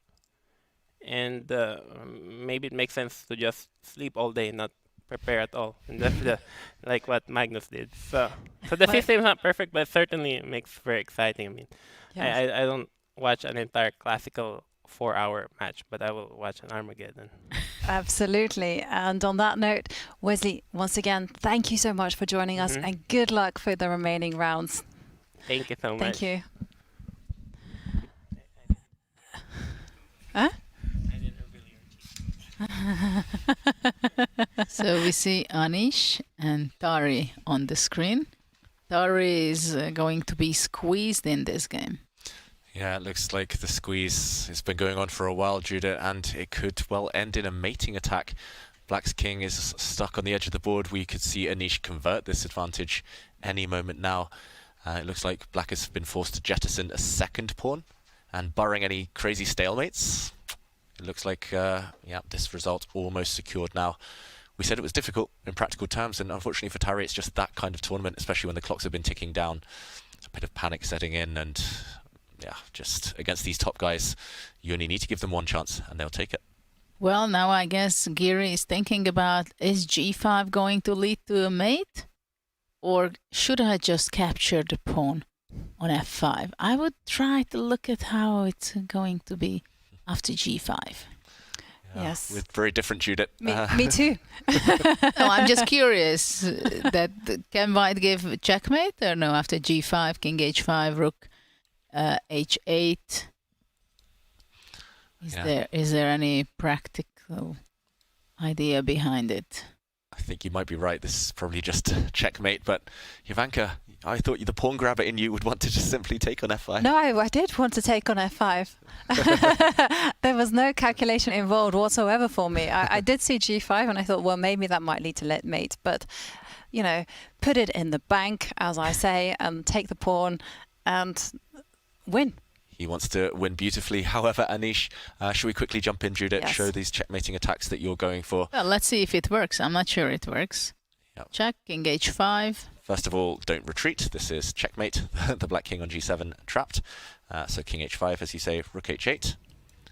And maybe it makes sense to just sleep all day, not prepare at all. And that's like what Magnus did. So the system is not perfect, but certainly it makes very exciting. I mean, Yes. I don't watch an entire classical 4-hour match, but I will watch an Armageddon. Absolutely. And on that note, Wesley, once again, thank you so much for joining us and good luck for the remaining rounds. Thank you so much. Thank you. Huh? So we see Anish and Tari on the screen. Tari is going to be squeezed in this game. Yeah, it looks like the squeeze has been going on for a while, Judah, and it could well end in a mating attack. Black's king is stuck on the edge of the board. We could see Anish convert this advantage any moment now. It looks like Black has been forced to jettison a second pawn, and barring any crazy stalemates, it looks like this result almost secured now. We said it was difficult in practical terms, and unfortunately for Tari, it's just that kind of tournament, especially when the clocks have been ticking down. A bit of panic setting in, and yeah, just against these top guys, you only need to give them one chance, and they'll take it. Well, now I guess Giri is thinking about, is g5 going to lead to a mate? Or should I just capture the pawn on f5? I would try to look at how it's going to be after g5. Yes. With very different Judith. Me too. No, I'm just curious. Can White give checkmate or no? After g5, king h5, rook h8. Is there any practical idea behind it? I think you might be right. This is probably just checkmate, but Jovanka, I thought the pawn grabber in you would want to just simply take on f5. No, I did want to take on f5. There was no calculation involved whatsoever for me. I did see g5 and I thought, well, maybe that might lead to mate, but, you know, put it in the bank, as I say, and take the pawn and win. He wants to win beautifully. However, Anish, should we quickly jump in, Judith, show these checkmating attacks that you're going for? Well, let's see if it works. I'm not sure it works. Yep. Check, king h5. First of all, don't retreat. This is checkmate. The black king on g7 trapped. So king h5, as you say, rook h8.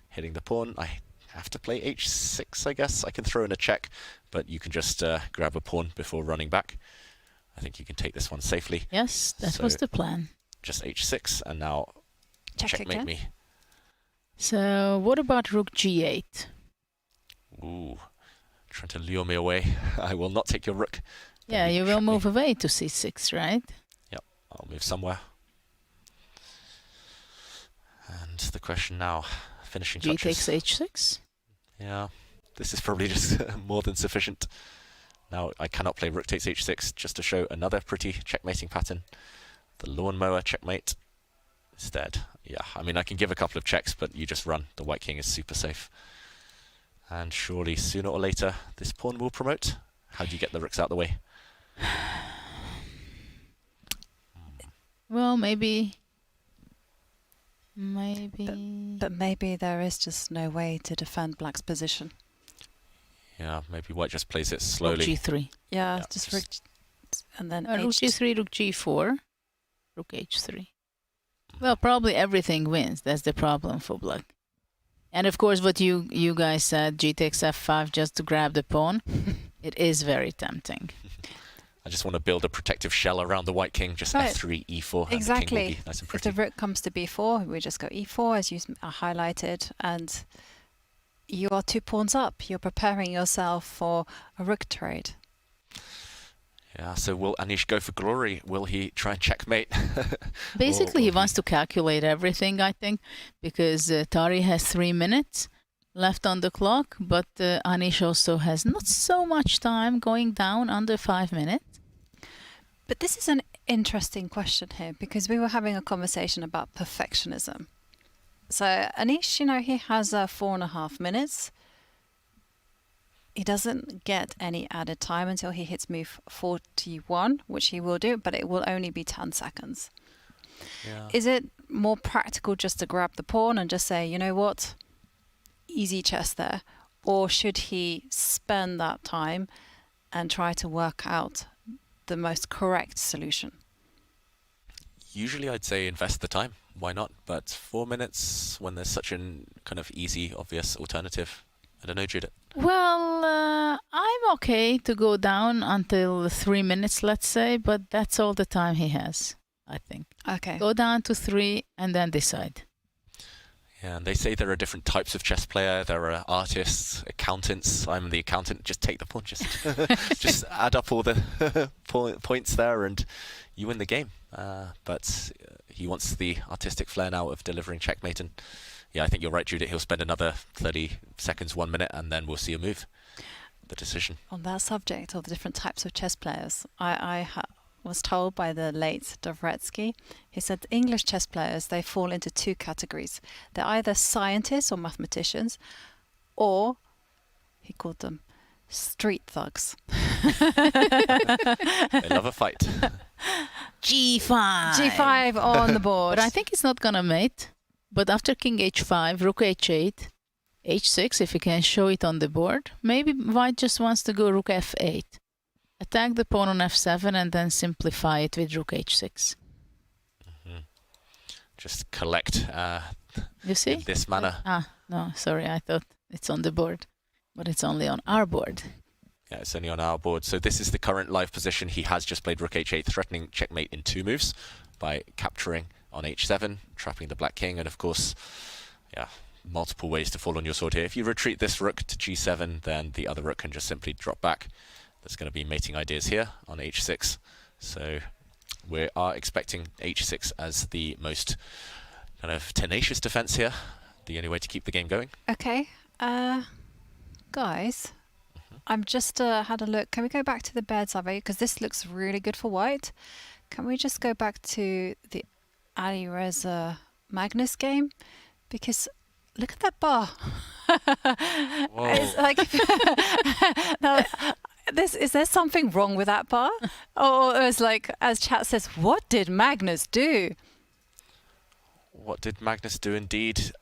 Hitting the pawn. I have to play h6, I guess. I can throw in a check, but you can just grab a pawn before running back. I think you can take this one safely. Yes, that was the plan. Just h6, and now checkmate me. So what about rook g8? Ooh, trying to lure me away. I will not take your rook. Yeah, you will move away to c6, right? Yep, I'll move somewhere. And the question now, finishing G touches. takes h6? Yeah, this is probably just more than sufficient. Now I cannot play rook takes h6 just to show another pretty checkmating pattern. The lawnmower checkmate. Instead, Yeah, I mean, I can give a couple of checks, but you just run. The white king is super safe. And surely, sooner or later, this pawn will promote. How do you get the rooks out the way? Well, maybe. But maybe there is just no way to defend black's position. Yeah, maybe white just plays it slowly. Rook G3. Yeah, just rook, and then Rook G3, Rook G4, Rook H3. Well, probably everything wins. That's the problem for black. And of course, what you guys said, G takes F5 just to grab the pawn. It is very tempting. I just want to build a protective shell around the white king, just Right. F3, E4, Exactly. and the king will be nice and If pretty. the rook comes to B4, we just go E4, as you highlighted, and you are 2 pawns up. You're preparing yourself for a rook trade. Yeah, so will Anish go for glory? Will he try and checkmate? Basically, he wants to calculate everything, I think, because Tari has 3 minutes left on the clock, but Anish also has not so much time, going down under 5 minutes. But this is an interesting question here, because we were having a conversation about perfectionism. So Anish, you know, he has 4.5 minutes. He doesn't get any added time until he hits move 41, which he will do, but it will only be 10 seconds. Yeah. Is it more practical just to grab the pawn and just say, you know what, easy chess there? Or should he spend that time and try to work out the most correct solution? Usually I'd say invest the time. Why not? But 4 minutes when there's such an kind of easy, obvious alternative. I don't know, Judith. Well, I'm okay to go down until 3 minutes, let's say, but that's all the time he has, I think. Okay. Go down to 3 and then decide. Yeah, and they say there are different types of chess player. There are artists, accountants. I'm the accountant. Just take the pawn. Just add up all the points there, and you win the game. But he wants the artistic flair now of delivering checkmate. And yeah, I think you're right, Judith. He'll spend another 30 seconds, 1 minute, and then we'll see a move. The decision. On that subject of the different types of chess players, I was told by the late Dvoretsky, he said English chess players, they fall into 2 categories. They're either scientists or mathematicians, or, he called them, street thugs. They love a fight. G5. G5 on the board. But I think it's not going to mate. But after king h5, rook h8, h6, if you can show it on the board. Maybe white just wants to go rook f8. Attack the pawn on f7 and then simplify it with rook h6. Just collect You see? in this manner. No, sorry, I thought it's on the board. But it's only on our board. Yeah, it's only on our board. So this is the current live position. He has just played rook h8, threatening checkmate in 2 moves by capturing on h7, trapping the black king, and of course, yeah, multiple ways to fall on your sword here. If you retreat this rook to g7, then the other rook can just simply drop back. There's going to be mating ideas here on h6. So we are expecting h6 as the most kind of tenacious defense here. The only way to keep the game going. Okay, guys, I'm just had a look. Can we go back to the bird's eye view? Because this looks really good for white. Can we just go back to the Alireza Magnus game? Because look at that bar. It's like now, is there something wrong with that bar? Or it's like, as chat says, what did Magnus do? What did Magnus do indeed?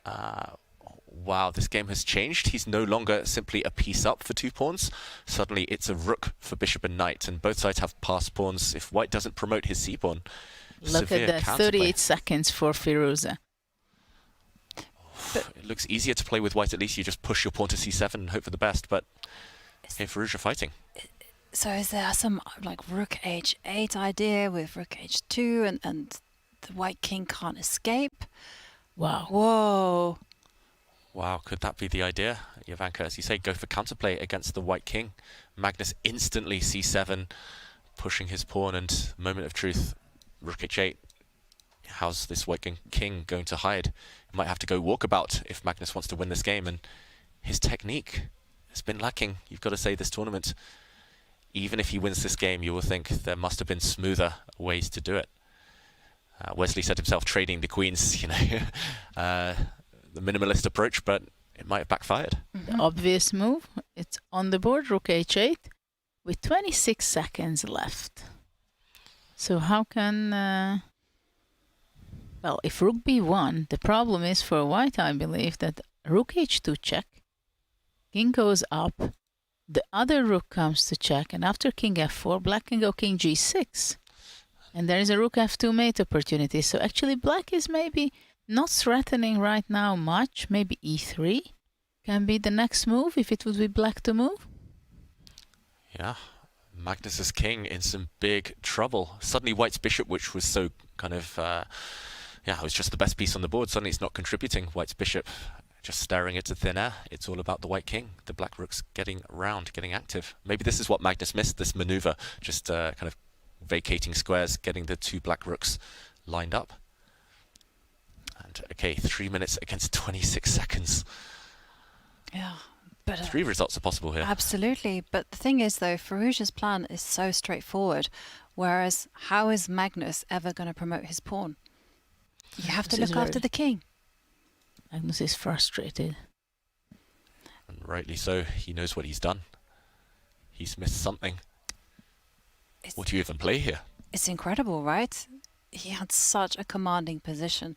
Wow, this game has changed. He's no longer simply a piece up for 2 pawns. Suddenly it's a rook for bishop and knight, and both sides have passed pawns. If white doesn't promote his c-pawn, Look at that, 38 seconds for Firouzja. It looks easier to play with white. At least you just push your pawn to c7 and hope for the best, but hey, Firouzja fighting. So is there some like rook h8 idea with rook h2 and the white king can't escape? Wow. Whoa. Wow, could that be the idea? Jovanka, as you say, go for counterplay against the white king. Magnus instantly c7, pushing his pawn, and moment of truth, rook h8. How's this white king going to hide? He might have to go walkabout if Magnus wants to win this game, and his technique has been lacking, you've got to say, this tournament. Even if he wins this game, you will think there must have been smoother ways to do it. Wesley said himself, trading the queens, you know, the minimalist approach, but it might have backfired. The obvious move, it's on the board, rook h8, with 26 seconds left. So how can... well, if rook b1, the problem is for white, I believe, that rook h2 check, king goes up, the other rook comes to check, and after king f4, black can go king g6. And there is a rook f2 mate opportunity. So actually black is maybe not threatening right now much. Maybe e3 can be the next move if it would be black to move. Yeah, Magnus's king in some big trouble. Suddenly white's bishop, which was so kind of, yeah, it was just the best piece on the board. Suddenly it's not contributing. White's bishop just staring into thin air. It's all about the white king. The black rook's getting around, getting active. Maybe this is what Magnus missed, this maneuver, just kind of vacating squares, getting the two black rooks lined up. And okay, 3 minutes against 26 seconds. Yeah, but 3 results are possible here. Absolutely, but the thing is though, Firouzja's plan is so straightforward, whereas how is Magnus ever going to promote his pawn? You have to look after the king. Magnus is frustrated. And rightly so, he knows what he's done. He's missed something. What do you even play here? It's incredible, right? He had such a commanding position,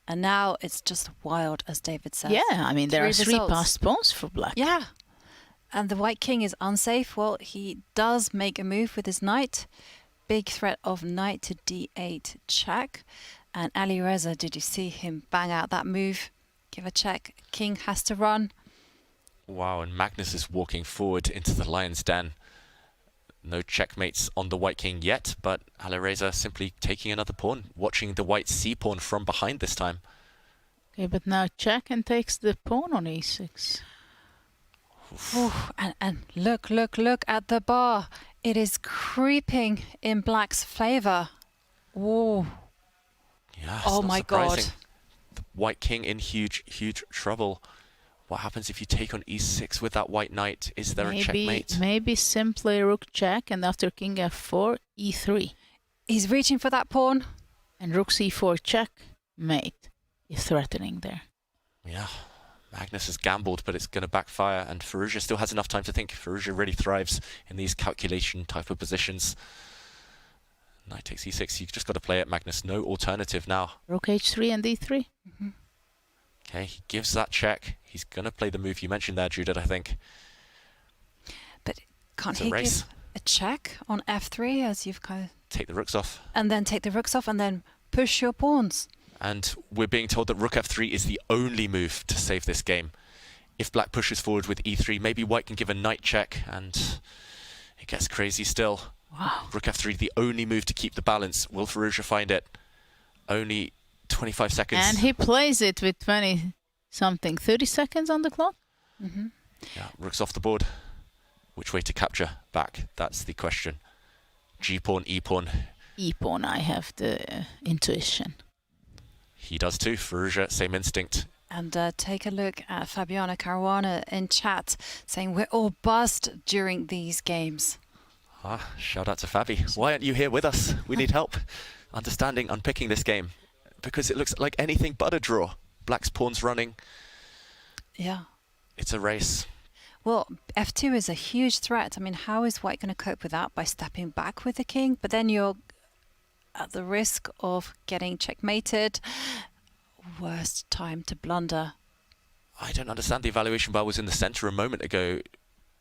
and now it's just wild, as David says. Yeah, I mean, there are 3 results. passed pawns for black. Yeah, and the white king is unsafe. Well, he does make a move with his knight. Big threat of knight to d8 check. And Alireza, did you see him bang out that move? Give a check. King has to run. Wow, and Magnus is walking forward into the lion's den. No checkmates on the white king yet, but Alireza simply taking another pawn, watching the white c-pawn from behind this time. Okay, but now check and takes the pawn on e6. Ooh, and look at the bar. It is creeping in black's favour. Whoa. Yeah, oh not my surprising. God. The white king in huge trouble. What happens if you take on e6 with that white knight? Is there a checkmate? Maybe simply rook check, and after king f4, e3. He's reaching for that pawn. And rook c4 check, mate. He's threatening there. Yeah, Magnus has gambled, but it's going to backfire, and Firouzja still has enough time to think. Firouzja really thrives in these calculation type of positions. Knight takes e6, you've just got to play it, Magnus. No alternative now. Rook h3 and d3. Okay, he gives that check. He's going to play the move you mentioned there, Judith, I think. But can't It's a he race. give a check on f3 as you've kind of... Take the rooks off. And then take the rooks off and then push your pawns. And we're being told that rook f3 is the only move to save this game. If black pushes forward with e3, maybe white can give a knight check, and it gets crazy still. Wow. Rook f3, the only move to keep the balance. Will Firouzja find it? Only 25 seconds. And he plays it with 20-something, 30 seconds on the clock. Yeah, rook's off the board. Which way to capture back? That's the question. G-pawn, E-pawn. E-pawn, I have the intuition. He does too. Firouzja, same instinct. And take a look at Fabiano Caruana in chat saying we're all buzzed during these games. Ah, shout out to Fabi. Why aren't you here with us? We need help understanding, unpicking this game. Because it looks like anything but a draw. Black's pawn's running. Yeah. It's a race. Well, f2 is a huge threat. I mean, how is white going to cope with that? By stepping back with the king? But then you're at the risk of getting checkmated. Worst time to blunder. I don't understand. The evaluation bar was in the center a moment ago,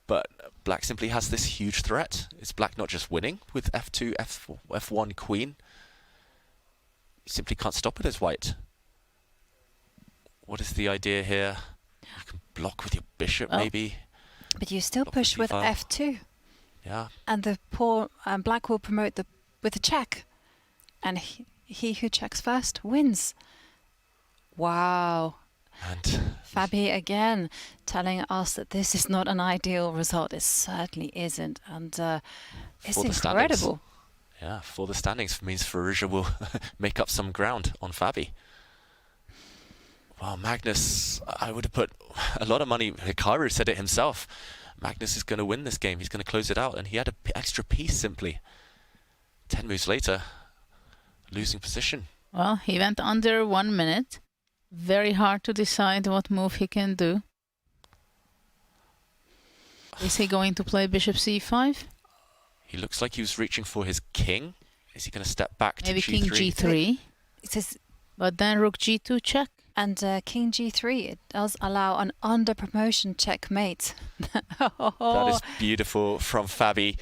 but black simply has this huge threat. Is black not just winning with f2, f4, f1, queen? You simply can't stop it as white. What is the idea here? You can block with your bishop, maybe. But you still push with f2. Yeah. And the pawn, black will promote with a check. And he who checks first wins. Wow. And Fabi again telling us that this is not an ideal result. It certainly isn't. And it's incredible. Yeah, for the standings means Firouzja will make up some ground on Fabi. Well, Magnus, I would have put a lot of money. Hikaru said it himself. Magnus is going to win this game. He's going to close it out. And he had an extra piece simply. 10 moves later, losing position. Well, he went under 1 minute. Very hard to decide what move he can do. Is he going to play bishop c5? He looks like he was reaching for his king. Is he going to step back to Maybe g3? king g3. It says, but then rook g2 check. And king g3, it does allow an under promotion checkmate. That is beautiful from Fabi.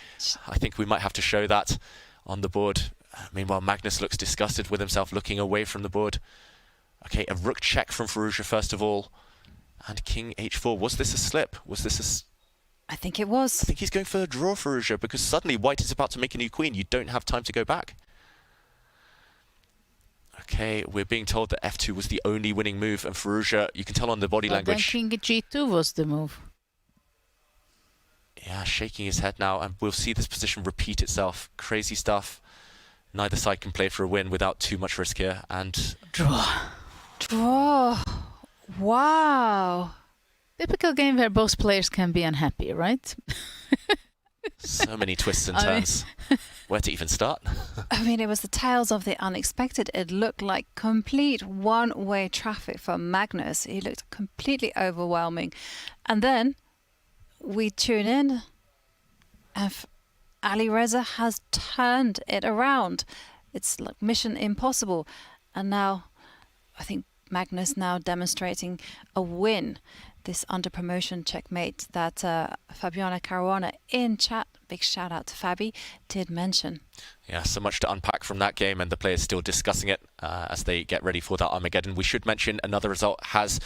I think we might have to show that on the board. Meanwhile, Magnus looks disgusted with himself, looking away from the board. Okay, a rook check from Firouzja first of all. And king h4. Was this a slip? Was this a... I think it was. I think he's going for a draw, Firouzja, because suddenly white is about to make a new queen. You don't have time to go back. Okay, we're being told that f2 was the only winning move, and Firouzja, you can tell on the body language. Then king g2 was the move. Yeah, shaking his head now, and we'll see this position repeat itself. Crazy stuff. Neither side can play for a win without too much risk here, and... Draw. Draw. Wow. Typical game where both players can be unhappy, right? So many twists and turns. Where to even start? I mean, it was the tales of the unexpected. It looked like complete one-way traffic for Magnus. He looked completely overwhelming. And then we tune in and Alireza has turned it around. It's like mission impossible. And now I think Magnus now demonstrating a win. This under promotion checkmate that Fabiano Caruana in chat, big shout out to Fabi, did mention. Yeah, so much to unpack from that game, and the players still discussing it as they get ready for that Armageddon. We should mention another result has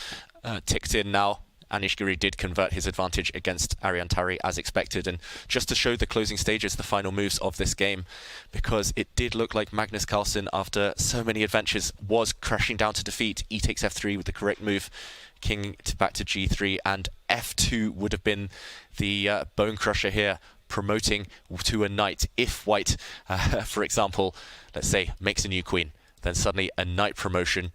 ticked in now. Anish Giri did convert his advantage against Arian Tari as expected, and just to show the closing stages, the final moves of this game, because it did look like Magnus Carlsen, after so many adventures, was crashing down to defeat. E takes f3 with the correct move, king back to g3, and f2 would have been the bone crusher here, promoting to a knight. If white, for example, let's say, makes a new queen, then suddenly a knight promotion,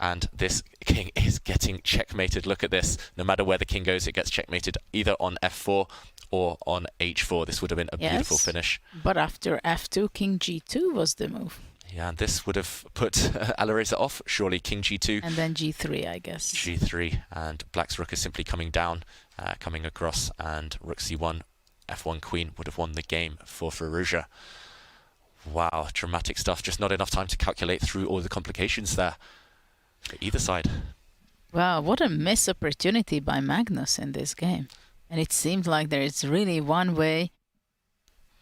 and this king is getting checkmated. Look at this. No matter where the king goes, it gets checkmated either on f4 or on h4. This would have been a beautiful finish. But after f2, king g2 was the move. Yeah, and this would have put Alireza off, surely. King g2. And then g3, I guess. g3, and black's rook is simply coming down, coming across, and rook c1, f1 queen would have won the game for Firouzja. Wow, dramatic stuff. Just not enough time to calculate through all the complications there for either side. Wow, what a missed opportunity by Magnus in this game. And it seemed like there is really one way,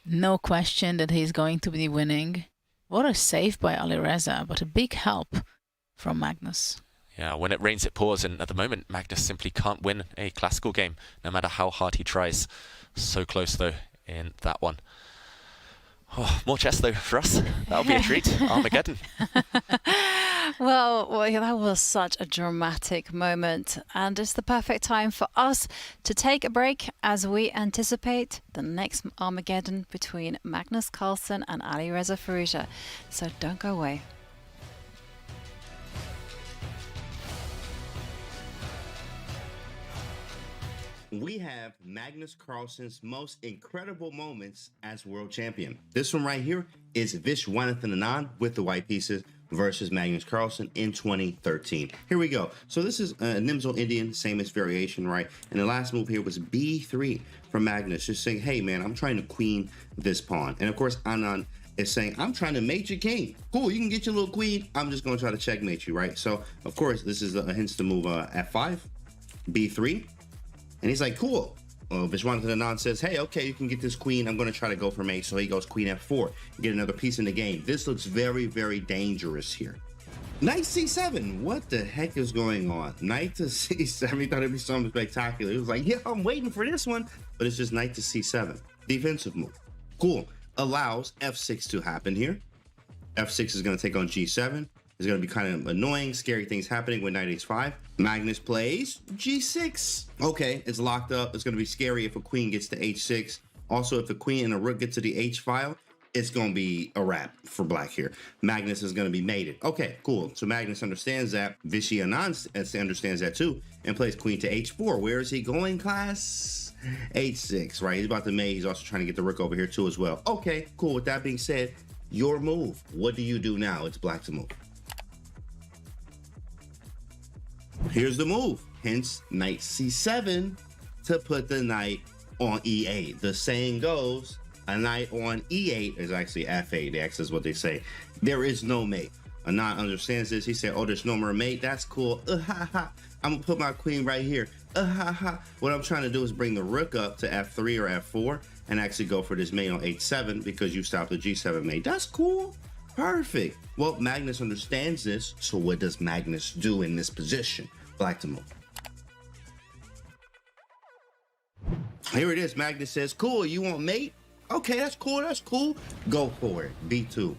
no question that he's going to be winning. What a save by Alireza, but a big help from Magnus. Yeah, when it rains it pours, and at the moment Magnus simply can't win a classical game, no matter how hard he tries. So close though in that one. Oh, more chess though for us. That'll be a treat. Armageddon. Well, that was such a dramatic moment, and it's the perfect time for us to take a break as we anticipate the next Armageddon between Magnus Carlsen and Alireza Firouzja. So don't go away. We have Magnus Carlsen's most incredible moments as world champion. This one right here is Viswanathan Anand with the white pieces versus Magnus Carlsen in 2013. Here we go. So this is a Nimzo Indian, same-ish variation, right? And the last move here was b3 from Magnus, just saying, hey man, I'm trying to queen this pawn. And of course, Anand is saying, I'm trying to mate your king. Cool, you can get your little queen. I'm just gonna try to checkmate you, right? So of course, this is a hint to move f5, b3. And he's like, cool. Well, Viswanathan Anand says, hey, okay, you can get this queen. I'm going to try to go for mate. So he goes queen f4, get another piece in the game. This looks very, very dangerous here. Knight c7. What the heck is going on? Knight to c7. He thought it'd be something spectacular. He was like, yeah, I'm waiting for this one. But it's just knight to c7. Defensive move. Cool. Allows f6 to happen here. f6 is going to take on g7. It's going to be kind of annoying, scary things happening with knight h5. Magnus plays g6. Okay, it's locked up. It's going to be scary if a queen gets to h6. Also, if a queen and a rook get to the h file, it's going to be a wrap for black here. Magnus is going to be mated. Okay, cool. So Magnus understands that. Vishy Anand understands that too, and plays queen to h4. Where is he going, class? h6, right? He's about to mate. He's also trying to get the rook over here too as well. Okay, cool. With that being said, your move. What do you do now? It's black to move. Here's the move. Hence, knight c7 to put the knight on e8. The saying goes, a knight on e8 is actually f8. That's is what they say. There is no mate. Anand understands this. He said, oh, there's no more mate. That's cool. I'm going to put my queen right here. What I'm trying to do is bring the rook up to f3 or f4 and actually go for this mate on h7 because you stopped the g7 mate. That's cool. Perfect. Well, Magnus understands this. So what does Magnus do in this position? Black to move. Here it is. Magnus says, cool, you want mate? Okay, that's cool. That's cool. Go for it. b2.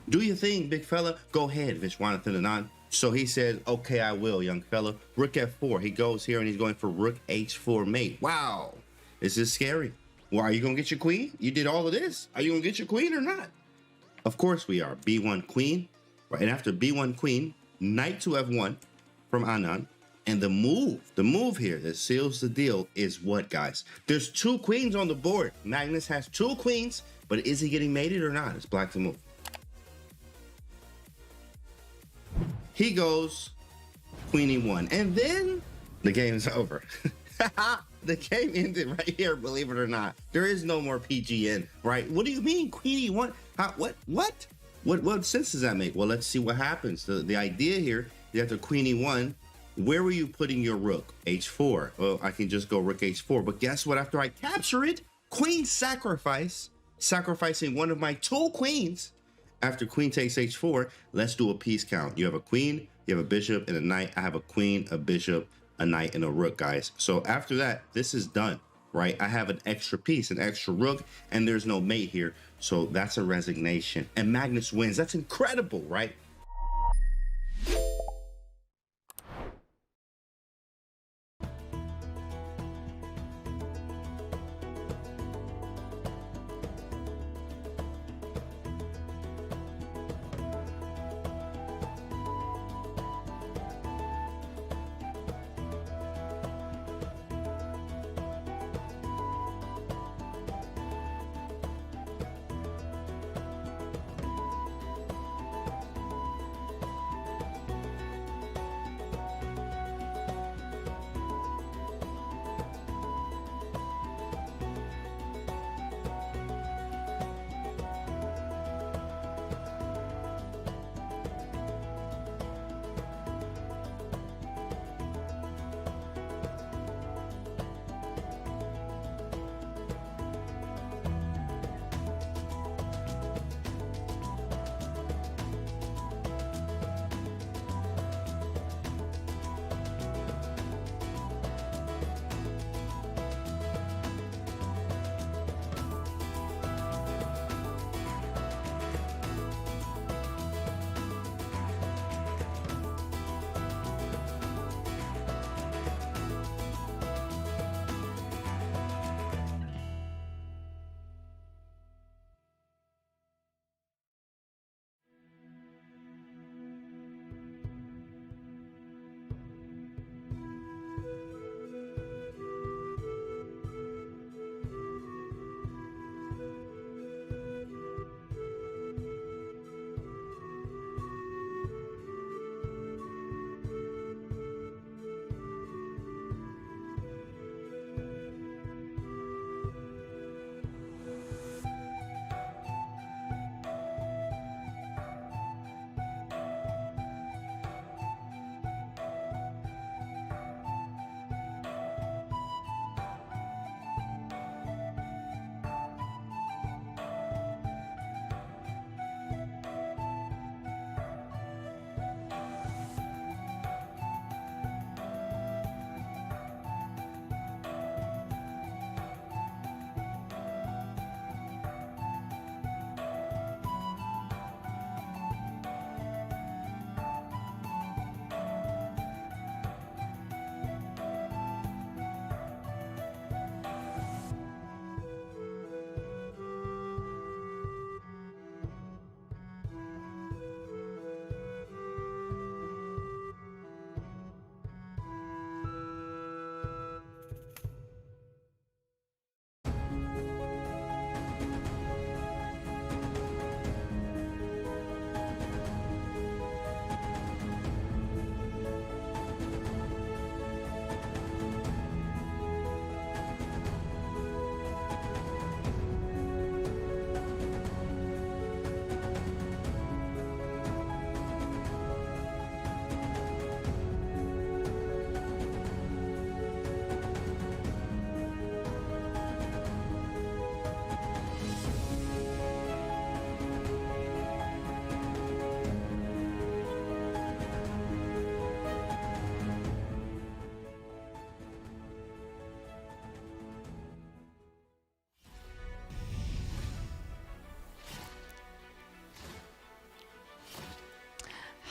Do your thing, big fella. Go ahead, Vishwanathan Anand. So he says, okay, I will, young fella. Rook f4. He goes here and he's going for rook h4 mate. Wow. This is scary. Well, are you going to get your queen? You did all of this. Are you going to get your queen or not? Of course we are. b1 queen. Right, and after b1 queen, knight to f1 from Anand. And the move here that seals the deal is what, guys? There's 2 queens on the board. Magnus has 2 queens, but is he getting mated or not? It's black to move. He goes queen e1, and then the game is over. The game ended right here, believe it or not. There is no more PGN, right? What do you mean, queen e1? What sense does that make? Well, let's see what happens. The idea here is after queen e1, where were you putting your rook? h4. Well, I can just go rook h4, but guess what? After I capture it, queen sacrifice, sacrificing one of my 2 queens. After queen takes h4, let's do a piece count. You have a queen, you have a bishop, and a knight. I have a queen, a bishop, a knight, and a rook, guys. So after that, this is done, right? I have an extra piece, an extra rook, and there's no mate here. So that's a resignation. And Magnus wins. That's incredible, right?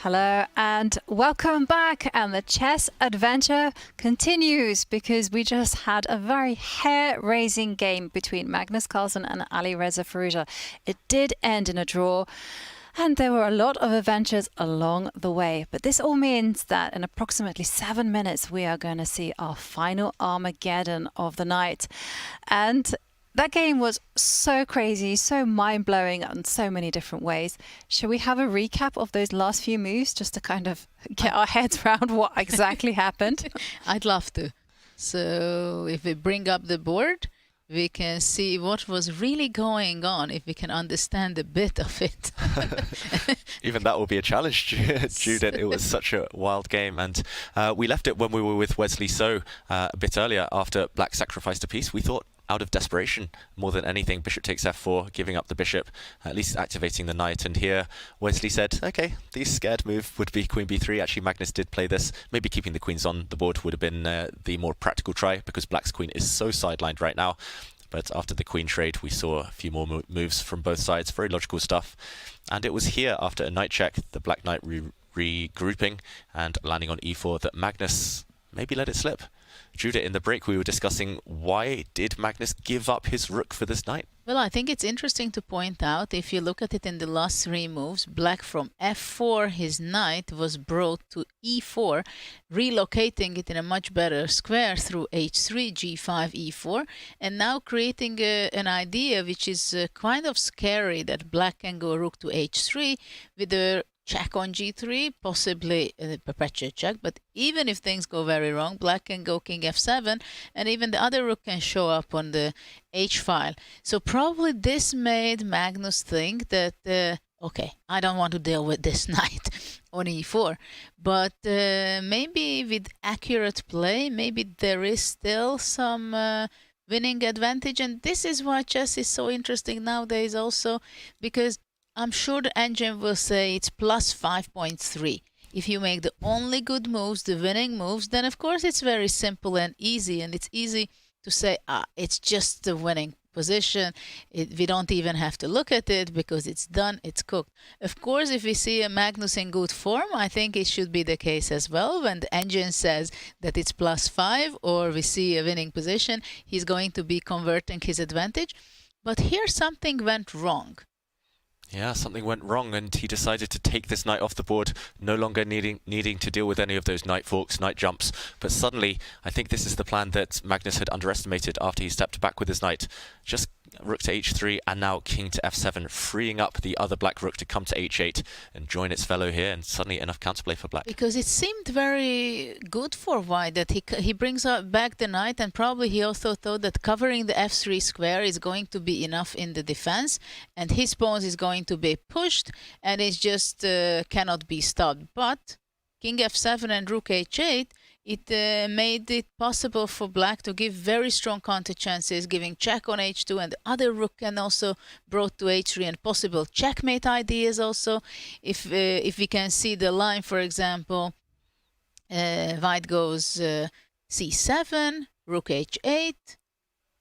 Hello and welcome back, and the chess adventure continues because we just had a very hair-raising game between Magnus Carlsen and Alireza Firouzja. It did end in a draw and there were a lot of adventures along the way, but this all means that in approximately 7 minutes we are going to see our final Armageddon of the night. And that game was so crazy, so mind-blowing in so many different ways. Shall we have a recap of those last few moves just to kind of get our heads around what exactly happened? I'd love to. So if we bring up the board, we can see what was really going on, if we can understand a bit of it. Even that will be a challenge, Judith. It was such a wild game. And we left it when we were with Wesley So a bit earlier after Black sacrificed a piece. We thought, out of desperation, more than anything, bishop takes f4, giving up the bishop, at least activating the knight. And here, Wesley said, okay, the scared move would be queen b3. Actually, Magnus did play this. Maybe keeping the queens on the board would have been the more practical try, because Black's queen is so sidelined right now. But after the queen trade, we saw a few more moves from both sides, very logical stuff. And it was here, after a knight check, the black knight regrouping and landing on e4, that Magnus maybe let it slip. Judah, in the break we were discussing, why did Magnus give up his rook for this knight? Well, I think it's interesting to point out, if you look at it in the last 3 moves, Black from f4, his knight was brought to e4, relocating it in a much better square through h3, g5, e4, and now creating an idea which is kind of scary, that Black can go rook to h3 with a check on g3, possibly a perpetual check, but even if things go very wrong, Black can go king f7, and even the other rook can show up on the h file. So probably this made Magnus think that, okay, I don't want to deal with this knight on e4, but maybe with accurate play, maybe there is still some winning advantage, and this is why chess is so interesting nowadays also, because I'm sure the engine will say it's plus 5.3. If you make the only good moves, the winning moves, then of course it's very simple and easy, and it's easy to say, it's just the winning position. We don't even have to look at it because it's done, it's cooked. Of course, if we see a Magnus in good form, I think it should be the case as well. When the engine says that it's plus 5, or we see a winning position, he's going to be converting his advantage. But here something went wrong. Yeah, something went wrong, and he decided to take this knight off the board, no longer needing to deal with any of those knight forks, knight jumps. But suddenly, I think this is the plan that Magnus had underestimated after he stepped back with his knight. Just rook to h3, and now king to f7, freeing up the other black rook to come to h8 and join its fellow here, and suddenly enough counterplay for black. Because it seemed very good for white that he brings back the knight, and probably he also thought that covering the f3 square is going to be enough in the defense, and his pawn is going to be pushed, and it just cannot be stopped. But king f7 and rook h8, it made it possible for Black to give very strong counter chances, giving check on h2, and the other rook can also brought to h3, and possible checkmate ideas also. If we can see the line, for example, white goes c7, rook h8,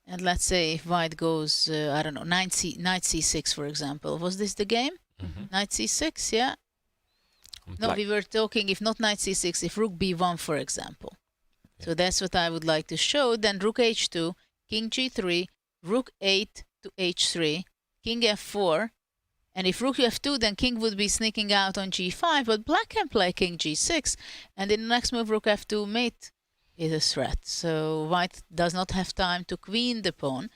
and let's say if white goes, I don't know, knight c6, for example. Was this the game? Mm-hmm. Knight c6, yeah. No, we were talking, if not knight c6, if rook b1, for example. Yeah. So that's what I would like to show. Then rook h2, king g3, rook 8 to h3, king f4. And if rook f2, then king would be sneaking out on g5, but Black can play king g6. And in the next move, rook f2 mate is a threat. So white does not have time to queen the pawn.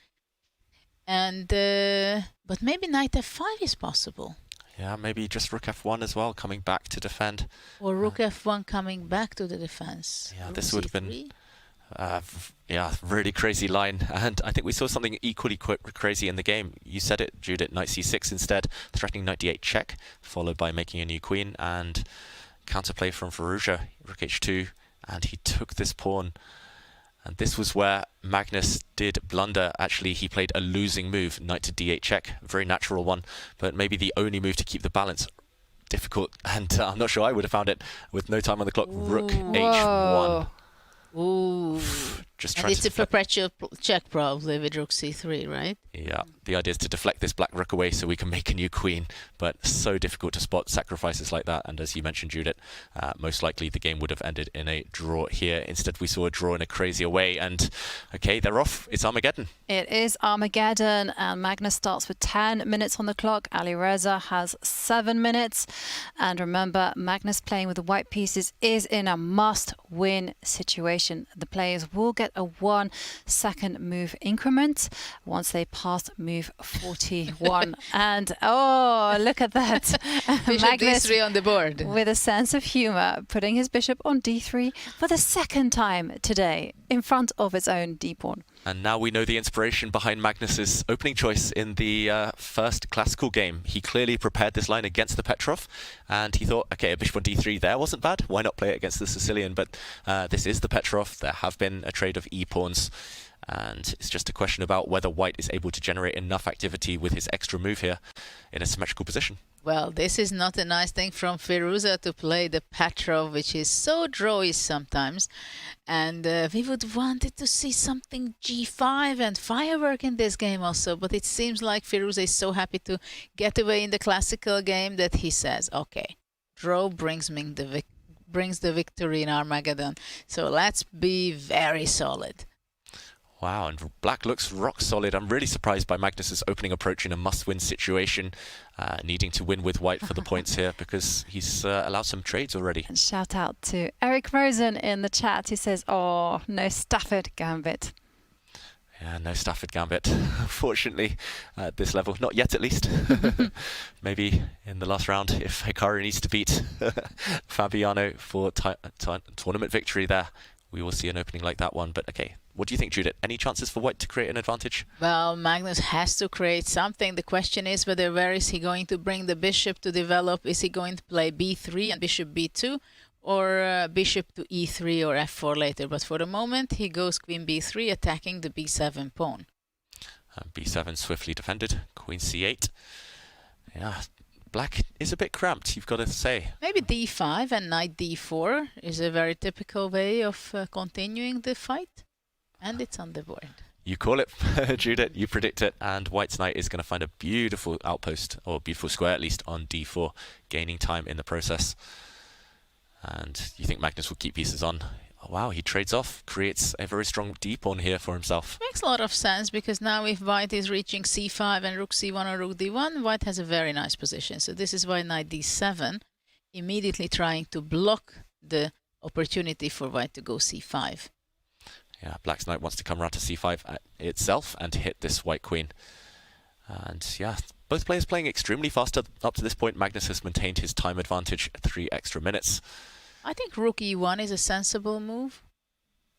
And but maybe knight f5 is possible. Yeah, maybe just rook f1 as well, coming back to defend. Or rook f1 coming back to the defense. Yeah, rook this would have c3. been really crazy line. And I think we saw something equally crazy in the game. You said it, Judith, knight c6 instead, threatening knight d8 check, followed by making a new queen, and counterplay from Firouzja, rook h2, and he took this pawn. And this was where Magnus did blunder. Actually, he played a losing move, knight to d8 check, a very natural one, but maybe the only move to keep the balance. Difficult, and I'm not sure I would have found it with no time on the clock. Rook h1. Ooh. Just And trying it's to a perpetual check probably with rook c3, right? Yeah, the idea is to deflect this black rook away so we can make a new queen, but so difficult to spot sacrifices like that. And as you mentioned, Judith, most likely the game would have ended in a draw here. Instead, we saw a draw in a crazier way. And okay, they're off. It's Armageddon. It is Armageddon, and Magnus starts with 10 minutes on the clock. Alireza has 7 minutes. And remember, Magnus playing with the white pieces is in a must-win situation. The players will get a 1-second move increment once they pass move 41. And oh, look at that. Bishop Magnus d3 on the board. with a sense of humor, putting his bishop on d3 for the second time today in front of its own d-pawn. And now we know the inspiration behind Magnus's opening choice in the first classical game. He clearly prepared this line against the Petrov, and he thought, okay, a bishop on d3 there wasn't bad. Why not play it against the Sicilian? But this is the Petrov. There have been a trade of e-pawns, and it's just a question about whether white is able to generate enough activity with his extra move here in a symmetrical position. Well, this is not a nice thing from Firouzja to play the Petrov, which is so drawy sometimes. And we would wanted to see something g5 and firework in this game also. But it seems like Firouzja is so happy to get away in the classical game that he says, okay, draw brings the victory in Armageddon. So let's be very solid. Wow, and black looks rock solid. I'm really surprised by Magnus's opening approach in a must-win situation, needing to win with white for the points here because he's allowed some trades already. And shout out to Eric Rosen in the chat. He says, oh, no Stafford Gambit. Yeah, no Stafford Gambit, unfortunately, at this level. Not yet, at least. Maybe in the last round, if Hikaru needs to beat Fabiano for tournament victory there, we will see an opening like that one. But okay, what do you think, Judith? Any chances for white to create an advantage? Well, Magnus has to create something. The question is where is he going to bring the bishop to develop? Is he going to play b3 and bishop b2? Or bishop to e3 or f4 later? But for the moment, he goes queen b3, attacking the b7 pawn. b7 swiftly defended. Queen c8. Yeah, black is a bit cramped, you've got to say. Maybe d5 and knight d4 is a very typical way of continuing the fight. And it's on the board. You call it, Judith, you predict it, and white's knight is going to find a beautiful outpost, or beautiful square at least, on d4, gaining time in the process. And you think Magnus will keep pieces on. Oh, wow, he trades off, creates a very strong d-pawn here for himself. Makes a lot of sense, because now if white is reaching c5 and rook c1 or rook d1, white has a very nice position. So this is why knight d7, immediately trying to block the opportunity for white to go c5. Yeah, black's knight wants to come around to c5 itself and hit this white queen. And yeah, both players playing extremely fast up to this point. Magnus has maintained his time advantage 3 extra minutes. I think rook e1 is a sensible move,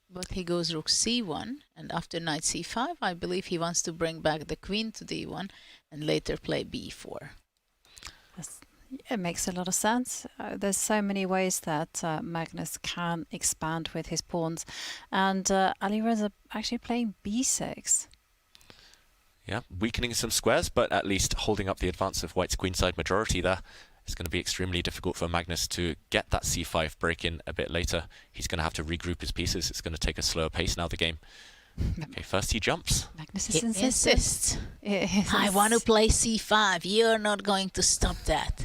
but he goes rook c1, and after knight c5, I believe he wants to bring back the queen to d1 and later play b4. It makes a lot of sense. There's so many ways that Magnus can expand with his pawns, and Alireza actually playing b6. Yeah, weakening some squares, but at least holding up the advance of white's queenside majority there. It's going to be extremely difficult for Magnus to get that c5 break in a bit later. He's going to have to regroup his pieces. It's going to take a slower pace now, the game. Okay, first he jumps. Magnus He insists. I want to play c5. You're not going to stop that.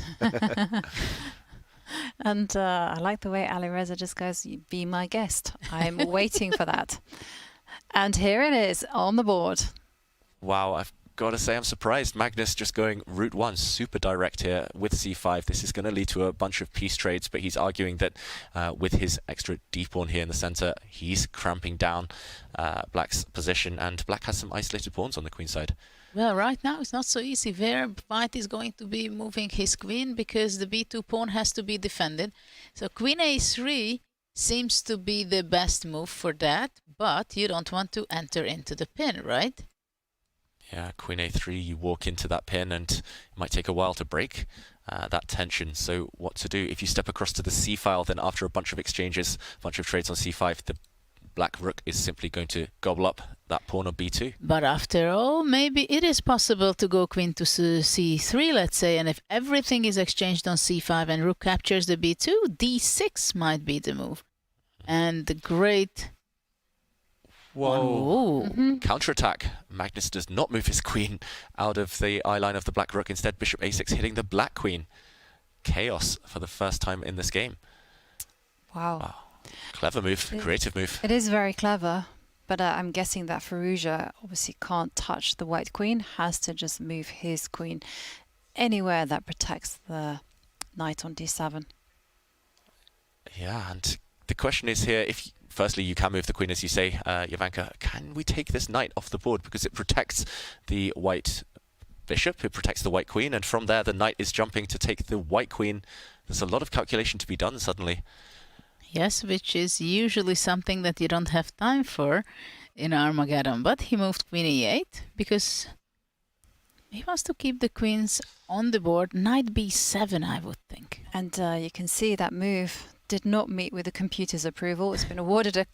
And I like the way Alireza just goes, be my guest. I'm waiting for that. And here it is on the board. Wow, I've got to say I'm surprised. Magnus just going route 1, super direct here with c5. This is going to lead to a bunch of piece trades, but he's arguing that with his extra d-pawn here in the center, he's cramping down black's position, and black has some isolated pawns on the queen side. Well, right now it's not so easy. Where white is going to be moving his queen because the b2 pawn has to be defended. So queen a3 seems to be the best move for that, but you don't want to enter into the pin, right? Yeah, queen a3, you walk into that pin and it might take a while to break that tension. So what to do? If you step across to the c file, then after a bunch of exchanges, a bunch of trades on c5, the black rook is simply going to gobble up that pawn on b2. But after all, maybe it is possible to go queen to c3, let's say, and if everything is exchanged on c5 and rook captures the b2, d6 might be the move. And the great Whoa. Counterattack. Magnus does not move his queen out of the eye line of the black rook. Instead, bishop a6 hitting the black queen. Chaos for the first time in this game. Wow. Clever move, creative move. It is very clever, but I'm guessing that Firouzja obviously can't touch the white queen, has to just move his queen anywhere that protects the knight on d7. Yeah, and the question is here, if firstly you can move the queen, as you say, Jovanka, can we take this knight off the board? Because it protects the white bishop, it protects the white queen, and from there the knight is jumping to take the white queen. There's a lot of calculation to be done suddenly. Yes, which is usually something that you don't have time for in Armageddon. But he moved queen e8 because he wants to keep the queens on the board. Knight b7, I would think. And you can see that move did not meet with the computer's approval. It's been awarded a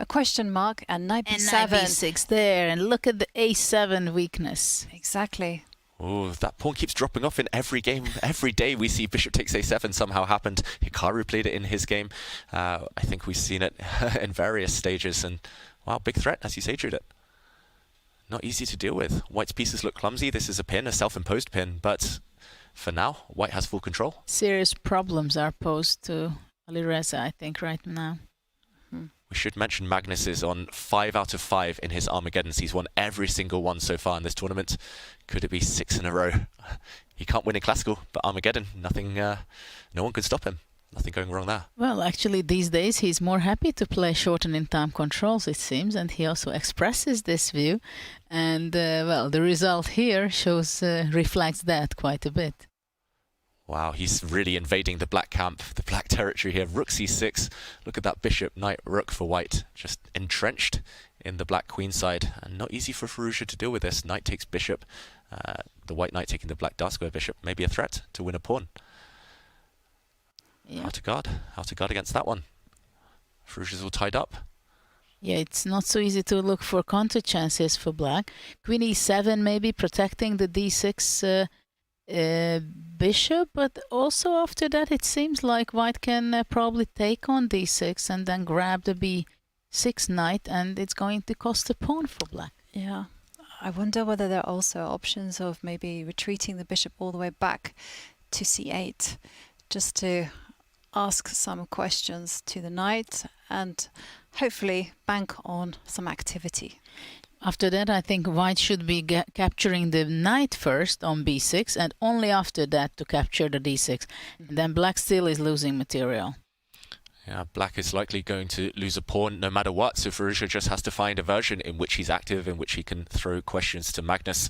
question mark, and knight b7. And knight b6 there, and look at the a7 weakness. Exactly. Oh, that pawn keeps dropping off in every game. Every day we see bishop takes a7 somehow happened. Hikaru played it in his game. I think we've seen it in various stages. And wow, big threat, as you say, Judith. Not easy to deal with. White's pieces look clumsy. This is a pin, a self-imposed pin. But for now, white has full control. Serious problems are posed to Alireza, I think, right now. We should mention Magnus is on 5 out of 5 in his Armageddons. He's won every single one so far in this tournament. Could it be 6 in a row? He can't win in Classical, but Armageddon, nothing, no one could stop him. Nothing going wrong there. Well, actually, these days he's more happy to play shortening time controls, it seems, and he also expresses this view. And, well, the result here shows, reflects that quite a bit. Wow, he's really invading the black camp, the black territory here. Rook c6. Look at that bishop, knight, rook for white. Just entrenched in the black queen side. And not easy for Firouzja to deal with this. Knight takes bishop. The white knight taking the black dark square bishop. Maybe a threat to win a pawn. Yeah. How to guard against that one. Firouzja's all tied up. Yeah, it's not so easy to look for counter chances for black. Queen e7 maybe protecting the d6 bishop, but also after that it seems like white can probably take on d6 and then grab the b6 knight, and it's going to cost a pawn for black. Yeah, I wonder whether there are also options of maybe retreating the bishop all the way back to c8 just to ask some questions to the knight and hopefully bank on some activity. After that, I think white should be capturing the knight first on b6 and only after that to capture the d6. And then black still is losing material. Yeah, black is likely going to lose a pawn no matter what, so Firouzja just has to find a version in which he's active, in which he can throw questions to Magnus.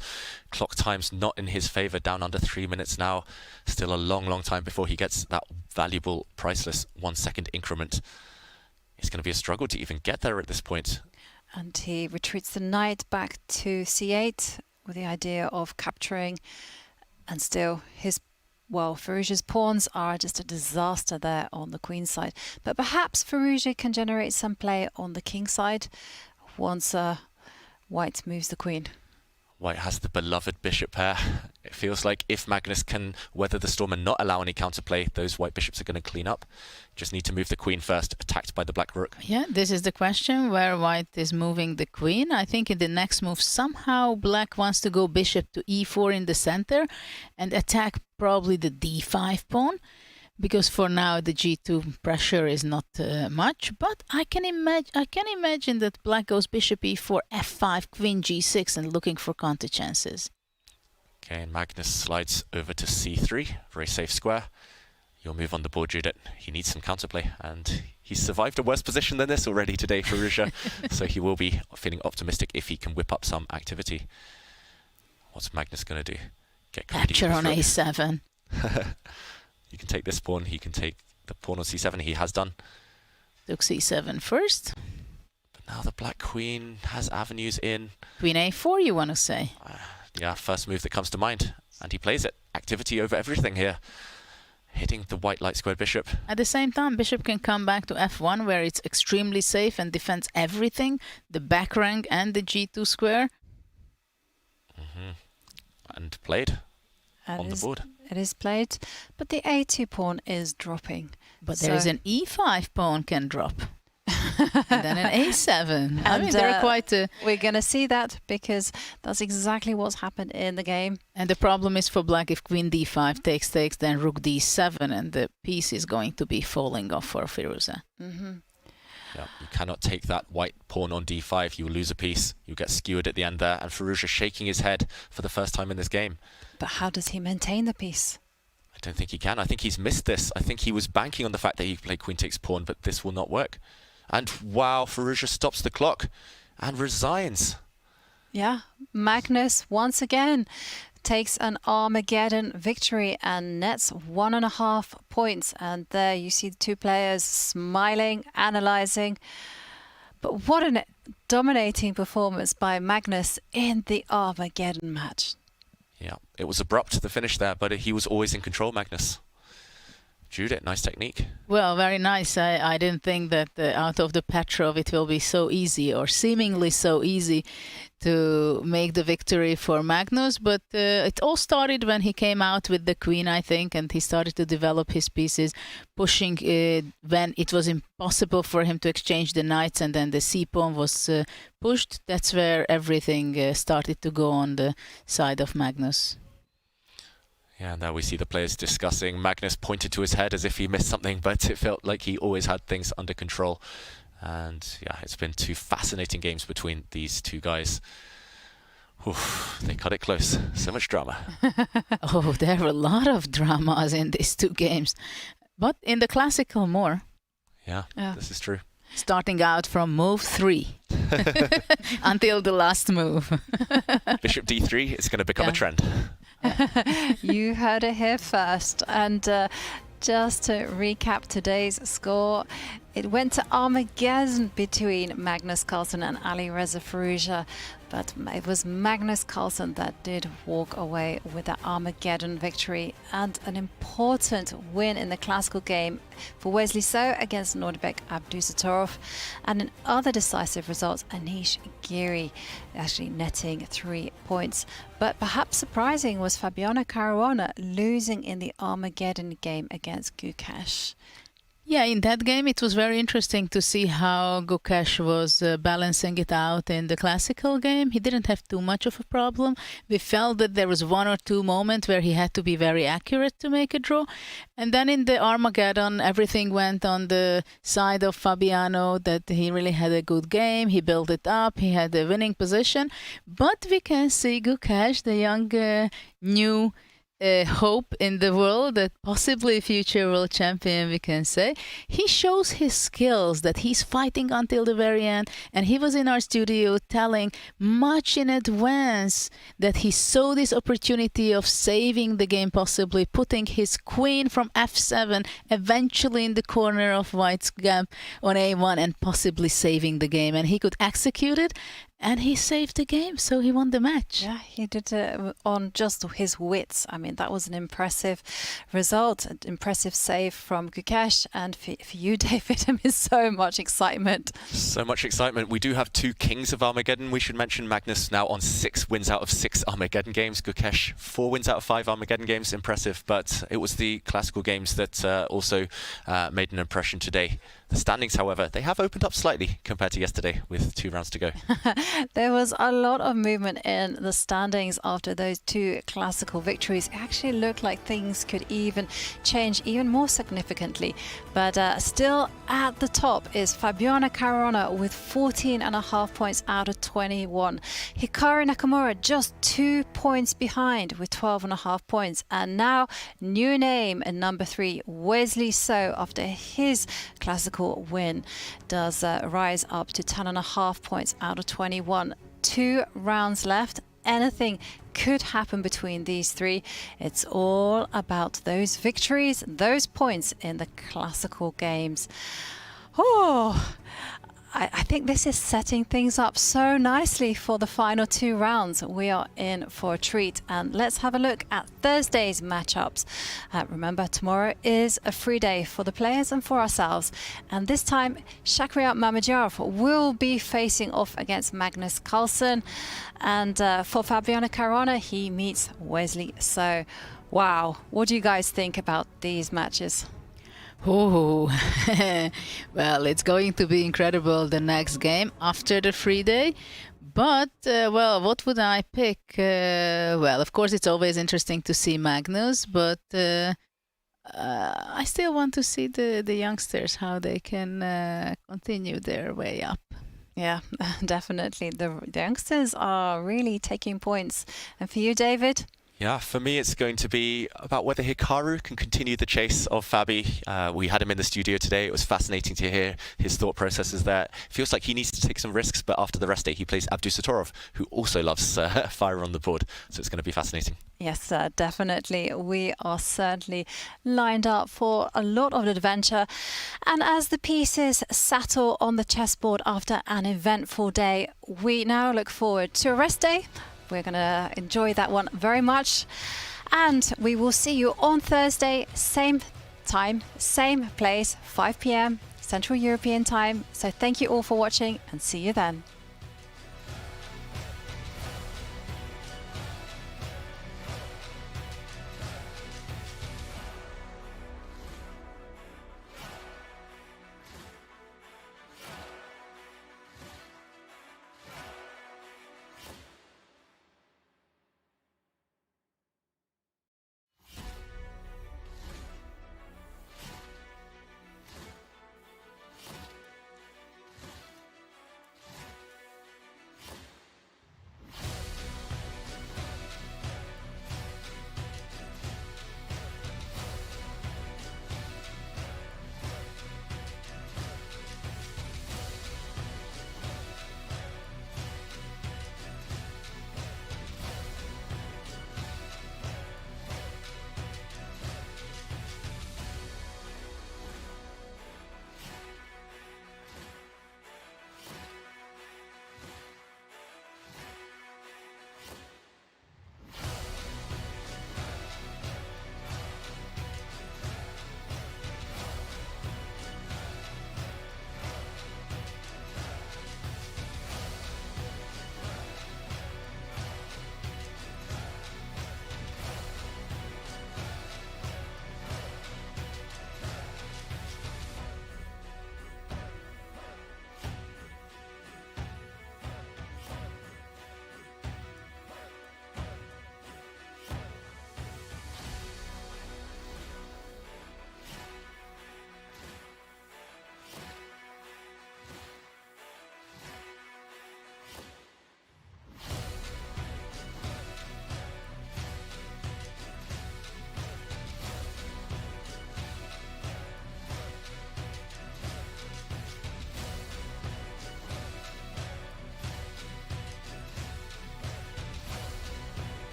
Clock time's not in his favour, down under 3 minutes now. Still a long, long time before he gets that valuable, priceless 1 second increment. It's going to be a struggle to even get there at this point. And he retreats the knight back to c8 with the idea of capturing, and still Firouzja's pawns are just a disaster there on the queen side. But perhaps Firouzja can generate some play on the king side once white moves the queen. White has the beloved bishop pair. It feels like if Magnus can weather the storm and not allow any counterplay, those white bishops are going to clean up. Just need to move the queen first, attacked by the black rook. Yeah, this is the question where white is moving the queen. I think in the next move somehow black wants to go bishop to e4 in the center and attack probably the d5 pawn, because for now the g2 pressure is not much. But I can imagine that black goes bishop e4, f5, queen g6 and looking for counter chances. Okay, and Magnus slides over to c3, very safe square. Your move on the board, Judith. He needs some counterplay, and he's survived a worse position than this already today, Firouzja. So he will be feeling optimistic if he can whip up some activity. What's Magnus going to do? Get capture on a7. You can take this pawn. He can take the pawn on c7. He has done. Took c7 first. But now the black queen has avenues in. Queen a4, you want to say? Yeah, first move that comes to mind. And he plays it. Activity over everything here. Hitting the white light squared bishop. At the same time, bishop can come back to f1, where it's extremely safe and defends everything, the back rank and the g2 square. And played on the board. It is played, but the a2 pawn is dropping. But there is an e5 pawn can drop. And then an A7. I mean, they're quite... we're going to see that because that's exactly what's happened in the game. And the problem is for black, if queen d5 takes, then rook d7, and the piece is going to be falling off for Firouzja. Yeah, you cannot take that white pawn on d5. You will lose a piece. You get skewered at the end there. And Firouzja shaking his head for the first time in this game. But how does he maintain the piece? I don't think he can. I think he's missed this. I think he was banking on the fact that he played queen takes pawn, but this will not work. And wow, Firouzja stops the clock and resigns. Yeah, Magnus once again takes an Armageddon victory and nets 1.5 points. And there you see the two players smiling, analysing. But what a dominating performance by Magnus in the Armageddon match. Yeah, it was abrupt, the finish there, but he was always in control, Magnus. Judith, nice technique. Well, very nice. I didn't think that out of the Petrov it will be so easy, or seemingly so easy, to make the victory for Magnus. But it all started when he came out with the queen, I think, and he started to develop his pieces, pushing when it was impossible for him to exchange the knights, and then the c-pawn was pushed. That's where everything started to go on the side of Magnus. Yeah, and there we see the players discussing. Magnus pointed to his head as if he missed something, but it felt like he always had things under control. And yeah, it's been two fascinating games between these two guys. Oof, they cut it close. So much drama. Oh, there were a lot of dramas in these two games. But in the classical more. Yeah, this is true. Starting out from move 3 until the last move. Bishop d3, it's going to become a trend. You heard it here first. And just to recap today's score, it went to Armageddon between Magnus Carlsen and Alireza Firouzja, but it was Magnus Carlsen that did walk away with the Armageddon victory and an important win in the classical game for Wesley So against Nordbek Abdusattorov, and in other decisive results, Anish Giri actually netting 3 points. But perhaps surprising was Fabiano Caruana losing in the Armageddon game against Gukesh. Yeah, in that game it was very interesting to see how Gukesh was balancing it out in the classical game. He didn't have too much of a problem. We felt that there was 1 or 2 moments where he had to be very accurate to make a draw. And then in the Armageddon, everything went on the side of Fabiano, that he really had a good game. He built it up. He had a winning position. But we can see Gukesh, the young, new hope in the world, that possibly future world champion, we can say. He shows his skills, that he's fighting until the very end, and he was in our studio telling much in advance that he saw this opportunity of saving the game, possibly putting his queen from f7 eventually in the corner of white's gap on a1 and possibly saving the game, and he could execute it. And he saved the game, so he won the match. Yeah, he did it on just his wits. I mean, that was an impressive result, an impressive save from Gukesh. And for you, David, I mean, so much excitement. So much excitement. We do have 2 kings of Armageddon. We should mention Magnus now on 6 wins out of 6 Armageddon games. Gukesh 4 wins out of 5 Armageddon games. Impressive. But it was the classical games that also made an impression today. The standings, however, they have opened up slightly compared to yesterday with 2 rounds to go. There was a lot of movement in the standings after those 2 classical victories. It actually looked like things could even change even more significantly. But still at the top is Fabiano Caruana with 14.5 points out of 21. Hikaru Nakamura just 2 points behind with 12.5 points. And now, new name in number 3, Wesley So, after his classical win, does rise up to 10.5 points out of 21. 2 rounds left. Anything could happen between these 3. It's all about those victories, those points in the classical games. Oh, I think this is setting things up so nicely for the final 2 rounds. We are in for a treat, and let's have a look at Thursday's matchups. Remember, tomorrow is a free day for the players and for ourselves, and this time Shakhriyar Mamedyarov will be facing off against Magnus Carlsen, and for Fabiano Caruana, he meets Wesley So. Wow, what do you guys think about these matches? Oh, well, it's going to be incredible the next game after the free day. But, well, what would I pick? Well, of course, it's always interesting to see Magnus, but I still want to see the youngsters, how they can continue their way up. Yeah, definitely. The youngsters are really taking points. And for you, David? Yeah, for me, it's going to be about whether Hikaru can continue the chase of Fabi. We had him in the studio today. It was fascinating to hear his thought processes there. Feels like he needs to take some risks, but after the rest day, he plays Abdusatorov, who also loves fire on the board. So it's going to be fascinating. Yes, definitely. We are certainly lined up for a lot of adventure. And as the pieces settle on the chessboard after an eventful day, we now look forward to a rest day. We're going to enjoy that one very much. And we will see you on Thursday, same time, same place, 5 p.m. Central European time. So thank you all for watching and see you then.